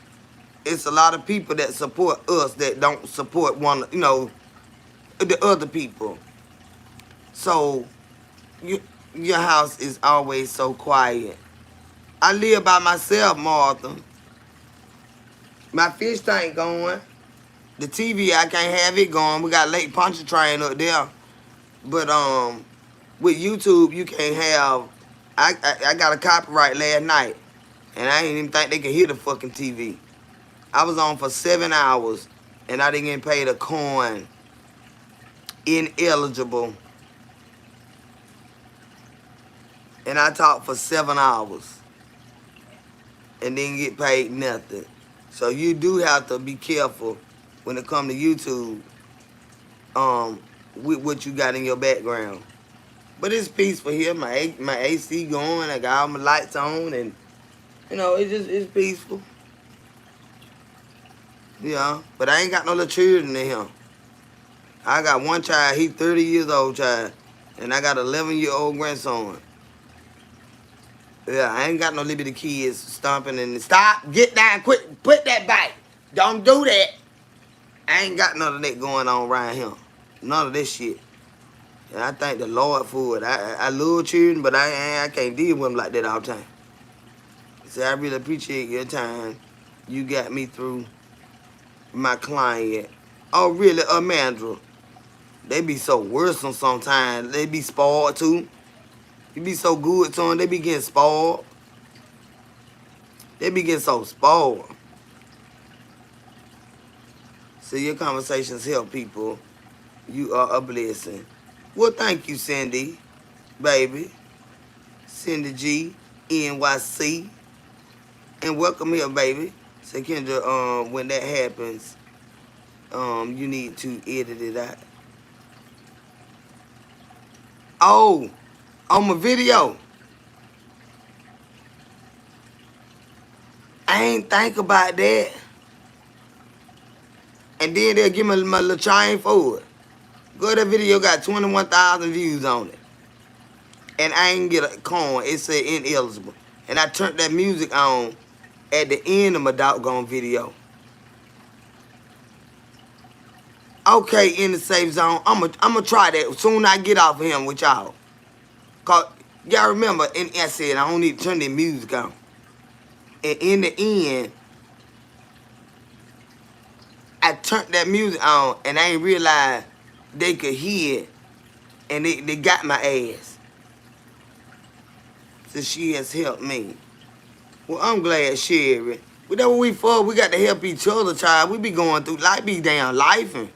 Speaker 1: It's a lot of people that support us that don't support the other people. So your house is always so quiet. I live by myself, Martha. My fish tank going. The TV, I can't have it going. We got Lake Pontchartrain up there. But with YouTube, you can't have. I got a copyright last night, and I didn't even think they could hear the fucking TV. I was on for 7 hours, and I didn't get paid a coin. Ineligible. And I talked for 7 hours, and didn't get paid nothing. So you do have to be careful when it comes to YouTube, with what you got in your background. But it's peaceful here. My AC going. I got all my lights on, and it's peaceful. Yeah, but I ain't got no little children in him. I got one child, he 30 years old child, and I got 11-year-old grandson. Yeah, I ain't got no little bitty kids stomping and stop, get down, quit, put that back. Don't do that. I ain't got none of that going on around here. None of this shit. And I thank the Lord for it. I love children, but I can't deal with them like that all the time. So I really appreciate your time. You got me through my client. Oh, really, Amandra? They be so worrisome sometimes. They be spoiled too. You be so good to them, they be getting spoiled. They be getting so spoiled. So your conversations help people. You are a blessing. Well, thank you, Cindy, baby. Cindy G, NYC. And welcome here, baby. So Kendra, when that happens, you need to edit it out. Oh, on my video. I ain't think about that. And then they'll give me my little chain for it. Go, that video got 21,000 views on it. And I ain't get a coin. It said ineligible. And I turned that music on at the end of my doggone video. Okay, in the safe zone. I'ma try that as soon as I get off of him with y'all. Cause y'all remember, and I said I don't need to turn the music on. And in the end, I turned that music on and I ain't realized they could hear it. And they got my ass. So she has helped me. Well, I'm glad, Sherry. Whatever we for, we got to help each other, child. We be going through, life be down lifing.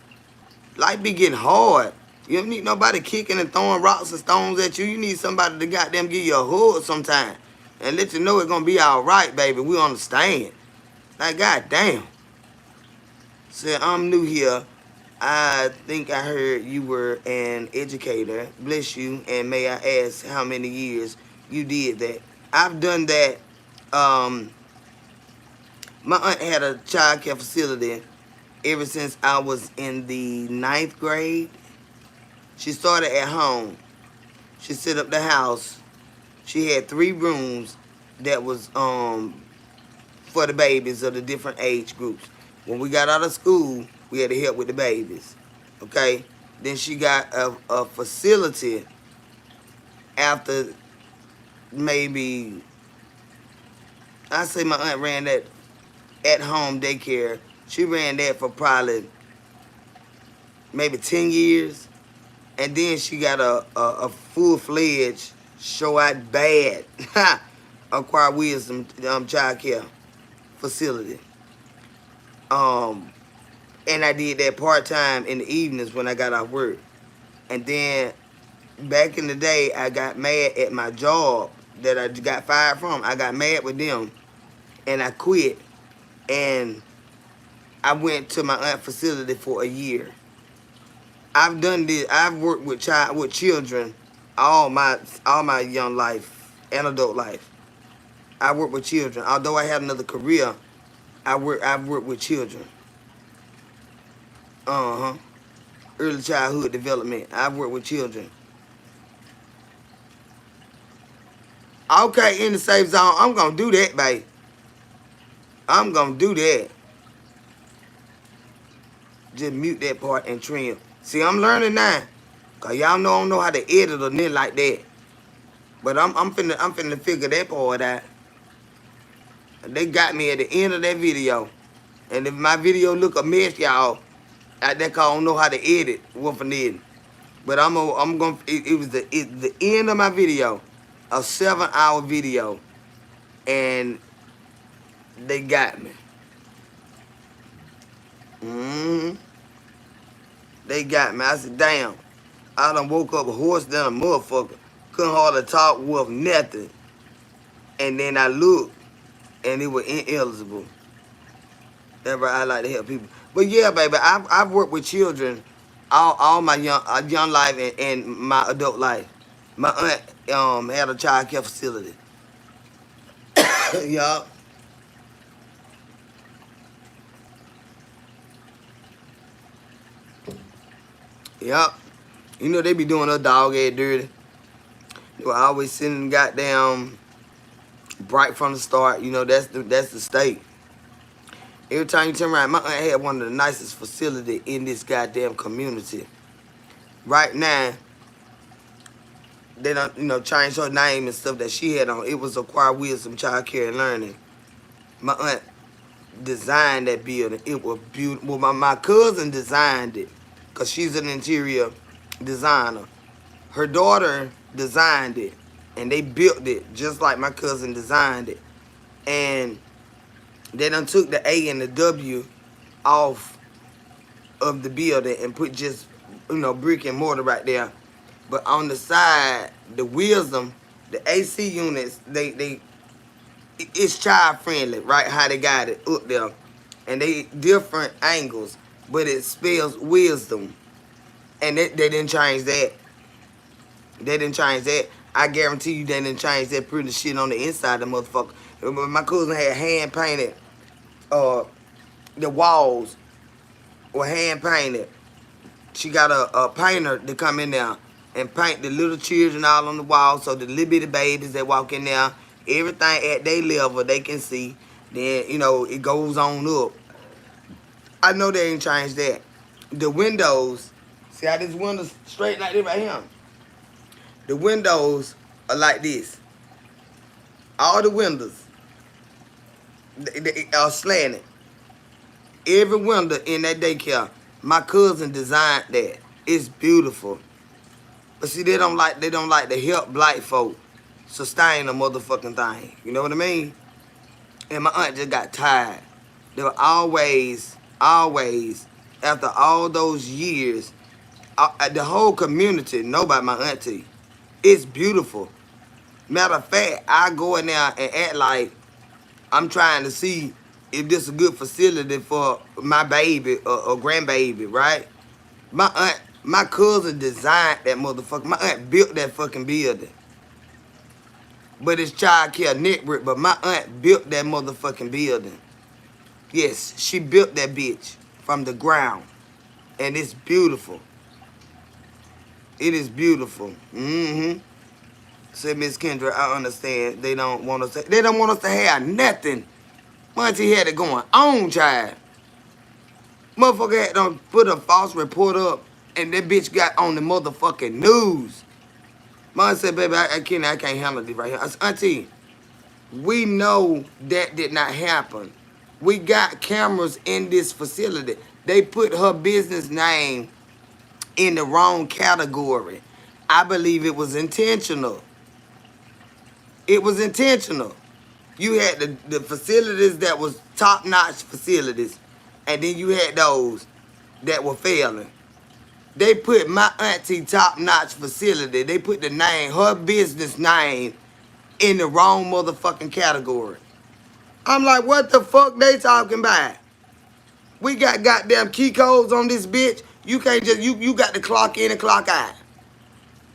Speaker 1: Life be getting hard. You don't need nobody kicking and throwing rocks and stones at you. You need somebody to goddamn give you a hug sometime. And let you know it's gonna be all right, baby. We understand. Like, goddamn. So I'm new here. I think I heard you were an educator. Bless you. And may I ask how many years you did that? I've done that. My aunt had a child care facility ever since I was in the 9th grade. She started at home. She set up the house. She had 3 rooms that was for the babies of the different age groups. When we got out of school, we had to help with the babies. Okay? Then she got a facility after maybe, I say my aunt ran that at-home daycare. She ran that for probably maybe 10 years. And then she got a full-fledged, show out bad, acquired wisdom child care facility. And I did that part-time in the evenings when I got off work. And then back in the day, I got mad at my job that I got fired from. I got mad with them and I quit. And I went to my aunt's facility for a year. I've done this. I've worked with children all my young life and adult life. I work with children. Although I had another career, I've worked with children. Early childhood development. I've worked with children. Okay, in the safe zone, I'm gonna do that, babe. I'm gonna do that. Just mute that part and trim. See, I'm learning now. Cause y'all know I don't know how to edit or nothing like that. But I'm finna figure that part out. They got me at the end of that video. And if my video look a mess, y'all, that cause I don't know how to edit one for nothing. But I'm gonna it was the end of my video, a 7-hour video, and they got me. They got me. I said, damn. I done woke up a horse than a motherfucker. Couldn't hardly talk with nothing. And then I looked, and it was ineligible. That's why I like to help people. But yeah, baby, I've worked with children all my young life and my adult life. My aunt had a child care facility. Yup. Yup. You know they be doing her dog ass dirty. They were always sending goddamn bright from the start. You know, that's the state. Every time you turn around, my aunt had one of the nicest facilities in this goddamn community. Right now, they don't, change her name and stuff that she had on. It was Acquire Wisdom Child Care and Learning. My aunt designed that building. It was beautiful. Well, my cousin designed it because she's an interior designer. Her daughter designed it, and they built it just like my cousin designed it. And they done took the A and the W off of the building and put just, brick and mortar right there. But on the side, the Wisdom, the AC units, it's child friendly, right? How they got it up there. And they different angles, but it spells wisdom. And they didn't change that. They didn't change that. I guarantee you they didn't change that pretty shit on the inside of the motherfucker. My cousin had hand painted, the walls were hand painted. She got a painter to come in there and paint the little children all on the wall, so the little bitty babies that walk in there, everything at their level they can see. Then, it goes on up. I know they ain't changed that. The windows, see how this window's straight like this right here? The windows are like this. All the windows they are slanted. Every window in that daycare, my cousin designed that. It's beautiful. But see, they don't like to help black folk sustain a motherfucking thing. You know what I mean? And my aunt just got tired. They were always, after all those years, the whole community know about my auntie. It's beautiful. Matter of fact, I go in there and act like I'm trying to see if this is a good facility for my baby or grandbaby, right? My cousin designed that motherfucker. My aunt built that fucking building. But it's child care network, but my aunt built that motherfucking building. Yes, she built that bitch from the ground. And it's beautiful. It is beautiful. Mm-hmm. Said Miss Kendra, I understand. They don't want us to have nothing. My auntie had it going on, child. Motherfucker had done put a false report up and that bitch got on the motherfucking news. Mom said, baby, I can't handle this right here. I said, auntie, we know that did not happen. We got cameras in this facility. They put her business name in the wrong category. I believe it was intentional. It was intentional. You had the facilities that was top-notch facilities, and then you had those that were failing. They put my auntie top-notch facility, they put the name, her business name, in the wrong motherfucking category. I'm like, what the fuck they talking about? We got goddamn key codes on this bitch. You can't just, you got to clock in and clock out.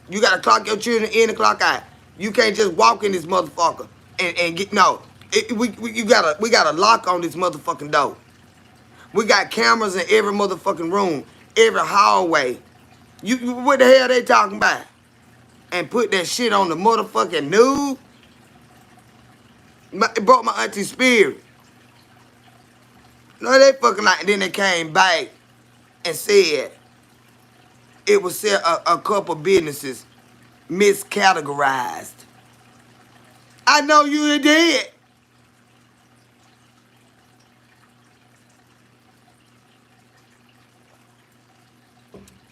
Speaker 1: You got to clock your children in and clock out. You can't just walk in this motherfucker and get, no. We got a lock on this motherfucking door. We got cameras in every motherfucking room, every hallway. What the hell they talking about? And put that shit on the motherfucking news? It broke my auntie's spirit. No, they fucking like, then they came back and said it was a couple businesses miscategorized. I know you did.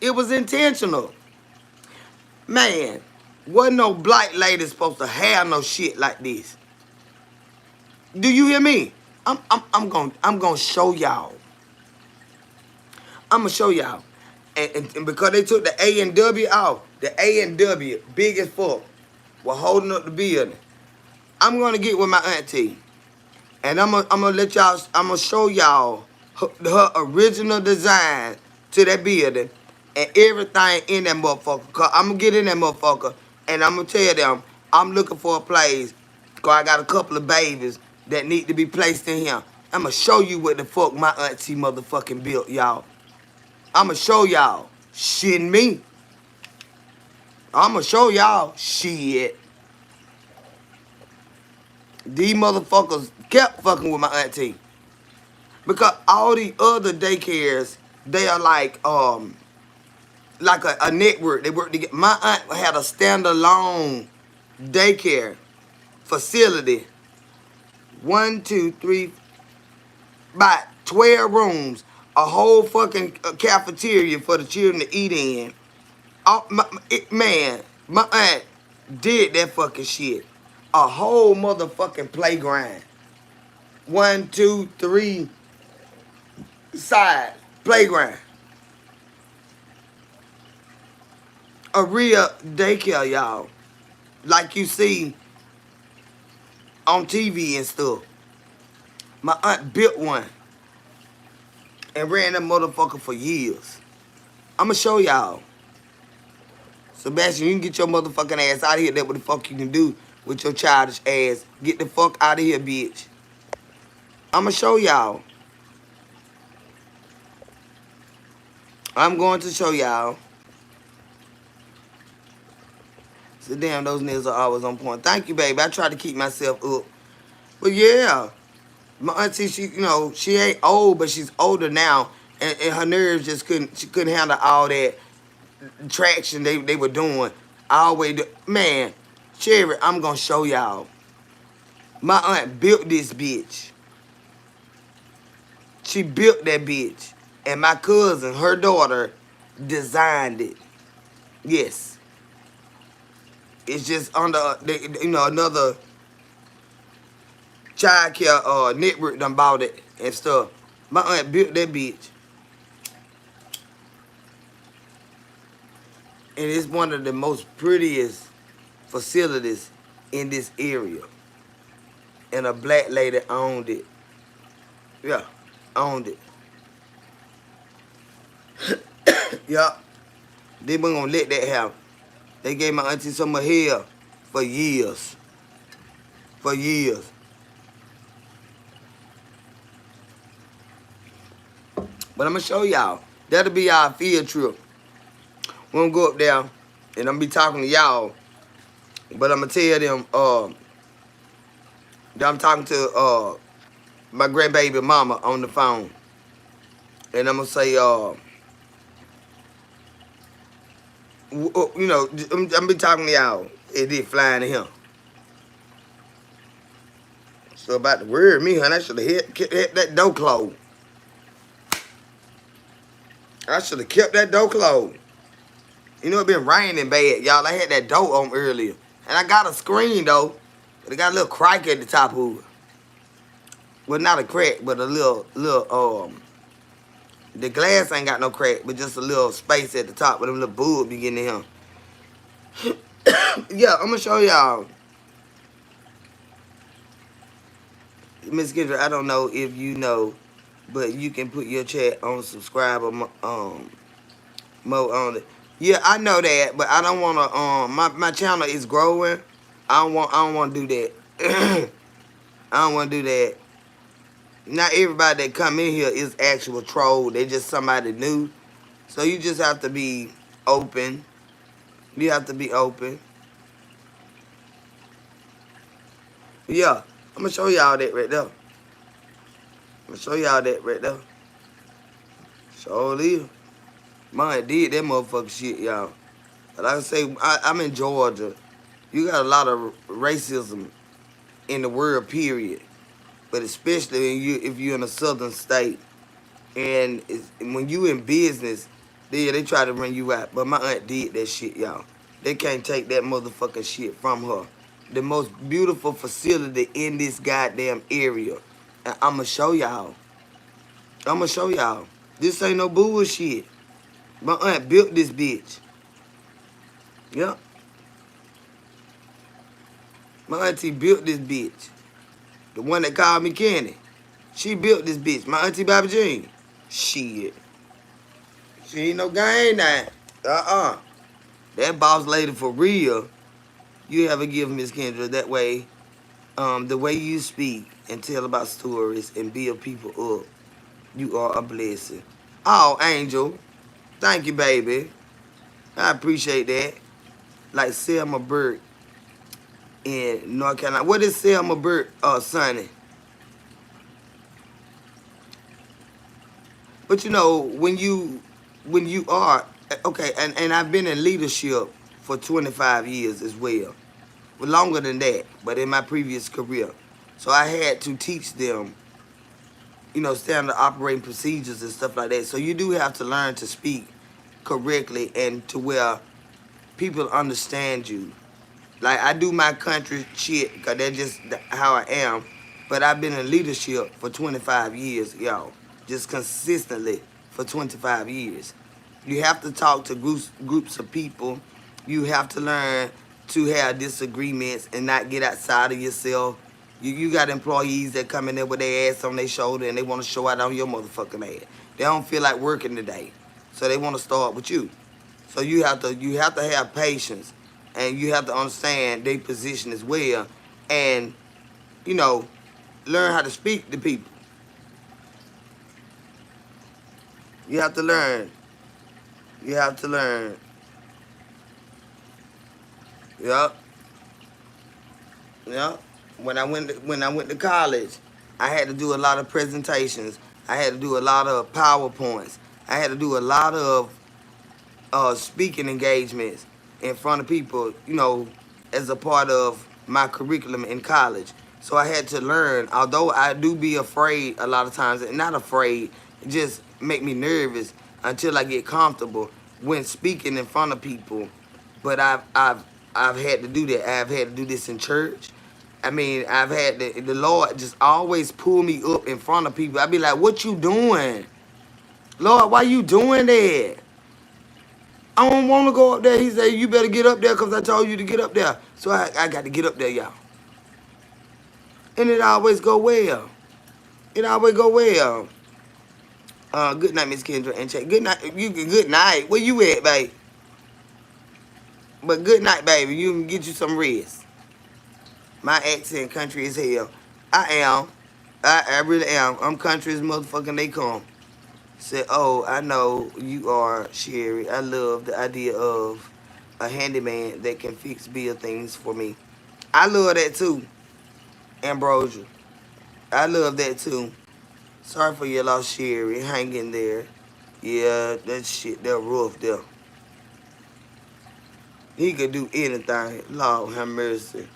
Speaker 1: It was intentional. Man, wasn't no black lady supposed to have no shit like this. Do you hear me? I'm gonna show y'all. I'm gonna show y'all. And because they took the A and W off, the A and W, big as fuck, were holding up the building. I'm gonna get with my auntie. And I'm gonna show y'all her original design to that building and everything in that motherfucker. Cause I'm gonna get in that motherfucker and I'm gonna tell them I'm looking for a place. Cause I got a couple of babies that need to be placed in here. I'm gonna show you what the fuck my auntie motherfucking built, y'all. I'm gonna show y'all. Shitting me. I'ma show y'all shit. These motherfuckers kept fucking with my auntie. Because all the other daycares, they are like a network. They work together. My aunt had a standalone daycare facility. 1, 2, 3, about 12 rooms. A whole fucking cafeteria for the children to eat in. Man, my aunt did that fucking shit. A whole motherfucking playground. 1, 2, 3 side playground. A real daycare, y'all. Like you see on TV and stuff. My aunt built one and ran that motherfucker for years. I'ma show y'all. Sebastian, you can get your motherfucking ass out of here. That's what the fuck you can do with your childish ass. Get the fuck out of here, bitch. I'ma show y'all. I'm going to show y'all. So damn, those niggas are always on point. Thank you, baby. I try to keep myself up. But yeah, my auntie, she ain't old, but she's older now. And her nerves just couldn't handle all that traction they were doing. I always do. Man, Cherry, I'm gonna show y'all. My aunt built this bitch. She built that bitch. And my cousin, her daughter, designed it. Yes. It's just under, another child care network done bought it and stuff. My aunt built that bitch. And it's one of the most prettiest facilities in this area. And a black lady owned it. Yeah, owned it. Yeah. They weren't gonna let that happen. They gave my auntie so much hell for years. For years. But I'm gonna show y'all. That'll be our field trip. We're gonna go up there and I'm gonna be talking to y'all. But I'm gonna tell them that I'm talking to my grandbaby mama on the phone. And I'm gonna say I'm gonna be talking to y'all. It did flying to him. So about to worry me, honey. I should have hit that door closed. I should have kept that door closed. You know, it been raining bad, y'all. I had that door on earlier. And I got a screen, though. But it got a little crack at the top of it. Well, not a crack, but a little, the glass ain't got no crack, but just a little space at the top where them little bulbs be getting in him. Yeah, I'm going to show y'all. Miss Kendra, I don't know if you know, but you can put your chat on subscribe or mode on it. Yeah, I know that, but I don't want to. My channel is growing. I don't want to do that. I don't want to do that. Not everybody that come in here is actual troll. They just somebody new. So you just have to be open. You have to be open. Yeah, I'm gonna show y'all that right there. I'm gonna show y'all that right there. Sure live. Mine did that motherfucking shit, y'all. But like I say, I'm in Georgia. You got a lot of racism in the world, period. But especially if you're in a southern state. And when you in business, they try to run you out. But my aunt did that shit, y'all. They can't take that motherfucking shit from her. The most beautiful facility in this goddamn area. And I'ma show y'all. I'ma show y'all. This ain't no bullshit. My aunt built this bitch. Yep. My auntie built this bitch. The one that called me Kenny. She built this bitch. My auntie Bobby Jean. Shit. She ain't no game now. That boss lady for real. You have a gift, Miss Kendra. That way, the way you speak and tell about stories and build people up, you are a blessing. Oh, Angel. Thank you, baby. I appreciate that. Like Selma Burke in North Carolina. What is Selma Burke, Sonny? But you know, when you are okay, and I've been in leadership for 25 years as well. Longer than that, but in my previous career. So I had to teach them, standard operating procedures and stuff like that. So you do have to learn to speak correctly and to where people understand you. Like I do my country shit because that's just how I am. But I've been in leadership for 25 years, y'all. Just consistently for 25 years. You have to talk to groups of people. You have to learn to have disagreements and not get outside of yourself. You got employees that come in there with their ass on their shoulder and they want to show out on your motherfucking ass. They don't feel like working today, so they want to start with you. So you have to have patience, and you have to understand their position as well, and you know learn how to speak to people. You have to learn. You have to learn. Yep. Yep. When I went to college, I had to do a lot of presentations. I had to do a lot of PowerPoints. I had to do a lot of speaking engagements in front of people, as a part of my curriculum in college. So I had to learn, although I do be afraid a lot of times, and not afraid, it just make me nervous until I get comfortable when speaking in front of people. But I've had to do that. I've had to do this in church. I mean, I've had the Lord just always pull me up in front of people. I'd be like, "What you doing, Lord? Why you doing that? I don't want to go up there." He said, "You better get up there because I told you to get up there." So I got to get up there, y'all. And it always go well. It always go well. Good night, Miss Kendra and Check. Good night. Good night. Where you at, babe? But good night, baby. You can get you some rest. My accent country as hell. I am. I really am. I'm country as motherfucking they come. Said, "Oh, I know you are, Sherry. I love the idea of a handyman that can fix build things for me." I love that too, Ambrosia. I love that too. Sorry for your loss, Sherry. Hang in there. Yeah, that shit, that rough there. He could do anything. Lord have mercy.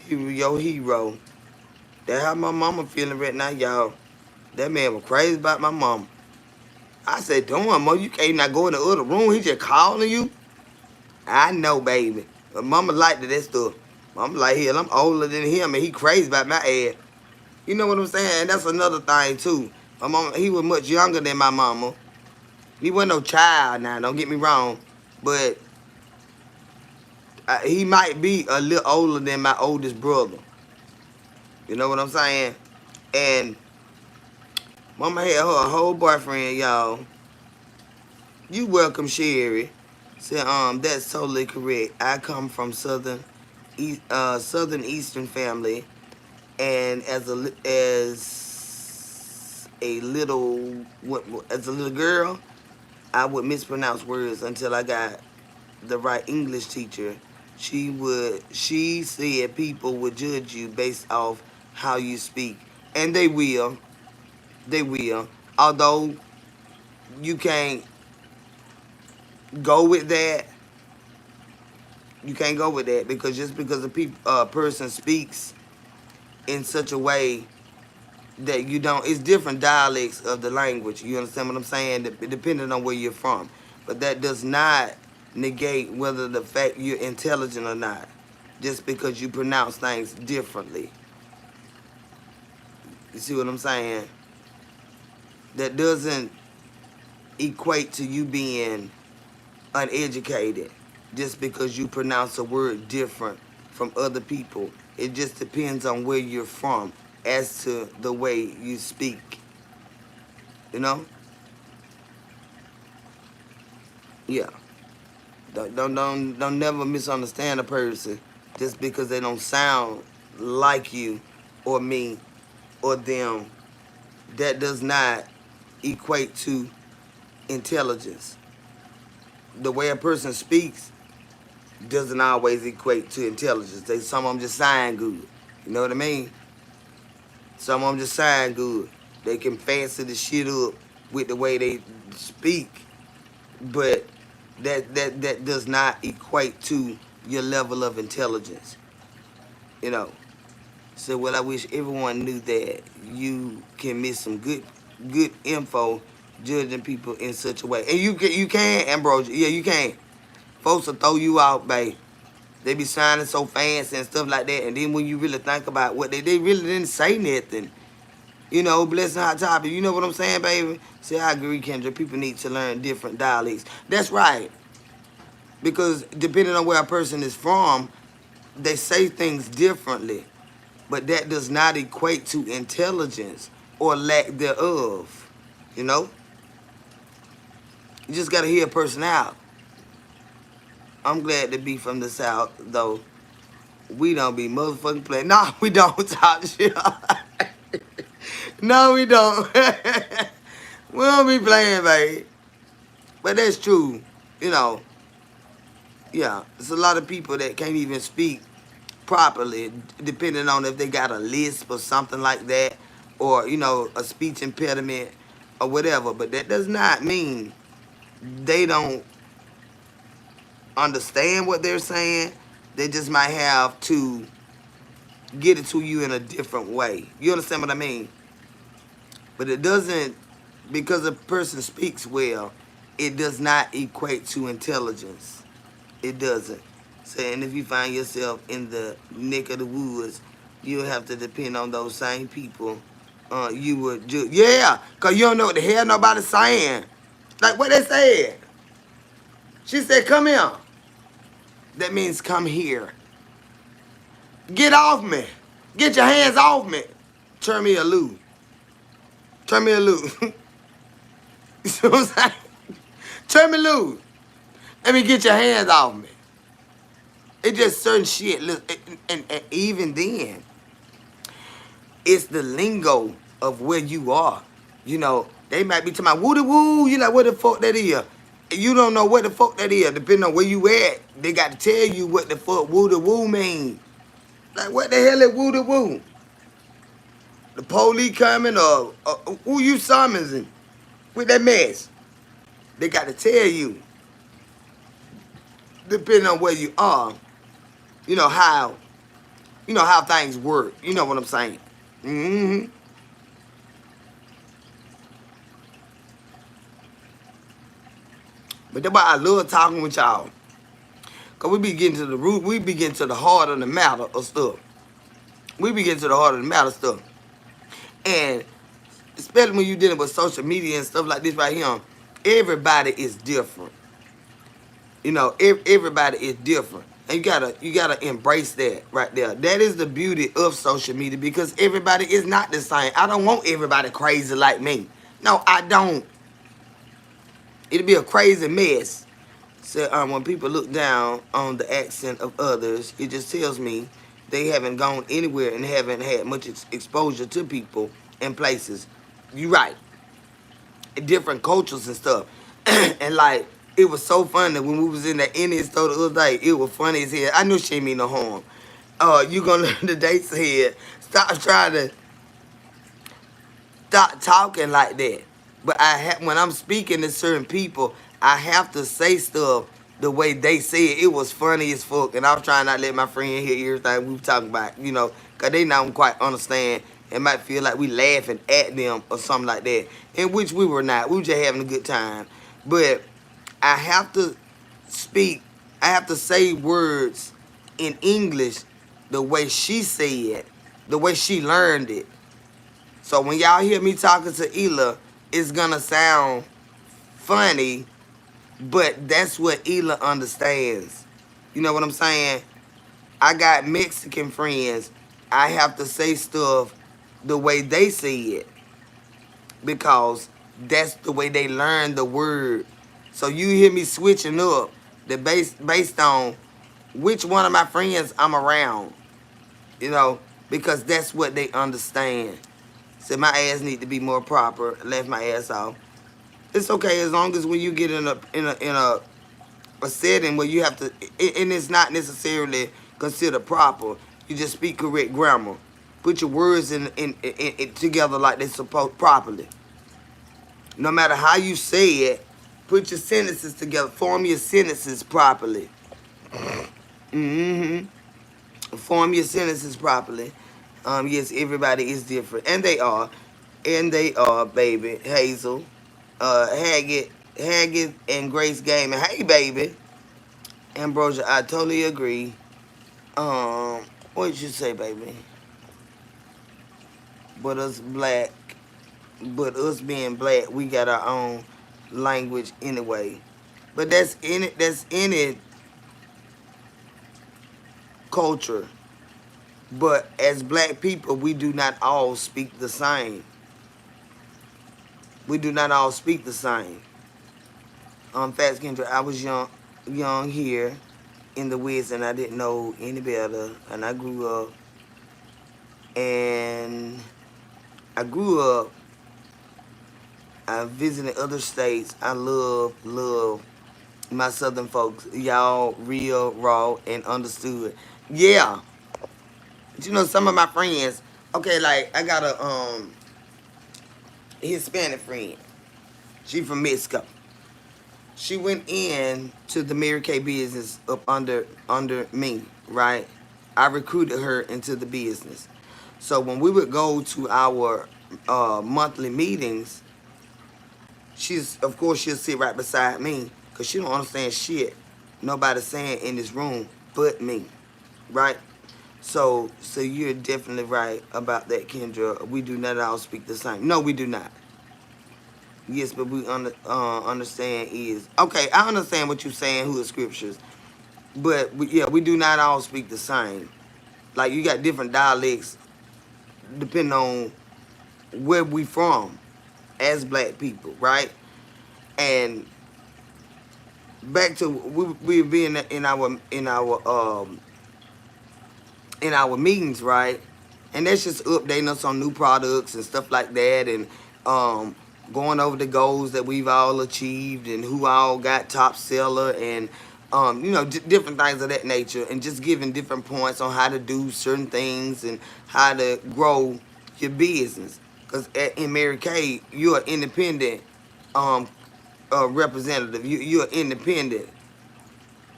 Speaker 1: He was your hero. That's how my mama feeling right now, y'all. That man was crazy about my mama. I said, "Damn, Mo, you can't not go in the other room. He just calling you." I know, baby. But mama liked that stuff. Mama like, hell, I'm older than him, and he crazy about my ass. You know what I'm saying? And that's another thing, too. My mama, he was much younger than my mama. He wasn't no child now, don't get me wrong. But he might be a little older than my oldest brother. You know what I'm saying? And mama had her a whole boyfriend, y'all. You welcome, Sherry. Said, that's totally correct. I come from southern eastern family, and as a little girl, I would mispronounce words until I got the right English teacher. She said people would judge you based off how you speak, and they will. They will. Although you can't go with that. You can't go with that because just because a person speaks in such a way that you don't, it's different dialects of the language. You understand what I'm saying? Depending on where you're from. But that does not negate whether the fact you're intelligent or not. Just because you pronounce things differently. You see what I'm saying? That doesn't equate to you being uneducated just because you pronounce a word different from other people. It just depends on where you're from as to the way you speak. You know? Yeah. Don't never misunderstand a person just because they don't sound like you or me or them. That does not equate to intelligence. The way a person speaks doesn't always equate to intelligence. Some of them just sound good. You know what I mean? Some of them just sound good. They can fancy the shit up with the way they speak, but that does not equate to your level of intelligence. You know. So well, I wish everyone knew that you can miss some good info judging people in such a way. And you can, Ambrose. Yeah, you can. Folks will throw you out, babe. They be sounding so fancy and stuff like that. And then when you really think about what they really didn't say nothing. You know, blessing hot topic. You know what I'm saying, baby? See, I agree, Kendra. People need to learn different dialects. That's right. Because depending on where a person is from, they say things differently. But that does not equate to intelligence or lack thereof. You know? You just gotta hear a person out. I'm glad to be from the South, though. We don't be motherfucking playing. No, we don't talk shit. No, we don't. We don't be playing, babe. But that's true. You know, yeah. There's a lot of people that can't even speak properly, depending on if they got a lisp or something like that, or, you know, a speech impediment or whatever. But that does not mean they don't understand what they're saying. They just might have to get it to you in a different way. You understand what I mean? But it doesn't, because a person speaks well, it does not equate to intelligence. It doesn't. So, and if you find yourself in the neck of the woods, you'll have to depend on those same people. You would yeah, because you don't know what the hell nobody's saying. Like what they said. She said, come here. That means come here. Get off me. Get your hands off me. Turn me a loo. Turn me a loo. You see what I'm saying? Turn me loose. Let me get your hands off me. It's just certain shit. Look, and even then, it's the lingo of where you are. You know, they might be talking about woo woo. You like, what the fuck that is? You don't know what the fuck that is. Depending on where you at, they got to tell you what the fuck woo woo mean. Like, what the hell is woo woo? The police coming or who you summoning with that mess? They got to tell you. Depending on where you are, you know how things work. You know what I'm saying? Mm-hmm. But that's why I love talking with y'all. Cause we be getting to the root, we be getting to the heart of the matter of stuff. We be getting to the heart of the matter stuff. And especially when you're dealing with social media and stuff like this right here, everybody is different. You know, everybody is different. And you gotta embrace that right there. That is the beauty of social media because everybody is not the same. I don't want everybody crazy like me. No, I don't. It'll be a crazy mess. So when people look down on the accent of others, it just tells me they haven't gone anywhere and haven't had much exposure to people and places. You're right. Different cultures and stuff. And like, it was so funny when we was in that Indian store the other day. It was funny as hell. I knew she ain't mean no harm. You gonna learn the day said, stop trying to stop talking like that. But when I'm speaking to certain people, I have to say stuff the way they say it. It was funny as fuck, and I was trying not to let my friend hear everything we were talking about, you know, because they don't quite understand. It might feel like we laughing at them or something like that, in which we were not. We were just having a good time. But I have to speak, I have to say words in English the way she said, the way she learned it. So when y'all hear me talking to Ela, it's gonna sound funny, but that's what Ela understands. You know what I'm saying? I got Mexican friends. I have to say stuff the way they say it because that's the way they learn the word. So you hear me switching up the based on which one of my friends I'm around, you know, because that's what they understand. Said my ass need to be more proper. Left my ass off. It's okay as long as when you get in a setting where you have to, and it's not necessarily considered proper. You just speak correct grammar. Put your words in together like they're supposed properly. No matter how you say it, put your sentences together. Form your sentences properly. Mm-hmm. Form your sentences properly. Yes, everybody is different, and they are, baby. Hazel, Haggett, and Grace Gaming. Hey, baby. Ambrosia, I totally agree. What did you say, baby? But us black, but us being black, we got our own language anyway. But that's in it. That's in it. Culture. But as black people, we do not all speak the same. We do not all speak the same. Fats Kendra, I was young here in the West, and I didn't know any better. And I grew up, and I visited other states. I love my Southern folks. Y'all real, raw, and understood. Yeah. But you know, some of my friends, okay, like I got a Hispanic friend. She from Mexico. She went in to the Mary Kay business up under me, right? I recruited her into the business. So when we would go to our monthly meetings, of course she'll sit right beside me because she don't understand shit nobody's saying in this room but me, right? So you're definitely right about that, Kendra. We do not all speak the same. No, we do not. Yes, but we understand is okay. I understand what you're saying. Who the scriptures, but we do not all speak the same. Like you got different dialects depending on where we from as black people, right? And back to we being in our meetings, right? And that's just updating us on new products and stuff like that, and going over the goals that we've all achieved and who all got top seller and different things of that nature, and just giving different points on how to do certain things and how to grow your business. Because in Mary Kay, you're an independent representative. You're an independent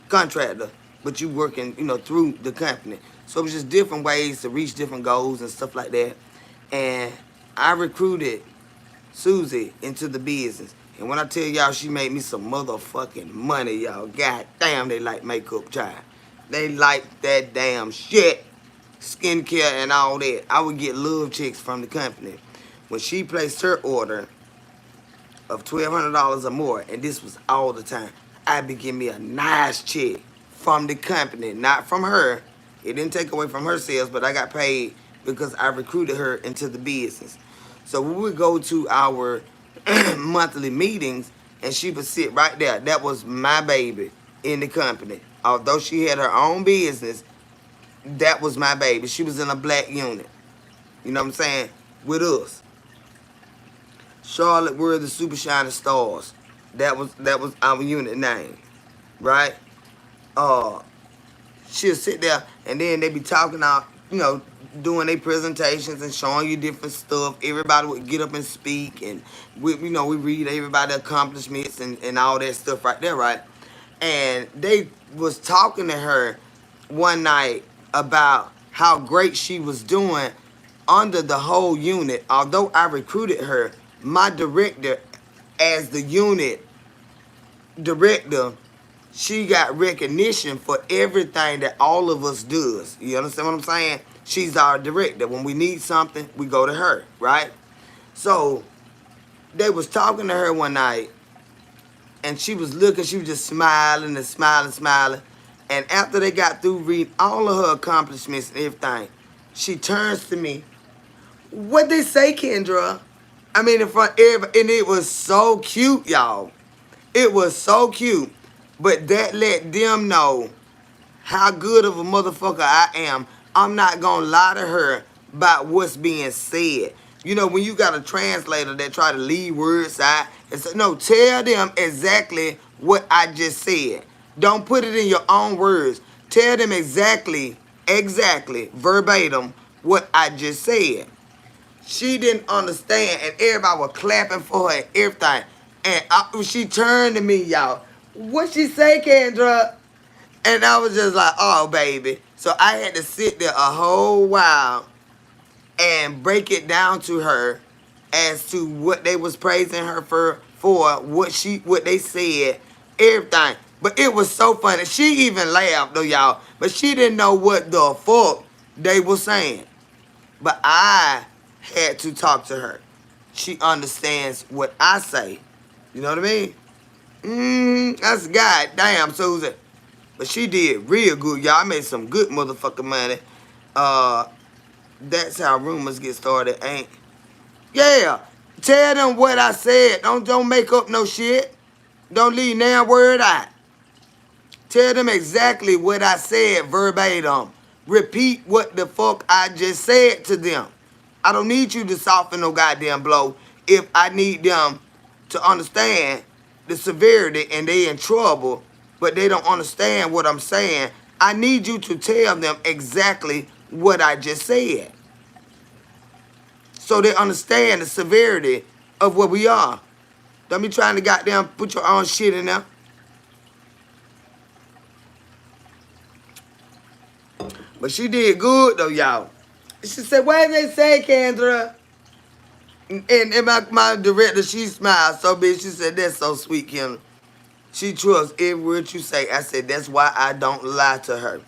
Speaker 1: contractor, but you working, through the company. So it's just different ways to reach different goals and stuff like that. And I recruited Susie into the business. And when I tell y'all she made me some motherfucking money, y'all, god damn, they like makeup, child. They like that damn shit. Skincare and all that. I would get love checks from the company. When she placed her order of $1,200 or more, and this was all the time, I'd be getting me a nice check from the company, not from her. It didn't take away from her sales, but I got paid because I recruited her into the business. So we would go to our monthly meetings, and she would sit right there. That was my baby in the company. Although she had her own business, that was my baby. She was in a black unit. You know what I'm saying? With us. Charlotte were the Super Shining Stars. That was our unit name. Right? She'll sit there, and then they be talking out, doing their presentations and showing you different stuff. Everybody would get up and speak, and we read everybody's accomplishments and all that stuff right there, right? And they was talking to her one night about how great she was doing under the whole unit. Although I recruited her, my director as the unit director, she got recognition for everything that all of us does. You understand what I'm saying? She's our director. When we need something, we go to her, right? So they was talking to her one night, and she was looking, she was just smiling and smiling. And after they got through reading all of her accomplishments and everything, she turns to me. What they say, Kendra? I mean, in front of everybody, and it was so cute, y'all. It was so cute. But that let them know how good of a motherfucker I am. I'm not gonna lie to her about what's being said. You know, when you got a translator that try to leave words out and say, no, tell them exactly what I just said. Don't put it in your own words. Tell them exactly, verbatim what I just said. She didn't understand, and everybody was clapping for her and everything. And she turned to me, y'all. What she say, Kendra? And I was just like, oh, baby. So I had to sit there a whole while and break it down to her as to what they was praising her for what they said, everything. But it was so funny. She even laughed though, y'all. But she didn't know what the fuck they were saying. But I had to talk to her. She understands what I say. You know what I mean? That's goddamn, Susan. But she did real good, y'all. I made some good motherfucking money. That's how rumors get started, ain't? Yeah. Tell them what I said. Don't make up no shit. Don't leave damn word out. Tell them exactly what I said verbatim. Repeat what the fuck I just said to them. I don't need you to soften no goddamn blow if I need them to understand the severity and they in trouble, but they don't understand what I'm saying. I need you to tell them exactly what I just said, so they understand the severity of where we are. Don't be trying to goddamn put your own shit in there. But she did good though, y'all. She said, what did they say, Kendra? And my director, she smiled so big. She said, that's so sweet, Kendra. She trusts every word you say. I said, that's why I don't lie to her.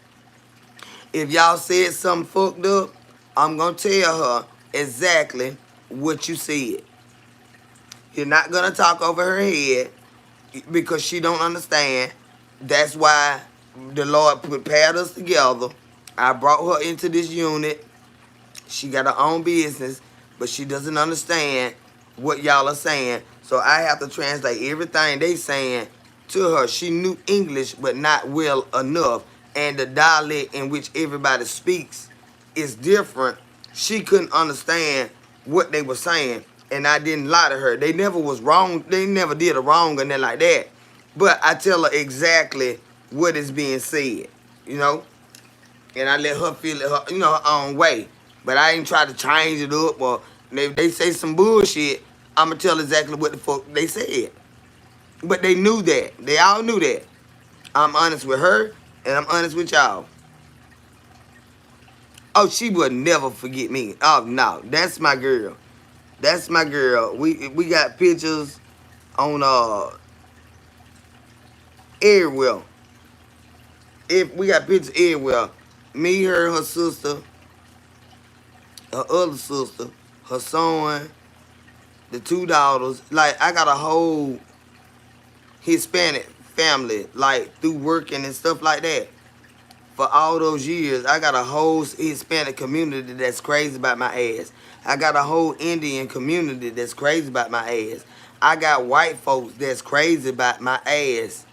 Speaker 1: If y'all said something fucked up, I'm going to tell her exactly what you said. You're not going to talk over her head because she don't understand. That's why the Lord paired us together. I brought her into this unit. She got her own business, but she doesn't understand what y'all are saying. So I have to translate everything they saying to her. She knew English, but not well enough. And the dialect in which everybody speaks is different. She couldn't understand what they were saying. And I didn't lie to her. They never was wrong. They never did a wrong or nothing like that. But I tell her exactly what is being said, you know. And I let her feel it, her own way. But I ain't try to change it up, or if they say some bullshit, I'm going to tell exactly what the fuck they said. But they knew that. They all knew that. I'm honest with her, and I'm honest with y'all. Oh, she would never forget me. Oh, no. That's my girl. That's my girl. We got pictures on everywhere. If we got pictures everywhere. Me, her sister, her other sister, her son, the two daughters. Like, I got a whole Hispanic family, like, through working and stuff like that. For all those years, I got a whole Hispanic community that's crazy about my ass. I got a whole Indian community that's crazy about my ass. I got white folks that's crazy about my ass.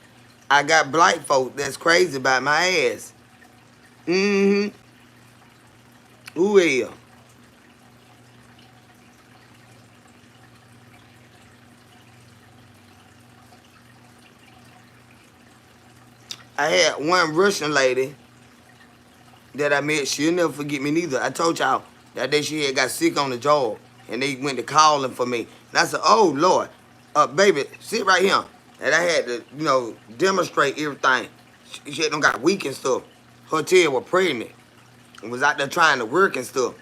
Speaker 1: I got black folks that's crazy about my ass. Mm-hmm. Who else? I had one Russian lady that I met. She'll never forget me neither. I told y'all that day she had got sick on the job, and they went to calling for me. And I said, oh, Lord, baby, sit right here. And I had to, demonstrate everything. She had got weak and stuff. Her tail was pregnant and was out there trying to work and stuff.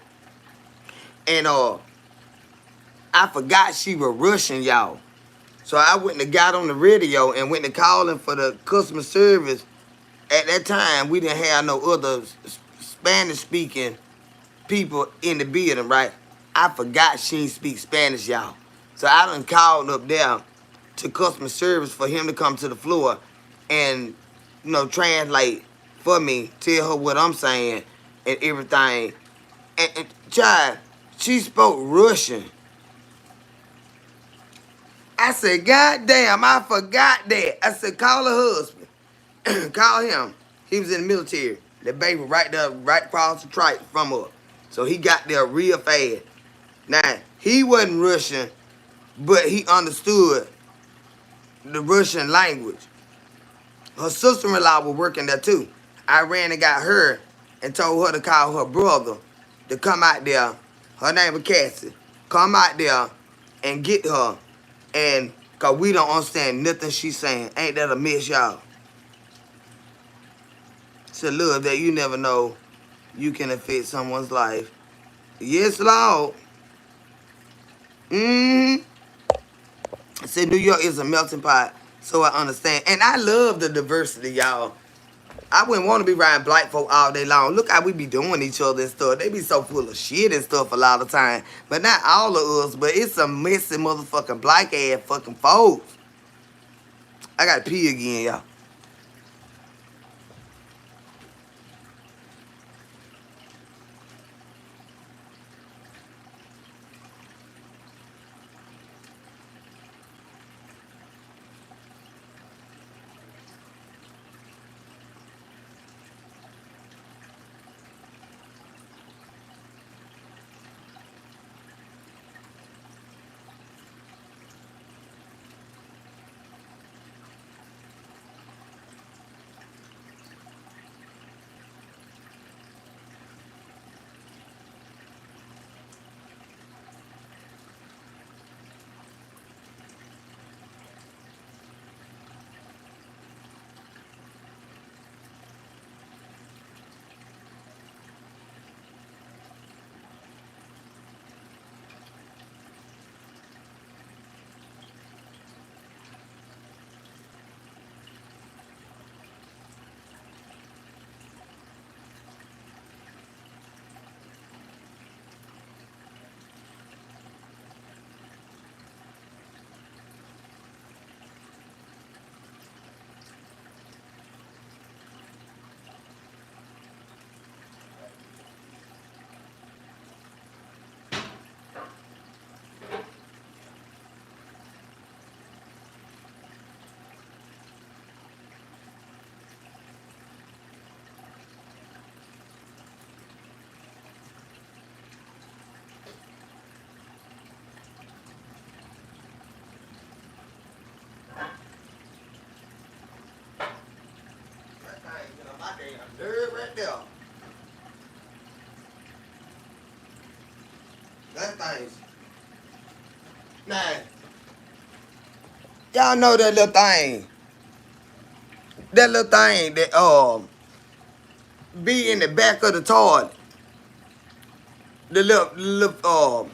Speaker 1: And I forgot she was Russian, y'all. So I went and got on the radio and went to calling for the customer service. At that time, we didn't have no other Spanish-speaking people in the building, right? I forgot she didn't speak Spanish, y'all. So I done called up there to customer service for him to come to the floor and, translate for me, tell her what I'm saying and everything. And child, she spoke Russian. I said, God damn, I forgot that. I said, call her husband. Call him. He was in the military. The baby right there, right across the track from her. So he got there real fast. Now, He wasn't Russian, but he understood the Russian language. Her sister-in-law was working there too. I ran and got her and told her to call her brother to come out there. Her name was Cassie. Come out there and get her. And cause we don't understand nothing she's saying. Ain't that a mess, y'all? It's a love that you never know you can affect someone's life. Yes, Lord. Mm-hmm. See, New York is a melting pot, so I understand. And I love the diversity, y'all. I wouldn't want to be riding black folk all day long. Look how we be doing each other and stuff. They be so full of shit and stuff a lot of time. But not all of us, but it's some messy motherfucking black ass fucking folks. I gotta pee again, y'all. That thing, you know, my damn nerve right there. That thing's... Now, y'all know that little thing. That little thing that be in the back of the toilet. The little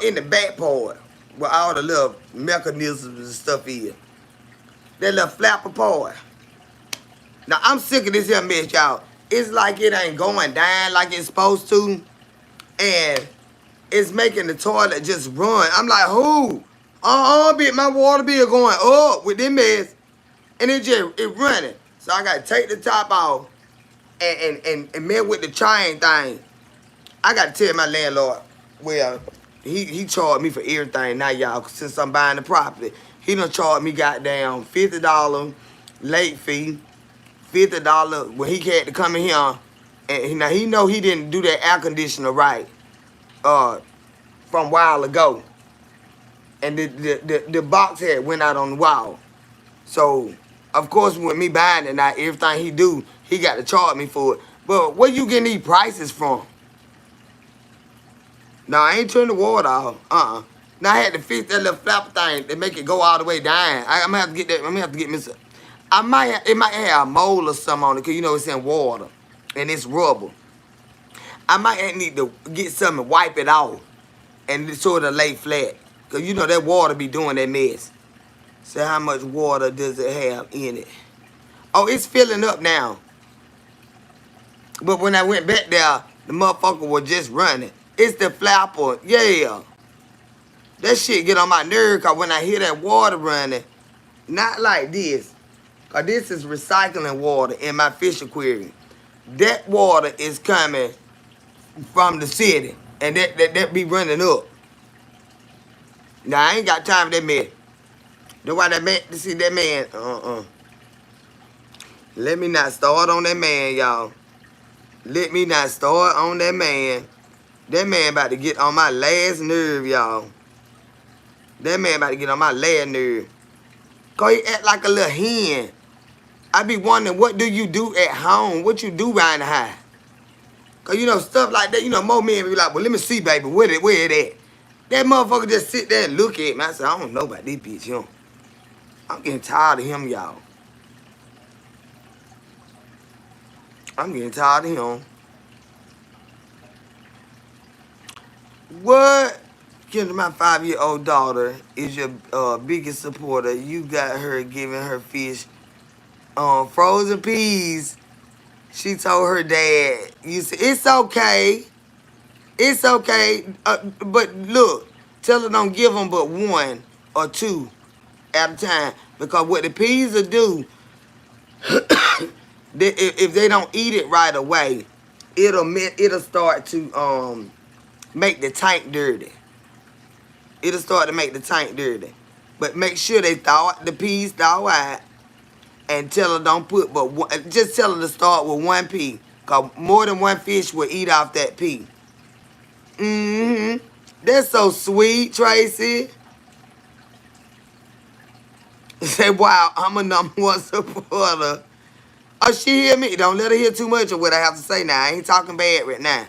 Speaker 1: in the back part where all the little mechanisms and stuff is. That little flapper part. Now I'm sick of this here mess, y'all. It's like it ain't going down like it's supposed to, and it's making the toilet just run. I'm like, who? Bitch, my water bill going up with this mess, and it running. So I gotta take the top off and mess with the chain thing. I gotta tell my landlord, well, he charged me for everything now, y'all, since I'm buying the property. He done charged me goddamn $50 late fee, $50 when he had to come in here. And now he know he didn't do that air conditioner right from a while ago. And the box had went out on the wall. So, of course, with me buying it now, everything he do, he got to charge me for it. But where you getting these prices from? No, I ain't turning the water off. Now I had to fix that little flapper thing to make it go all the way down. I'm gonna have to get that. I'm gonna have to get me some. It might have a mold or something on it, cause you know it's in water and it's rubber. I might need to get something and wipe it off and sort of lay flat, cause you know that water be doing that mess. So how much water does it have in it? Oh, it's filling up now. But when I went back there, the motherfucker was just running. It's the flapper, yeah. That shit get on my nerve, cause when I hear that water running, not like this, cause this is recycling water in my fish aquarium. That water is coming from the city, and that be running up. Now I ain't got time for that man. That's why that man, see that man, Let me not start on that man, y'all. Let me not start on that man. That man about to get on my last nerve, y'all. That man about to get on my last nerve. Cause he act like a little hen. I be wondering, what do you do at home? What you do around the house? Cause you know, stuff like that, you know, more men be like, well, let me see, baby, where it at? That motherfucker just sit there and look at me. I said, I don't know about this bitch, you know. I'm getting tired of him, y'all. I'm getting tired of him. What? Kendra, my 5-year-old daughter is your biggest supporter. You got her giving her fish frozen peas. She told her dad, you said, it's okay. It's okay. But look, tell her don't give them but 1 or 2 at a time. Because what the peas will do, if they don't eat it right away, it'll start to make the tank dirty. It'll start to make the tank dirty. But make sure they the peas thaw out, and tell her don't put but one, just tell her to start with 1 pea. Cause more than 1 fish will eat off that pea. Mm-hmm. That's so sweet, Tracy. Say, wow, I'm a #1 supporter. Oh, she hear me. Don't let her hear too much of what I have to say now. I ain't talking bad right now.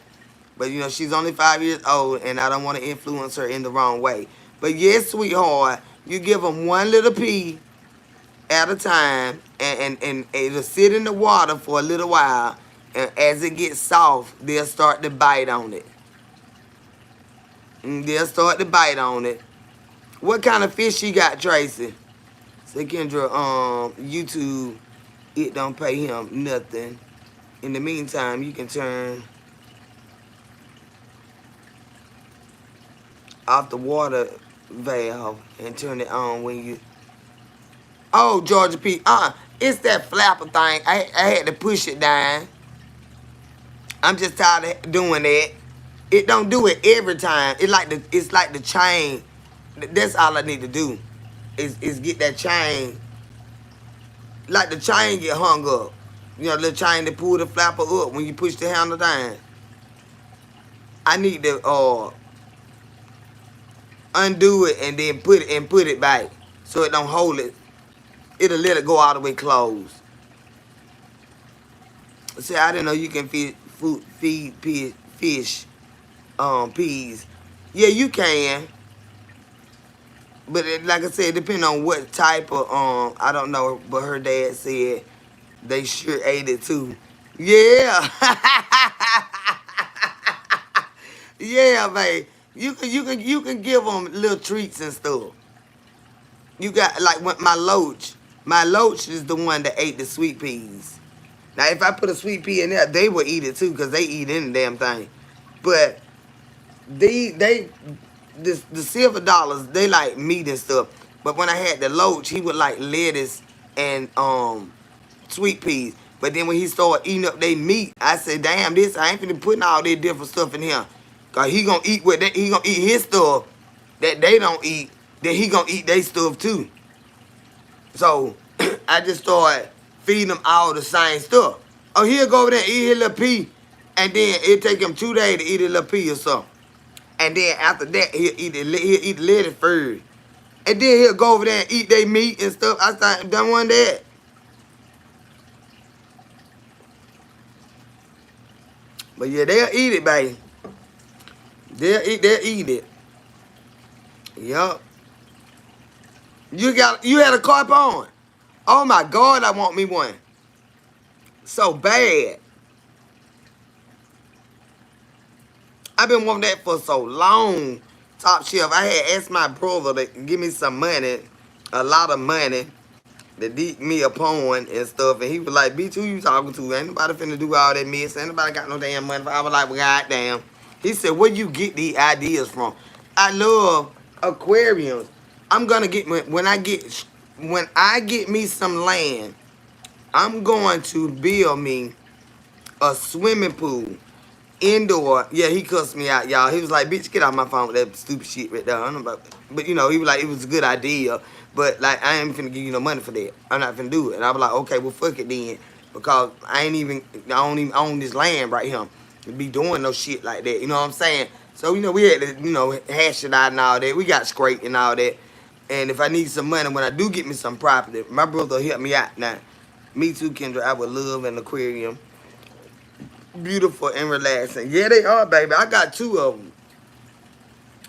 Speaker 1: But, you know, she's only 5 years old, and I don't want to influence her in the wrong way. But, yes, sweetheart, you give them 1 little pea at a time, and it'll sit in the water for a little while. And as it gets soft, they'll start to bite on it. They'll start to bite on it. What kind of fish you got, Tracy? Say, Kendra, YouTube, it don't pay him nothing. In the meantime, you can turn off the water valve and turn it on when you... Oh, Georgia P. It's that flapper thing. I had to push it down. I'm just tired of doing that. It don't do it every time. It's like the chain. That's all I need to do. Is get that chain. Like the chain get hung up. You know, the chain that pull the flapper up when you push the handle down. I need to undo it and then put it back so it don't hold it. It'll let it go all the way closed. See, I didn't know you can feed fish peas. Yeah, you can. But like I said, depending on what type of I don't know. But her dad said they sure ate it too. Yeah. Yeah, babe. You can give them little treats and stuff. You got like my loach. My loach is the one that ate the sweet peas. Now, if I put a sweet pea in there, they will eat it too, because they eat any damn thing. But the silver dollars, they like meat and stuff. But when I had the loach, he would like lettuce and sweet peas. But then when he started eating up their meat, I said, damn, I ain't finna putting all this different stuff in here. Cause he gonna eat he gonna eat his stuff that they don't eat, then he gonna eat their stuff too. So I just started feeding them all the same stuff. Oh, he'll go over there and eat his little pea, and then it'll take him 2 days to eat a little pea or something. And then after that, he'll eat the lettuce first. And then he'll go over there and eat their meat and stuff. I started done one that. But yeah, they'll eat it, baby. They'll eat it. Yup. You had a carp on. Oh my God, I want me one. So bad. I've been wanting that for so long. Top Chef. I had asked my brother to give me some money, a lot of money, to dig me a pond and stuff. And he was like, bitch, who you talking to? Ain't nobody finna do all that mess. Ain't nobody got no damn money. I was like, well, goddamn. He said, where you get these ideas from? I love aquariums. I'm gonna get when I get me some land, I'm going to build me a swimming pool, indoor. Yeah, he cussed me out, y'all. He was like, bitch, get out my phone with that stupid shit right there. I don't know about, but you know, he was like, it was a good idea, but like, I ain't finna give you no money for that. I'm not finna do it. And I was like, okay, well, fuck it then, because I don't even own this land right here. be doing no shit like that. You know what I'm saying? So, we had to, hash it out and all that. We got straight and all that. And if I need some money, when I do get me some property, my brother will help me out now. Me too, Kendra. I would love an aquarium. Beautiful and relaxing. Yeah, they are, baby. I got two of them.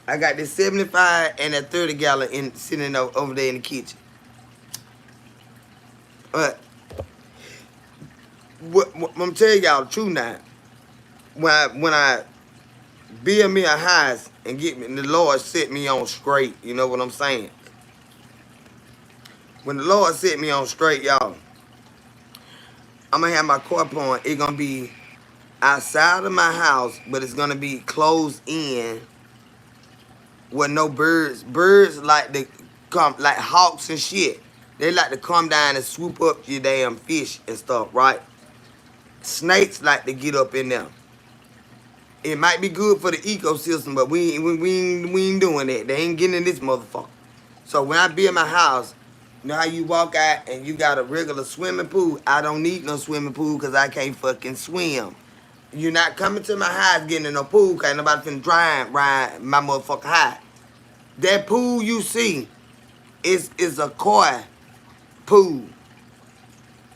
Speaker 1: I got this 75 and that 30-gallon sitting over there in the kitchen. But I'm telling y'all the truth now. When I build me a house and get me, the Lord set me on straight. You know what I'm saying? When the Lord set me on straight, y'all, I'm gonna have my carport. It's gonna be outside of my house, but it's gonna be closed in with no birds. Birds like to come, like hawks and shit. They like to come down and swoop up your damn fish and stuff, right? Snakes like to get up in there. It might be good for the ecosystem, but we ain't doing that. They ain't getting in this motherfucker. So when I build my house, you know how you walk out and you got a regular swimming pool? I don't need no swimming pool because I can't fucking swim. You're not coming to my house getting in no pool because ain't nobody finna ride my motherfucking house. That pool you see is a koi pool.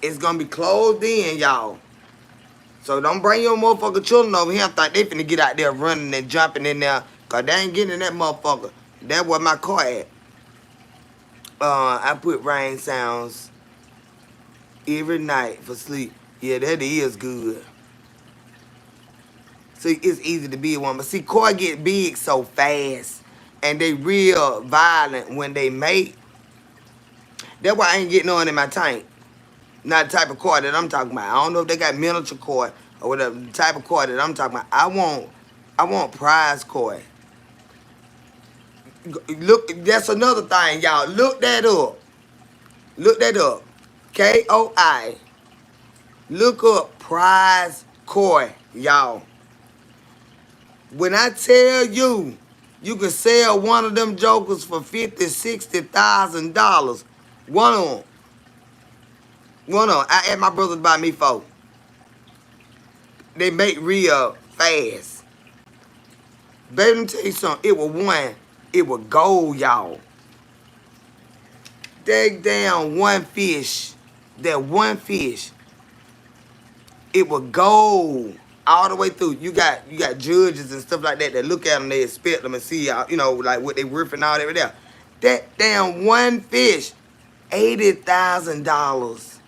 Speaker 1: It's gonna be closed in, y'all. So don't bring your motherfucking children over here and think they finna get out there running and jumping in there, cause they ain't getting in that motherfucker. That's where my car at. I put rain sounds every night for sleep. Yeah, that is good. See, it's easy to be a woman. But see, koi get big so fast, and they real violent when they mate. That's why I ain't getting on in my tank. Not the type of koi that I'm talking about. I don't know if they got miniature koi or whatever. The type of koi that I'm talking about. I want prize koi. Look, that's another thing, y'all. Look that up. Look that up. KOI. Look up prize koi, y'all. When I tell you, you can sell one of them jokers for $50,000, $60,000. One of them. One of them. I asked my brother to buy me 4. They make real fast. Baby, let me tell you something. It was one. It was gold, y'all. That damn one fish. That one fish. It was gold all the way through. You got judges and stuff like that look at them, they inspect them and see, like what they worth and all that there. That damn one fish, $80,000.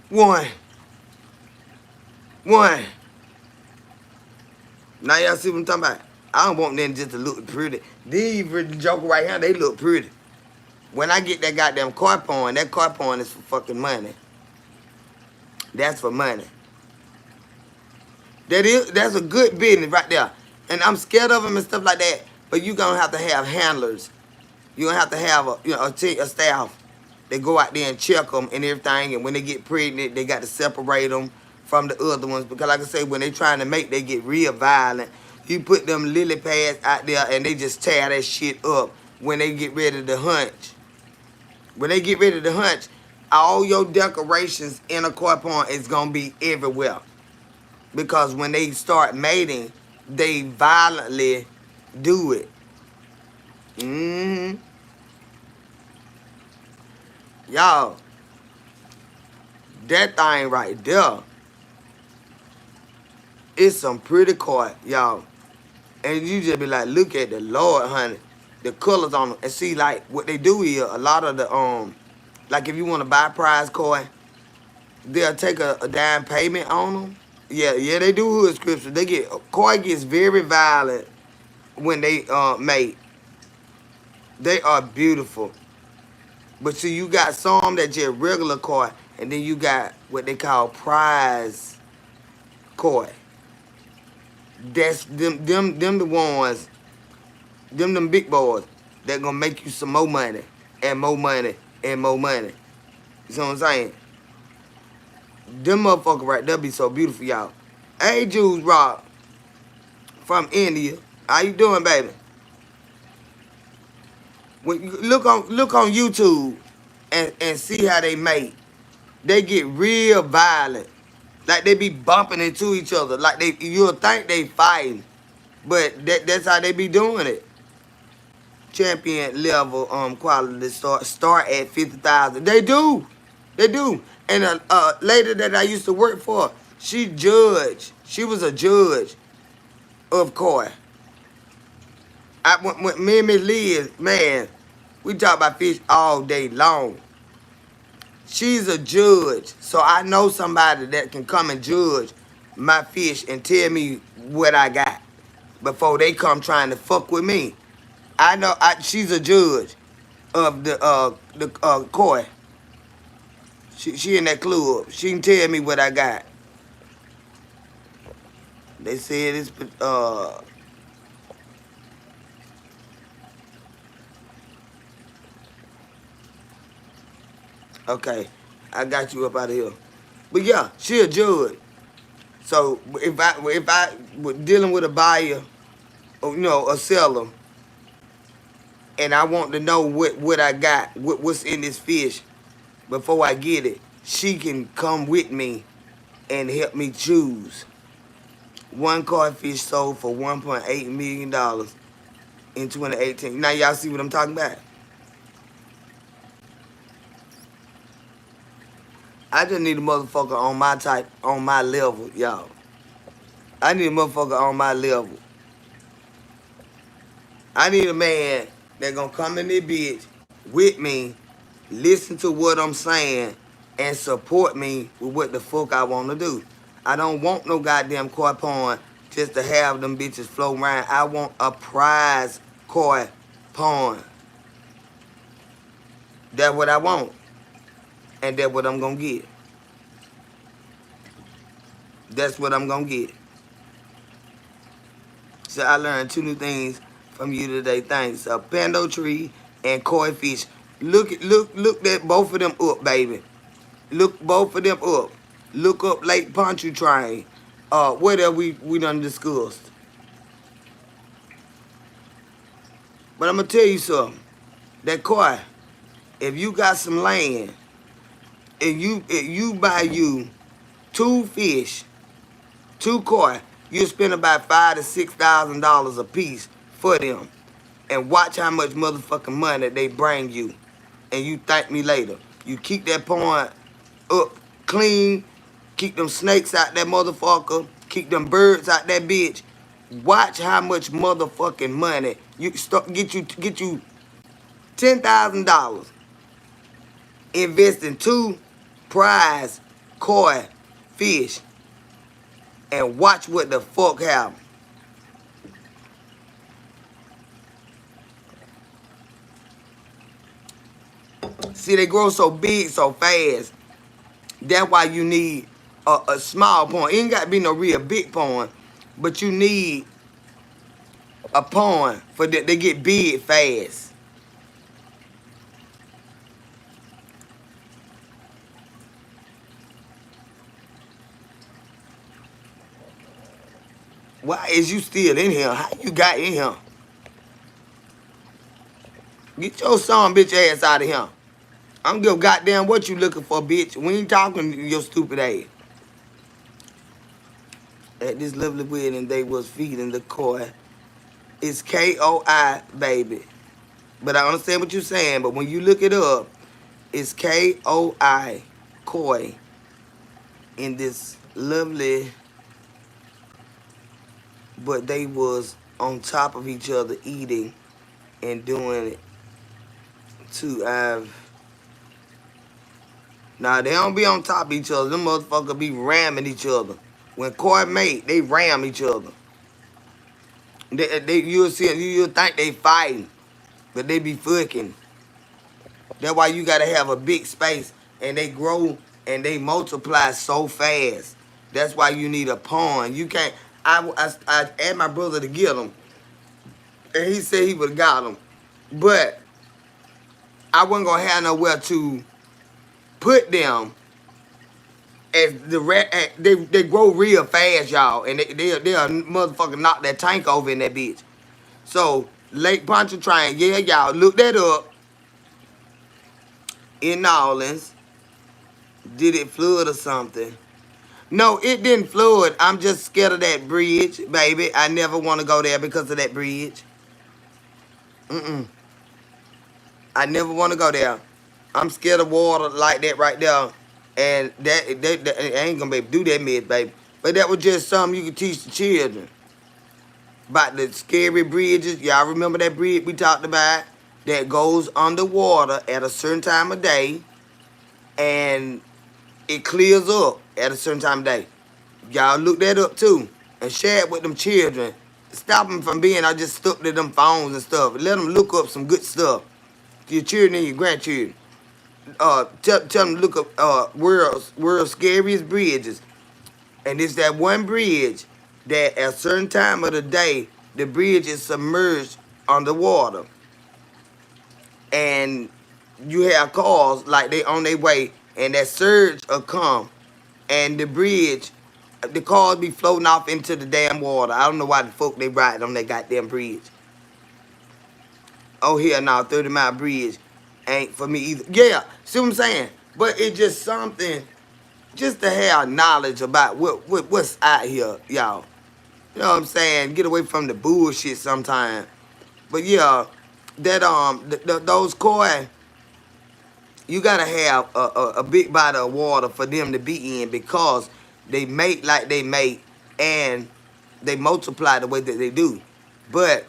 Speaker 1: One. Now y'all see what I'm talking about? I don't want them just to look pretty. These joker right here, they look pretty. When I get that goddamn car porn, that car porn is for fucking money. That's for money. That's a good business right there. And I'm scared of them and stuff like that. But you're gonna have to have handlers. You're gonna have to have a staff. They go out there and check them and everything. And when they get pregnant, they got to separate them from the other ones. Because like I say, when they trying to mate, they get real violent. You put them lily pads out there and they just tear that shit up when they get ready to hunch. When they get ready to hunch, all your decorations in a koi pond is going to be everywhere. Because when they start mating, they violently do it. Y'all, that thing right there, it's some pretty koi, y'all. And you just be like, look at the Lord, honey. The colors on them. And see, like, what they do here, a lot of the, like if you want to buy prize koi, they'll take a down payment on them. Yeah, they do hood scripture. Koi gets very violent when they mate. They are beautiful. But see, you got some that just regular koi, and then you got what they call prize koi. That's them the ones, them big boys that gonna make you some more money and more money and more money. You see what I'm saying? Them motherfuckers right there be so beautiful, y'all. Hey, Jules Rock from India, how you doing, baby? When you look on YouTube and see how they mate. they get real violent. Like they be bumping into each other. Like you'll think they fighting, but that's how they be doing it. Champion level quality start at 50,000. They do. And a lady that I used to work for, she judged. She was a judge of koi. When me and Miss Liz, man, we talk about fish all day long. She's a judge, so I know somebody that can come and judge my fish and tell me what I got before they come trying to fuck with me. I know she's a judge of the koi. She in that club. She can tell me what I got. They said it's okay. I got you up out of here. But yeah, she a judge. So if I was dealing with a buyer or a seller, and I want to know what I got, what's in this fish before I get it, she can come with me and help me choose. One koi fish sold for $1.8 million in 2018. Now y'all see what I'm talking about? I just need a motherfucker on my level, y'all. I need a motherfucker on my level. I need a man that gonna come in this bitch with me, listen to what I'm saying, and support me with what the fuck I want to do. I don't want no goddamn koi pond just to have them bitches float around. I want a prize koi pond. That's what I want. And that's what I'm gonna get. That's what I'm gonna get. So I learned 2 new things from you today. Thanks. A pando tree and koi fish. Look at both of them up, baby. Look both of them up. Look up Lake Pontchartrain. What else we done discussed. But I'm gonna tell you something. That koi, if you got some land, if you buy you 2 fish, 2 koi, you spend about $5,000 to $6,000 a piece for them, and watch how much motherfucking money they bring you, and you thank me later. You keep that pond up clean, keep them snakes out that motherfucker, keep them birds out that bitch. Watch how much motherfucking money you get you $10,000. Invest in 2 prize koi fish and watch what the fuck happens. See, they grow so big so fast. That's why you need a small pond. It ain't got to be no real big pond, but you need a pond for that they get big fast. Why is you still in here? How you got in here? Get your son bitch ass out of here. I'm gonna goddamn what you looking for, bitch. We ain't talking to your stupid ass. At this lovely wedding, they was feeding the koi. It's KOI, baby. But I understand what you're saying. But when you look it up, it's KOI, koi, in this lovely. But they was on top of each other eating and doing it to have. Now, they don't be on top of each other. Them motherfuckers be ramming each other. When koi mate, they ram each other. You'll think they fighting, but they be fucking. That's why you gotta have a big space, and they grow and they multiply so fast. That's why you need a pond. You can't. I asked my brother to get them, and he said he would have got them, but I wasn't gonna have nowhere to put them. As they grow real fast, y'all, and they'll motherfucker knock that tank over in that bitch. So Lake Pontchartrain, yeah, y'all look that up in New Orleans. Did it flood or something? No, it didn't flood. I'm just scared of that bridge, baby. I never want to go there because of that bridge. I never want to go there. I'm scared of water like that right there. And that I ain't gonna be able to do that mess, baby. But that was just something you could teach the children. About the scary bridges. Y'all remember that bridge we talked about? That goes underwater at a certain time of day. And it clears up at a certain time of day. Y'all look that up too. And share it with them children. Stop them from being, I just stuck to them phones and stuff. Let them look up some good stuff. Your children and your grandchildren. Tell them to look up world's scariest bridges. And it's that one bridge that at a certain time of the day, the bridge is submerged underwater. And you have cars like they on their way, and that surge will come, and the cars be floating off into the damn water. I don't know why the folk they ride on that goddamn bridge. Oh, here now, 30-mile bridge ain't for me either. Yeah, see what I'm saying? But it's just something, just to have knowledge about what's out here, y'all. You know what I'm saying? Get away from the bullshit sometime. But yeah, that those koi, you gotta have a big body of water for them to be in because they mate like they mate and they multiply the way that they do. But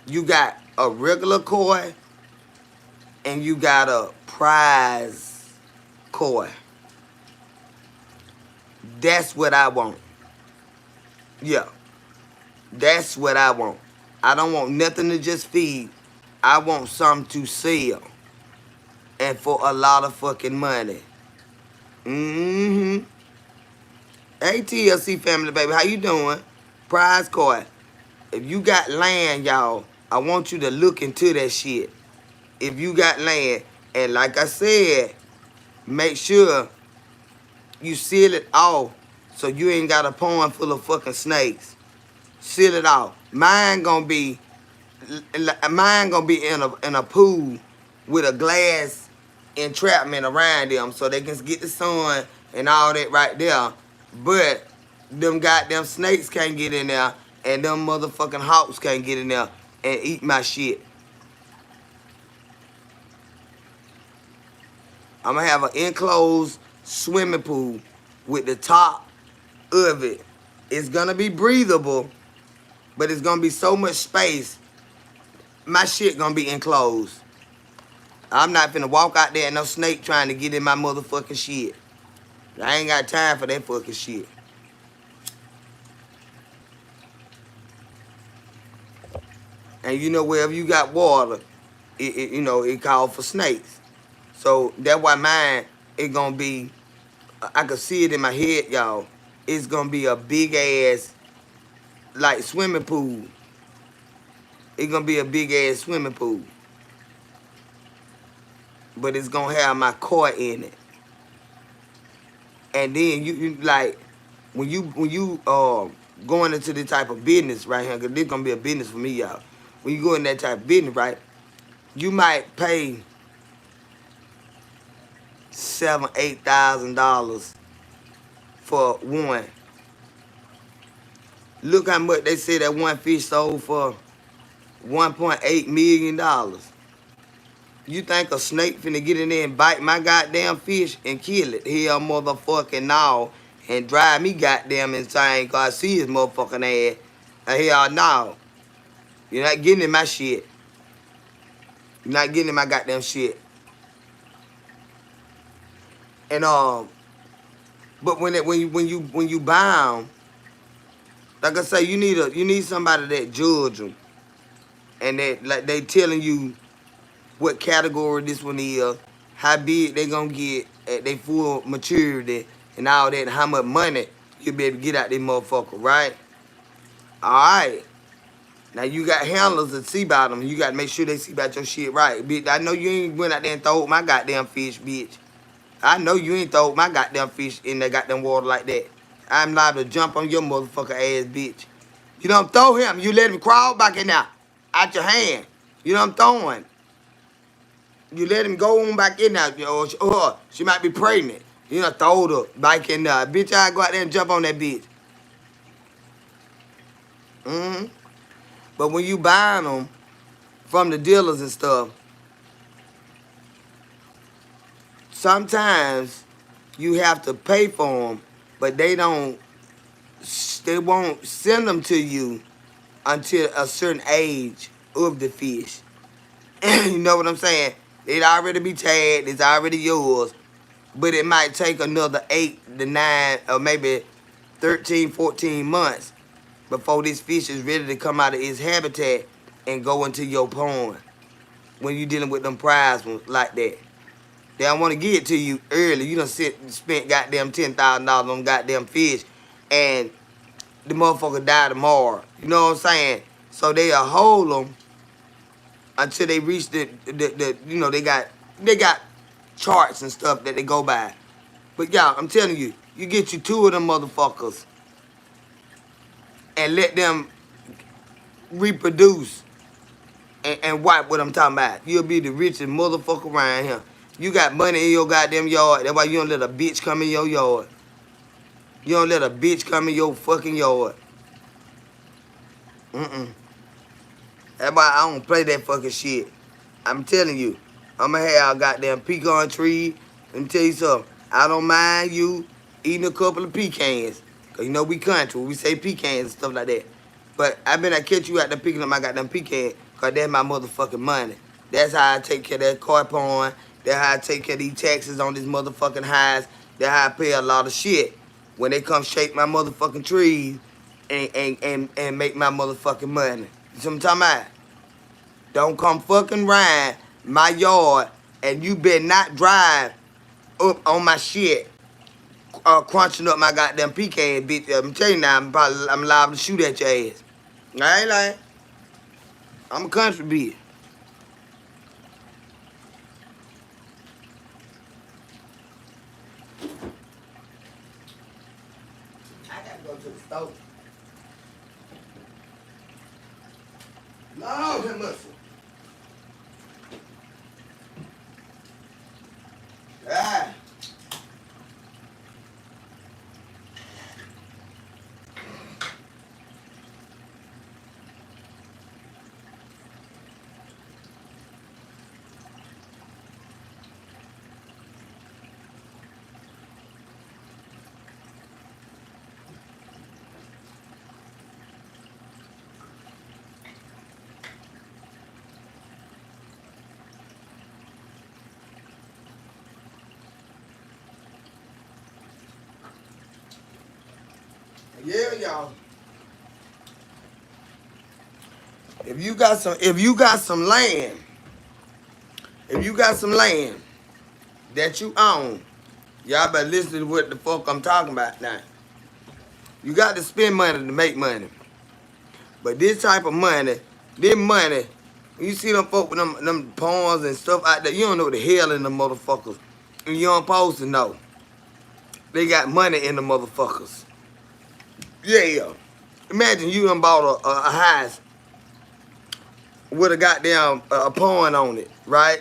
Speaker 1: you got a regular koi and you got a prize koi. That's what I want. Yeah, that's what I want. I don't want nothing to just feed. I want something to sell. And for a lot of fucking money. Mm-hmm. Hey, TLC family, baby. How you doing? Prize koi. If you got land, y'all, I want you to look into that shit. If you got land. And like I said, make sure you seal it off so you ain't got a pond full of fucking snakes. Seal it off. Mine gonna be in a pool with a glass entrapment around them so they can get the sun and all that right there. But them goddamn snakes can't get in there and them motherfucking hawks can't get in there and eat my shit. I'm gonna have an enclosed swimming pool with the top of it. It's gonna be breathable, but it's gonna be so much space. My shit gonna be enclosed. I'm not finna walk out there and no snake trying to get in my motherfucking shit. I ain't got time for that fucking shit. And you know, wherever you got water, it calls for snakes. So that's why mine, it gonna be, I can see it in my head, y'all. It's gonna be a big ass, like, swimming pool. It's gonna be a big ass swimming pool. But it's gonna have my koi in it. And then you like, when you going into this type of business right here, because this gonna be a business for me, y'all. When you go in that type of business, right, you might pay $7,000-8,000 for one. Look how much they say that one fish sold for $1.8 million. You think a snake finna get in there and bite my goddamn fish and kill it? Hell motherfucking no. And drive me goddamn insane cause I see his motherfucking ass. Hell no. You're not getting in my shit. You're not getting in my goddamn shit. And but when you buy them, like I say, you need somebody that judge them, and that like they telling you what category this one is, how big they gonna get at their full maturity, and all that, and how much money you be able to get out this motherfucker, right? All right. Now you got handlers that see about them. You got to make sure they see about your shit right, bitch. I know you ain't went out there and throw my goddamn fish, bitch. I know you ain't throw my goddamn fish in that goddamn water like that. I'm liable to jump on your motherfucker ass, bitch. You don't throw him. You let him crawl back in there, out your hand. You know what I'm throwing. You let him go on back in there, or she might be pregnant. You done throw the bike in there. Bitch, I go out there and jump on that bitch. Mm-hmm. But when you buying them from the dealers and stuff, sometimes you have to pay for them, but they won't send them to you until a certain age of the fish. You know what I'm saying? It already be tagged, it's already yours, but it might take another 8 to 9 or maybe 13, 14 months before this fish is ready to come out of its habitat and go into your pond when you dealing with them prize ones like that. They don't want to give it to you early. You done spent goddamn $10,000 on goddamn fish, and the motherfucker die tomorrow. You know what I'm saying? So they'll hold them until they reach the you know, they got charts and stuff that they go by. But y'all, I'm telling you, you get you 2 of them motherfuckers and let them reproduce and wipe what I'm talking about. You'll be the richest motherfucker around here. You got money in your goddamn yard. That's why you don't let a bitch come in your yard. You don't let a bitch come in your fucking yard. That's why I don't play that fucking shit. I'm telling you. I'ma have a goddamn pecan tree. Let me tell you something. I don't mind you eating a couple of pecans. Cause you know we country. We say pecans and stuff like that. But I better catch you out there picking up my goddamn pecan. Cause that's my motherfucking money. That's how I take care of that car pawn. That's how I take care of these taxes on this motherfucking highs. That's how I pay a lot of shit when they come shake my motherfucking trees and make my motherfucking money. You see what I'm talking about? Don't come fucking ride my yard and you better not drive up on my shit crunching up my goddamn pecan, bitch. I'm telling you now, I'm liable to shoot at your ass. I ain't lying. I'm a country bitch. I gotta go to the store. Lord have mercy. Ah. Yeah, y'all. If you got some land, that you own, y'all better listen to what the fuck I'm talking about now. You got to spend money to make money. But this type of money, you see them folk with them pawns and stuff out there, you don't know the hell in the motherfuckers. And you don't supposed to know. They got money in the motherfuckers. Yeah. Imagine you done bought a house with a goddamn a pawn on it, right?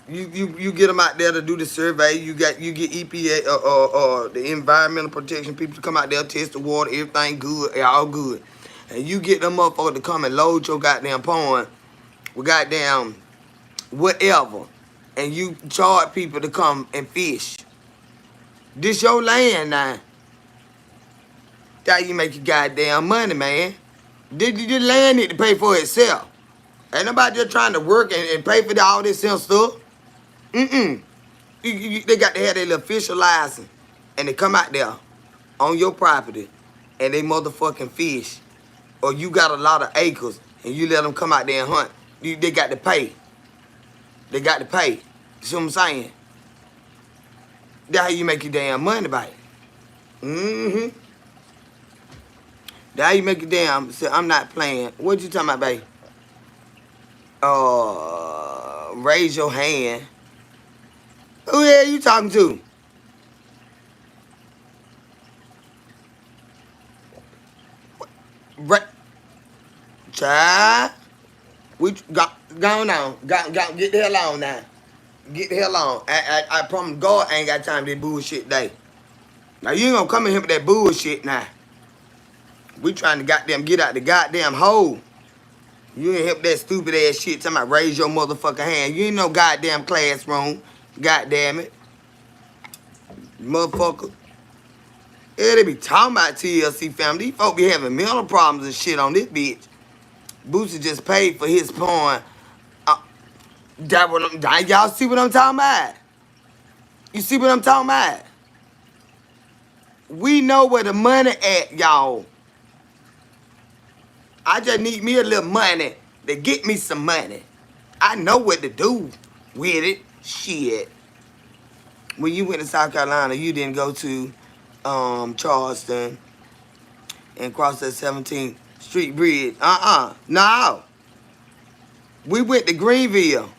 Speaker 1: You get them out there to do the survey. You get EPA or the environmental protection people to come out there, test the water, everything good, all good. And you get them motherfuckers to come and load your goddamn pawn with goddamn whatever. And you charge people to come and fish. This your land now. That's how you make your goddamn money, man. The land need to pay for itself. Ain't nobody just trying to work and pay for all this stuff. They got to have their official license. And they come out there on your property and they motherfucking fish. Or you got a lot of acres and you let them come out there and hunt. They got to pay. They got to pay. You see what I'm saying? That's how you make your damn money by it. That's how you make your damn. I'm not playing. What you talking about, babe? Raise your hand. Who the hell you talking to? Child. We go on. Get the hell on now. Get the hell on. I promise God I ain't got time for that bullshit day. Now you ain't gonna come in here with that bullshit now. We trying to goddamn get out the goddamn hole. You ain't help that stupid ass shit talking about raise your motherfucking hand. You ain't no goddamn classroom. Goddamn it. Motherfucker. Yeah, they be talking about TLC family. These folk be having mental problems and shit on this bitch. Boosie just paid for his porn. Y'all see what I'm talking about? You see what I'm talking about? We know where the money at, y'all. I just need me a little money to get me some money. I know what to do with it. Shit. When you went to South Carolina, you didn't go to Charleston and cross that 17th Street Bridge. No. We went to Greenville.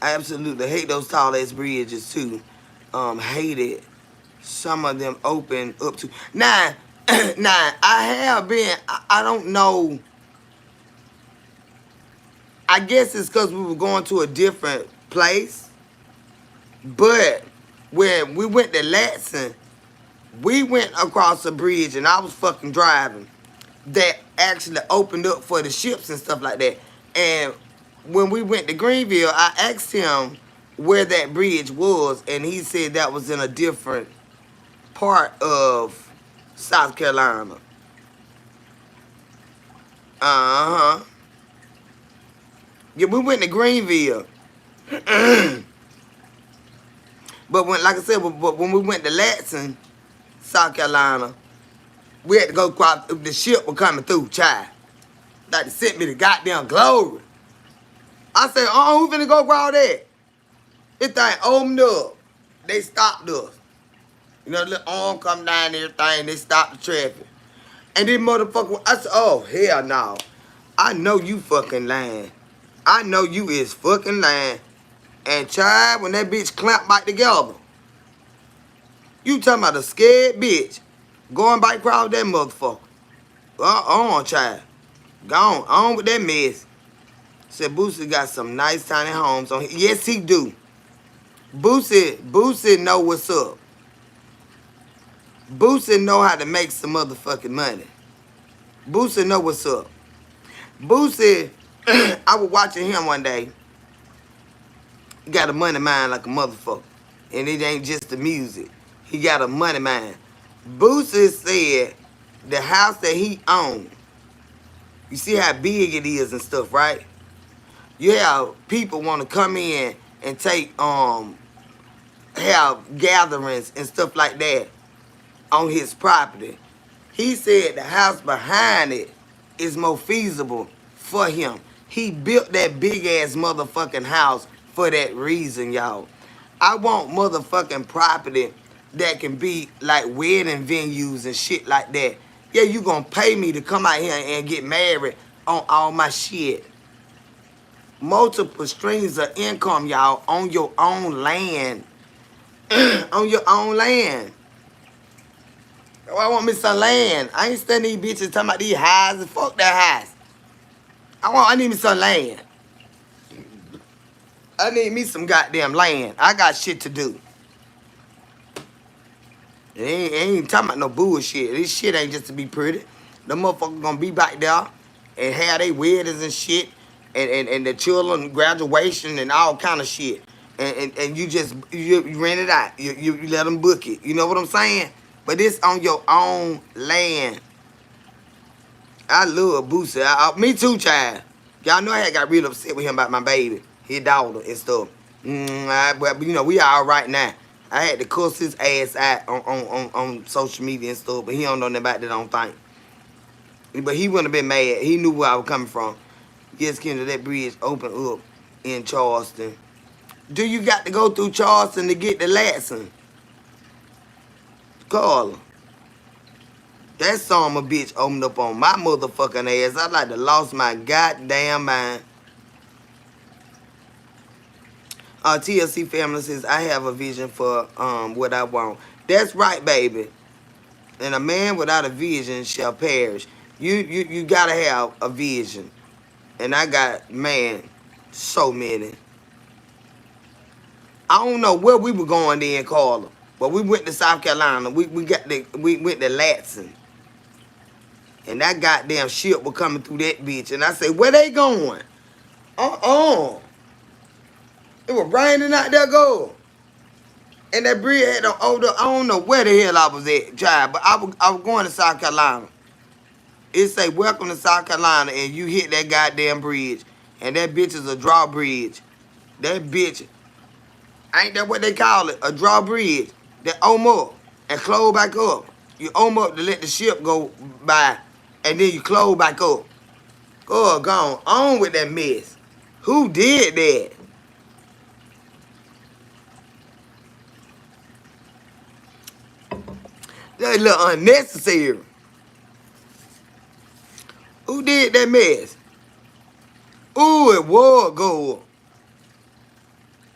Speaker 1: I absolutely hate those tall ass bridges too. Hate it. Some of them open up to now. I have been. I don't know. I guess it's because we were going to a different place. But when we went to Latson, we went across a bridge and I was fucking driving that actually opened up for the ships and stuff like that. And when we went to Greenville, I asked him where that bridge was, and he said that was in a different part of South Carolina. Uh-huh. Yeah, we went to Greenville. But when, like I said, but when we went to Latson, South Carolina, we had to go across, the ship was coming through, child. Like to sent me the goddamn glory. I said, who finna go across that? This thing opened up. They stopped us. You know, the little arm come down and everything, they stopped the traffic. And this motherfucker, I said, oh, hell no. I know you fucking lying. I know you is fucking lying. And child, when that bitch clamped back together, you talking about a scared bitch going back across that motherfucker. Child. Gone on with that mess. Said Boosie got some nice tiny homes on here. Yes, he do. Boosie know what's up. Boosie know how to make some motherfucking money. Boosie know what's up. Boosie, I was watching him one day. He got a money mind like a motherfucker. And it ain't just the music. He got a money mind. Boosie said the house that he owned, you see how big it is and stuff, right? You have people want to come in and take, have gatherings and stuff like that on his property. He said the house behind it is more feasible for him. He built that big ass motherfucking house for that reason, y'all. I want motherfucking property that can be like wedding venues and shit like that. Yeah, you gonna pay me to come out here and get married on all my shit. Multiple streams of income, y'all, on your own land. On your own land. I want me some land. I ain't studying these bitches talking about these highs and fuck that highs. I need me some land. I need me some goddamn land. I got shit to do. It ain't talking about no bullshit. This shit ain't just to be pretty. The motherfucker gonna be back there and have they weddings and shit and the children graduation and all kind of shit. And you just you rent it out. You let them book it. You know what I'm saying? But it's on your own land. I love Boosie. Me too, child. Y'all know I had got real upset with him about my baby, his daughter and stuff. But you know, we all right now. I had to cuss his ass out on social media and stuff, but he don't know nothing about that, I don't think. But he wouldn't have been mad. He knew where I was coming from. Yes, Kendra, that bridge opened up in Charleston. Do you got to go through Charleston to get to Latson? Carla. That son of a bitch opened up on my motherfucking ass. I like to lost my goddamn mind. TLC family says, I have a vision for what I want. That's right, baby. And a man without a vision shall perish. You gotta have a vision. And I got, man, So many. I don't know where we were going then, Carla. But we went to South Carolina. We went to Latson. And that goddamn ship was coming through that bitch. And I said, where they going? Uh-uh. It was raining out there, go. And that bridge had no older. I don't know where the hell I was at, child. But I was going to South Carolina. It say, welcome to South Carolina. And you hit that goddamn bridge. And that bitch is a drawbridge. That bitch, ain't that what they call it? A drawbridge. That ohm up and close back up. You ohm up to let the ship go by. And then you close back up. Oh, gone on with that mess. Who did that? That's a little unnecessary. Who did that mess? Ooh, it was gold.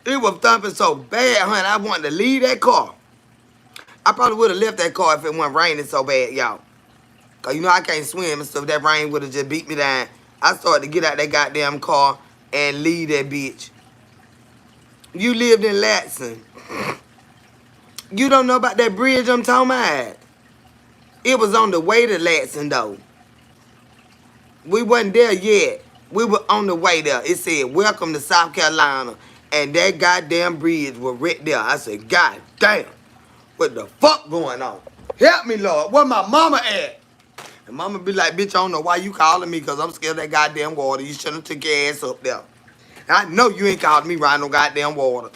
Speaker 1: It was thumping so bad, honey, I wanted to leave that car. I probably would have left that car if it wasn't raining so bad, y'all. Because, you know, I can't swim and stuff. That rain would have just beat me down. I started to get out that goddamn car and leave that bitch. You lived in Latson. You don't know about that bridge I'm talking about. It was on the way to Latson, though. We wasn't there yet. We were on the way there. It said, welcome to South Carolina. And that goddamn bridge was right there. I said, God damn. What the fuck going on? Help me, Lord. Where my mama at? And mama be like, bitch, I don't know why you calling me because I'm scared of that goddamn water. You should have took your ass up there. And I know you ain't calling me right no goddamn water.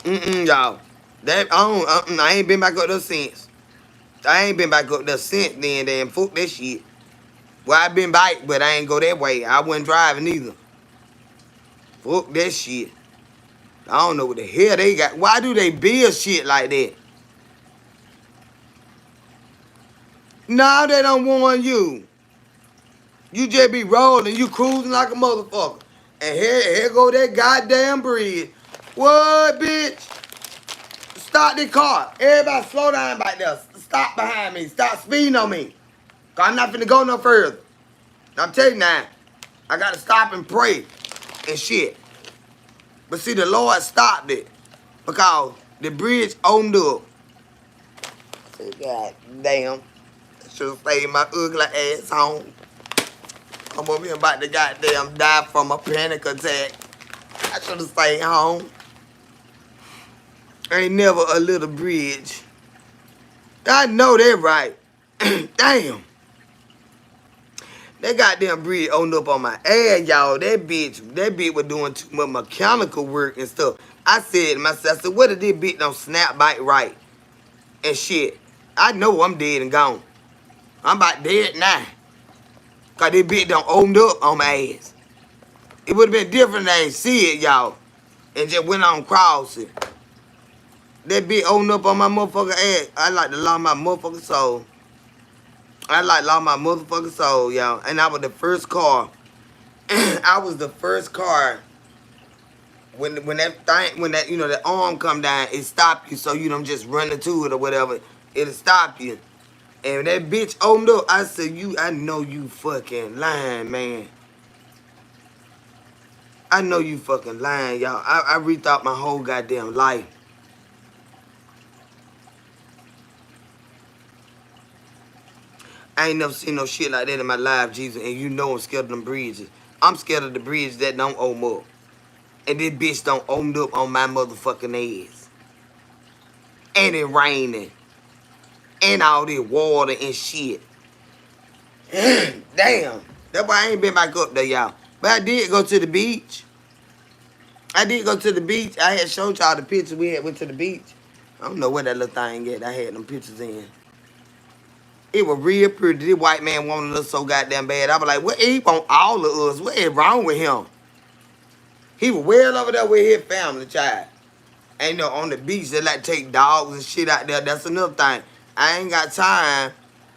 Speaker 1: Y'all. That I ain't been back up there since. I ain't been back up there since then. Damn, fuck that shit. Well, I been back, but I ain't go that way. I wasn't driving either. Fuck that shit. I don't know what the hell they got. Why do they build shit like that? Nah, they don't want you. You just be rolling. You cruising like a motherfucker. And here go that goddamn bridge. What, bitch? Stop the car. Everybody slow down back there. Stop behind me. Stop speeding on me. Because I'm not finna go no further. I'm telling you now. I got to stop and pray and shit. But see, the Lord stopped it. Because the bridge opened up. God damn. I should have stayed my ugly ass home. I'm over here about to goddamn die from a panic attack. I should have stayed home. Ain't never a little bridge. I know that right. Damn. That goddamn bridge opened up on my ass, y'all. That bitch was doing too much mechanical work and stuff. I said to myself, I said, what if this bitch don't snap back right? And shit. I know I'm dead and gone. I'm about dead now. Cause this bitch done opened up on my ass. It would have been different if I ain't see it, y'all. And just went on crossing. That bitch opened up on my motherfucking ass. I like to lost my motherfucking soul. I like lost my motherfucking soul, y'all. And I was the first car. I was the first car. When that you know, the arm come down, it stop you so you don't just run into it or whatever. It'll stop you. And when that bitch opened up, I said, I know you fucking lying, man. I know you fucking lying, y'all. I rethought my whole goddamn life. I ain't never seen no shit like that in my life, Jesus. And you know I'm scared of them bridges. I'm scared of the bridges that don't open up. And this bitch don't open up on my motherfucking ass. And it raining. And all this water and shit. Damn. That's why I ain't been back up there, y'all. But I did go to the beach. I had showed y'all the pictures we had went to the beach. I don't know where that little thing at. I had them pictures in. It was real pretty. This white man wanted us so goddamn bad. I was like, what? He want all of us. What is wrong with him? He was well over there with his family, child. Ain't no on the beach. They like take dogs and shit out there. That's another thing. I ain't got time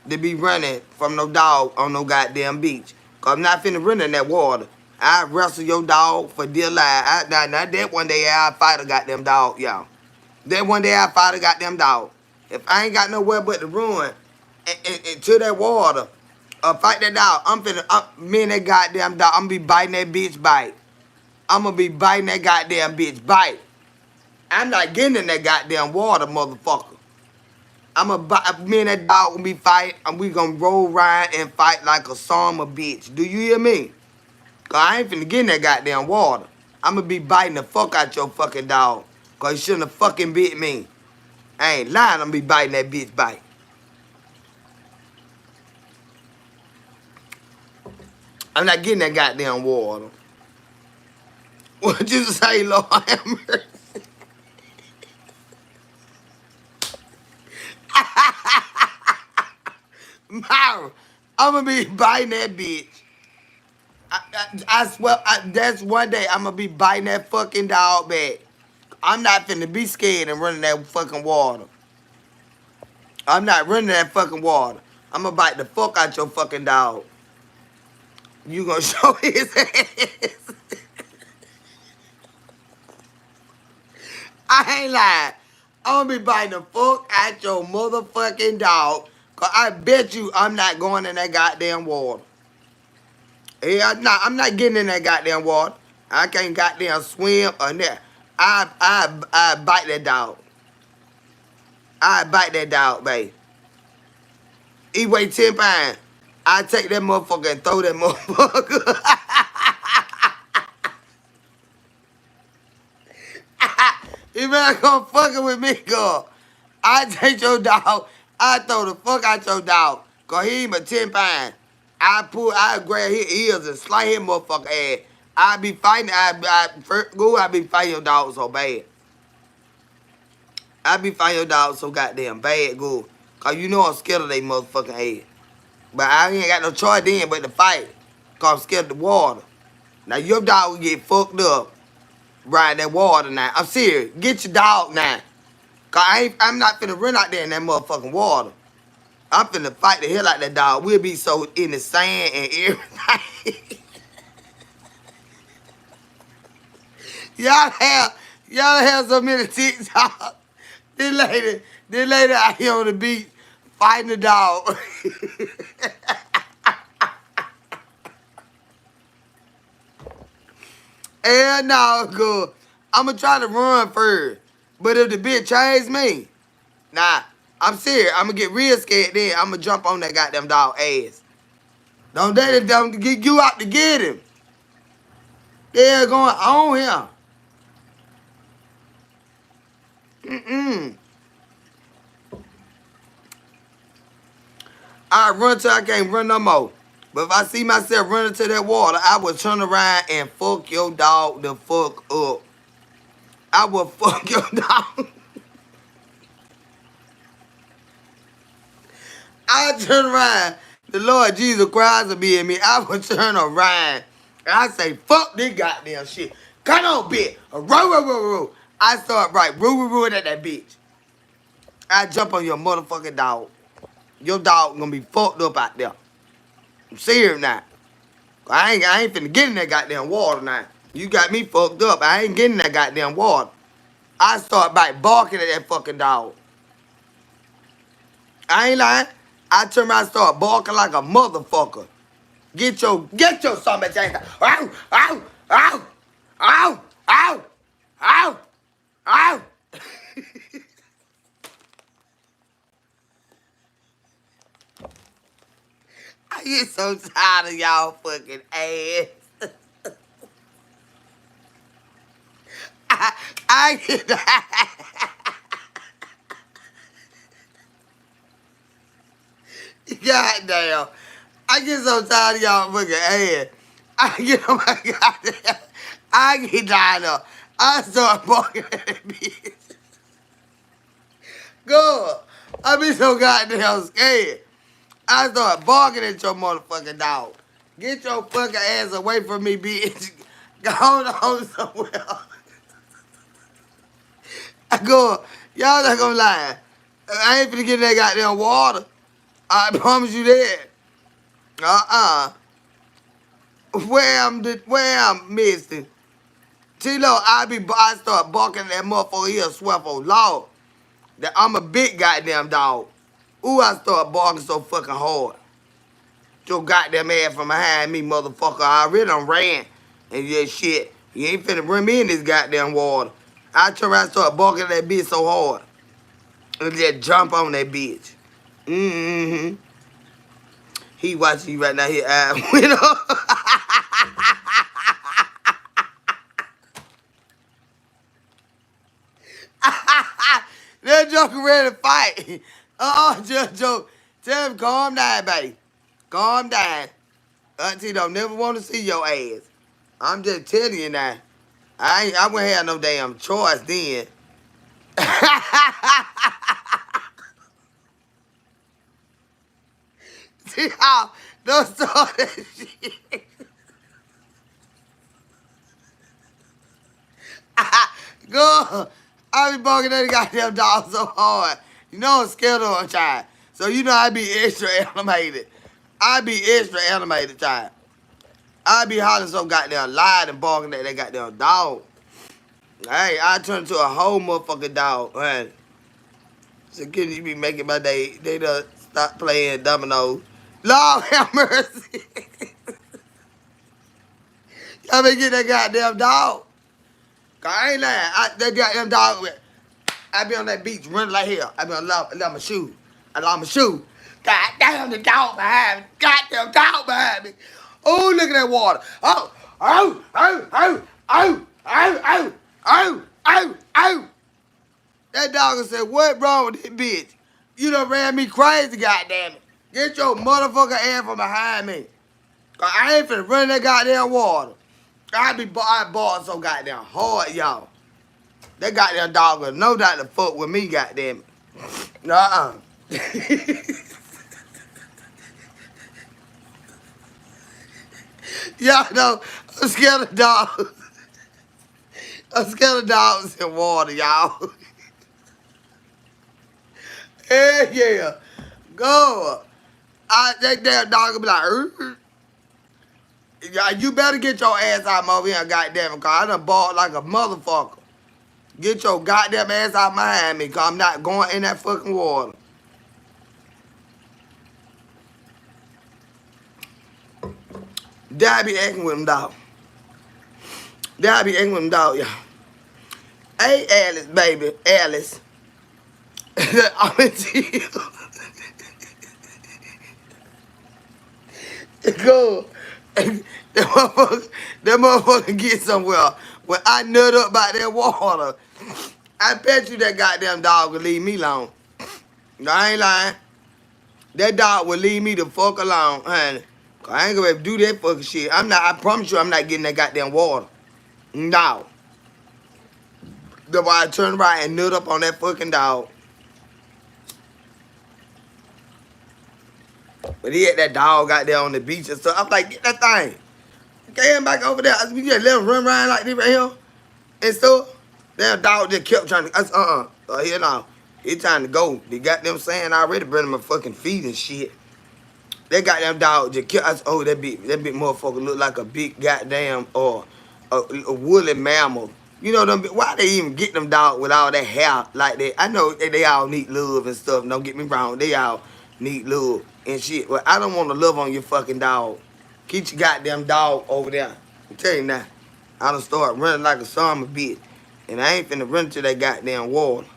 Speaker 1: to be running from no dog on no goddamn beach. Cause I'm not finna run in that water. I wrestle your dog for dear life. Now that one day I fight a goddamn dog, y'all. That one day I fight a goddamn dog. If I ain't got nowhere but to run into that water, Fight that dog. Me and that goddamn dog, I'm gonna be biting that bitch bite. I'm gonna be biting that goddamn bitch bite. I'm not getting in that goddamn water, motherfucker. Me and that dog gonna be fighting, and we gonna roll around and fight like a summer bitch. Do you hear me? Cause I ain't finna get in that goddamn water. I'm gonna be biting the fuck out your fucking dog. Cause you shouldn't have fucking bit me. I ain't lying, I'm gonna be biting that bitch bite. I'm not getting that goddamn water. What you say, Lord have mercy? Myra, I'm gonna be biting that bitch. I swear, that's one day I'm gonna be biting that fucking dog back. I'm not finna be scared and running that fucking water. I'm not running that fucking water. I'm gonna bite the fuck out your fucking dog. You gonna show his ass. I ain't lying. I'm gonna be biting the fuck out your motherfucking dog. Cause I bet you I'm not going in that goddamn water. Yeah, I'm not getting in that goddamn water. I can't goddamn swim or nothing. I bite that dog. I bite that dog, babe. He weigh 10 pounds. I take that motherfucker and throw that motherfucker. You better come fucking with me, girl. I take your dog. I throw the fuck out your dog. Cause he ain't but 10 pounds. I grab his ears and slice his motherfucker ass. I be fighting, I be fighting your dog so bad. I be fighting your dog so goddamn bad, go. Cause you know I'm scared of they motherfucking ass. But I ain't got no choice then but to fight. Cause I'm scared of the water. Now your dog will get fucked up riding that water now. I'm serious. Get your dog now. Cause I'm not finna run out there in that motherfucking water. I'm finna fight the hell out of that dog. We'll be so in the sand and everything. y'all have so many TikToks. This lady out here on the beach fighting the dog. Hell no, good. I'ma try to run first. But if the bitch chase me, nah, I'm serious. I'ma get real scared then. I'ma jump on that goddamn dog ass. Don't let it get you out to get him. Yeah, going on here. I run till I can't run no more. But if I see myself running to that water, I will turn around and fuck your dog the fuck up. I will fuck your dog. I turn around. The Lord Jesus Christ will be in me. I will turn around. And I say, fuck this goddamn shit. Come on, bitch. Row. I start row at that bitch. I jump on your motherfucking dog. Your dog gonna be fucked up out there. I'm serious now. I ain't finna get in that goddamn water now. You got me fucked up. I ain't getting in that goddamn water. I start barking at that fucking dog. I ain't lying. I turn around and start barking like a motherfucker. Get your son bitch ass. Ow, ow, ow, ow, ow, ow, ow. I get so tired of y'all fucking ass. I get goddamn. I get so tired of y'all fucking ass. I get oh my goddamn. I get tired of. I start barking at that bitch. Good. I be so goddamn scared. I start barking at your motherfucking dog. Get your fucking ass away from me, bitch. Go on somewhere. I go, y'all not gonna lie. I ain't finna get in that goddamn water. I promise you that. Where I'm missing. T-Lo, I start barking at that motherfucker here, swear for Lord. That I'm a big goddamn dog. Ooh, I start barking so fucking hard. your goddamn ass from behind me, motherfucker. I already done ran. And yeah, shit. You ain't finna bring me in this goddamn water. I turn around and start barking at that bitch so hard. And just jump on that bitch. Mm-hmm. He watching you right now. His eye went up. That joker ready to fight. Just joke. Tell him, calm down, baby. Calm down. Auntie don't never want to see your ass. I'm just telling you now. I wouldn't have no damn choice then. See how? Don't start that shit. Go. I be barking at the goddamn dog so hard. You know I'm scared of a child. So you know I be extra animated. I be extra animated, child. I be hollering so goddamn loud and barking at that goddamn dog. Hey, I turn into a whole motherfucking dog, man. So can you be making my day? They done stop playing dominoes. Lord have mercy. Y'all been get that goddamn dog. Cause I ain't lying. That goddamn dog, I be on that beach running like hell. I be on my shoe. I lost my shoe. Goddamn the dog behind me. Goddamn dog behind me. Oh, look at that water. Oh, oh, oh, oh, oh, oh, oh, oh, oh, oh. That dog said, what wrong with this bitch? You done ran me crazy, goddamn it. Get your motherfucking ass from behind me. Cause I ain't finna run in that goddamn water. I bought so goddamn hard, y'all. That goddamn dog will no doubt to fuck with me, goddamn it. Nuh-uh. Y'all know, I'm scared of dogs. I'm scared of dogs in water, y'all. Hell yeah. Go. That damn dog will be like, you better get your ass out of over here, goddamn it, cause I done bought like a motherfucker. Get your goddamn ass out behind me, cause I'm not going in that fucking water. That I be acting with them dog. That I be acting with them dog, y'all. Hey, Alice, baby, Alice. I'm into you. Go. That motherfucker get somewhere. When I nut up by that water, I bet you that goddamn dog will leave me alone. No, I ain't lying. That dog will leave me the fuck alone, honey. Cause I ain't gonna do that fucking shit. I promise you I'm not getting that goddamn water. No. That's why I turn around and nut up on that fucking dog. But he had that dog out there on the beach and stuff. I'm like, get that thing. Came back over there. We just let him run around like this right here and stuff. That dog just kept trying to, here now. He trying to go. They got them saying already burning my fucking feet and shit. That goddamn dog just kept, that big motherfucker look like a big goddamn, a woolly mammal. You know them, why they even get them dog with all that hair like that? I know they all need love and stuff. Don't get me wrong. They all need love and shit. Well, I don't want to love on your fucking dog. Keep your goddamn dog over there. I'm telling you now. I done start running like a summer bitch. And I ain't finna run to that goddamn water.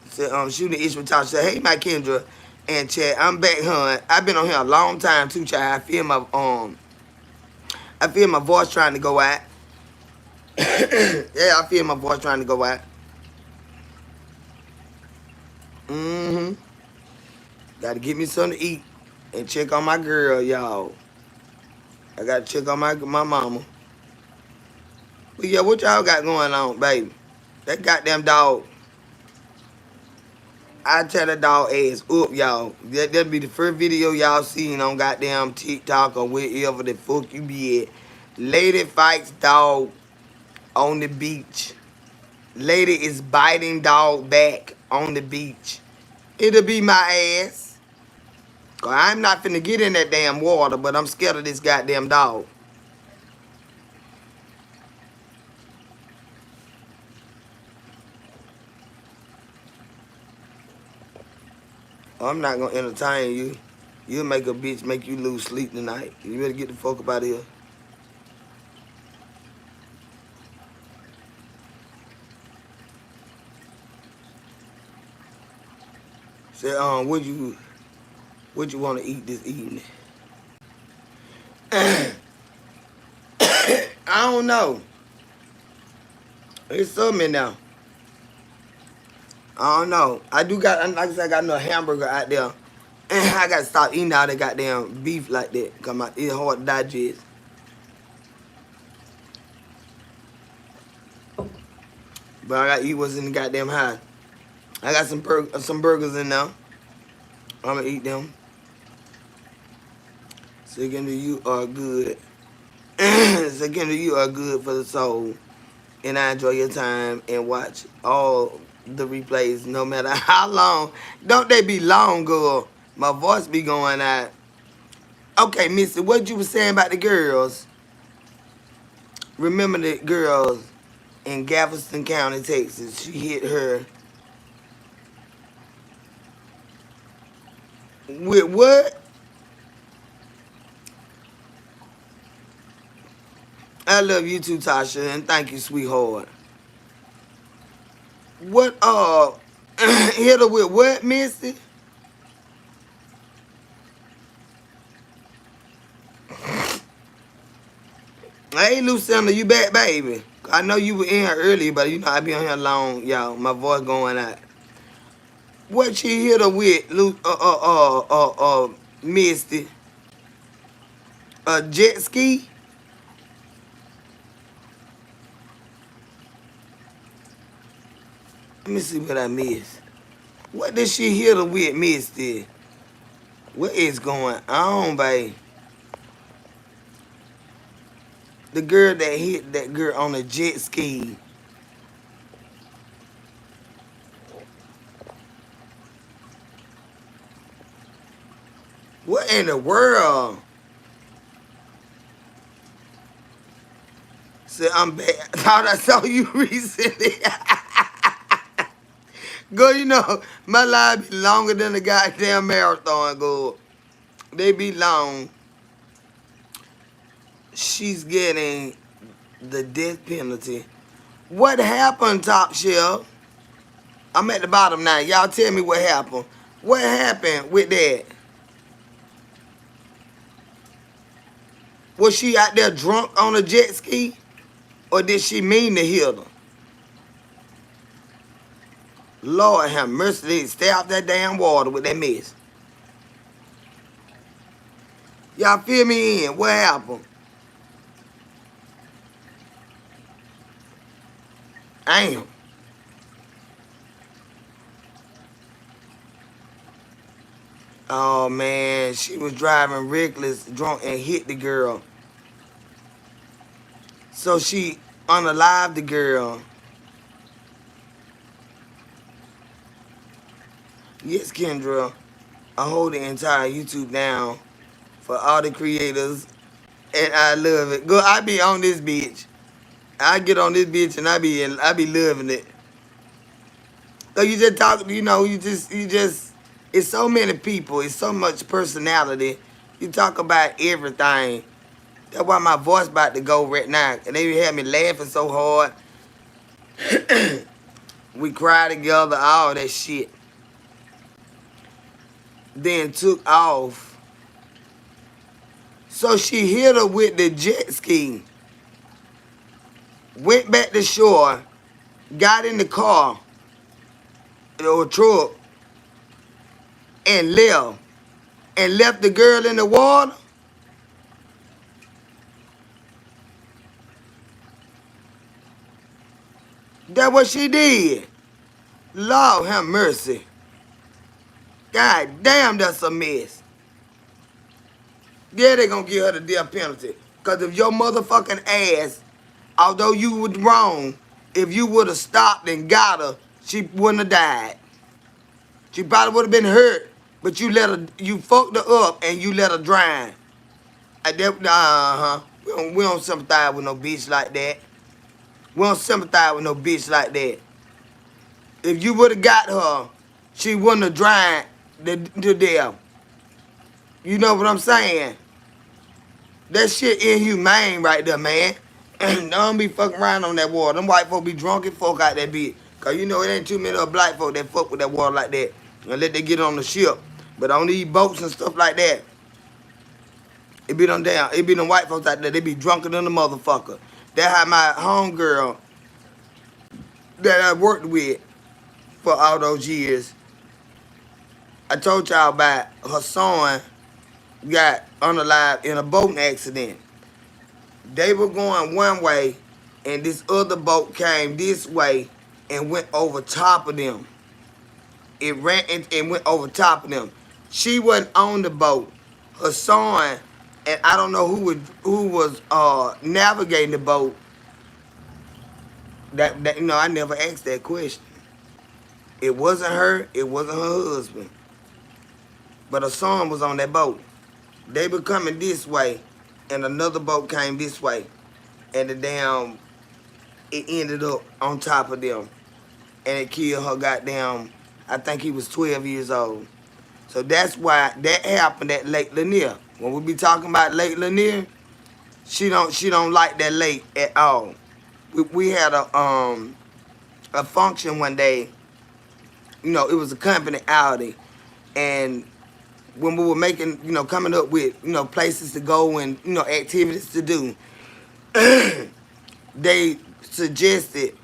Speaker 1: So, shooting Ishmael talk. Say, hey, my Kendra and Chad, I'm back, hun. I've been on here a long time too, child. I feel my voice trying to go out. Yeah, I feel my voice trying to go out. Mm-hmm. Gotta get me something to eat and check on my girl, y'all. I gotta check on my mama. But yeah, what y'all got going on, baby? That goddamn dog. I tell that dog ass up, y'all. That'll be the first video y'all seen on goddamn TikTok or wherever the fuck you be at. Lady fights dog on the beach. Lady is biting dog back on the beach. It'll be my ass. Cause I'm not finna get in that damn water, but I'm scared of this goddamn dog. I'm not gonna entertain you. You'll make a bitch make you lose sleep tonight. You better get the fuck up out of here. Say, what you want to eat this evening? I don't know. It's something in there. I don't know. I do got, like I said, I got no hamburger out there. I got to stop eating all that goddamn beef like that. Cause it's hard to digest. But I got to eat what's in the goddamn house. I got some burgers in there. I'm going to eat them. Second, you are good. Second, you are good for the soul. And I enjoy your time and watch all the replays no matter how long. Don't they be long, girl? My voice be going out. Okay, Missy, what you was saying about the girls? Remember the girls in Galveston County, Texas. She hit her with what? I love you too, Tasha, and thank you, sweetheart. What, hit her with what, Missy? Hey, Lucinda, you back, baby? I know you were in here earlier, but you know I be on here long, y'all. My voice going out. What she hit her with, Misty? A jet ski? Let me see what I missed. What did she hit her with, Misty? What is going on, babe? The girl that hit that girl on a jet ski. What in the world? Said, I'm back. I thought I saw you recently. Girl, you know, my life be longer than a goddamn marathon, girl. They be long. She's getting the death penalty. What happened, Top Shelf? I'm at the bottom now. Y'all tell me what happened. What happened with that? Was she out there drunk on a jet ski? Or did she mean to hit her? Lord have mercy. Stay out that damn water with that mess. Y'all fill me in. What happened? Damn. Oh, man. She was driving reckless, drunk, and hit the girl. So she unalived the girl. Yes, Kendra. I hold the entire YouTube down for all the creators. And I love it. Girl, I be on this bitch. I get on this bitch and I be loving it. So you just talk, you know, you just, it's so many people, it's so much personality. You talk about everything. That's why my voice about to go right now. And they had me laughing so hard. We cried together, all that shit. Then took off. So she hit her with the jet ski. Went back to shore. Got in the car. Or truck. And left. And left the girl in the water. That's what she did. Lord have mercy. God damn, that's a mess. Yeah, they gonna give her the death penalty. Because if your motherfucking ass, although you was wrong, if you would have stopped and got her, she wouldn't have died. She probably would have been hurt, but you fucked her up and you let her drown. We don't sympathize with no bitch like that. We don't sympathize with no bitch like that. If you would have got her, she wouldn't have drowned to death. You know what I'm saying? That shit inhumane right there, man. Don't be fucking around on that water. Them white folk be drunk and fuck out that bitch. Cause you know it ain't too many of black folk that fuck with that water like that. Unless they get on the ship. But on these boats and stuff like that, it be them white folks out there, they be drunker than a motherfucker. That how my homegirl that I worked with for all those years, I told y'all about her son got unalive in a boat accident. They were going one way, and this other boat came this way and went over top of them. It ran and went over top of them. She wasn't on the boat. Her son, and I don't know who was navigating the boat. That I never asked that question. It wasn't her. It wasn't her husband. But her son was on that boat. They were coming this way, and another boat came this way, and it ended up on top of them, and it killed her goddamn. I think he was 12 years old. So that's why that happened at Lake Lanier. When we be talking about Lake Lanier, she don't like that lake at all. We had a function one day. It was a company outing, and when we were making, coming up with, places to go and, activities to do, they suggested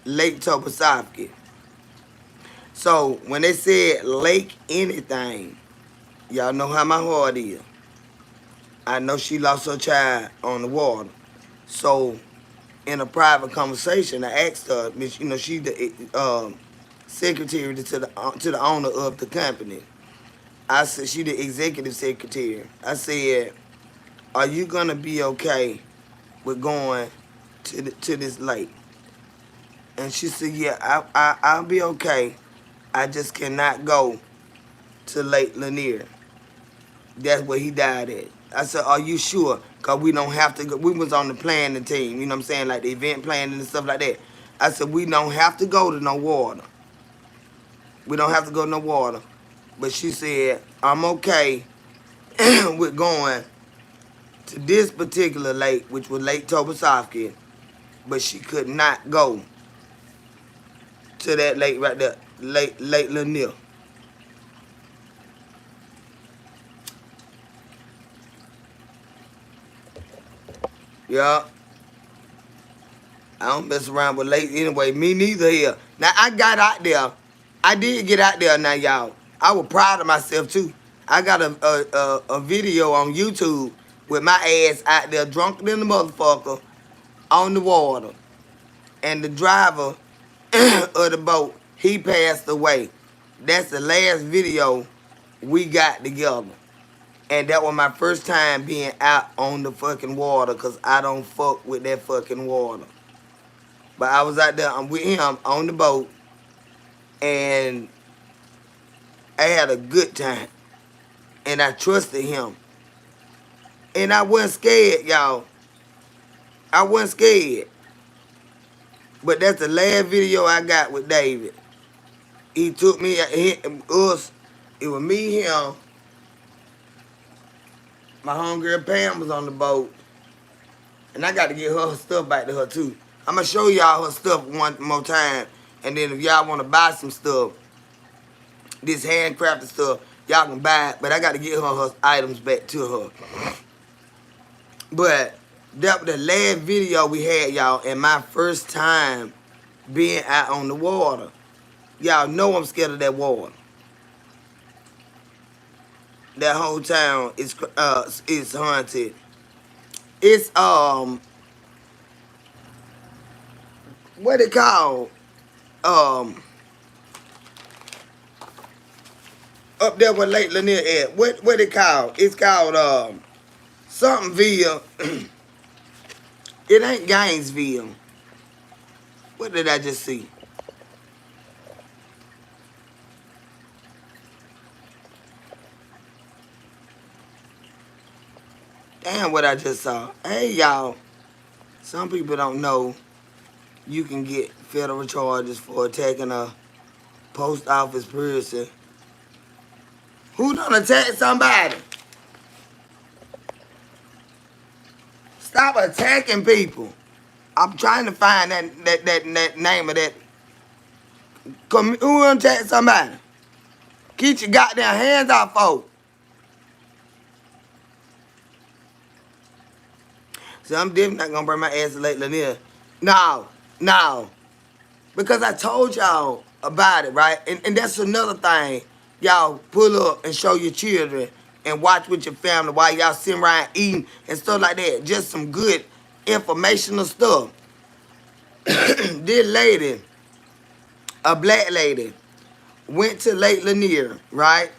Speaker 1: Lake Tobesofsky. So when they said lake anything, y'all know how my heart is. I know she lost her child on the water. So in a private conversation, I asked her, she the secretary to the owner of the company. I said, she the executive secretary. I said, are you gonna be okay with going to this lake? And she said, yeah, I'll be okay. I just cannot go to Lake Lanier. That's where he died at. I said, are you sure? Because we don't have to go. We was on the planning team, you know what I'm saying, like the event planning and stuff like that. I said, we don't have to go to no water. We don't have to go to no water. But she said, I'm okay with going to this particular lake, which was Lake Tobesofsky, but she could not go to that lake right there, Lake Lanier. Yeah. I don't mess around with lake anyway. Me neither here. Now, I got out there. I did get out there now, y'all. I was proud of myself, too. I got a video on YouTube with my ass out there drunker than the motherfucker on the water. And the driver of the boat, he passed away. That's the last video we got together. And that was my first time being out on the fucking water because I don't fuck with that fucking water. But I was out there, I'm with him on the boat, and I had a good time. And I trusted him. And I wasn't scared, y'all. I wasn't scared. But that's the last video I got with David. He took me, it was me, him. My homegirl Pam was on the boat. And I got to get her stuff back to her, too. I'm going to show y'all her stuff one more time. And then if y'all want to buy some stuff, this handcrafted stuff, y'all can buy it. But I got to get her items back to her. But that was the last video we had, y'all, and my first time being out on the water. Y'all know I'm scared of that water. That whole town is haunted. It's what it called? Up there where Lake Lanier at. What it called? It's called somethingville. It ain't Gainesville. What did I just see? Damn, what I just saw. Hey, y'all. Some people don't know you can get federal charges for attacking a post office person. Who done attack somebody? Stop attacking people. I'm trying to find that name of that. Who gonna attack somebody? Keep your goddamn hands off folks. So I'm definitely not gonna bring my ass to Lake Lanier. No. Because I told y'all about it, right? And that's another thing. Y'all pull up and show your children and watch with your family while y'all sitting around eating and stuff like that. Just some good informational stuff. This lady, a black lady, went to Lake Lanier, right?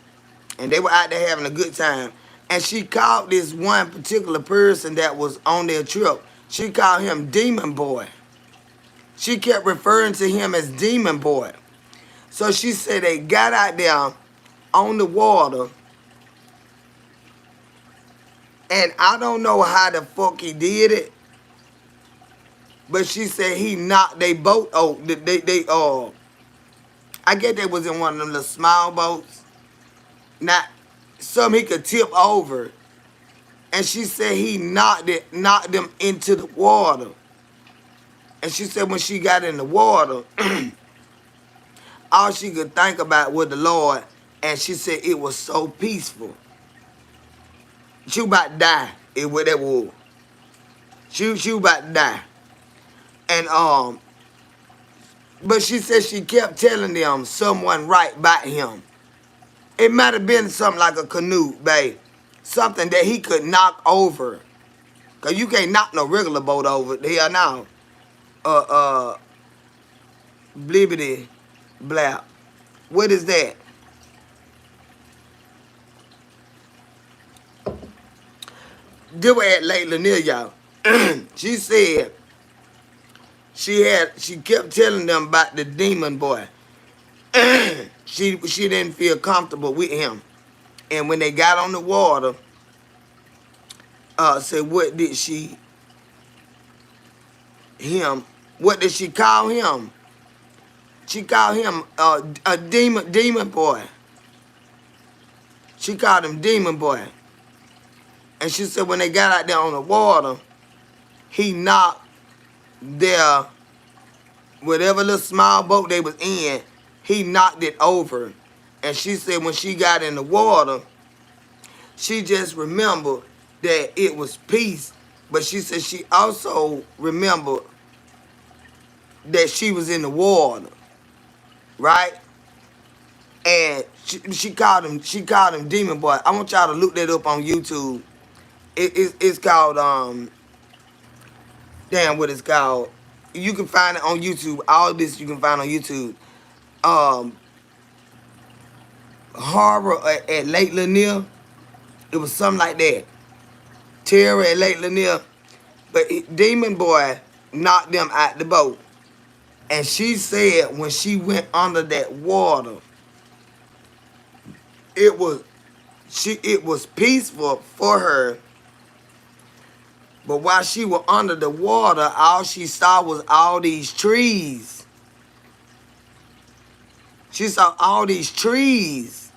Speaker 1: And they were out there having a good time. And she called this one particular person that was on their trip. She called him Demon Boy. She kept referring to him as Demon Boy. So she said they got out there on the water. And I don't know how the fuck he did it. But she said he knocked they boat over. I guess they was in one of them little small boats. Not some he could tip over. And she said he knocked them into the water. And she said when she got in the water, all she could think about was the Lord. And she said it was so peaceful. She was about to die with that water. She was about to die. And but she said she kept telling them someone right by him. It might have been something like a canoe, babe. Something that he could knock over. Cause you can't knock no regular boat over. Hell no. Blibbity blap. What is that? They were at Lake Lanier, y'all. She said she kept telling them about the demon boy. she didn't feel comfortable with him. And when they got on the water, said what did she call him? She called him a demon boy. She called him Demon Boy. And she said when they got out there on the water, he knocked their, whatever little small boat they was in, he knocked it over. And she said when she got in the water, she just remembered that it was peace. But she said she also remembered that she was in the water. Right? And she called him Demon Boy. I want y'all to look that up on YouTube. It's called damn what it's called. You can find it on YouTube. All this you can find on YouTube. Horror at Lake Lanier. It was something like that. Terror at Lake Lanier. But Demon Boy knocked them out the boat. And she said when she went under that water, it was peaceful for her. But while she was under the water, all she saw was all these trees. She saw all these trees.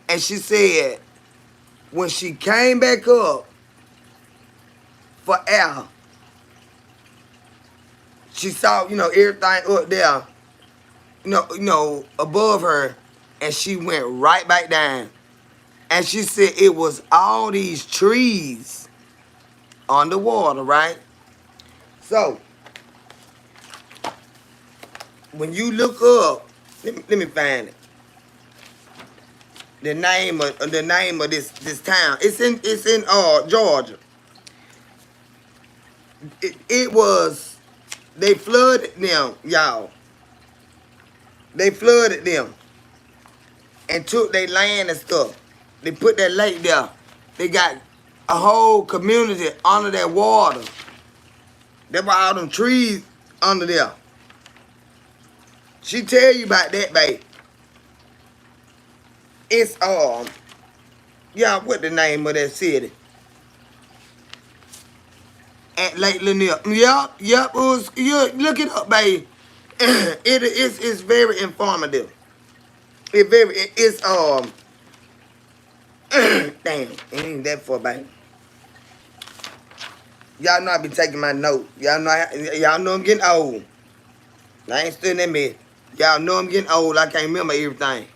Speaker 1: And she said, when she came back up for air, she saw, everything up there, above her, and she went right back down. And she said it was all these trees underwater, right? So, when you look up, let me find it. The name of this town. It's in Georgia. They flooded them, y'all. They flooded them and took their land and stuff. They put that lake there. They got a whole community under that water. There were all them trees under there. She tell you about that, babe. It's y'all, what the name of that city? At Lake Lanier. Yup. It was, look it up, babe. It's very informative. It's damn, it ain't that far, babe. Y'all know I be taking my note. Y'all know I'm getting old. I ain't still in me. Y'all know I'm getting old. I can't remember everything.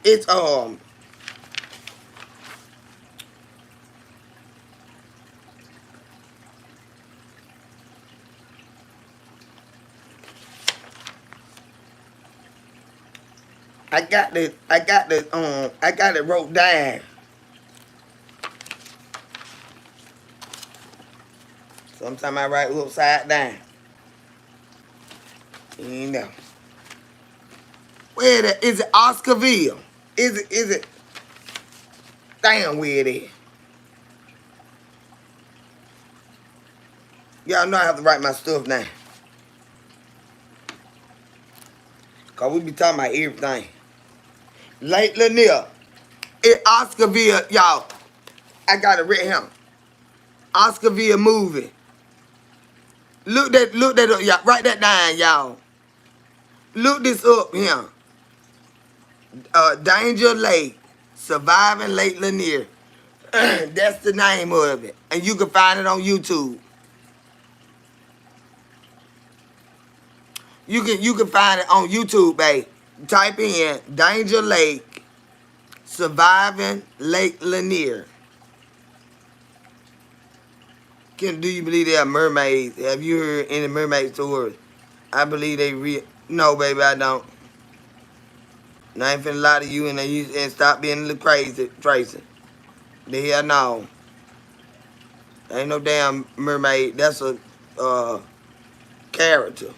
Speaker 1: It's I got it wrote down. Sometimes I write upside down. You know. Where is it Oscarville? Is it damn where it is? Y'all know I have to write my stuff down. Cause we be talking about everything. Lake Lanier. It Oscarville, y'all. I got it right here. Oscarville movie. Look that up, y'all. Write that down, y'all. Look this up here. Danger Lake. Surviving Lake Lanier. That's the name of it. And you can find it on YouTube. You can find it on YouTube, babe. Type in Danger Lake, Surviving Lake Lanier. Do you believe there are mermaids? Have you heard any mermaid stories? I believe they real. No, baby, I don't. And I ain't finna lie to you and stop being a little crazy, Tracy. The hell no. Ain't no damn mermaid. That's a character.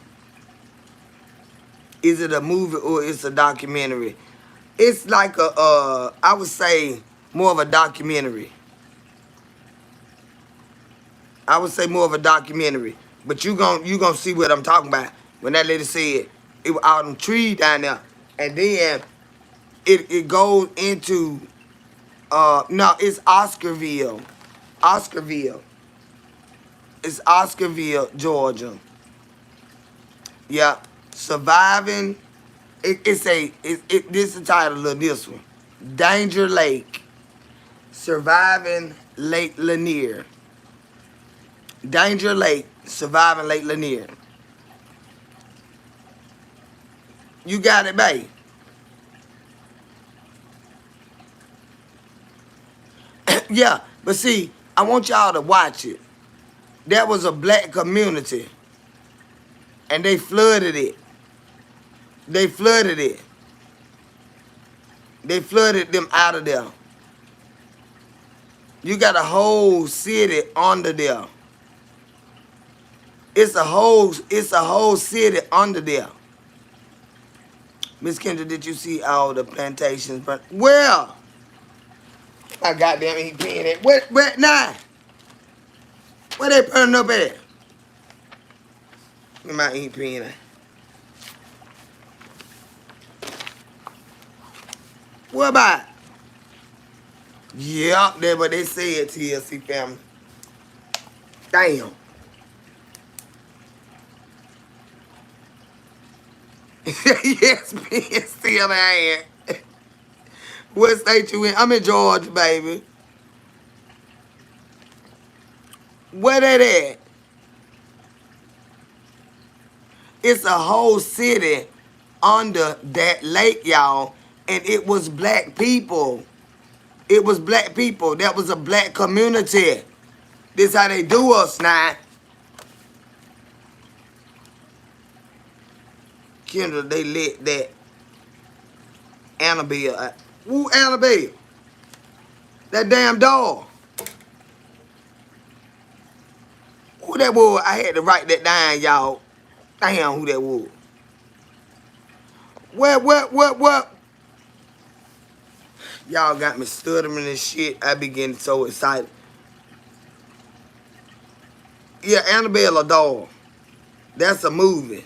Speaker 1: Is it a movie or it's a documentary? It's like I would say more of a documentary. I would say more of a documentary. But you gonna see what I'm talking about. When that lady said it was all them trees down there. And then it goes into no, it's Oscarville. Oscarville. It's Oscarville, Georgia. Yeah. Surviving. This is the title of this one. Danger Lake. Surviving Lake Lanier. Danger Lake. Surviving Lake Lanier. You got it, babe. Yeah, but see, I want y'all to watch it. There was a black community, and they flooded it. They flooded it. They flooded them out of there. You got a whole city under there. It's a whole city under there. Miss Kendra, did you see all the plantations? Where? I goddamn he peeing it. Where now? Where they burning up at? Look at my ink pen. What about? Yeah, that's what they said, TLC family. Damn. Yes, pen still there. What state you in? I'm in Georgia, baby. Where that at? It's a whole city under that lake, y'all. And it was black people. It was black people. That was a black community. This how they do us now. Kendra, they lit that. Annabelle. Who Annabelle? That damn dog. Who that was? I had to write that down, y'all. Damn, who that was. What? Y'all got me stuttering and shit. I be getting so excited. Yeah, Annabelle a dog. That's a movie.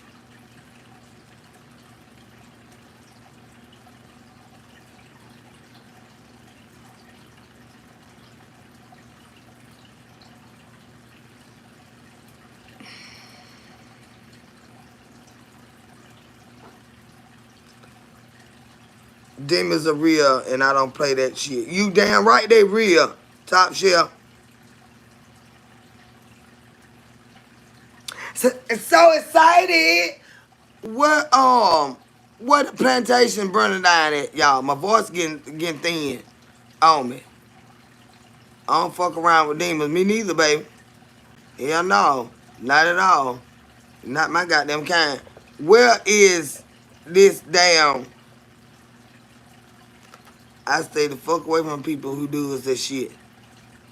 Speaker 1: Demons are real, and I don't play that shit. You damn right they real. Top shelf. It's so excited. What the plantation burning down at, y'all? My voice getting thin on me. I don't fuck around with demons. Me neither, baby. Hell no. Not at all. Not my goddamn kind. Where is this damn... I stay the fuck away from people who do this shit.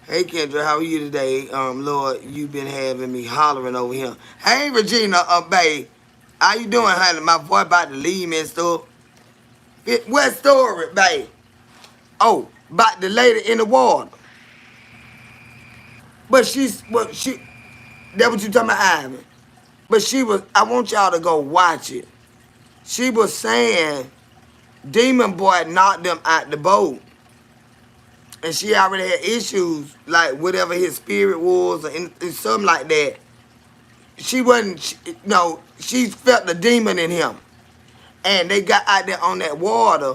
Speaker 1: Hey Kendra, how are you today? Lord, you been having me hollering over here. Hey Regina, babe. How you doing, honey? My boy about to leave me and stuff. What story, babe? Oh, about the lady in the water. But that what you talking about, Ivan? But I want y'all to go watch it. She was saying Demon Boy knocked them out the boat. And she already had issues, like whatever his spirit was or something like that. She wasn't, no, she felt the demon in him. And they got out there on that water.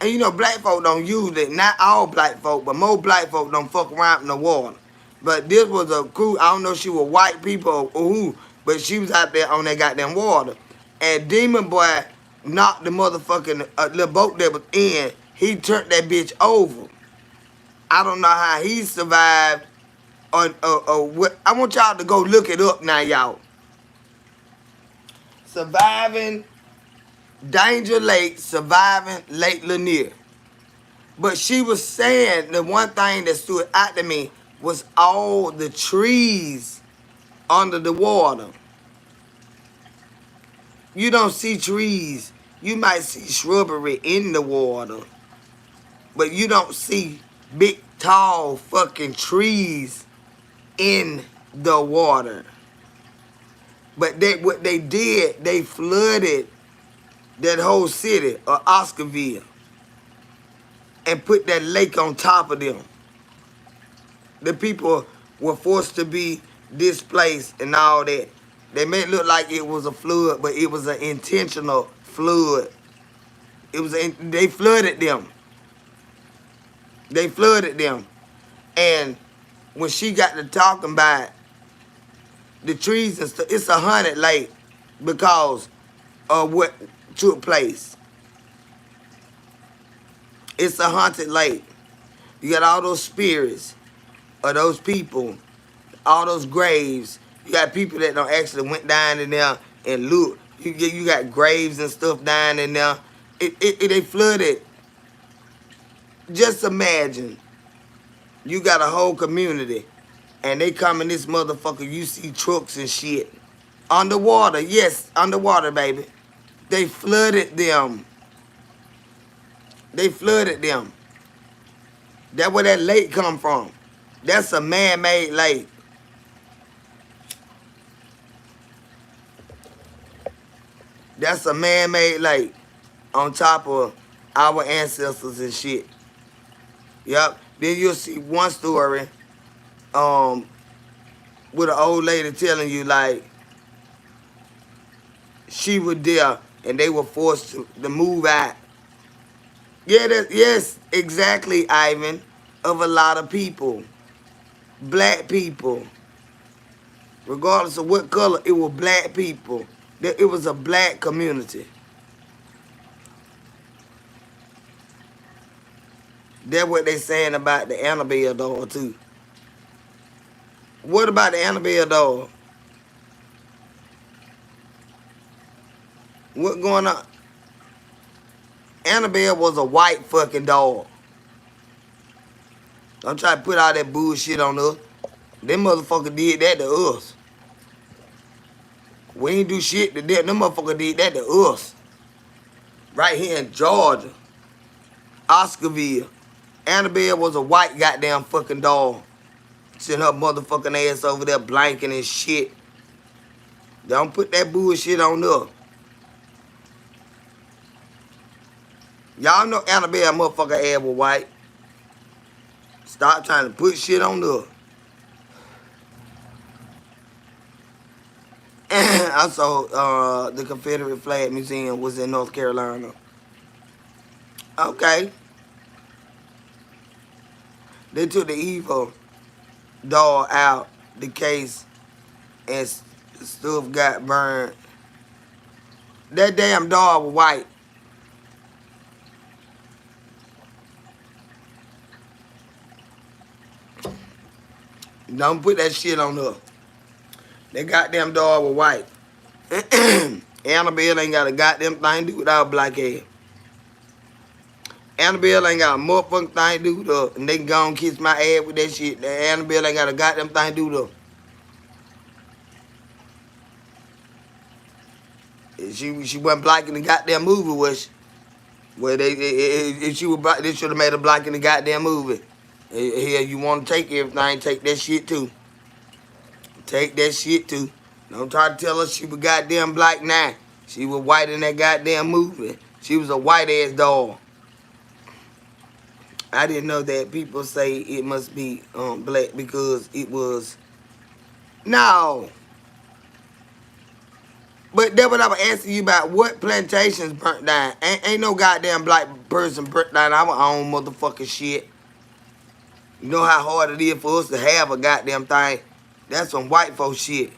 Speaker 1: And you know, black folk don't use it. Not all black folk, but most black folk don't fuck around in the water. But this was a crew, I don't know if she was white people or who, but she was out there on that goddamn water. And Demon Boy knocked the motherfucking little boat that was in, he turned that bitch over. I don't know how he survived or what. I want y'all to go look it up now, y'all. Surviving Danger Lake, surviving Lake Lanier. But she was saying the one thing that stood out to me was all the trees under the water. You don't see trees. You might see shrubbery in the water. But you don't see big, tall fucking trees in the water. But what they did, they flooded that whole city of Oscarville and put that lake on top of them. The people were forced to be displaced and all that. They made it look like it was a flood, but it was an intentional flood. They flooded them. They flooded them. And when she got to talking about the trees and stuff, it's a haunted lake because of what took place. It's a haunted lake. You got all those spirits of those people, all those graves. You got people that don't actually went down in there and look. You got graves and stuff down in there. They flooded. Just imagine you got a whole community and they come in this motherfucker, you see trucks and shit. Underwater, yes, underwater, baby. They flooded them. They flooded them. That's where that lake come from. That's a man-made lake. That's a man-made lake on top of our ancestors and shit. Yep. Then you'll see one story with an old lady telling you, like, she was there and they were forced to move out. Yeah, yes, exactly, Ivan, of a lot of people. Black people. Regardless of what color, it was black people. It was a black community. That's what they saying about the Annabelle doll, too. What about the Annabelle doll? What going on? Annabelle was a white fucking dog. Don't try to put all that bullshit on us. Them motherfuckers did that to us. We ain't do shit to them. Them motherfuckers did that to us. Right here in Georgia. Oscarville. Annabelle was a white goddamn fucking dog. Sitting her motherfucking ass over there blanking and shit. Don't put that bullshit on us. Y'all know Annabelle motherfucker ass was white. Stop trying to put shit on us. Also, the Confederate Flag Museum was in North Carolina. Okay. They took the evil doll out the case and Stuff got burned. That damn dog was white. Don't put that shit on her. That goddamn dog was white. Annabelle ain't got a goddamn thing to do with our black ass. Annabelle ain't got a motherfucking thing to do with her. And they can go and kiss my ass with that shit. That Annabelle ain't got a goddamn thing to do with her. She wasn't black in the goddamn movie, was she? Well, if she was black, they should have made her black in the goddamn movie. Here, you want to take everything, take that shit too. Take that shit too. Don't try to tell her she was goddamn black now. She was white in that goddamn movie. She was a white ass dog. I didn't know that people say it must be black because it was. No. But that's what I was asking you about. What plantations burnt down? Ain't no goddamn black person burnt down our own motherfucking shit. You know how hard it is for us to have a goddamn thing? That's some white folk shit.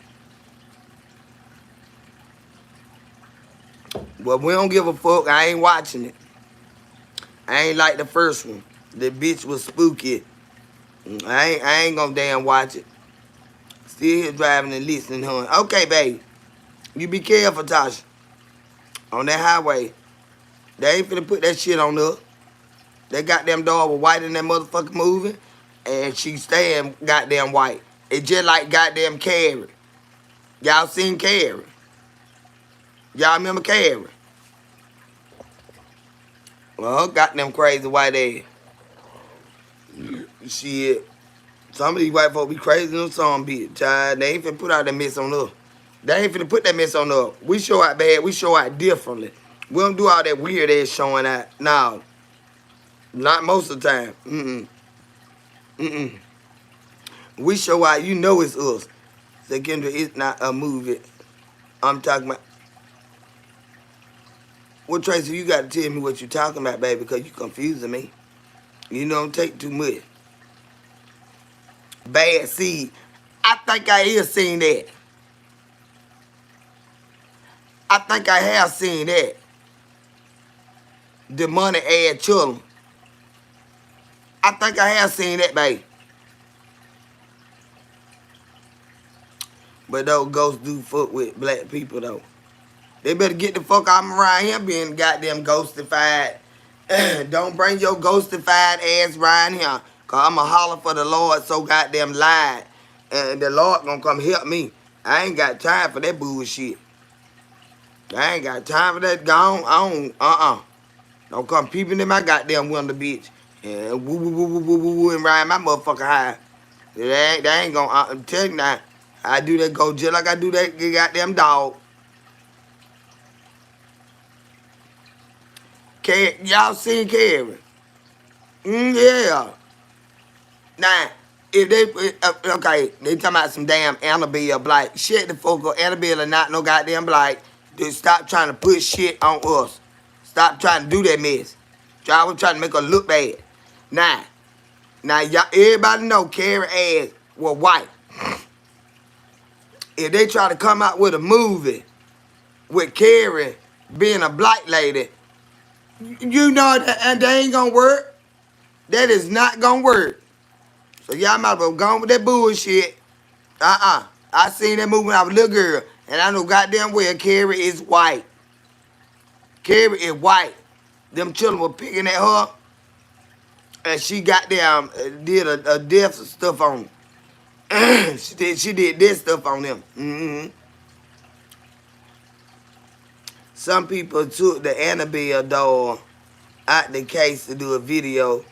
Speaker 1: But we don't give a fuck. I ain't watching it. I ain't like the first one. The bitch was spooky. I ain't gonna damn watch it. Still here driving and listening, hun. Okay, babe. You be careful, Tasha. On that highway. They ain't finna put that shit on her. That goddamn dog was white in that motherfucking movie. And she staying goddamn white. It's just like goddamn Carrie. Y'all seen Carrie? Y'all remember Carrie? Well, goddamn crazy white ass. Shit. Some of these white folk be crazy on some bitch, child. They ain't finna put out that mess on us. They ain't finna put that mess on us. We show out bad. We show out differently. We don't do all that weird ass showing out. No. Not most of the time. We show out. You know it's us. So, Kendra, it's not a movie. I'm talking about. Well, Tracy, you got to tell me what you're talking about, baby, because you confusing me. You don't take too much. Bad seed. I think I have seen that. I think I have seen that. The money ad children. I think I have seen that, baby. But those ghosts do fuck with black people, though. They better get the fuck out of around here being goddamn ghostified. Don't bring your ghostified ass around here. Because I'm going to holler for the Lord so goddamn loud. And the Lord going to come help me. I ain't got time for that bullshit. I ain't got time for that. Gone on. Don't come peeping in my goddamn window, bitch. And woo woo woo woo woo woo woo and ride my motherfucker high. They ain't gonna. I'm telling you now. I do that go just like I do that goddamn dog. Y'all seen Carrie? Yeah. Now, if they okay, they talking about some damn Annabelle Black. Shit the fuck up. Annabelle is not no goddamn Black. Just stop trying to put shit on us. Stop trying to do that mess. I was trying to make her look bad. Now y'all, everybody know Carrie ass was white. If they try to come out with a movie with Carrie being a black lady, you know that ain't gonna work. That is not gonna work. So y'all might as well go on with that bullshit. I seen that movie when I was a little girl, and I know goddamn well Carrie is white. Carrie is white. Them children were picking at her, and she goddamn did a death stuff on them. she did this stuff on them. Some people took the Annabelle doll out the case to do a video.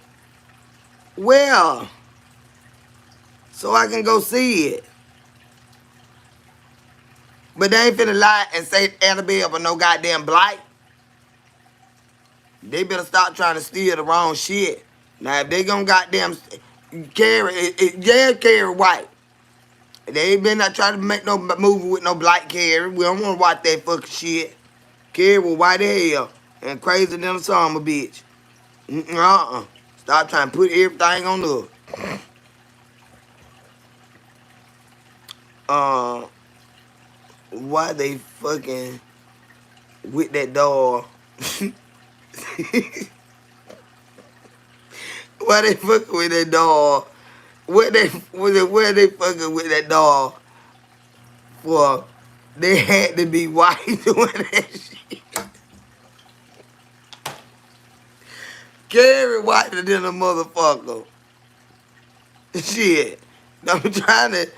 Speaker 1: Well, so I can go see it. But they ain't finna lie and say Annabelle but no goddamn Black. They better stop trying to steal the wrong shit. Now, if they gonna goddamn Carrie, Carrie white. They ain't been not trying to make no movie with no black Carrie. We don't want to watch that fucking shit. Carrie was white as hell and crazy than a summer bitch. Stop trying to put everything on her. 'Cause why they fucking with that dog. Why they fucking with that dog? Where they fucking with that dog for? They had to be white doing that shit. Carrie whiter than a motherfucker. Shit. I'm trying to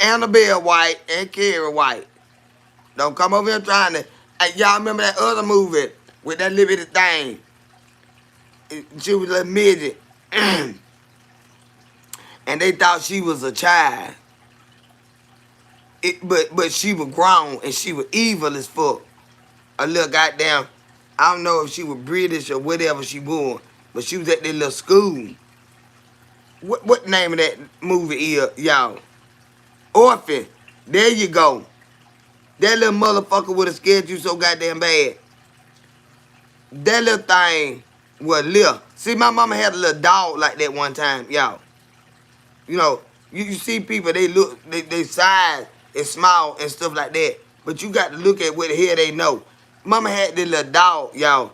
Speaker 1: Annabelle white and Carrie white. Don't come over here trying to. Y'all remember that other movie with that little bitty thing? She was a midget. And they thought she was a child. But she was grown and she was evil as fuck. A little goddamn, I don't know if she was British or whatever she was, but she was at that little school. What name of that movie is, y'all? Orphan. There you go. That little motherfucker would have scared you so goddamn bad. That little thing was little. See, my mama had a little dog like that one time, y'all. You know, you see people, they size is small and stuff like that. But you got to look at what the hell they know. Mama had this little dog, y'all.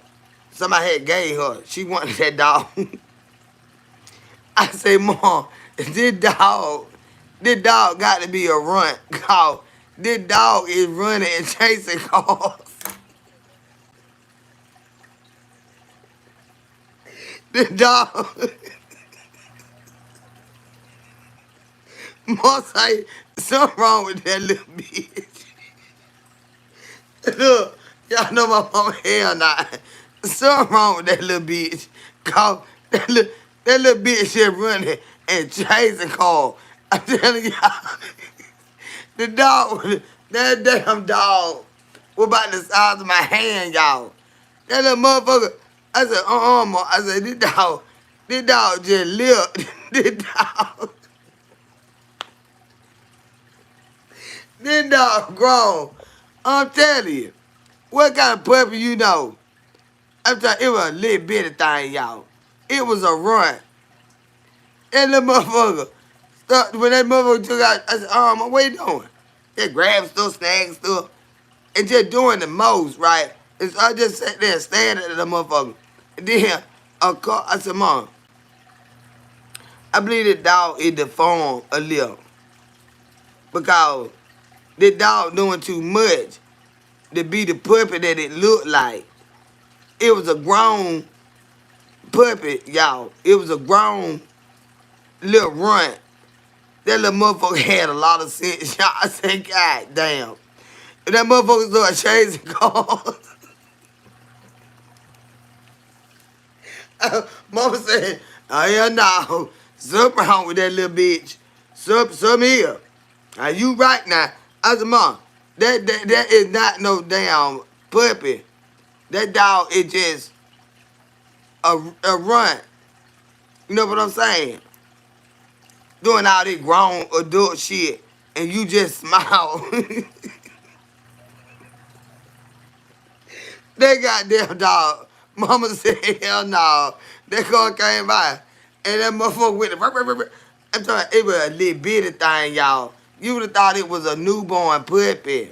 Speaker 1: Somebody had gave her. She wanted that dog. I say, Mom, this dog got to be a runt. Cause this dog is running and chasing cars. This dog. Mom say, something wrong with that little bitch. Look, y'all know my mama hell not. Something wrong with that little bitch. Cause that little bitch just running and chasing cars. I'm telling y'all, the dog, that damn dog was about the size of my hand, y'all. That little motherfucker, I said, Mom. I said, this dog just lived. This dog grown. I'm telling you, what kind of puppy you know? I'm telling you, it was a little bitty thing, y'all. It was a run. And the motherfucker, when that motherfucker took out, I said, Mom, what you doing? Just grabbing stuff, snagging stuff, and just doing the most, right? And so I just sat there and stared at the motherfucker. And then I said, Mom, I believe the dog is deformed a little. Because the dog doing too much to be the puppy that it looked like. It was a grown puppy, y'all. It was a grown little runt. That little motherfucker had a lot of sense, y'all. I said, God damn. And that motherfucker started chasing cars. Mama said, oh, yeah, no. Something wrong with that little bitch. Something here. Are you right now? I said, Mom, that is not no damn puppy. That dog is just a runt. You know what I'm saying? Doing all this grown adult shit, and you just smile. That goddamn dog, Mama said, hell no. That car came by, and that motherfucker with it. I'm telling you, it was a little bitty thing, y'all. You would have thought it was a newborn puppy.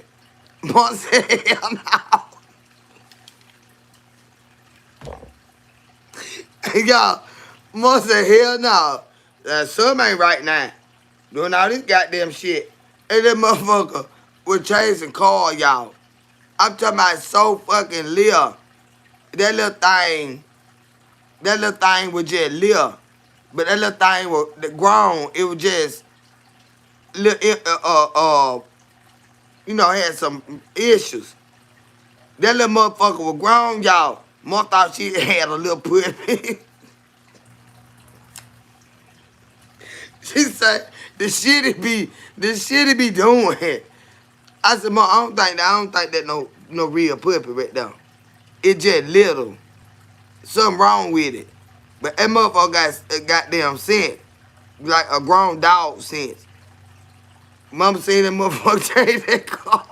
Speaker 1: Mama said, hell no. Y'all, Mama said, hell no. Something ain't right now. Doing all this goddamn shit. And that motherfucker was chasing cars, y'all. I'm talking about so fucking little. That little thing was just little. But that little thing was grown. It was just little, had some issues. That little motherfucker was grown, y'all. Mom thought she had a little puppy. She said, the shit it be doing. I said, Mom, I don't think that no real puppy right there. It just little. Something wrong with it. But that motherfucker got goddamn sense. Like a grown dog sense. Mama seen that motherfucker change that car.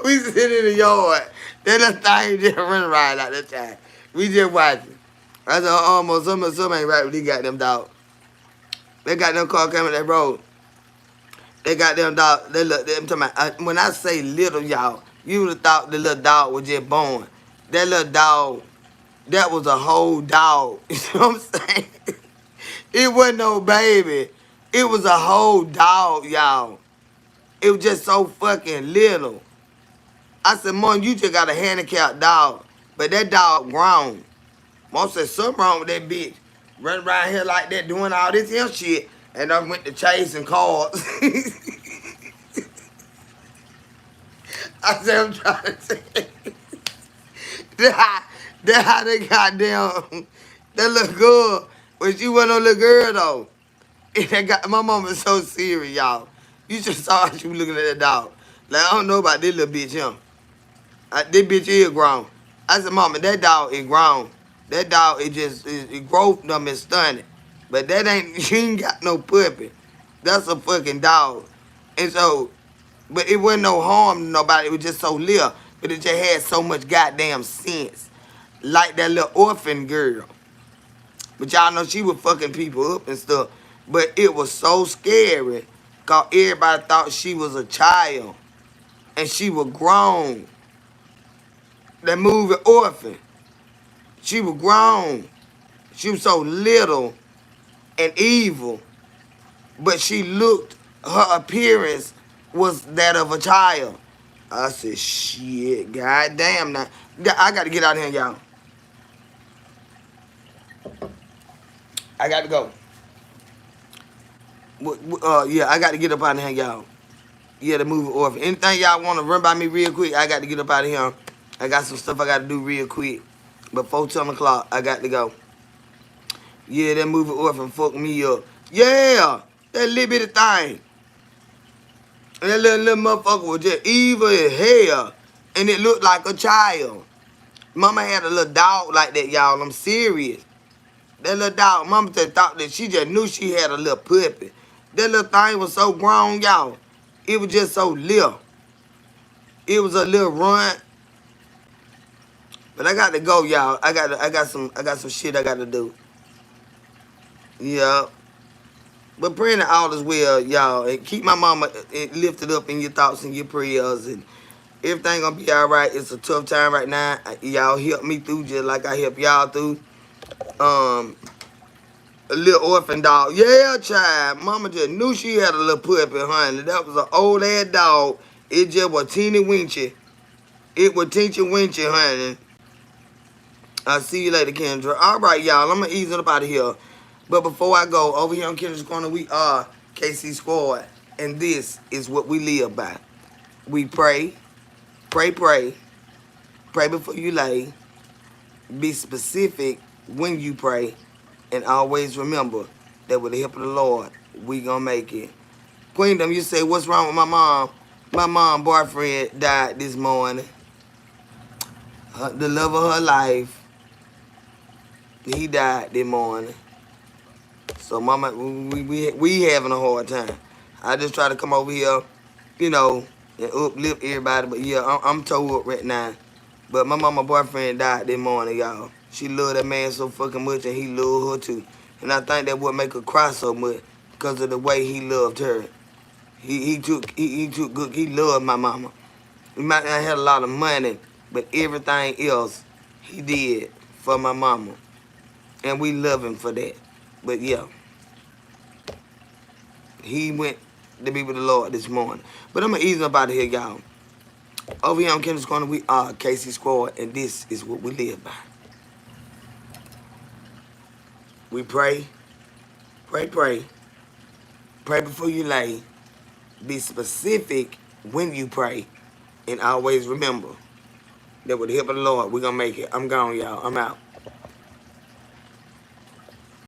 Speaker 1: We sit in the yard. That little thing just running around like that time. We just watching. I said, almost something ain't right with these goddamn dog. They got them car coming that road. They got them dog. They look. I'm talking about, when I say little, y'all, you would have thought the little dog was just born. That little dog, that was a whole dog. You know what I'm saying? It wasn't no baby. It was a whole dog, y'all. It was just so fucking little. I said, Mom, you just got a handicapped dog. But that dog grown. Mom said, something wrong with that bitch. Running around here like that doing all this here shit. And I went to chasing cars. I said, I'm trying to say. That how they goddamn, that little girl, but she wasn't no little girl though. And that got, my mama is so serious, y'all. You just saw how she was looking at that dog. Like, I don't know about this little bitch here. This bitch is grown. I said, Mama, that dog is grown. That dog is just, it growth them is stunning. But that ain't, she ain't got no puppy. That's a fucking dog. And so, but it wasn't no harm to nobody. It was just so little. But it just had so much goddamn sense. Like that little orphan girl. But y'all know she was fucking people up and stuff. But it was so scary. Because everybody thought she was a child. And she was grown. That movie Orphan. She was grown. She was so little and evil. But she looked, her appearance was that of a child. I said, shit, goddamn now. I got to get out of here, y'all. I got to go. Yeah, I got to get up out of here, y'all. Yeah, the movie Orphan. Anything y'all want to run by me real quick, I got to get up out of here. I got some stuff I got to do real quick. Before 10 o'clock, I got to go. Yeah, that movie Orphan fucked me up. Yeah, that little bitty thing. And that little motherfucker was just evil as hell. And it looked like a child. Mama had a little dog like that, y'all. I'm serious. That little dog, Mama just thought that she just knew she had a little puppy. That little thing was so grown, y'all. It was just so little. It was a little runt. But I got to go, y'all. I got some shit I got to do. Yeah. But praying that all is well, y'all. And keep my mama lifted up in your thoughts and your prayers. And everything gonna be all right. It's a tough time right now. Y'all help me through just like I help y'all through. A little orphan dog. Yeah, child. Mama just knew she had a little puppy, honey. That was an old ass dog. It just was teeny winchy. It was teeny winchy, honey. I'll see you later, Kendra. All right, y'all. I'm going to ease it up out of here. But before I go, over here on Kendra's Corner, we are KC Squad. And this is what we live by. We pray, pray, pray. Pray before you lay. Be specific when you pray. And always remember that with the help of the Lord, we going to make it. Queendom, you say, what's wrong with my mom? My mom boyfriend died this morning. The love of her life. He died this morning. So mama, we having a hard time. I just try to come over here, you know, and uplift everybody. But yeah, I'm tore up right now. But my mama boyfriend died this morning, y'all. She loved that man so fucking much and he loved her too. And I think that would make her cry so much because of the way he loved her. He took good, he loved my mama. He might not have a lot of money, but everything else he did for my mama. And we love him for that. But yeah, he went to be with the Lord this morning. But I'm going to ease up out of here, y'all. Over here on Kendra's Corner, we are KC Squad, and this is what we live by. We pray, pray, pray. Pray before you lay. Be specific when you pray. And always remember that with the help of the Lord, we're going to make it. I'm gone, y'all. I'm out.